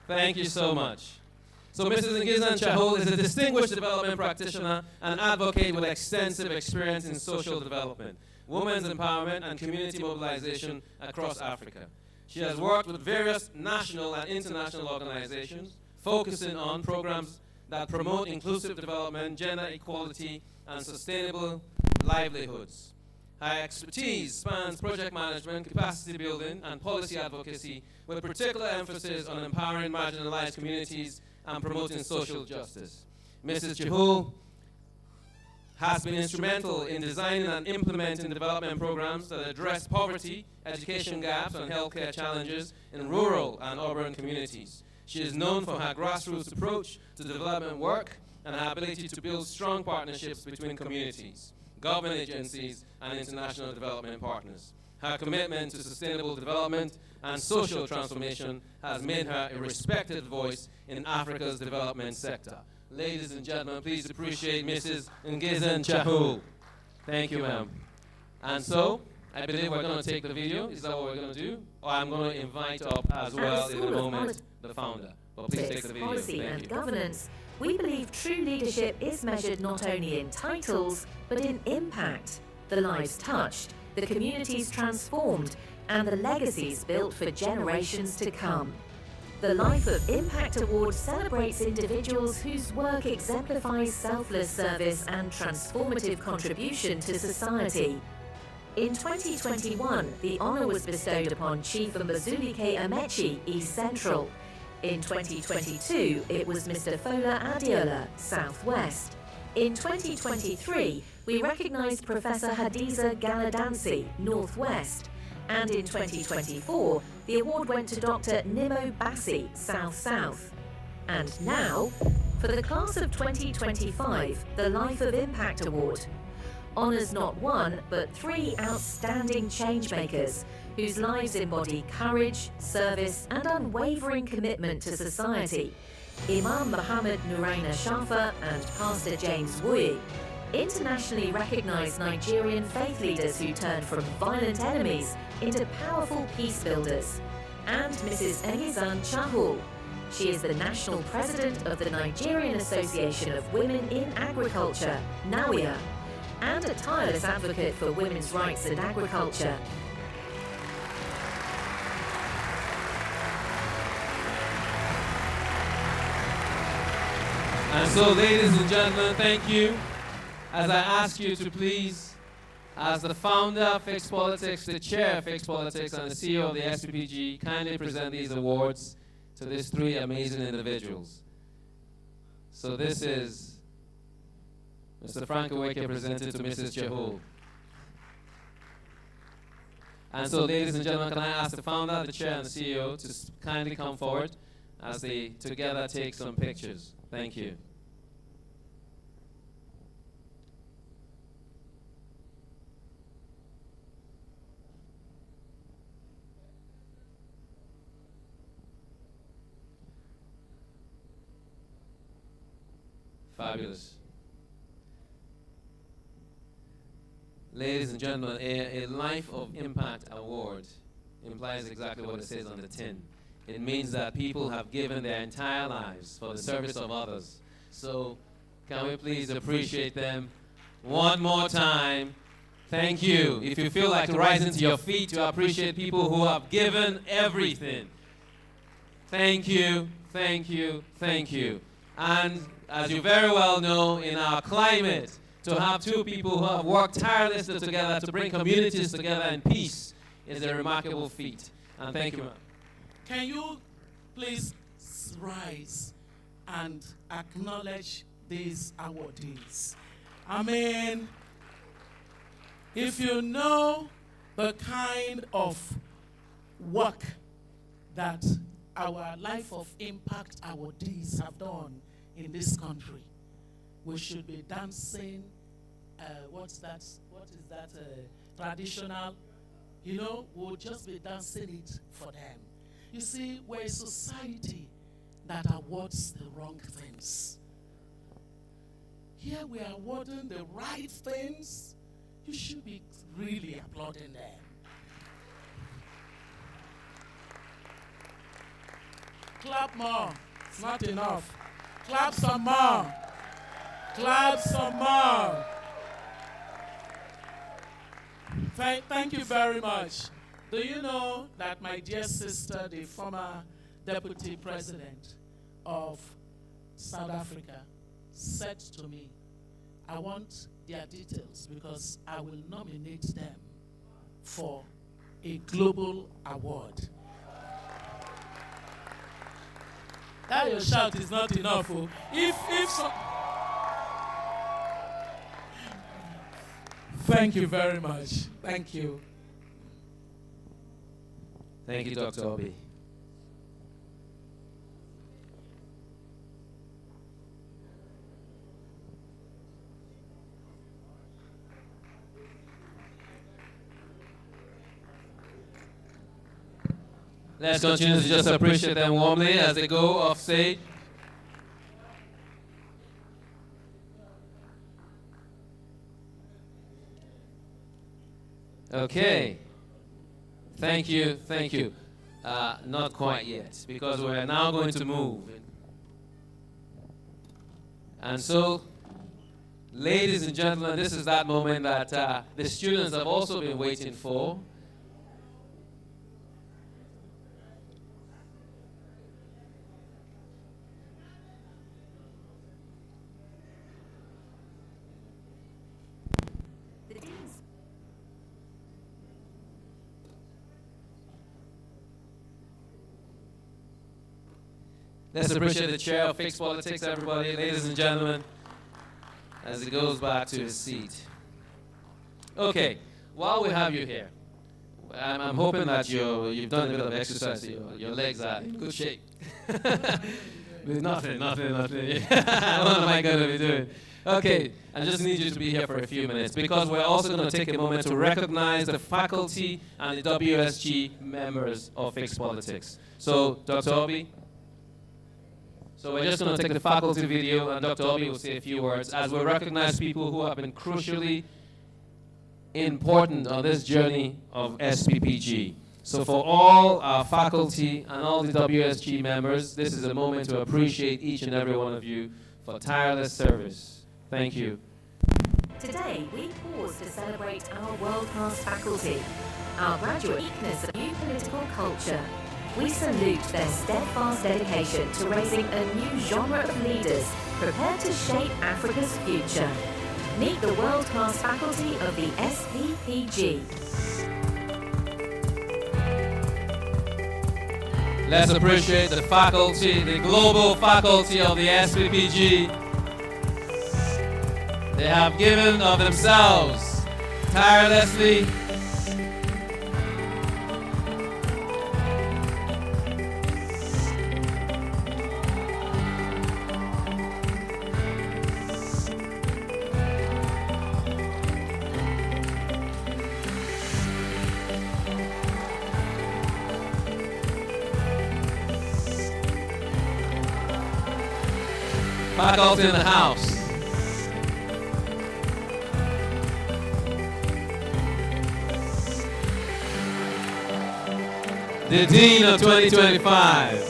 Thank you so much. So Mrs. Ngizan Chahul is a distinguished development practitioner and advocate with extensive experience in social development, women's empowerment, and community mobilization across Africa. She has worked with various national and international organizations, focusing on programs that promote inclusive development, gender equality, and sustainable livelihoods. Her expertise spans project management, capacity building, and policy advocacy, with particular emphasis on empowering marginalized communities and promoting social justice. Mrs. Chahul has been instrumental in designing and implementing development programs that address poverty, education gaps, and healthcare challenges in rural and urban communities. She is known for her grassroots approach to development work and her ability to build strong partnerships between communities, government agencies, and international development partners. Her commitment to sustainable development and social transformation has made her a respected voice in Africa's development sector. Ladies and gentlemen, please appreciate Mrs. Ngizan Chahul. Thank you, ma'am. And so, I believe we're going to take the video. Is that what we're going to do? Or I'm going to invite up as well in a moment the founder. But please take the video. Policy Thank and you. governance, we believe true leadership is measured not only in titles, but in impact, the lives touched, the communities transformed, and the legacies built for generations to come. The Life of Impact Award celebrates individuals whose work exemplifies selfless service and transformative contribution to society. In 2021, the honour was bestowed upon Chief Mazulike Amechi, East Central. In 2022, it was Mr. Fola Adiola, Southwest. In 2023, we recognised Professor Hadiza Galadansi, Northwest. And in 2024, the award went to Dr. Nimo Bassi, South-South. And now, for the class of 2025, the Life of Impact Award honours not one, but 3 outstanding changemakers whose lives embody courage, service, and unwavering commitment to society. Imam Muhammad Nuraina Shafa and Pastor James Wui, internationally recognised Nigerian faith leaders who turned from violent enemies into powerful peace builders, and Mrs. Ngizan Chahul. She is the national president of the Nigerian Association of Women in Agriculture, NAWIA, and a tireless advocate for women's rights and agriculture. And so, ladies and gentlemen, thank you. As I ask you to please, as the founder of Fixed Politics, the chair of Fixed Politics, and the CEO of the SPPG, kindly present these awards to these 3 amazing individuals. So this is Mr. Frank Oweke presented to Mrs. Chahul. And so, ladies and gentlemen, can I ask the founder, the chair, and the CEO to kindly come forward as they together take some pictures. Thank you. Fabulous. Ladies and gentlemen, a Life of Impact Award implies exactly what it says on the tin. It means that people have given their entire lives for the service of others. So, can we please appreciate them one more time? Thank you. If you feel like rising to your feet to appreciate people who have given everything. Thank you, thank you, thank you. And as you very well know, in our climate, to have 2 people who have worked tirelessly together to bring communities together in peace is a remarkable feat. And thank you, ma'am. Can you please rise and acknowledge these awardees? I mean, if you know the kind of work that our life of impact, our deeds have done in this country. We should be dancing, what is that, traditional, we'll just be dancing it for them. You see, we're a society that awards the wrong things. Here we are awarding the right things. You should be really applauding them. Clap more. It's not enough. Clap some more. Clap some more. Thank you very much. Do you know that my dear sister, the former deputy president of South Africa, said to me, I want their details because I will nominate them for a global award. That your shout is not enough. Oh. If so, thank you very much. Thank you. Thank you, Dr. Obi. Let's continue to just appreciate them warmly as they go off stage. Okay. Thank you, thank you. Not quite yet, because we're now going to move. And so, ladies and gentlemen, this is that moment that the students have also been waiting for. Let's appreciate the chair of fixed politics, everybody, ladies and gentlemen, as he goes back to his seat. Okay, while we have you here, I'm hoping that you've done a bit of exercise. Your legs are in good shape. Nothing. What am I going to be doing? Okay, I just need you to be here for a few minutes because we're also going to take a moment to recognize the faculty and the WSG members of fixed politics. So, Dr. Obi. So we're just going to take the faculty video, and Dr. Obi will say a few words as we recognize people who have been crucially important on this journey of SPPG. So for all our faculty and all the WSG members, this is a moment to appreciate each and every one of you for tireless service. Thank you. Today, we pause to celebrate our world-class faculty, our graduate uniqueness of new political culture. We salute their steadfast dedication to raising a new genre of leaders prepared to shape Africa's future. Meet the world-class faculty of the SPPG. Let's appreciate the faculty, the global faculty of the SPPG. They have given of themselves tirelessly. Faculty in the house. The Dean of 2025.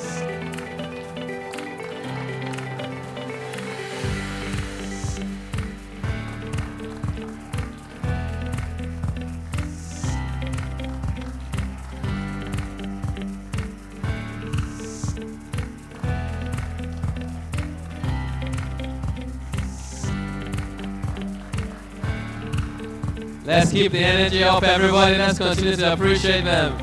Let's keep the energy up, everybody. Let's continue to appreciate them.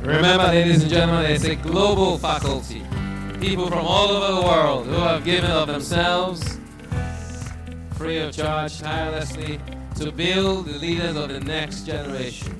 Remember, ladies and gentlemen, it's a global faculty. People from all over the world who have given of themselves, free of charge, tirelessly, to build the leaders of the next generation.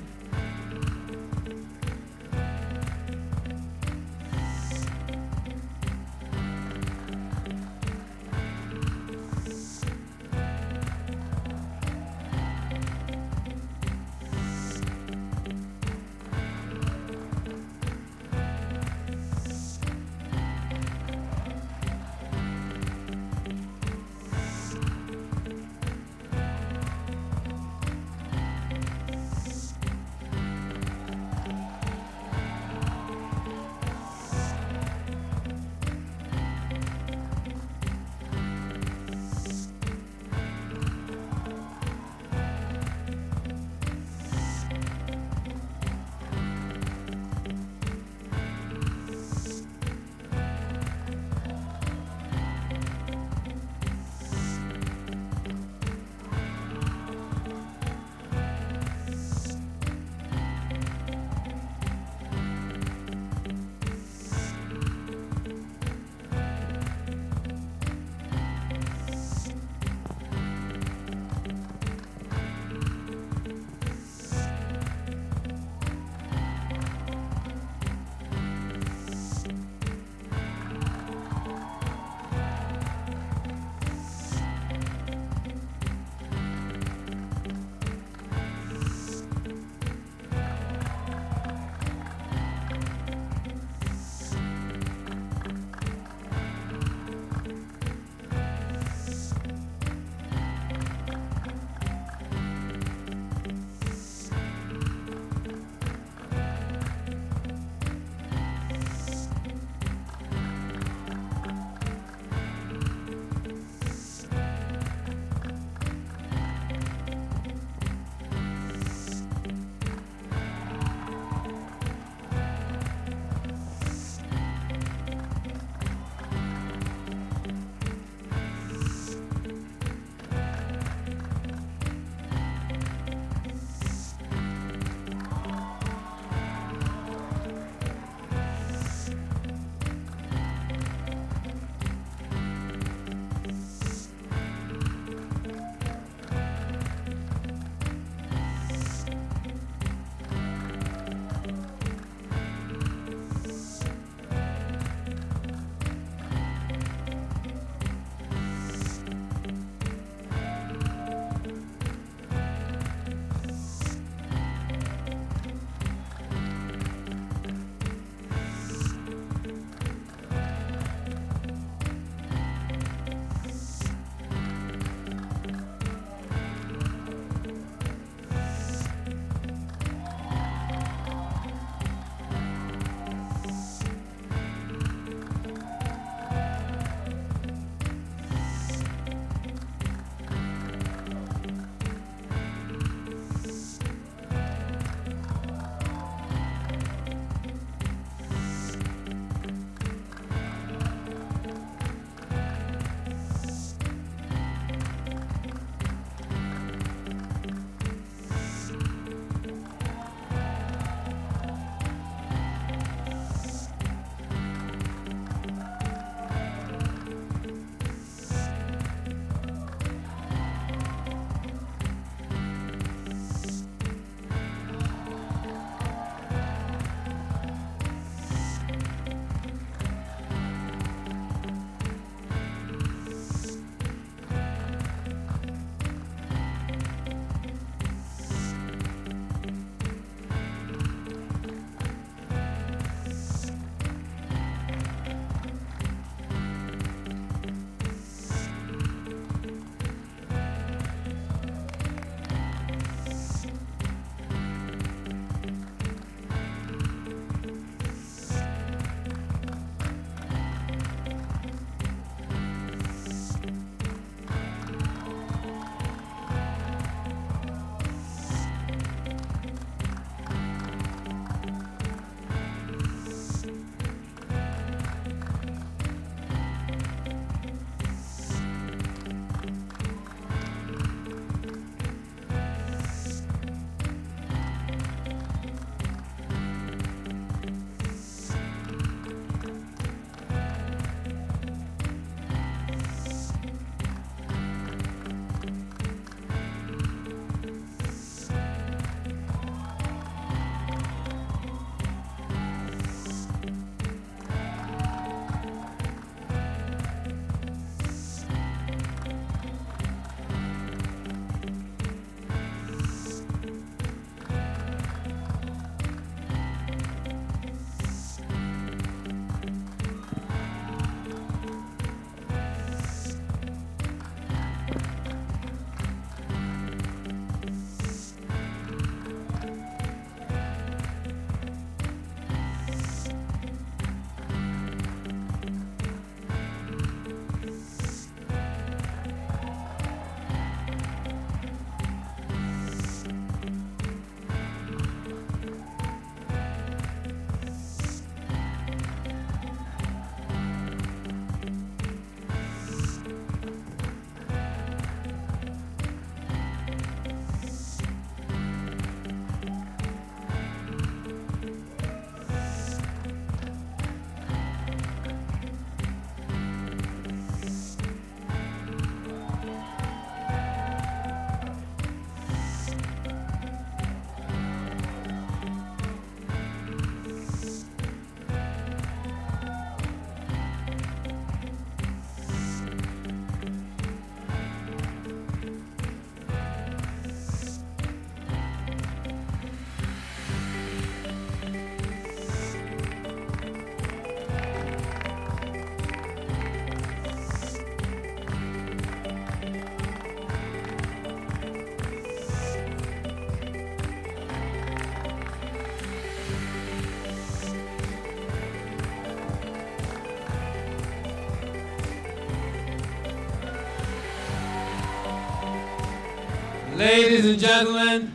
Ladies and gentlemen,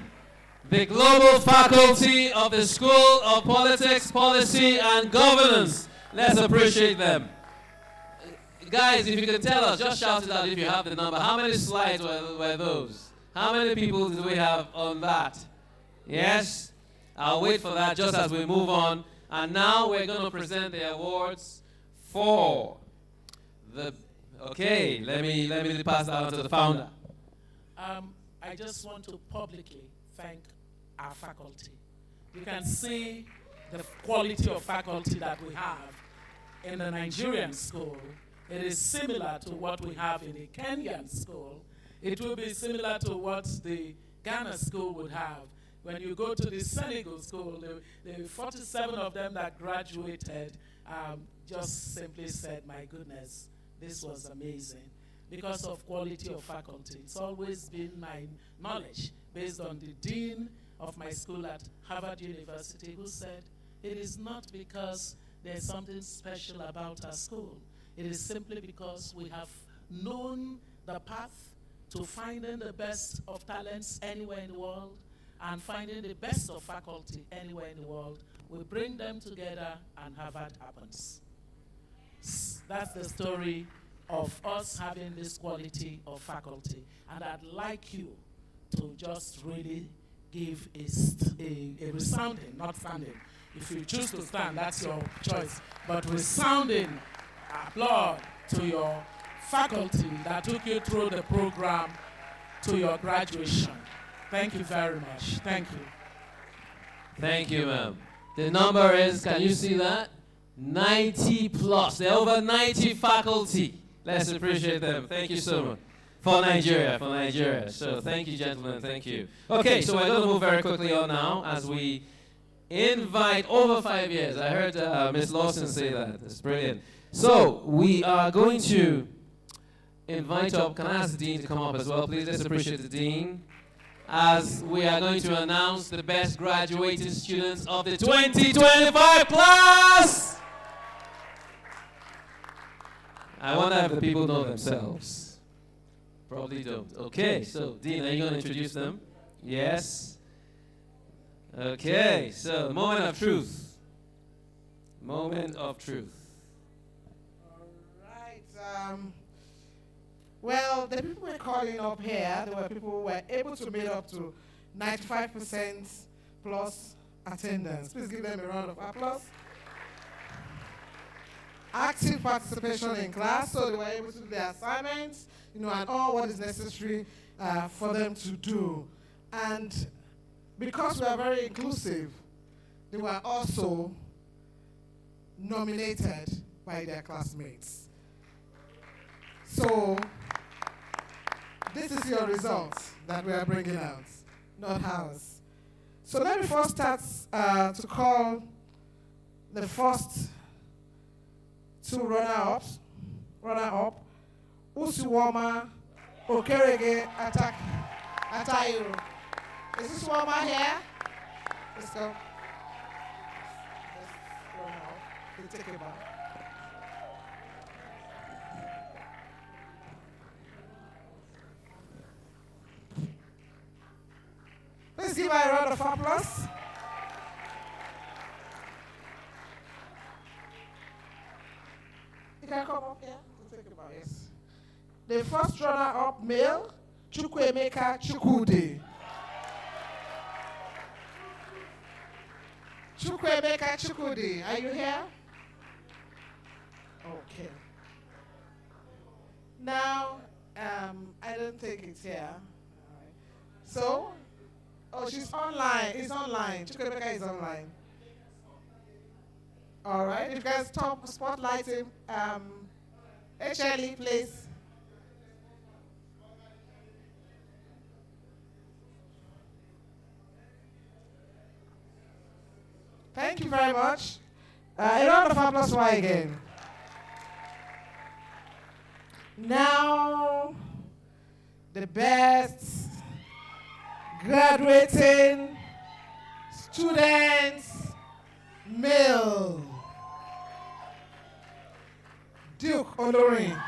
the Global Faculty of the School of Politics, Policy and Governance. Let's appreciate them. Guys, if you can tell us, just shout it out if you have the number. How many slides were those? How many people do we have on that? Yes? I'll wait for that just as we move on. And now we're going to present the awards for the... Okay, let me pass that on to the founder. I just want to publicly thank our faculty. You can see the quality of faculty that we have in the Nigerian school. It is similar to what we have in the Kenyan school. It will be similar to what the Ghana school would have. When you go to the Senegal school, the 47 of them that graduated just simply said, my goodness, this was amazing. Because of quality of faculty. It's always been my knowledge, based on the dean of my school at Harvard University, who said, it is not because there's something special about our school. It is simply because we have known the path to finding the best of talents anywhere in the world and finding the best of faculty anywhere in the world. We bring them together and Harvard happens. That's the story of us having this quality of faculty. And I'd like you to just really give a resounding, not standing. If you choose to stand, that's your choice. But resounding applaud to your faculty that took you through the program to your graduation. Thank you very much. Thank you. Thank you, ma'am. The number is, can you see that? 90 plus. There are over 90 faculty. Let's appreciate them. Thank you so much. For Nigeria. So thank you, gentlemen. Thank you. Okay, so we're going to move very quickly on now as we invite over 5 years. I heard Ms. Lawson say that. That's brilliant. So we are going to invite up, can I ask the Dean to come up as well, please? Let's appreciate the Dean. As we are going to announce the best graduating students of the 2025 class. I wonder if the people know themselves. Probably don't. Okay, so Dean, are you going to introduce them? Yes. Okay, so moment of truth. Moment of truth. All right. Well, the people we're calling up here, there were people who were able to meet up to 95% plus attendance. Please give them a round of applause. Active participation in class, so they were able to do their assignments, and all what is necessary for them to do. And because we are very inclusive, they were also nominated by their classmates. So this is your results that we are bringing out, not ours. So let me first start to call the first two runner-ups. Runner-up, Usuwama Okerege Atairo. Is this Wama here? Let's go. Let's run out. We'll take it back. Let's give her a round of applause. You can come up here. We'll take it back. Yes. The first runner-up male, Chukwuemeka Chukwudi. Chukwuemeka Chukwudi, are you here? Okay. Now, I don't think it's here. All right. So, she's online. It's online. Chukwuemeka is online. All right. If you guys stop spotlighting, HLE, please. Thank you very much. A round of applause for her again. Now, the best graduating students, male, Duke Olorin.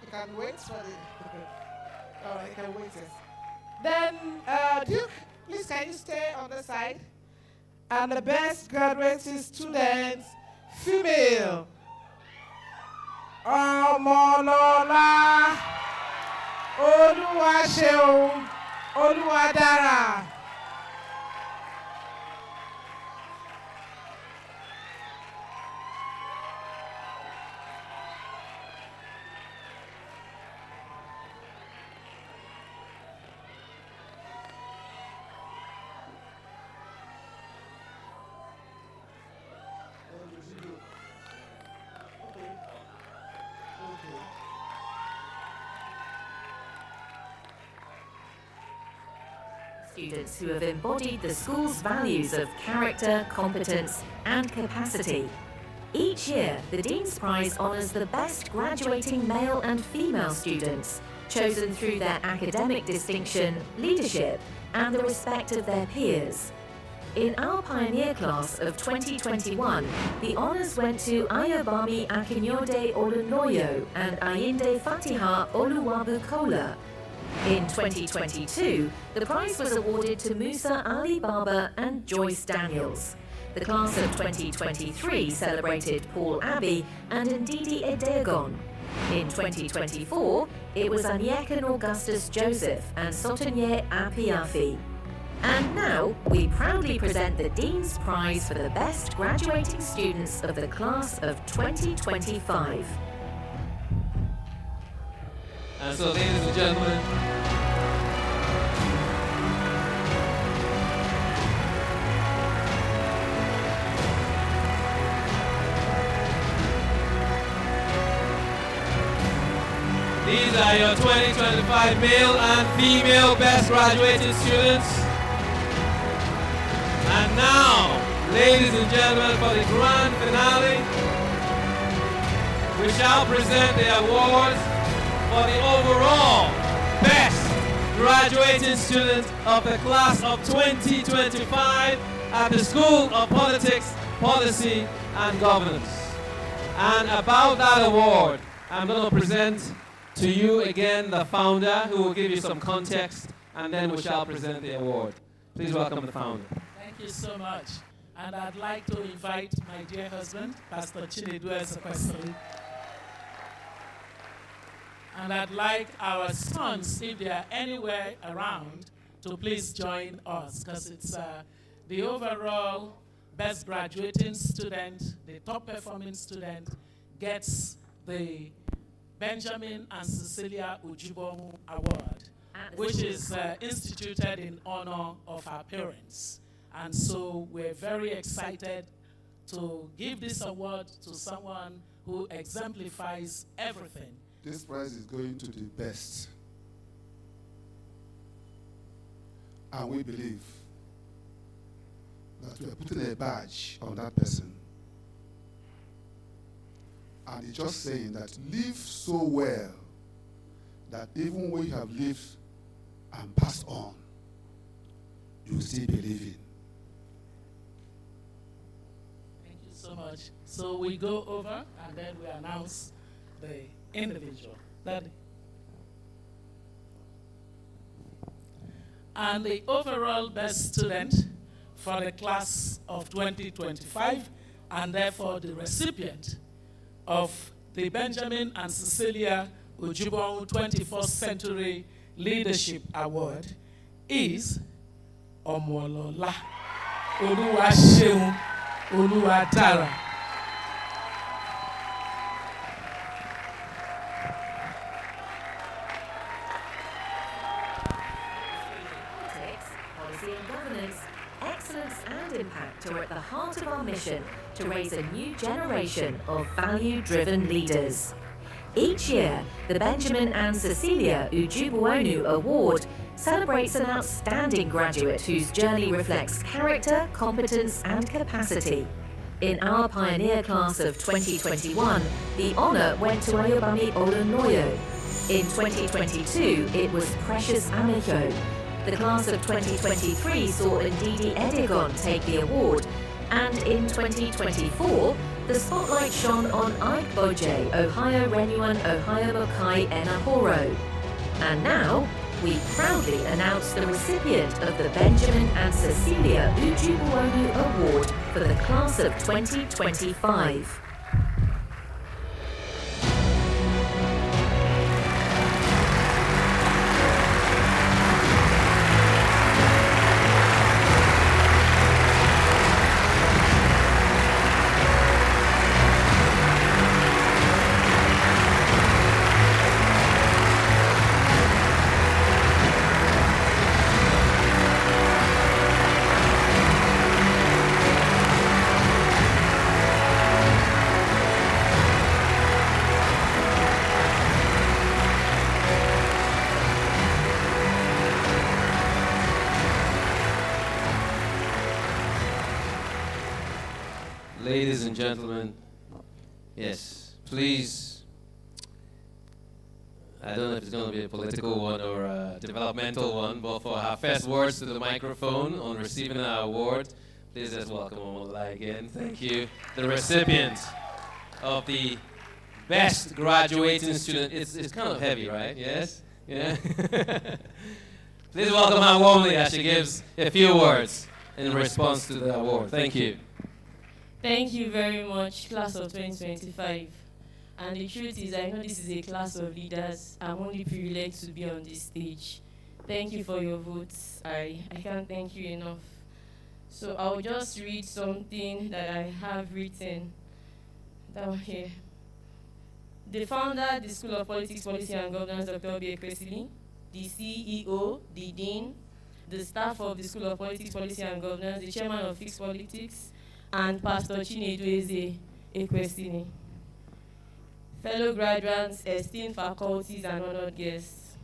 You can wait for the. Oh, you can wait. Yes. Then, Duke, please can you stay on the side? And the best graduating student, female. Ọmọlọ́lá Olúwaṣeun Olúwadára. Students who have embodied the school's values of character, competence, and capacity. Each year, the Dean's Prize honours the best graduating male and female students, chosen through their academic distinction, leadership, and the respect of their peers. In our pioneer class of 2021, the honours went to Ayobami Akinyode Olunoyo and Ayinde Fatiha Oluwabukola. In 2022, the prize was awarded to Musa Ali Baba and Joyce Daniels. The class of 2023 celebrated Paul Abbey and Ndidi Edegon. In 2024, it was Anyekan Augustus Joseph and Sotonye Apiafi. And now, we proudly present the Dean's Prize for the best graduating students of the class of 2025. And so, ladies and gentlemen, these are your 2025 male and female best graduating students. And now, ladies and gentlemen, for the grand finale, we shall present the awards for the overall best graduating student of the class of 2025 at the School of Politics, Policy and Governance. And about that award, I'm going to present to you again the founder, who will give you some context, and then we shall present the award. Please welcome the founder. Thank you so much. And I'd like to invite my dear husband, Pastor Chinedu Ezekwesili. And I'd like our sons, if they are anywhere around, to please join us, because it's the overall best graduating student, the top performing student, gets the Benjamin and Cecilia Ujibomu Award, which is instituted in honor of our parents. And so we're very excited to give this award to someone who exemplifies everything. This prize is going to the best. And we believe that we are putting a badge on that person. And it's just saying that live so well that even when you have lived and passed on, you still be living. Thank you so much. So we go over and then we announce the individual. And the overall best student for the class of 2025, and therefore the recipient of the Benjamin and Cecilia Ujibong 21st Century Leadership Award is Omolola Oluwaseun Oluwadara. Politics, policy and governance, excellence and impact are at the heart of our mission to raise a new generation of value-driven leaders. Each year, the Benjamin and Cecilia Ujubuonu Award celebrates an outstanding graduate whose journey reflects character, competence, and capacity. In our pioneer class of 2021, the honour went to Ayobami Olunoyo. In 2022, it was Precious Amicho. The class of 2023 saw Ndidi Edegon take the award, and in 2024, The spotlight shone on Igboje, Ohio Renuan, Ohio Mokai Enahoro. And now, we proudly announce the recipient of the Benjamin and Cecilia Ujubuonu Award for the class of 2025. Ladies and gentlemen, yes, please, I don't know if it's going to be a political one or a developmental one, but for our first words to the microphone on receiving our award, please let's welcome Omola again. Thank you. The recipient of the best graduating student. It's kind of heavy, right? Yes? Yeah? Please welcome her warmly as she gives a few words in response to the award. Thank you. Thank you very much, class of 2025. And the truth is, I know this is a class of leaders. I'm only privileged to be on this stage. Thank you for your votes. I can't thank you enough. So I'll just read something that I have written down here. The founder, the School of Politics, Policy and Governance, Dr. Obi Ekwesili, the CEO, the Dean, the staff of the School of Politics, Policy and Governance, the Chairman of Fixed Politics, and Pastor Chinedu Eze Ekwesili. Fellow graduates, esteemed faculties, and honored guests.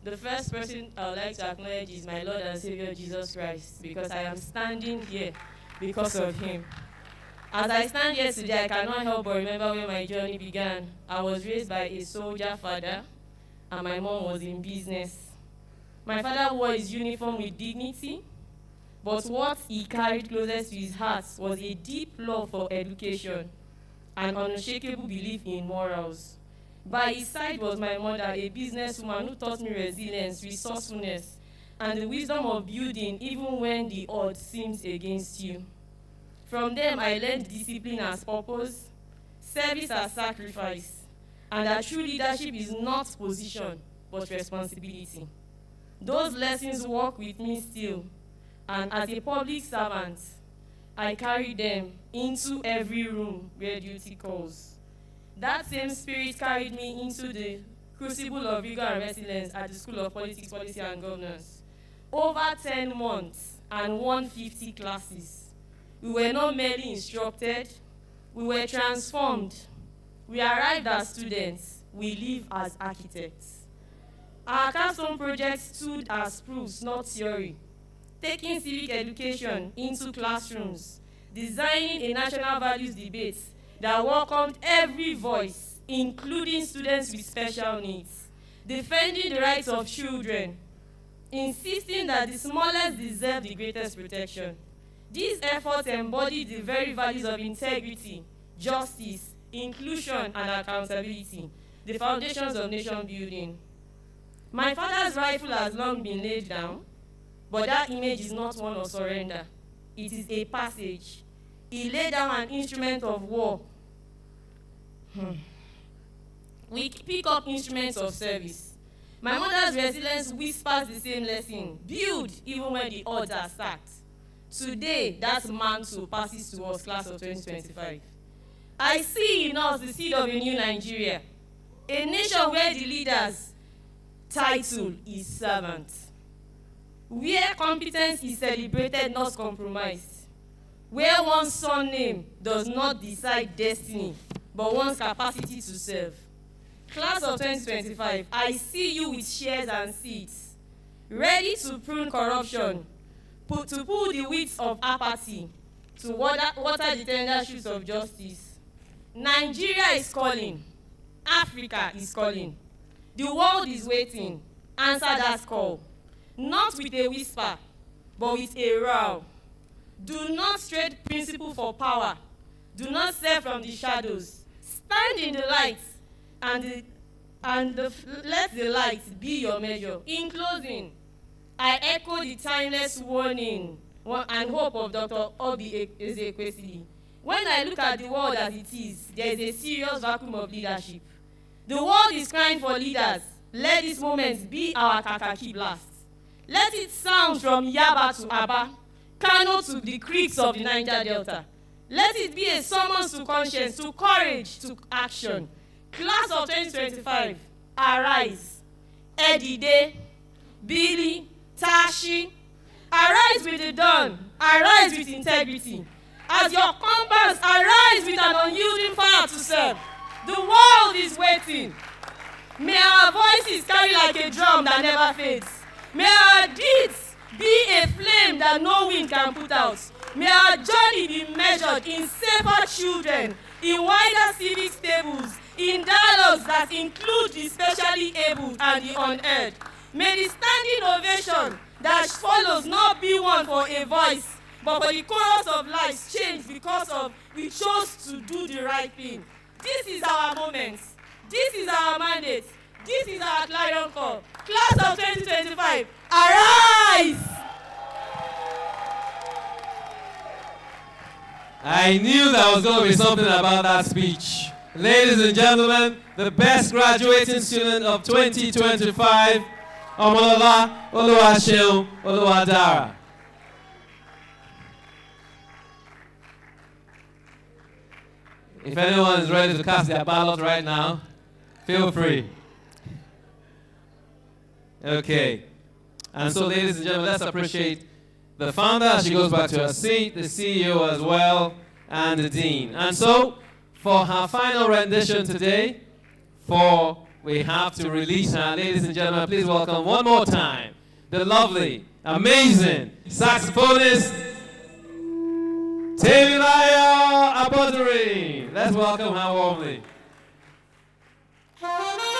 The first person I would like to acknowledge is my Lord and Savior Jesus Christ, because I am standing here because of him. As I stand here today, I cannot help but remember when my journey began. I was raised by a soldier father, and my mom was in business. My father wore his uniform with dignity, but what he carried closest to his heart was a deep love for education and unshakable belief in morals. By his side was my mother, a businesswoman who taught me resilience, resourcefulness, and the wisdom of building even when the odds seemed against you. From them, I learned discipline as purpose, service as sacrifice, and that true leadership is not position, but responsibility. Those lessons work with me still, and as a public servant, I carry them into every room where duty calls. That same spirit carried me into the crucible of rigor and resilience at the School of Politics, Policy and Governance. Over 10 months and 150 classes. We were not merely instructed, we were transformed. We arrived as students, we live as architects. Our capstone project stood as proofs, not theory. Taking civic education into classrooms, designing a national values debate that welcomed every voice, including students with special needs, defending the rights of children, insisting that the smallest deserve the greatest protection. These efforts embodied the very values of integrity, justice, inclusion, and accountability, the foundations of nation building. My father's rifle has long been laid down, but that image is not one of surrender. It is a passage. He laid down an instrument of war. We pick up instruments of service. My mother's resilience whispers the same lesson. Build even when the odds are stacked. Today, that mantle passes to us, class of 2025. I see in us the seed of a new Nigeria, a nation where the leader's title is servant, where competence is celebrated, not compromised, where one's surname does not decide destiny, but one's capacity to serve. Class of 2025, I see you with shares and seats, ready to prune corruption, to pull the weeds of apathy, to water the tender shoots of justice. Nigeria is calling. Africa is calling. The world is waiting. Answer that call. Not with a whisper, but with a roar. Do not trade principle for power. Do not serve from the shadows. Stand in the light, let the light be your measure. In closing, I echo the timeless warning and hope of Dr. Obi Ezekwesili. When I look at the world as it is, there is a serious vacuum of leadership. The world is crying for leaders. Let this moment be our Kakaki blast. Let it sound from Yaba to Aba, Kano to the creeks of the Niger Delta. Let it be a summons to conscience, to courage, to action. Class of 2025, arise. Edide, Billy, Tashi, arise with the dawn, arise with integrity. As your compass, arise with an unyielding fire to serve. The world is waiting. May our voices carry like a drum that never fades. May our deeds be a flame that no wind can put out. May our journey be measured in safer children, in wider civic stables, in dialogues that include the specially abled and the unheard. May the standing ovation that follows not be one for a voice, but for the chorus of lives change because of we chose to do the right thing. This is our moment. This is our mandate. This is our clarion call. Class of 2025, arise! I knew there was going to be something about that speech. Ladies and gentlemen, the best graduating student of 2025, Omolola Oluwaseun Oluwadara. If anyone is ready to cast their ballot right now, feel free. Okay. And so, ladies and gentlemen, let's appreciate the founder as she goes back to her seat, the CEO as well, and the dean. And so, for her final rendition today, we have to release her. Ladies and gentlemen, please welcome one more time the lovely, amazing saxophonist, Temilayo Aboduri. Let's welcome her warmly. Oh,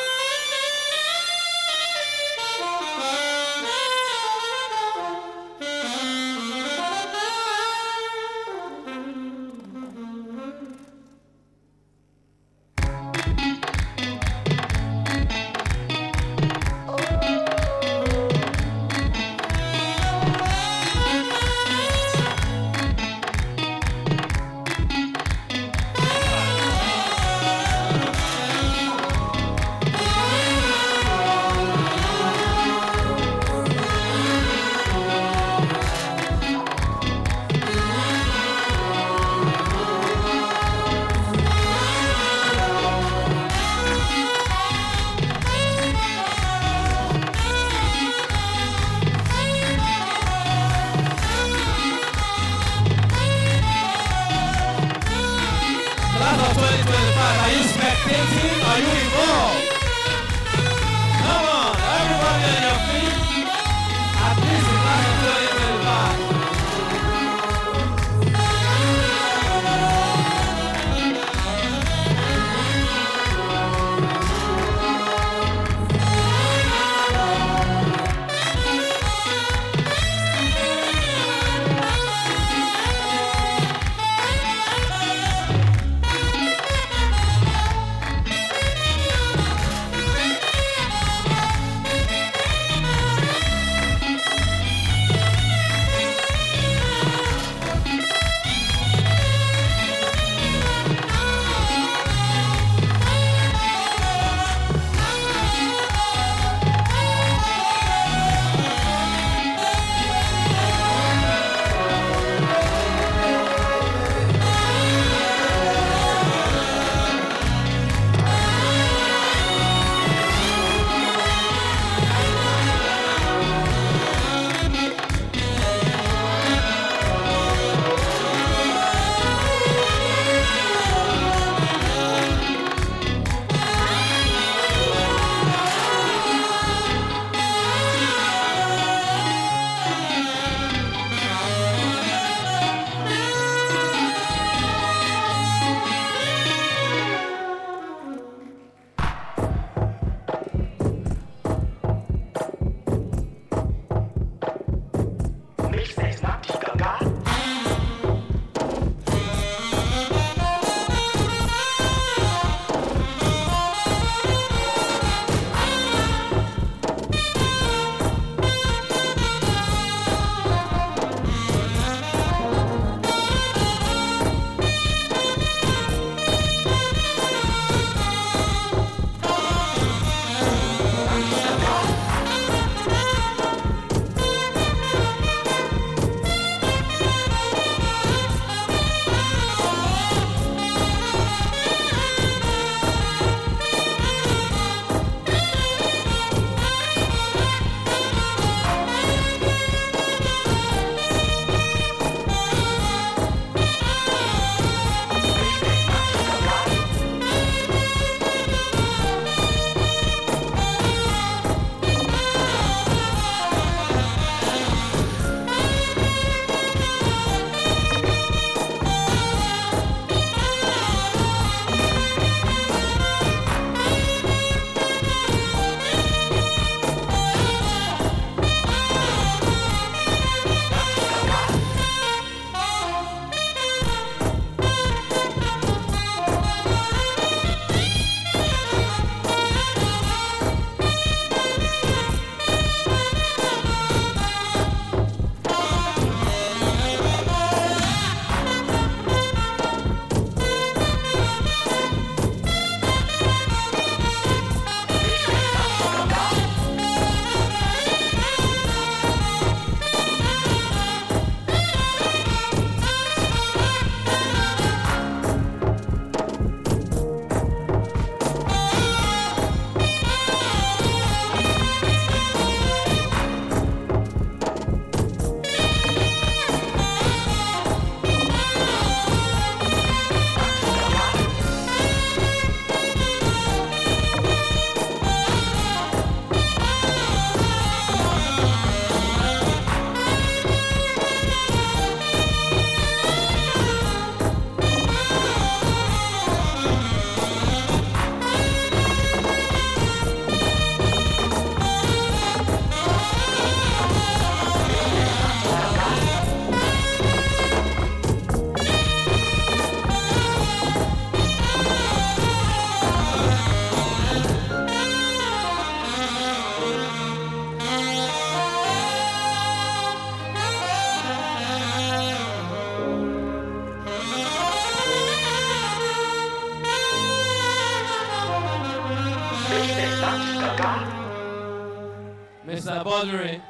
Mr. Bodri.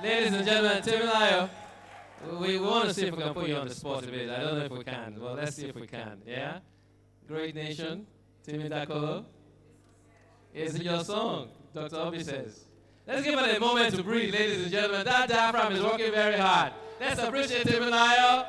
Ladies and gentlemen, Timilayo, we want to see if we can put you on the spot a bit. I don't know if we can. Well, let's see if we can. Yeah? Great nation, Timi Dakolo. Is it your song? Dr. Obi says. Let's give it a moment to breathe, ladies and gentlemen. That diaphragm is working very hard. Let's appreciate Timilayo.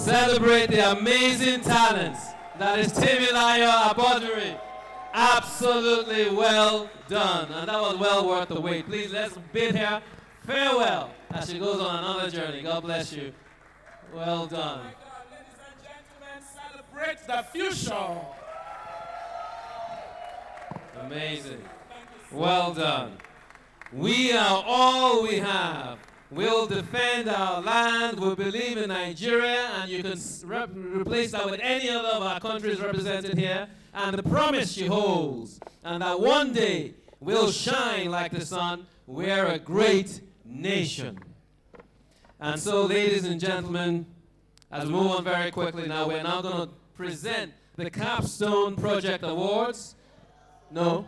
Celebrate the amazing talents that is Timilayo Aboduri. Absolutely well done. And that was well worth the wait. Please, let's bid her farewell as she goes on another journey. God bless you. Well done. Ladies and gentlemen, celebrate the future. Amazing. Well done. We are all we have. We'll defend our land. We believe in Nigeria, and you can replace that with any other of our countries represented here. And the promise she holds, and that one day we'll shine like the sun. We're a great nation. And so, ladies and gentlemen, as we move on very quickly now, we're now going to present the Capstone Project Awards. No?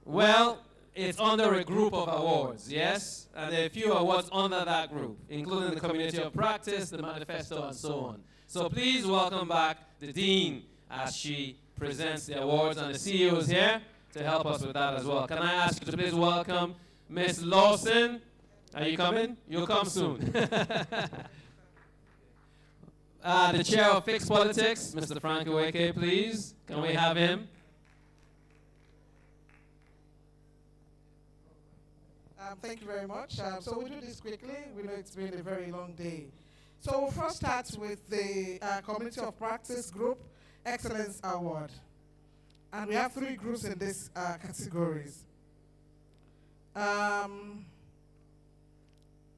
Well, it's under a group of awards, yes? And there are a few awards under that group, including the Community of Practice, the Manifesto, and so on. So please welcome back the Dean as she presents the awards, and the CEO is here to help us with that as well. Can I ask you to please welcome Ms. Lawson? Are you coming? You'll come soon. The Chair of Fixed Politics, Mr. Frank Oweke, please. Can we have him? Thank you very much. So we'll do this quickly. We know it's been a very long day. So we'll first start with the Community of Practice Group Excellence Award. And we have 3 groups in these categories.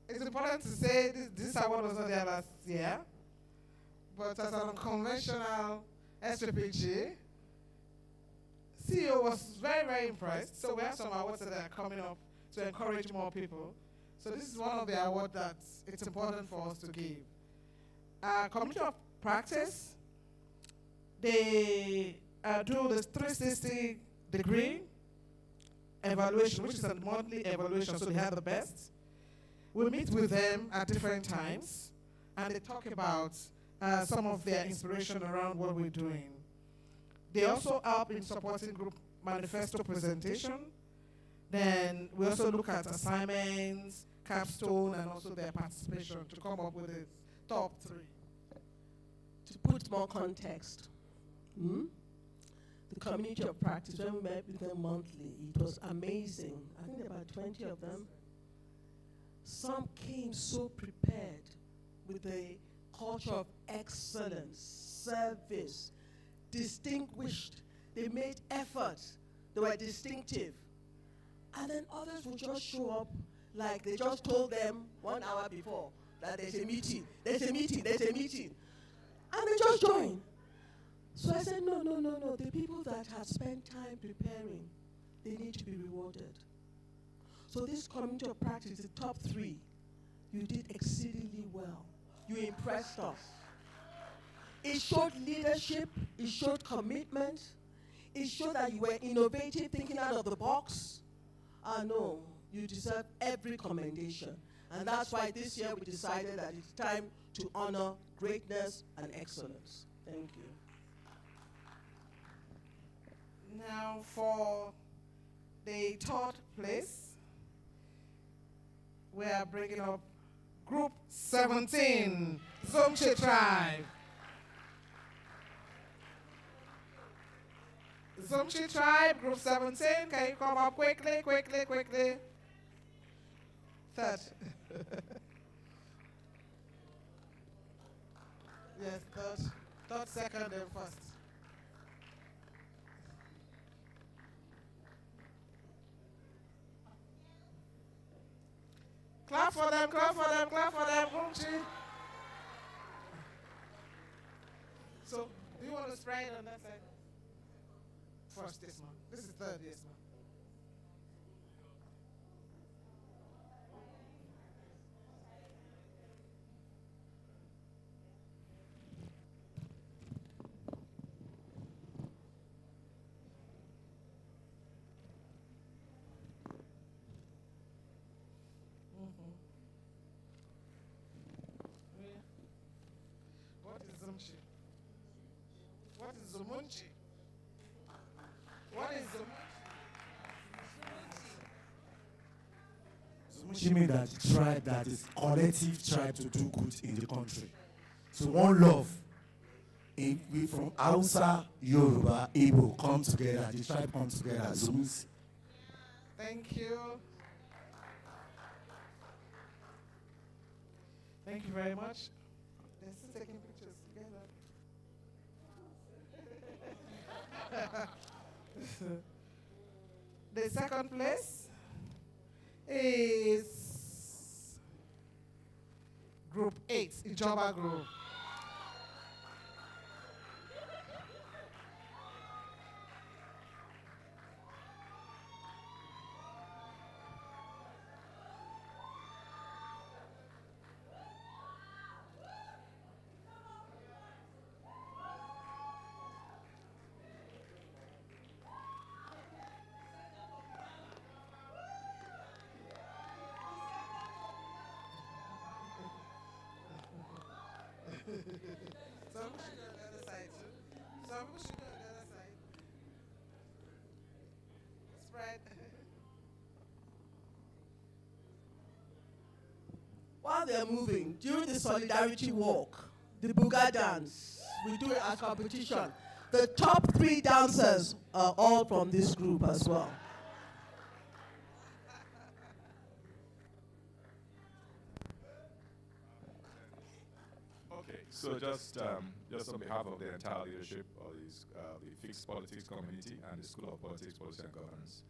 It's important to say this award was not there last year, but as an unconventional SPPG, CEO was very, very impressed. So we have some awards that are coming up to encourage more people. So this is one of the awards that it's important for us to give. Community of Practice, they do the 360-degree evaluation, which is a monthly evaluation, so they have the best. We meet with them at different times, and they talk about some of their inspiration around what we're doing. They also help in supporting group manifesto presentation. Then we also look at assignments, capstone, and also their participation to come up with the top 3. To put more context, the Community of Practice, when we met with them monthly, it was amazing. I think there were about 20 of them. Some came so prepared with a culture of excellence, service, distinguished. They made effort. They were distinctive. And then others would just show up like they just told them 1 hour before that there's a meeting, there's a meeting, there's a meeting. And they just join. So I said, no. The people that have spent time preparing, they need to be rewarded. So this Community of Practice, the top 3, you did exceedingly well. You impressed us. It showed leadership, it showed commitment, it showed that you were innovative, thinking out of the box. No, you deserve every commendation. And that's why this year we decided that it's time to honor greatness and excellence. Thank you. Now for the 3rd place, we are bringing up Group 17, Zomche Tribe. Zomche Tribe, Group 17, can you come up quickly? 3rd. Yes, 3rd, 2nd, and 1st. Clap for them, Gucci. So, do you want to spray it on that side? First this month. This is 3rd this month. What is Zumchi? What is Zumunchi? What is Zumunchi? She means that tribe that is collective tribe to do good in the country. So one love. We from Hausa, Yoruba, Igbo come together, the tribe come together, Zulus. Thank you. Thank you very much. They're still taking pictures together. The second place is Group 8, Ijoba Group. Some people should go on the other side too. Some people should go on the other side. Spread. While they're moving, during the solidarity walk, the Buga dance, we do it as competition. The top 3 dancers are all from this group as well. Okay, so just on behalf of the entire leadership of the Fixed Politics Community and the School of Politics, Policy and Governance,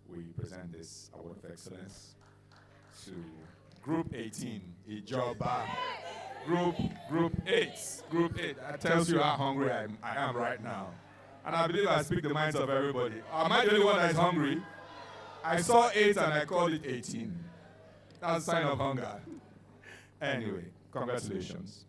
we present this Award of Excellence to Group 18, Ijoba. Group 8. That tells you how hungry I am right now. And I believe I speak the minds of everybody. Am I the only one that is hungry? I saw 8 and I called it 18. That's a sign of hunger. Anyway, congratulations.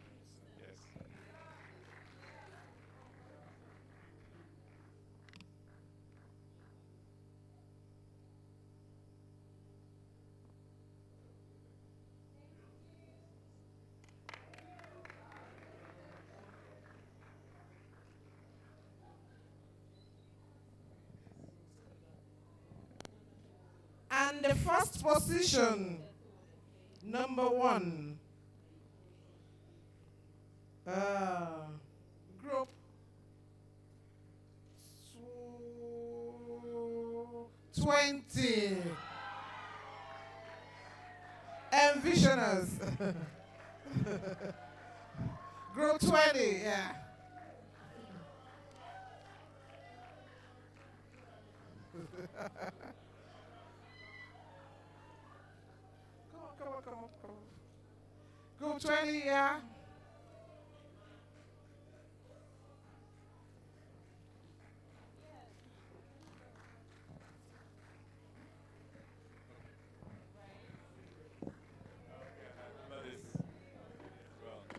And the first position, number 1, Group 20, Envisioners. Group 20, yeah. Come on. Group 20, yeah.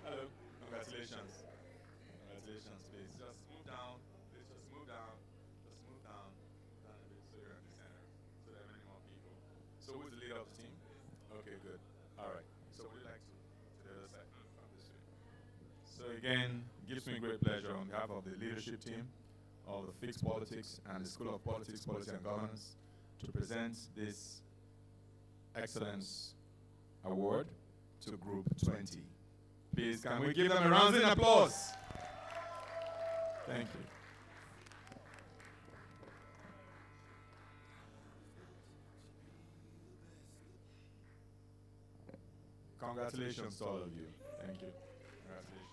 Hello. Congratulations. Congratulations, please. Just move down. Please just move down. Just move down. Down a bit so you're in the center. So there are many more people. So who's the leader of the team? Okay, good. All right. So would you like to the other side from this way? So again, it gives me great pleasure on behalf of the leadership team of the Fixed Politics and the School of Politics, Policy and Governance to present this Excellence Award to Group 20. Please, can we give them a round of applause? Thank you. Congratulations to all of you. Thank you. Congratulations.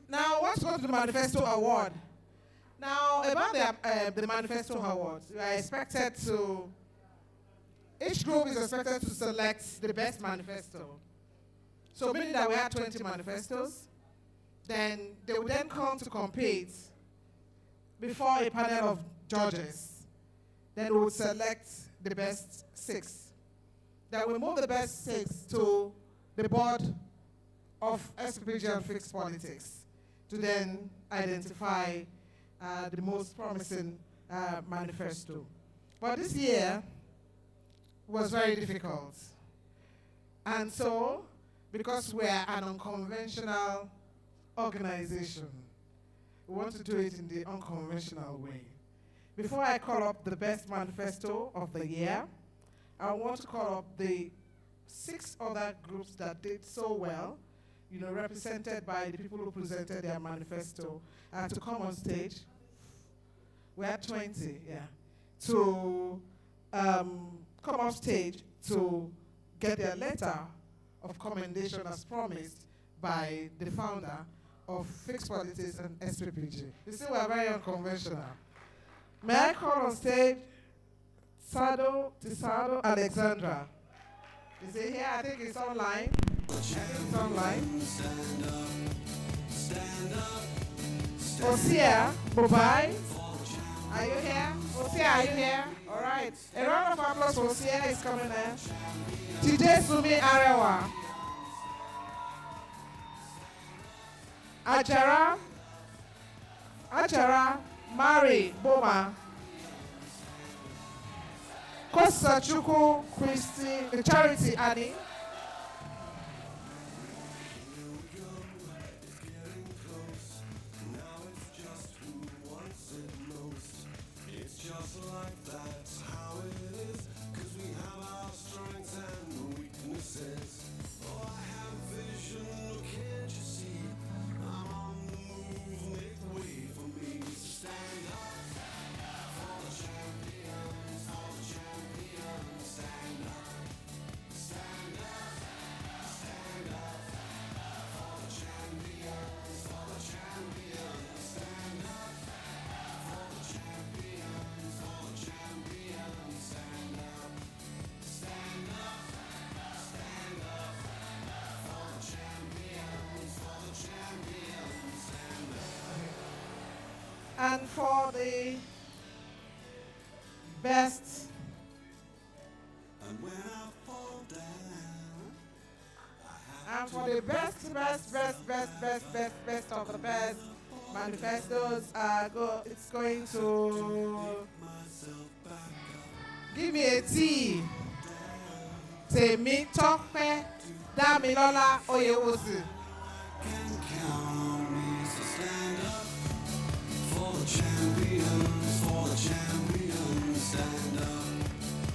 Now, let's go to the Manifesto Award. Now, about the Manifesto Awards, we are expected to, each group is expected to select the best manifesto. So meaning that we had 20 manifestos, then they would then come to compete before a panel of judges. Then we would select the best 6. Then we move the best 6 to the board of SPPG and Fixed Politics to then identify the most promising manifesto. But this year was very difficult. And so, because we're an unconventional organization, we want to do it in the unconventional way. Before I call up the best manifesto of the year, I want to call up the 6 other groups that did so well, you know, represented by the people who presented their manifesto, to come on stage. We had 20, yeah, to come off stage to get their letter of commendation as promised by the founder of Fixed Politics and SPPG. You see, we're very unconventional. May I call on stage Tisado Alexandra? Is it here? I think it's online. Osia Bobai, are you here? Osia, are you here? All right. A round of applause for Osia is coming there. TJ Sumi Arewa. Ajara Mari Boma. Kosa Chuku Christy, Charity Annie. And for the best of the best manifestos, it's going to give me a T. Temi Tope Damilola Oyewosu. For the champions, stand up,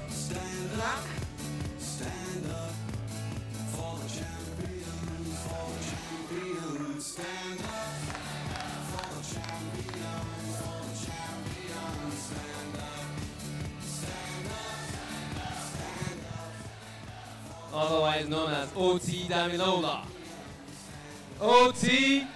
stand up, stand up. For the champions, stand up. For the champions, stand up, stand up, stand up. Otherwise known as OT Damilola. OT.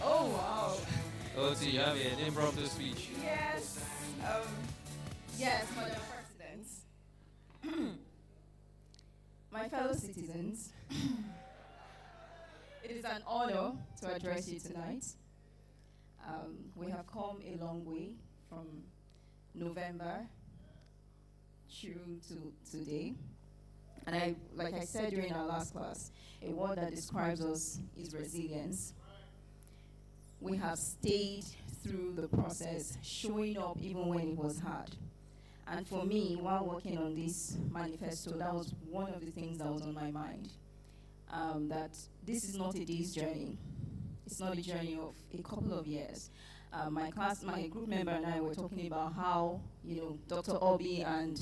Oh wow. OT, you have an impromptu speech. Yes. Yes, Madam President. My fellow citizens, it is an honor to address you tonight. We have come a long way from November through to today. And like I said during our last class, a word that describes us is resilience. We have stayed through the process, showing up even when it was hard. And for me, while working on this manifesto, that was one of the things that was on my mind. That this is not a day's journey. It's not a journey of a couple of years. My group member and I were talking about how, Dr. Obi and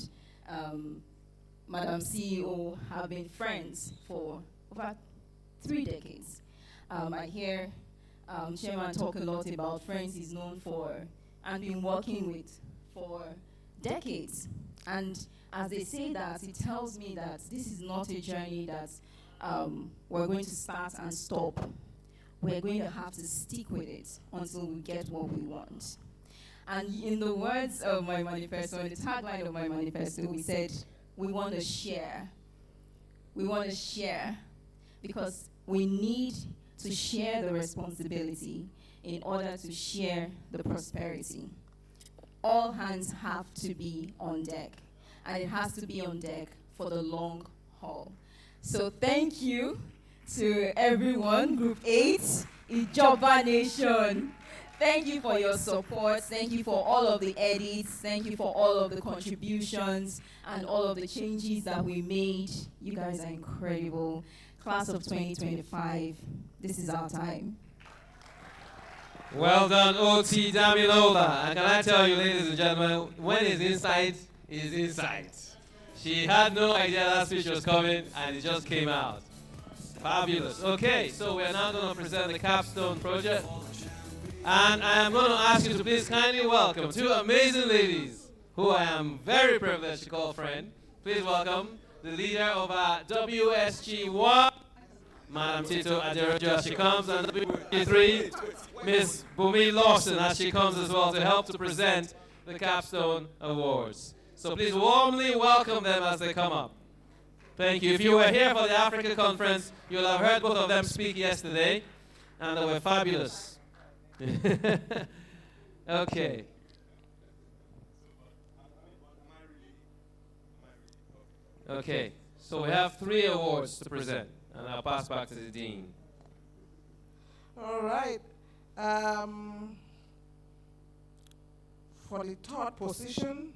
Madam CEO have been friends for over 3 decades. I hear Chairman talk a lot about friends he's known for and been working with for decades. And as they say that, it tells me that this is not a journey that we're going to start and stop. We're going to have to stick with it until we get what we want. And in the words of my manifesto, in the tagline of my manifesto, we said, we want to share. We want to share because we need to share the responsibility in order to share the prosperity. All hands have to be on deck, and it has to be on deck for the long haul. So thank you to everyone, Group 8, Ijoba Nation. Thank you for your support. Thank you for all of the edits. Thank you for all of the contributions and all of the changes that we made. You guys are incredible. Class of 2025, this is our time. Well done, OT Damilola. And can I tell you, ladies and gentlemen, when it's inside, it's inside. She had no idea that speech was coming, and it just came out. Fabulous. Okay, so we're now going to present the capstone project. And I am going to ask you to please kindly welcome two amazing ladies who I am very privileged to call friend. Please welcome the leader of our WSG1, Madam Tito Aderojo as she comes, and WSG3, Miss Bumi Lawson as she comes as well to help to present the capstone awards. So please warmly welcome them as they come up. Thank you. If you were here for the Africa conference, you'll have heard both of them speak yesterday, and they were fabulous. Okay. Okay, so we have 3 awards to present, and I'll pass back to the Dean. All right. For the third position,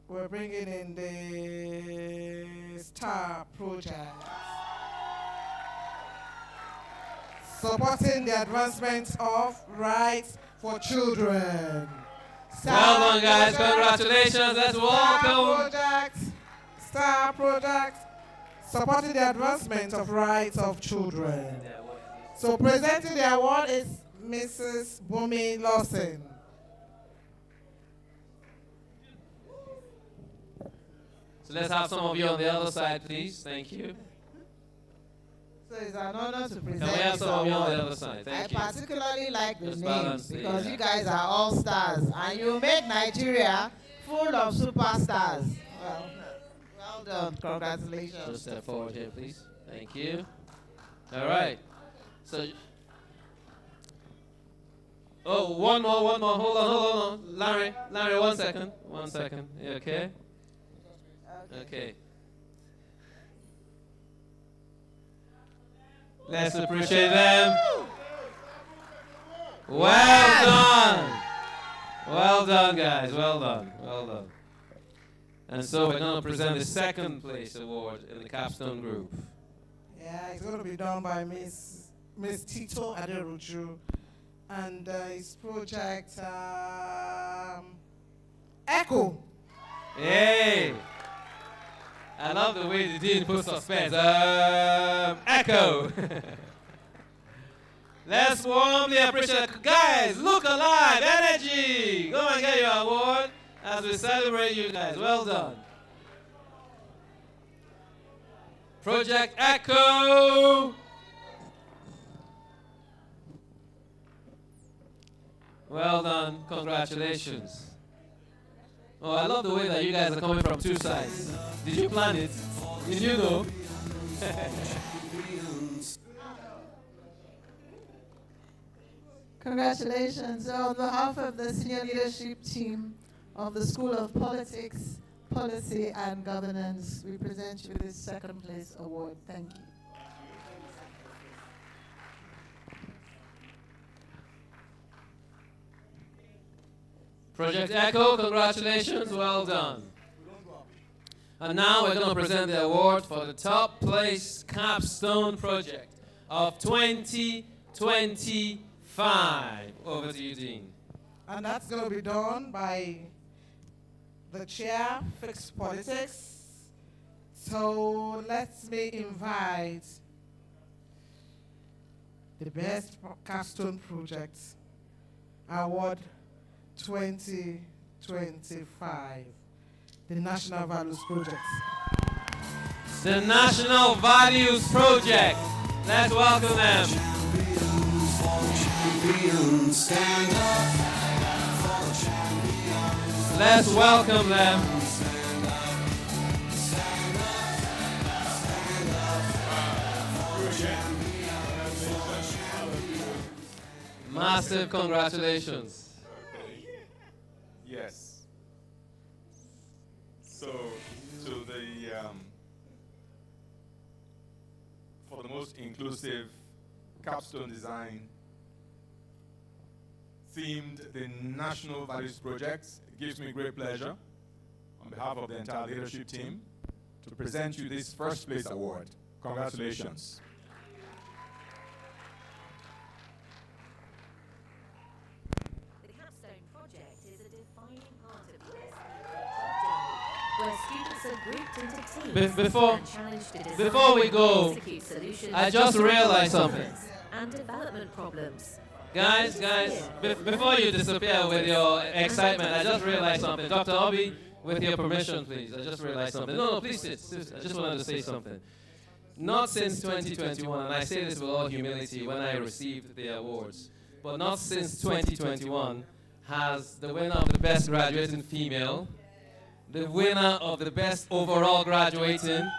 we're bringing in the STAR project, supporting the advancement of rights for children. Well done, guys. Congratulations. Let's welcome. STAR project, supporting the advancement of rights of children. So presenting the award is Mrs. Bumi Lawson. So let's have some of you on the other side, please. Thank you. So it's an honor to present. Can we have this some of you on award. the other side? Thank you. I particularly like the Just names balance the, because you guys are all stars and you make Nigeria full of superstars. Well done. Congratulations. Just step forward here, please. Thank you. All right. So, oh, one more. Hold on. Larry, 1 second. 1 second. You okay? Okay. Let's appreciate them. Well done. Well done, guys. Well done. And so we're going to present the second place award in the capstone group. Yeah, it's going to be done by Miss Tito Aderojo, and his project Echo. Hey! I love the way the dean puts suspense. Echo! Let's warmly appreciate, guys, look alive, energy! Go and get your award as we celebrate you guys. Well done. Project Echo! Well done, congratulations. Oh, I love the way that you guys are coming from 2 sides. Did you plan it? Did you know? Congratulations. On behalf of the senior leadership team of the School of Politics, Policy and Governance, we present you with this second place award. Thank you. Project Echo, congratulations, well done. And now we're going to present the award for the top place capstone project of 2025. Over to you, Dean. And that's going to be done by the chair, Fixed Politics. So let me invite the best capstone project award 2025, the National Values Project. The National Values Project. Let's welcome them. champions. Stand up for the champions. Let's welcome them. Massive congratulations. Yes. So, to the for the most inclusive capstone design themed the National Values Project, it gives me great pleasure on behalf of the entire leadership team to present you this first place award. Congratulations. The capstone project is a defining part of the SPPG journey, where students are grouped into teams and challenged to design before we go, and execute solutions I just to realized something. and development problems. Guys, before you disappear with your excitement, I just realized something. Dr. Obi, with your permission, please. I just realized something. No, please sit. I just wanted to say something. Not since 2021, and I say this with all humility when I received the awards, but not since 2021 has the winner of the best graduating female, the winner of the best overall graduating,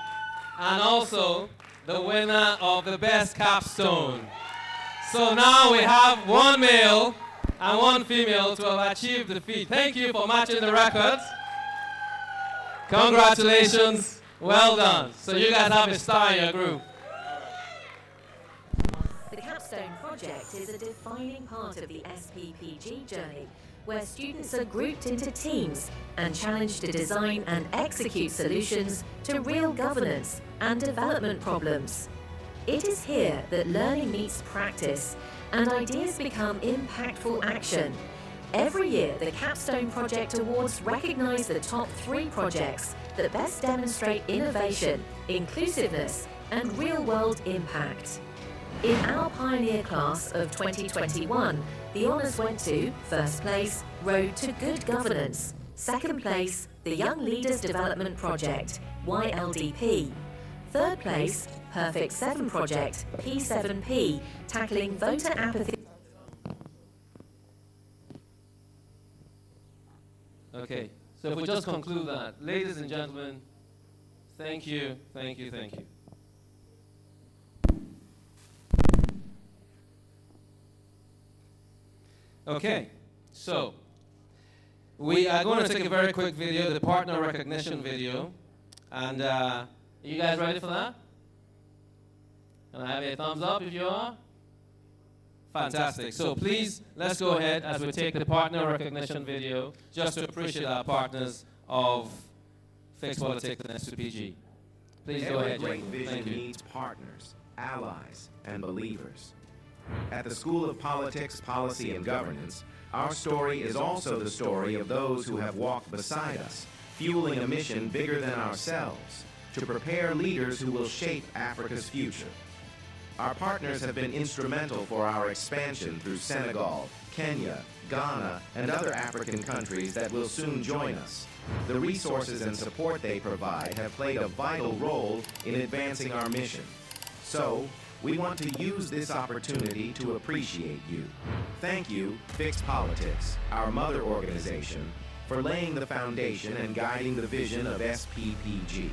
and also the winner of the best capstone. So now we have one male and one female to have achieved the feat. Thank you for matching the records. Congratulations. Well done. So you guys have a star in your group. The capstone project is a defining part of the SPPG journey, where students are grouped into teams and challenged to design and execute solutions to real governance and development problems. It is here that learning meets practice and ideas become impactful action. Every year, the Capstone Project Awards recognize the top 3 projects that best demonstrate innovation, inclusiveness, and real-world impact. In our pioneer class of 2021, the honours went to first place, Road to Good Governance; second place, the Young Leaders Development Project, YLDP; third place, Perfect 7 Project, P7P, tackling voter apathy. Okay, so if we just conclude that, ladies and gentlemen, thank you, thank you, thank you. Okay, so we are going to take a very quick video, the partner recognition video, and you guys ready for that? Can I have a thumbs up if you are? Fantastic. So please, let's go ahead as we take the partner recognition video just to appreciate our partners of Fixed Politics and SPPG. Please go ahead, Every great gentlemen. vision Thank you. needs partners, allies, and believers. At the School of Politics, Policy, and Governance, our story is also the story of those who have walked beside us, fueling a mission bigger than ourselves, to prepare leaders who will shape Africa's future. Our partners have been instrumental for our expansion through Senegal, Kenya, Ghana, and other African countries that will soon join us. The resources and support they provide have played a vital role in advancing our mission. So, we want to use this opportunity to appreciate you. Thank you, Fixed Politics, our mother organization, for laying the foundation and guiding the vision of SPPG.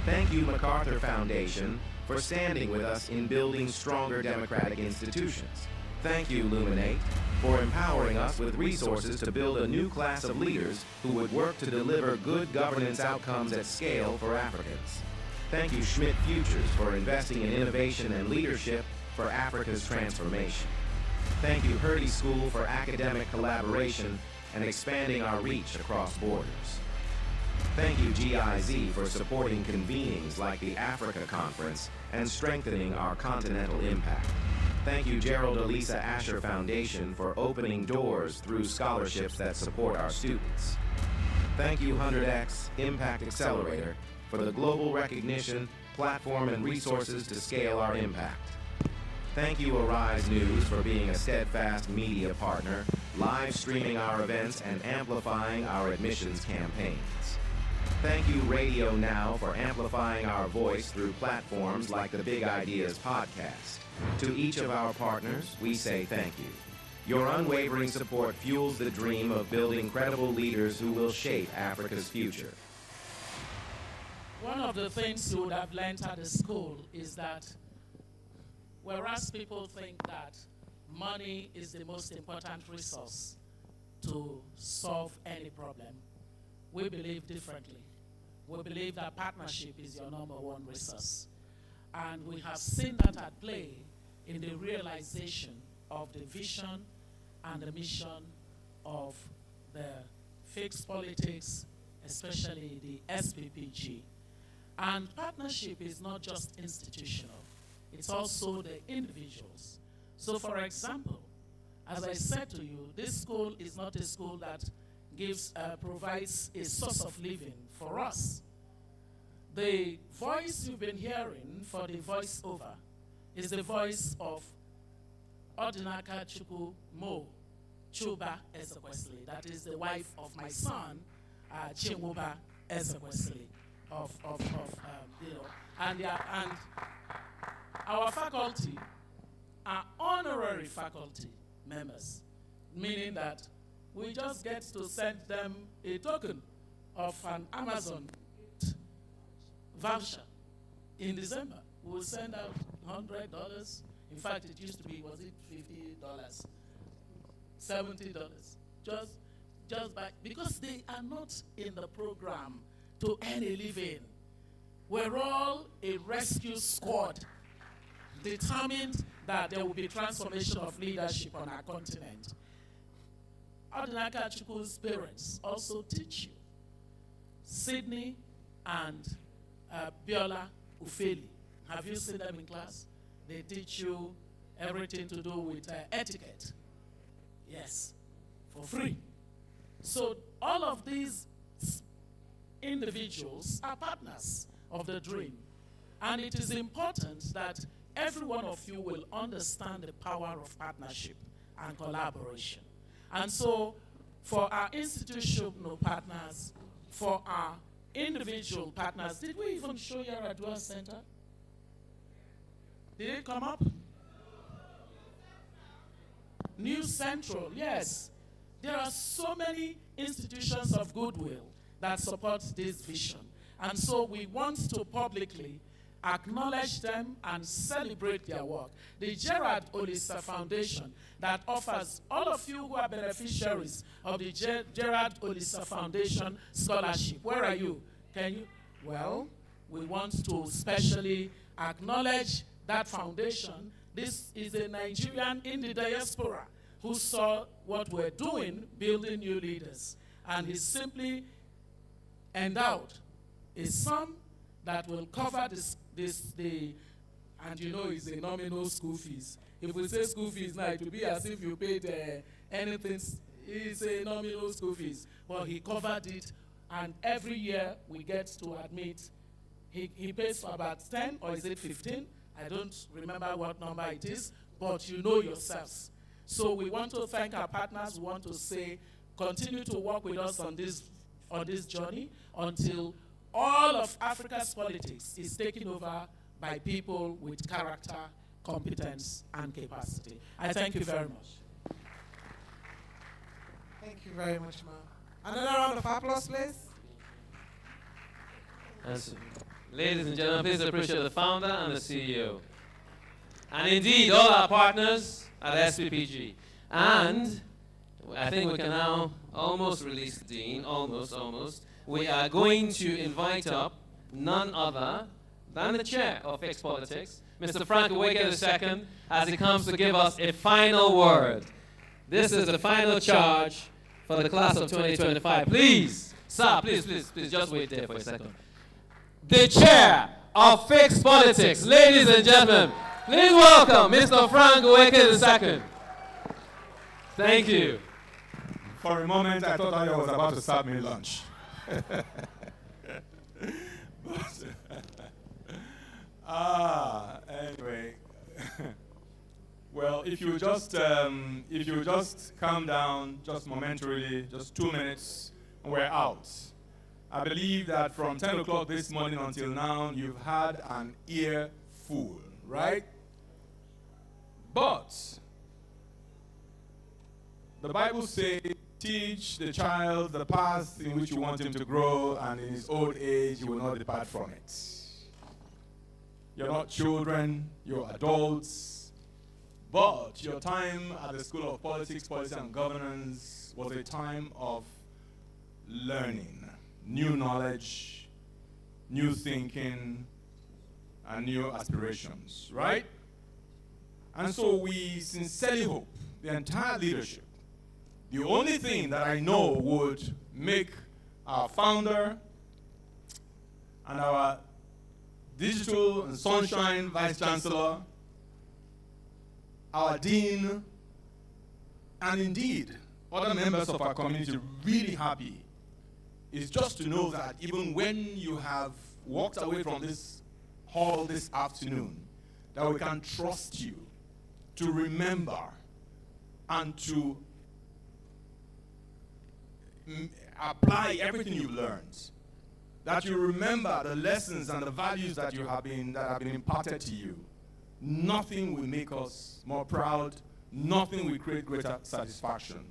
Thank you, MacArthur Foundation, for standing with us in building stronger democratic institutions. Thank you, Luminate, for empowering us with resources to build a new class of leaders who would work to deliver good governance outcomes at scale for Africans. Thank you, Schmidt Futures, for investing in innovation and leadership for Africa's transformation. Thank you, Hurdy School, for academic collaboration and expanding our reach across borders. Thank you, GIZ, for supporting convenings like the Africa Conference and strengthening our continental impact. Thank you, Gerald Elisa Asher Foundation, for opening doors through scholarships that support our students. Thank you, 100X Impact Accelerator, for the global recognition, platform, and resources to scale our impact. Thank you, Arise News, for being a steadfast media partner, live streaming our events and amplifying our admissions campaigns. Thank you, Radio Now, for amplifying our voice through platforms like the Big Ideas podcast. To each of our partners, we say thank you. Your unwavering support fuels the dream of building credible leaders who will shape Africa's future. One of the things you would have learned at the school is that whereas people think that money is the most important resource to solve any problem, we believe differently. We believe that partnership is your number one resource. And we have seen that at play in the realization of the vision and the mission of the fixed politics, especially the SPPG. And partnership is not just institutional, it's also the individuals. So for example, as I said to you, this school is not a school that provides a source of living for us. The voice you've been hearing for the voiceover is the voice of Odinaka Chukwu Mo Chuba Ezekwesili. That is the wife of my son, Chinwuba Ezekwesili. And our faculty are honorary faculty members, meaning that we just get to send them a token of an Amazon voucher in December. We'll send out $100. In fact, it used to be, was it $50? $70? Just because they are not in the program to earn a living. We're all a rescue squad determined that there will be transformation of leadership on our continent. Odinaka Chukwu's parents also teach you. Sydney and Biola Ufeli. Have you seen them in class? They teach you everything to do with etiquette. Yes, for free. So all of these individuals are partners of the dream. And it is important that every one of you will understand the power of partnership and collaboration. And so for our institutional partners, for our individual partners, did we even show your Adua Center? Did it come up? New Central, yes. There are so many institutions of goodwill that support this vision. And so we want to publicly acknowledge them and celebrate their work. The Gerard Olisa Foundation that offers all of you who are beneficiaries of the Gerard Olisa Foundation Scholarship. Where are you? Can you? Well, we want to specially acknowledge that foundation. This is a Nigerian in the diaspora who saw what we're doing, building new leaders. And he simply endowed a sum that will cover and you know it's a nominal school fees. If we say school fees now, it will be as if you paid anything. It's a nominal school fees. But he covered it, and every year we get to admit, he pays for about 10, or is it 15? I don't remember what number it is, but you know yourselves. So we want to thank our partners. We want to say, continue to work with us on this journey until all of Africa's politics is taken over by people with character, competence, and capacity. I thank you very much. Thank you very much, ma'am. Another round of applause, please. Ladies and gentlemen, please appreciate the founder and the CEO. And indeed, all our partners at SPPG. And I think we can now almost release the dean, almost. We are going to invite up none other than the chair of Fixed Politics, Mr. Frank Uweke II, as he comes to give us a final word. This is the final charge for the class of 2025. Please, sir, please, just wait there for a second. The chair of Fixed Politics, ladies and gentlemen, please welcome Mr. Frank Uweke II. Thank you. For a moment, I thought I was about to serve me lunch. Anyway. Well, if you just calm down just momentarily, just 2 minutes, and we're out. I believe that from 10 o'clock this morning until now, you've had an ear full, right? But the Bible says, teach the child the path in which you want him to grow, and in his old age he will not depart from it. You're not children, you're adults, but your time at the School of Politics, Policy and Governance was a time of learning, new knowledge, new thinking, and new aspirations, right? And so we sincerely hope, the entire leadership, the only thing that I know would make our founder and our Digital and Sunshine Vice Chancellor, our Dean, and indeed other members of our community really happy is just to know that even when you have walked away from this hall this afternoon, that we can trust you to remember and to apply everything you've learned. That you remember the lessons and the values that have been imparted to you. Nothing will make us more proud. Nothing will create greater satisfaction.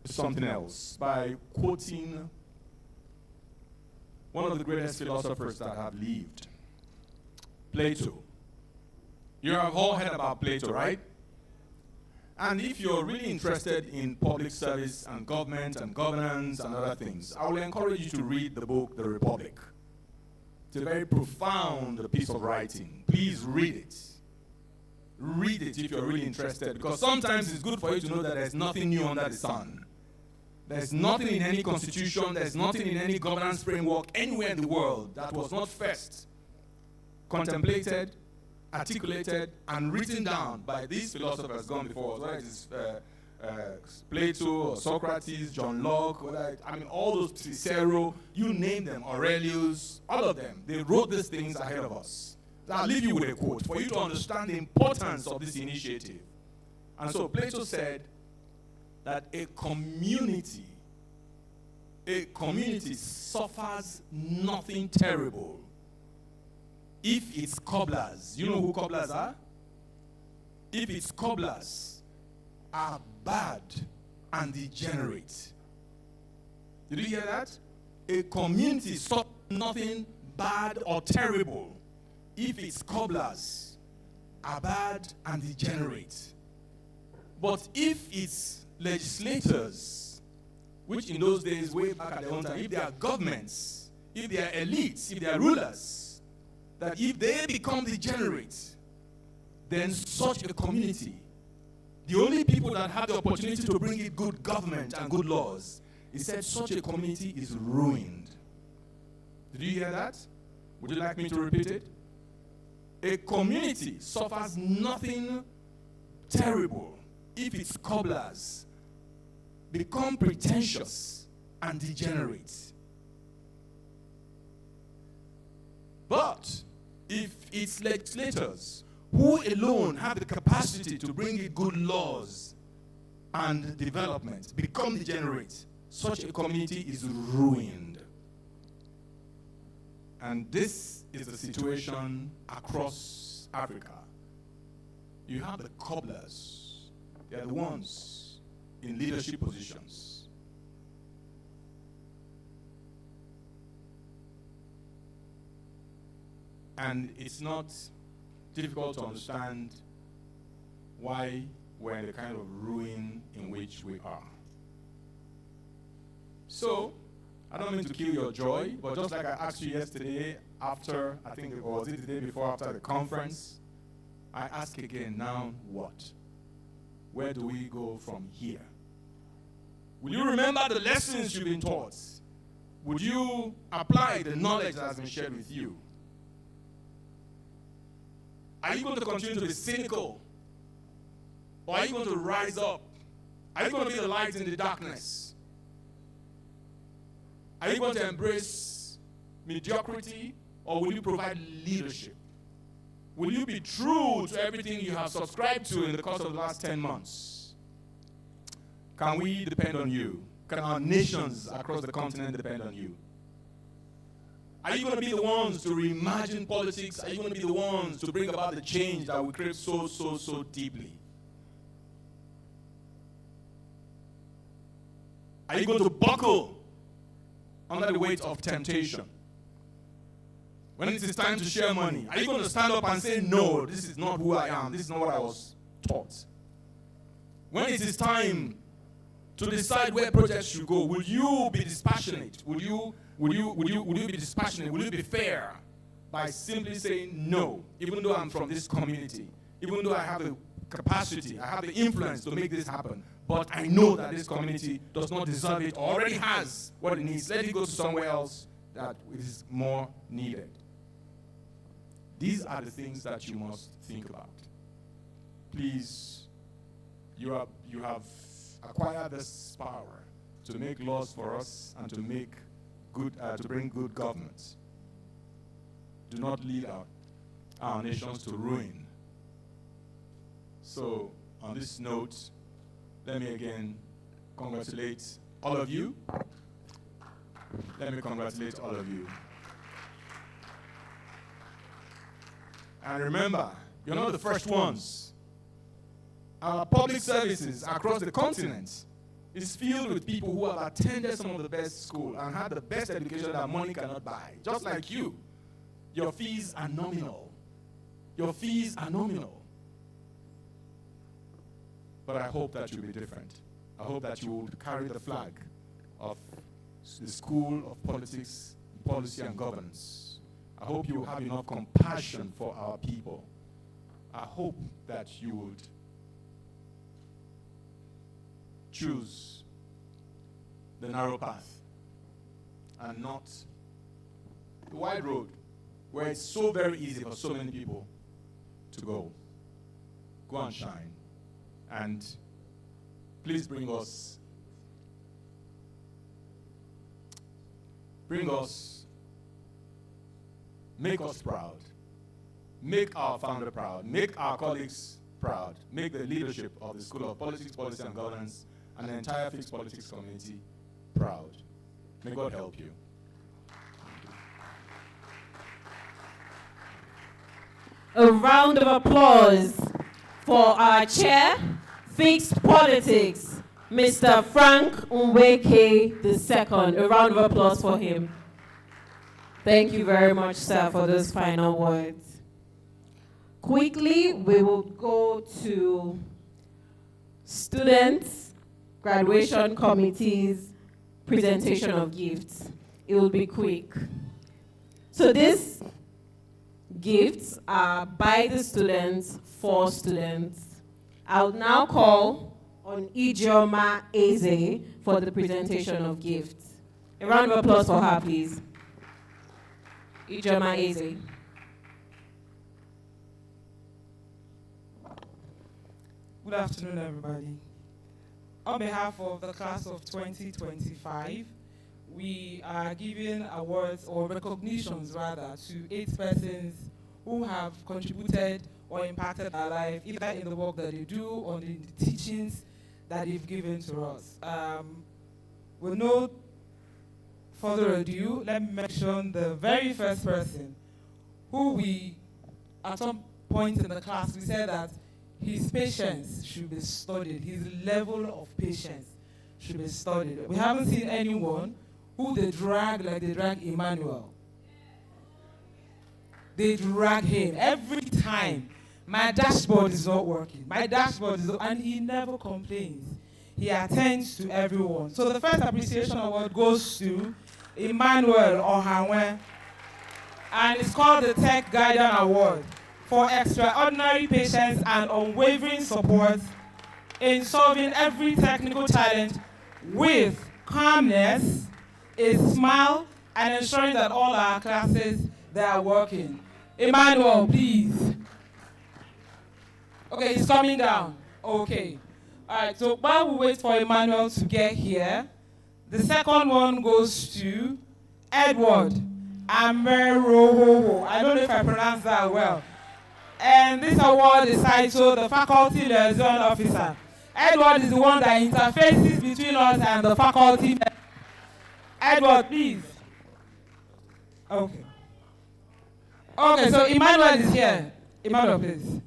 Something else by quoting one of the greatest philosophers that have lived, Plato. You have all heard about Plato, right? And if you're really interested in public service and government and governance and other things, I will encourage you to read the book, The Republic. It's a very profound piece of writing. Please read it. Read it if you're really interested, because sometimes it's good for you to know that there's nothing new under the sun. There's nothing in any constitution, there's nothing in any governance framework anywhere in the world that was not first contemplated, articulated, and written down by these philosophers gone before us, whether it is Plato, or Socrates, John Locke, all those, Cicero, you name them, Aurelius, all of them, they wrote these things ahead of us. So I'll leave you with a quote for you to understand the importance of this initiative. And so Plato said that a community suffers nothing terrible if its cobblers, you know who cobblers are? If its cobblers are bad and degenerate. Did you hear that? A community suffers nothing bad or terrible if its cobblers are bad and degenerate. But if its legislators, which in those days, way back at their own time, if they are governments, if they are elites, if they are rulers, that if they become degenerate, then such a community, the only people that have the opportunity to bring in good government and good laws, he said such a community is ruined. Did you hear that? Would you like me to repeat it? A community suffers nothing terrible if its cobblers become pretentious and degenerate. But if its legislators, who alone have the capacity to bring in good laws and development, become degenerate, such a community is ruined. And this is the situation across Africa. You have the cobblers. They are the ones in leadership positions. And it's not difficult to understand why we're in the kind of ruin in which we are. So, I don't mean to kill your joy, but just like I asked you yesterday after, I think, or was it the day before after the conference, I ask again, now what? Where do we go from here? Will you remember the lessons you've been taught? Would you apply the knowledge that has been shared with you? Are you going to continue to be cynical? Or are you going to rise up? Are you going to be the light in the darkness? Are you going to embrace mediocrity, or will you provide leadership? Will you be true to everything you have subscribed to in the course of the last 10 months? Can we depend on you? Can our nations across the continent depend on you? Are you going to be the ones to reimagine politics? Are you going to be the ones to bring about the change that we crave so, so, so deeply? Are you going to buckle under the weight of temptation? When it is time to share money, are you going to stand up and say, no, this is not who I am, this is not what I was taught? When it is time to decide where projects should go, will you be dispassionate? Will you be dispassionate? Will you be fair by simply saying no, even though I'm from this community, even though I have the capacity, I have the influence to make this happen, but I know that this community does not deserve it or already has what it needs. Let it go to somewhere else that is more needed. These are the things that you must think about. Please, you have acquired this power to make laws for us and to make good, to bring good governance. Do not lead our nations to ruin. So, on this note, let me again congratulate all of you. Let me congratulate all of you. And remember, you're not the first ones. Our public services across the continent is filled with people who have attended some of the best schools and had the best education that money cannot buy. Just like you. Your fees are nominal. Your fees are nominal. But I hope that you'll be different. I hope that you will carry the flag of the School of Politics, Policy and Governance. I hope you will have enough compassion for our people. I hope that you would choose the narrow path and not the wide road where it's so very easy for so many people to go. Go and shine. And please make us proud. Make our founder proud. Make our colleagues proud. Make the leadership of the School of Politics, Policy and Governance and the entire fixed politics community proud. May God help you. A round of applause for our chair, Fixed Politics, Mr. Frank Nweke II. A round of applause for him. Thank you very much, sir, for those final words. Quickly, we will go to students, graduation committees, presentation of gifts. It will be quick. So these gifts are by the students, for students. I'll now call on Ijeoma Eze for the presentation of gifts. A round of applause for her, please. Ijeoma Eze. Good afternoon, everybody. On behalf of the class of 2025, we are giving awards or recognitions rather to 8 persons who have contributed or impacted our life, either in the work that they do or in the teachings that they've given to us. With no further ado, let me mention the very first person who we, at some point in the class, we said that his patience should be studied, his level of patience should be studied. We haven't seen anyone who they drag like they drag Emmanuel. They drag him every time. My dashboard is not working. My dashboard is not, and he never complains. He attends to everyone. So the first appreciation award goes to Emmanuel Ohanwe, and it's called the Tech Guardian Award for extraordinary patience and unwavering support in solving every technical challenge with calmness, a smile, and ensuring that all our classes, they are working. Emmanuel, please. Okay, he's coming down. Okay. All right, so while we wait for Emmanuel to get here, the second one goes to Edward Amerohoho. I don't know if I pronounced that well. And this award is titled the Faculty Liaison Officer. Edward is the one that interfaces between us and the faculty. Edward, please. Okay. Okay, so Emmanuel is here. Emmanuel, please.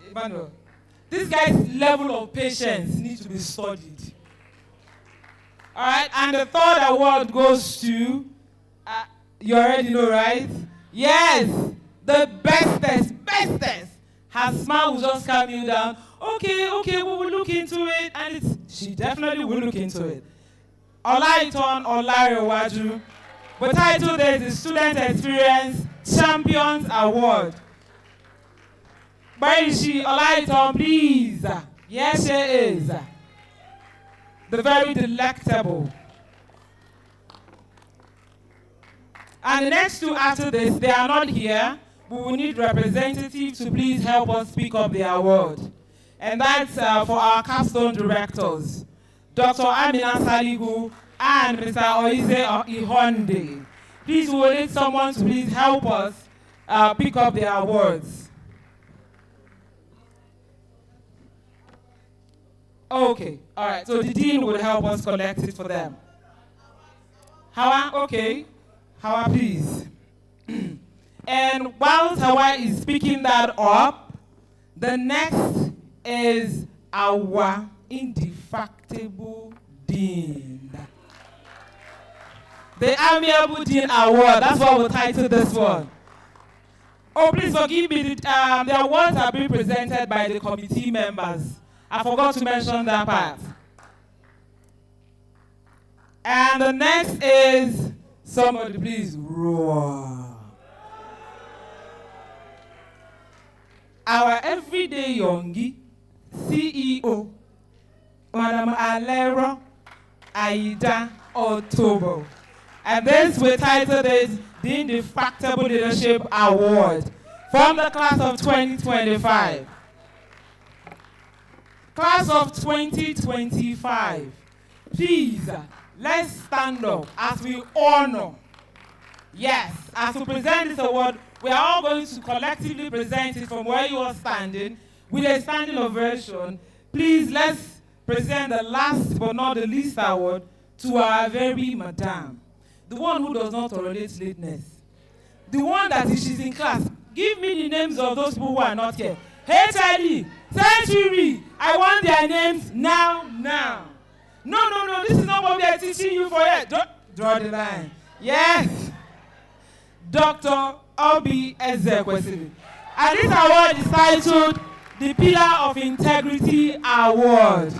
Emmanuel. This guy's level of patience needs to be studied. All right, and the third award goes to, you already know, right? Yes, the bestest. Her smile will just calm you down. Okay, we will look into it, and she definitely will look into it. Olaiton Olarewaju, the title there is the Student Experience Champions Award. Where is she? Olaiton, please. Yes, she is. The very delectable. And the next two after this, they are not here. We will need representatives to please help us pick up the award. And that's for our capstone directors, Dr. Amina Saligu and Mr. Oize Ihonde. Please, we will need someone to please help us pick up the awards. Okay, all right, so the dean will help us collect it for them. Hawa, okay. Hawa, please. And while Hawa is picking that up, the next is our indefatigable dean. The Amiable Dean Award, that's what we'll title this one. Oh, please forgive me, the awards are being presented by the committee members. I forgot to mention that part. And the next is, somebody please roar. Our everyday youngie, CEO, Madam Alero Aida Otobo. And this we titled is the Indefatigable Leadership Award from the class of 2025. Class of 2025, please, let's stand up as we honor. Yes, as we present this award, we are all going to collectively present it from where you are standing with a standing ovation. Please, let's present the last but not the least award to our very madam, the one who does not tolerate lateness, the one that is she's in class. Give me the names of those people who are not here. HID, Century, I want their names now. No, this is not what we are teaching you for yet. Draw the line. Yes. Dr. Obi Ezekwesili. And this award is titled the Pillar of Integrity Award.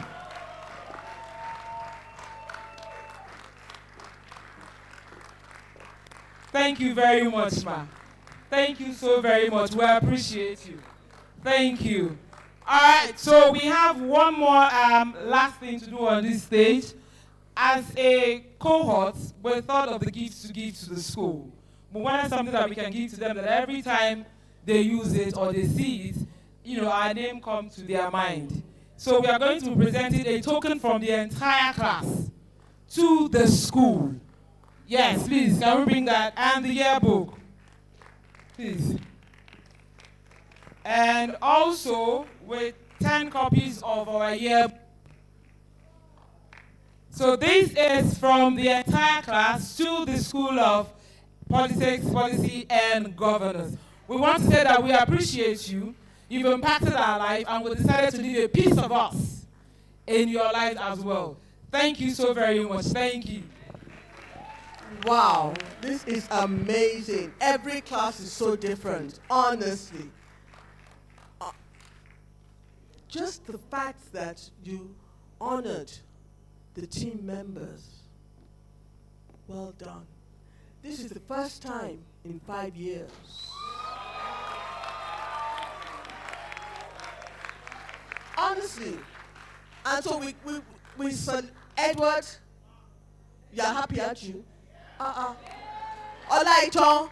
Thank you very much, ma. Thank you so very much. We appreciate you. Thank you. All right, so we have one more last thing to do on this stage. As a cohort, we thought of the gifts to give to the school. We wanted something that we can give to them that every time they use it or they see it, our name comes to their mind. So we are going to be presenting a token from the entire class to the school. Yes, please, can we bring that? And the yearbook, please. And also with 10 copies of our yearbook. So this is from the entire class to the School of Politics, Policy, and Governance. We want to say that we appreciate you. You've impacted our life, and we decided to leave a piece of us in your life as well. Thank you so very much. Thank you. Wow, this is amazing. Every class is so different, honestly. Just the fact that you honored the team members, well done. This is the first time in 5 years. Honestly. And so we said, Edward, you're happy, aren't you? Olaiton.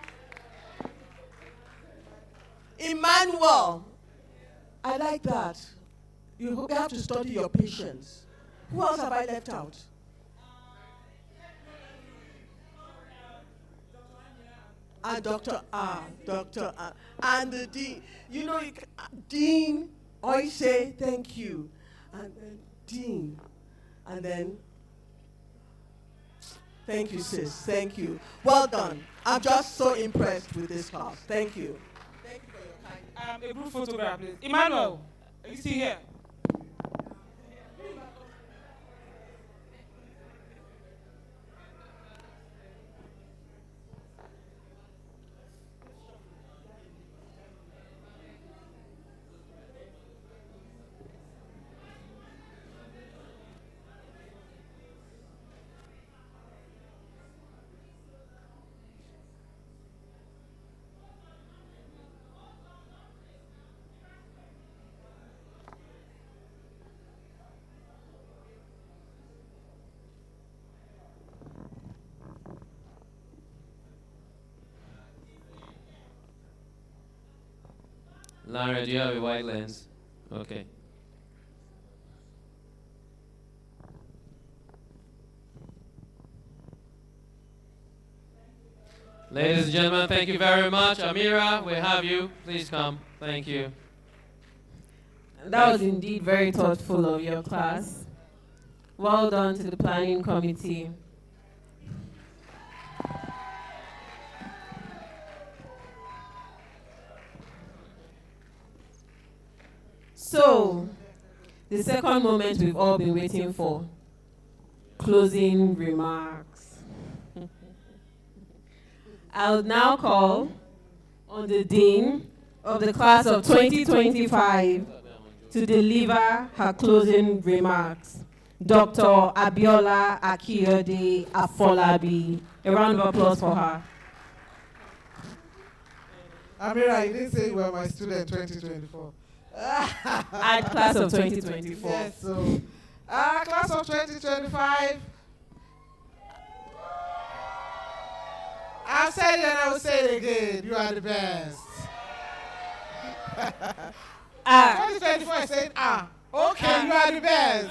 Emmanuel. I like that. You have to study your patience. Who else have I left out? And Dr. And the Dean. Dean, I say thank you. And then Dean. And then Thank you, sis. Thank you. Well done. I'm just so impressed with this class. Thank you. Thank you for your kind. A group photograph, please. Emmanuel, are you still here? Lara, do you have a wide lens? Okay. Ladies and gentlemen, thank you very much. Amira, we have you. Please come. Thank you. That was indeed very thoughtful of your class. Well done to the planning committee. So, the second moment we've all been waiting for, closing remarks. I'll now call on the Dean of the class of 2025 to deliver her closing remarks. Dr. Abiola Akiyode Afolabi. A round of applause for her. Amira, you didn't say you were my student 2024. At class of 2024. Yes, so class of 2025. I've said it and I will say it again. You are the best. 2024 I said, okay, you are the best.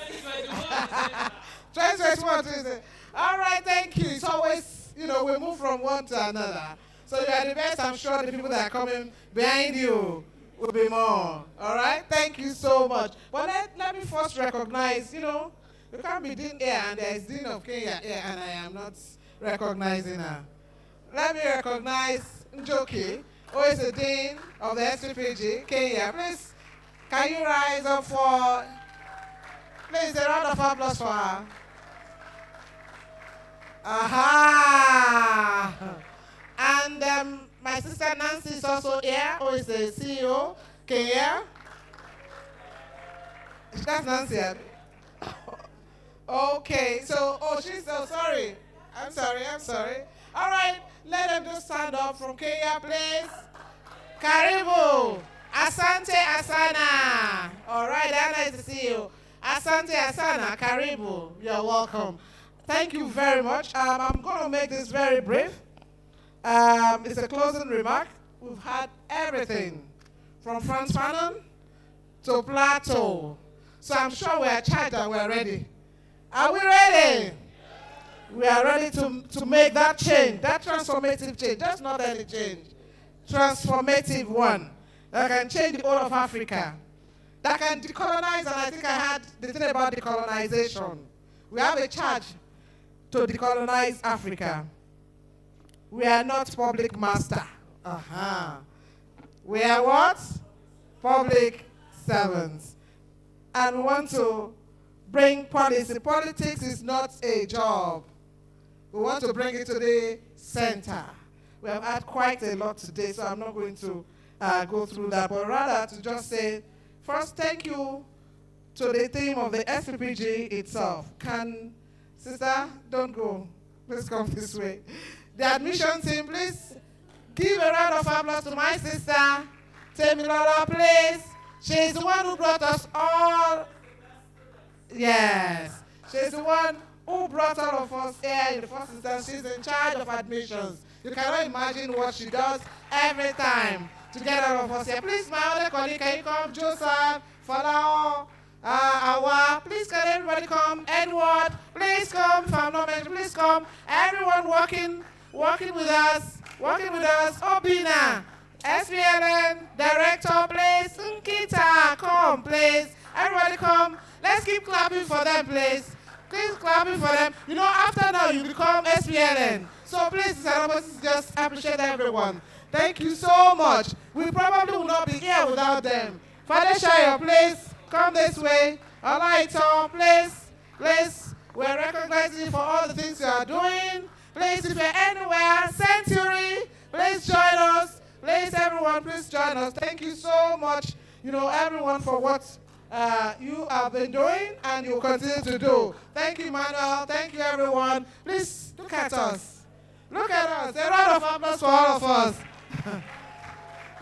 2021, all right, thank you. It's always, we move from one to another. So you are the best. I'm sure the people that are coming behind you will be more. All right? Thank you so much. But let me first recognize, you can't be Dean here and there is Dean of Kenya here and I am not recognizing her. Let me recognize Njoki, who is the Dean of the SPPG, Kenya. Please, can you rise up for, please, a round of applause for her. Aha! And my sister Nancy is also here, who is the CEO, Kenya. That's Nancy. Okay, so, she's so sorry. I'm sorry. All right, let them just stand up from Kenya, please. Karibu. Asante Asana. All right, Anna is the CEO. Asante Asana, Karibu. You're welcome. Thank you very much. I'm going to make this very brief. It's a closing remark. We've had everything from Franz Fanon to Plato. So I'm sure we're charged and we're ready. Are we ready? We are ready to make that change, that transformative change. That's not any change. Transformative one. That can change the whole of Africa. That can decolonize, and I think I had the thing about decolonization. We have a charge to decolonize Africa. We are not public master. We are what? Public servants. And we want to bring policy. Politics is not a job. We want to bring it to the center. We have had quite a lot today, so I'm not going to go through that, but rather to just say, first, thank you to the team of the SPPG itself. Sister, don't go. Please come this way. The admission team, please give a round of applause to my sister, Temilola, please. She's the one who brought us all. Yes. She's the one who brought all of us here in the first instance. She's in charge of admissions. You cannot imagine what she does every time to get all of us here. Please, my other colleague, can you come? Joseph, Falao, Awa, please can everybody come? Edward, please come. If I'm not mentioned, please come. Everyone working with us. Obina, SPLN, Director, please. Nkita, come, please. Everybody come. Let's keep clapping for them, please. Please clapping for them. You know, after now, you become SPLN. So please, celebrities, just appreciate everyone. Thank you so much. We probably will not be here without them. Father Shire, please come this way. Alaito, please. We're recognizing you for all the things you are doing. Please, if you're anywhere, Century, please join us. Please, everyone, please join us. Thank you so much, everyone, for what you have been doing and you will continue to do. Thank you, Emmanuel. Thank you, everyone. Please look at us. Look at us. A round of applause for all of us.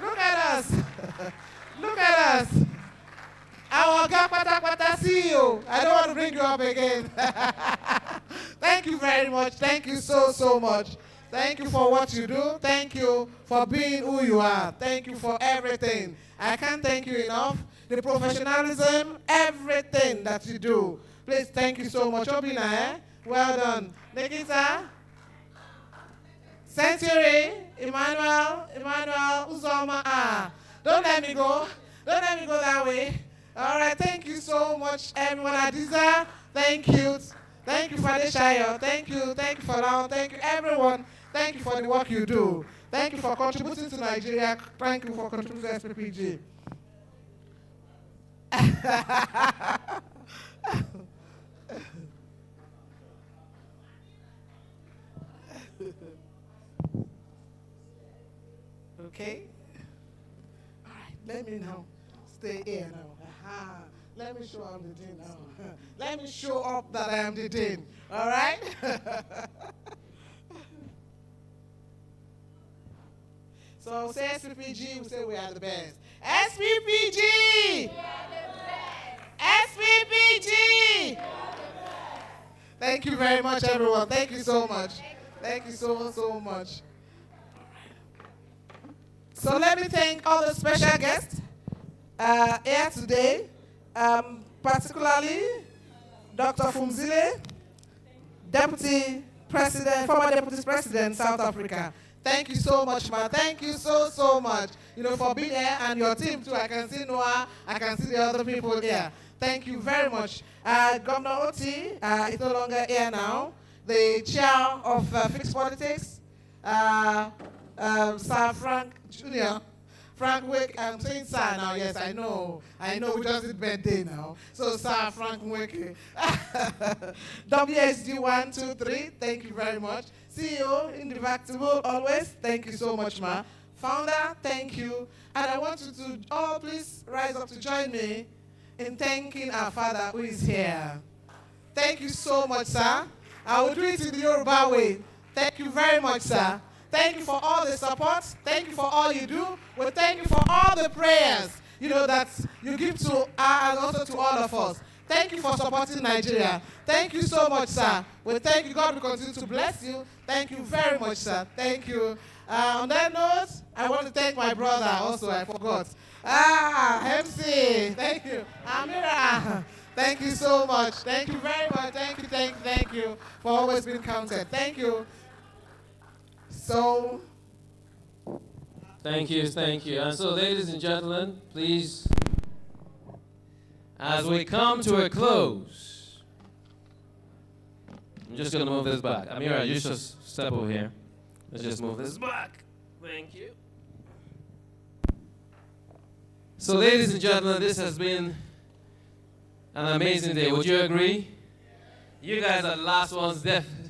Look at us. Look at us. Our Gapata CEO. I don't want to bring you up again. Thank you very much. Thank you so much. Thank you for what you do. Thank you for being who you are. Thank you for everything. I can't thank you enough. The professionalism, everything that you do. Please, thank you so much. Obina, well done. Nikita, Century, Emmanuel, Uzoma. Don't let me go. Don't let me go that way. All right, thank you so much, everyone. Adiza, thank you. Thank you, Father Shire. Thank you for now. Thank you, everyone. Thank you for the work you do. Thank you for contributing to Nigeria. Thank you for contributing to SPPG. Okay. All right, let me now stay here now. Let me show up the dean now. Let me show up that I am the dean. All right? So say SPPG, we say we are the best. SPPG! SPPG! Thank you very much, everyone. Thank you so much. Thank you so much. So let me thank all the special guests here today, particularly Dr. Fumzile, Deputy President, former Deputy President, South Africa. Thank you so much, ma. Thank you so much, for being here, and your team too. I can see Noah, I can see the other people here. Thank you very much. Governor Oti is no longer here now. The chair of Fixed Politics, Sir Frank Jr., Frank Wick, I'm saying Sir now, yes, I know we just did birthday now. So Sir Frank Wick. WSG 1, 2, 3, thank you very much. CEO, indefatigable, always, thank you so much, ma. Founder, thank you. And I want you to all please rise up to join me in thanking our father who is here. Thank you so much, sir. I will do it in the Yoruba way. Thank you very much, sir. Thank you for all the support. Thank you for all you do. Well, thank you for all the prayers, that you give to and also to all of us. Thank you for supporting Nigeria. Thank you so much, sir. Well, thank you. God will continue to bless you. Thank you very much, sir. Thank you. On that note, I want to thank my brother also. I forgot. MC. Thank you. Amira. Thank you so much. Thank you very much. Thank you for always being counted. Thank you. So, thank you. And so, ladies and gentlemen, please, as we come to a close, I'm just going to move this back. Amira, you just step over here. Let's just move this back. Thank you. So, ladies and gentlemen, this has been an amazing day. Would you agree? You guys are the last ones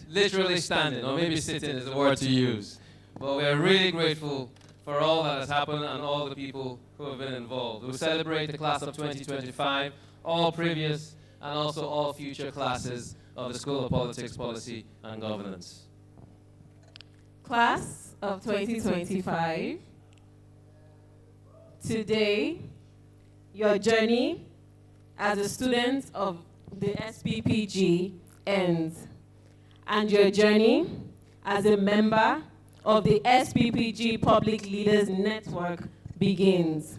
literally standing, or maybe sitting is the word to use. But we're really grateful for all that has happened and all the people who have been involved. We celebrate the class of 2025, all previous and also all future classes of the School of Politics, Policy and Governance. Class of 2025, today, your journey as a student of the SPPG ends, and your journey as a member of the SPPG Public Leaders Network begins.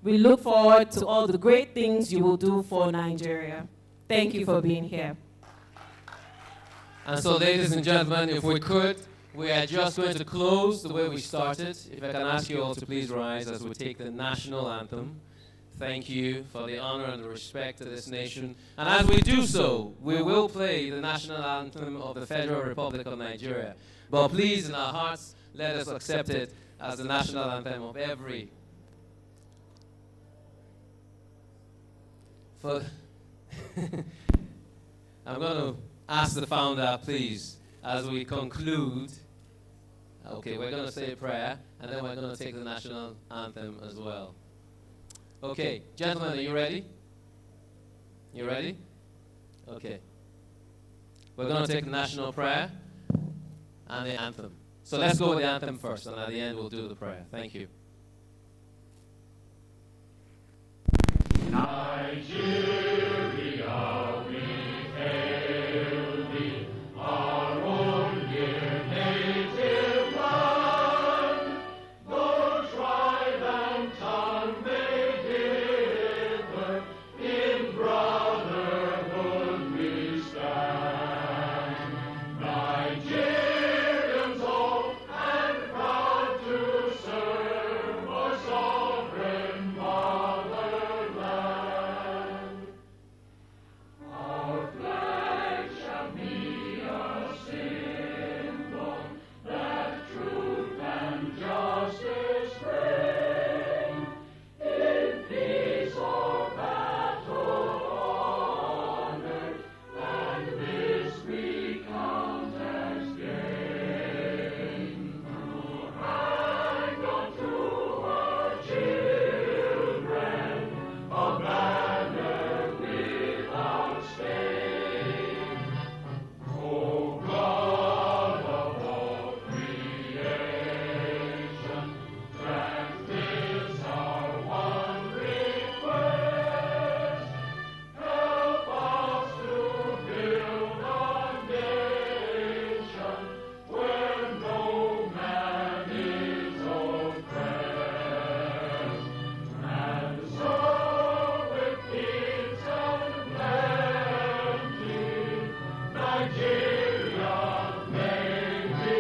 We look forward to all the great things you will do for Nigeria. Thank you for being here. And so, ladies and gentlemen, if we could, we are just going to close the way we started. If I can ask you all to please rise as we take the national anthem. thank you for the honor and the respect to this nation. And as we do so, we will play the national anthem of the Federal Republic of Nigeria. But please, in our hearts, let us accept it as the national anthem of every. I'm going to ask the founder, please, as we conclude. Okay, we're going to say a prayer, and then we're going to take the national anthem as well. Okay, gentlemen, are you ready? You ready? Okay. We're going to take the national prayer and the anthem. So let's go with the anthem first, and at the end we'll do the prayer. Thank you. Nigeria, we hail thee, our own dear native land. Though tribe and tongue may differ, in brotherhood we stand. Nigerians all and proud to serve our sovereign motherland. Our flag shall be a symbol that truth and justice reign. In peace or battle honored, and this we count as gain. Hang on to our children a banner without stain. O God of all creation, grant this our one request. Help us to build a nation where no man is oppressed. And so with peace and plenty, Nigeria may be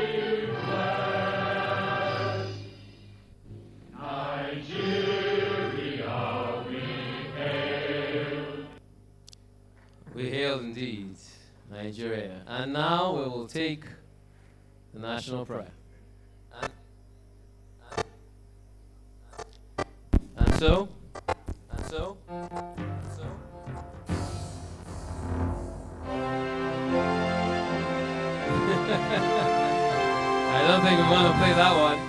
blessed. Nigeria, we hail. We hail indeed Nigeria. And now we will take the national prayer. And so. I don't think we're going to play that one.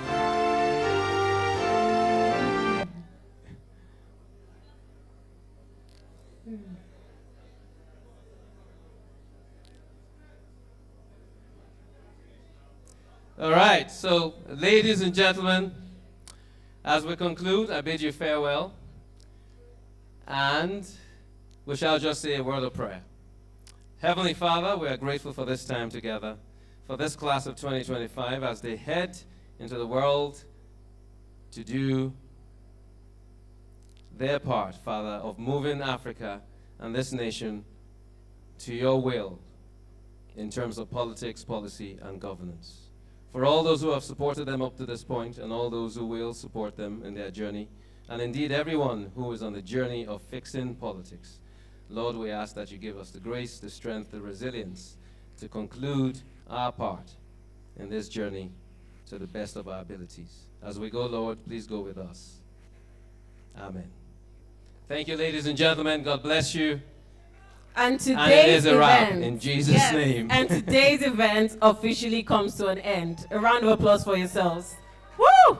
All right, so ladies and gentlemen, as we conclude, I bid you farewell, and we shall just say a word of prayer. Heavenly Father, we are grateful for this time together, for this class of 2025 as they head into the world to do their part, Father, of moving Africa and this nation to your will in terms of politics, policy, and governance. For all those who have supported them up to this point and all those who will support them in their journey, and indeed everyone who is on the journey of fixing politics, Lord, we ask that you give us the grace, the strength, the resilience to conclude our part in this journey to the best of our abilities. As we go, Lord, please go with us. Amen. Thank you, ladies and gentlemen. God bless you. And today's And it is a wrap, event, in Jesus' name. And today's event officially comes to an end. A round of applause for yourselves. Woo!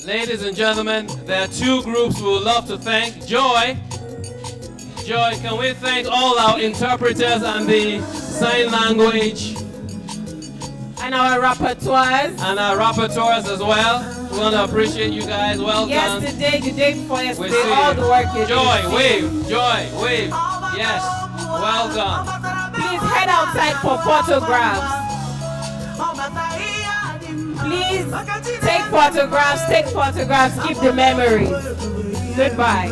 Ladies and gentlemen, there are two groups we would love to thank. Joy, can we thank all our interpreters and the sign language? And our rapporteurs. And our rapporteurs as well. We want to appreciate you guys. Well done. Yesterday, the day before We yesterday, see all the work you did. Joy, wave. Yes, well done. Please head outside for photographs. Please take photographs, keep the memories. Goodbye.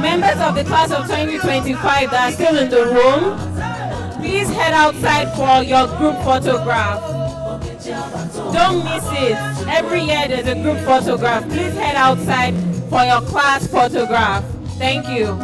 Members of the class of 2025 that are still in the room, please head outside for your group photograph. Don't miss it. Every year there's a group photograph. Please head outside for your class photograph. Thank you.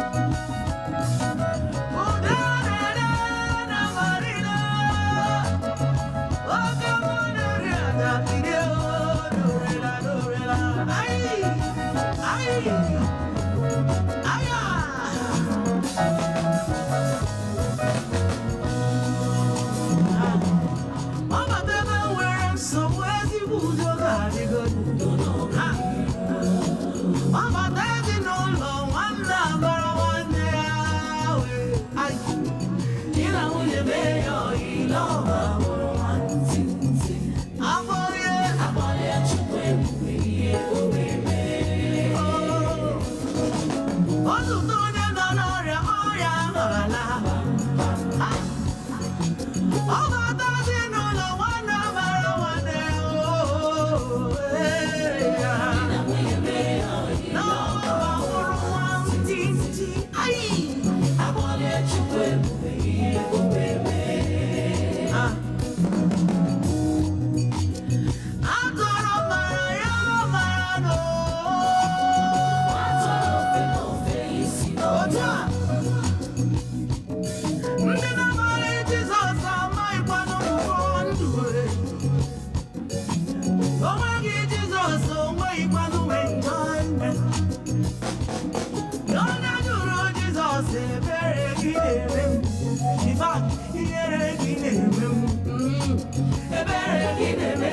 Ebere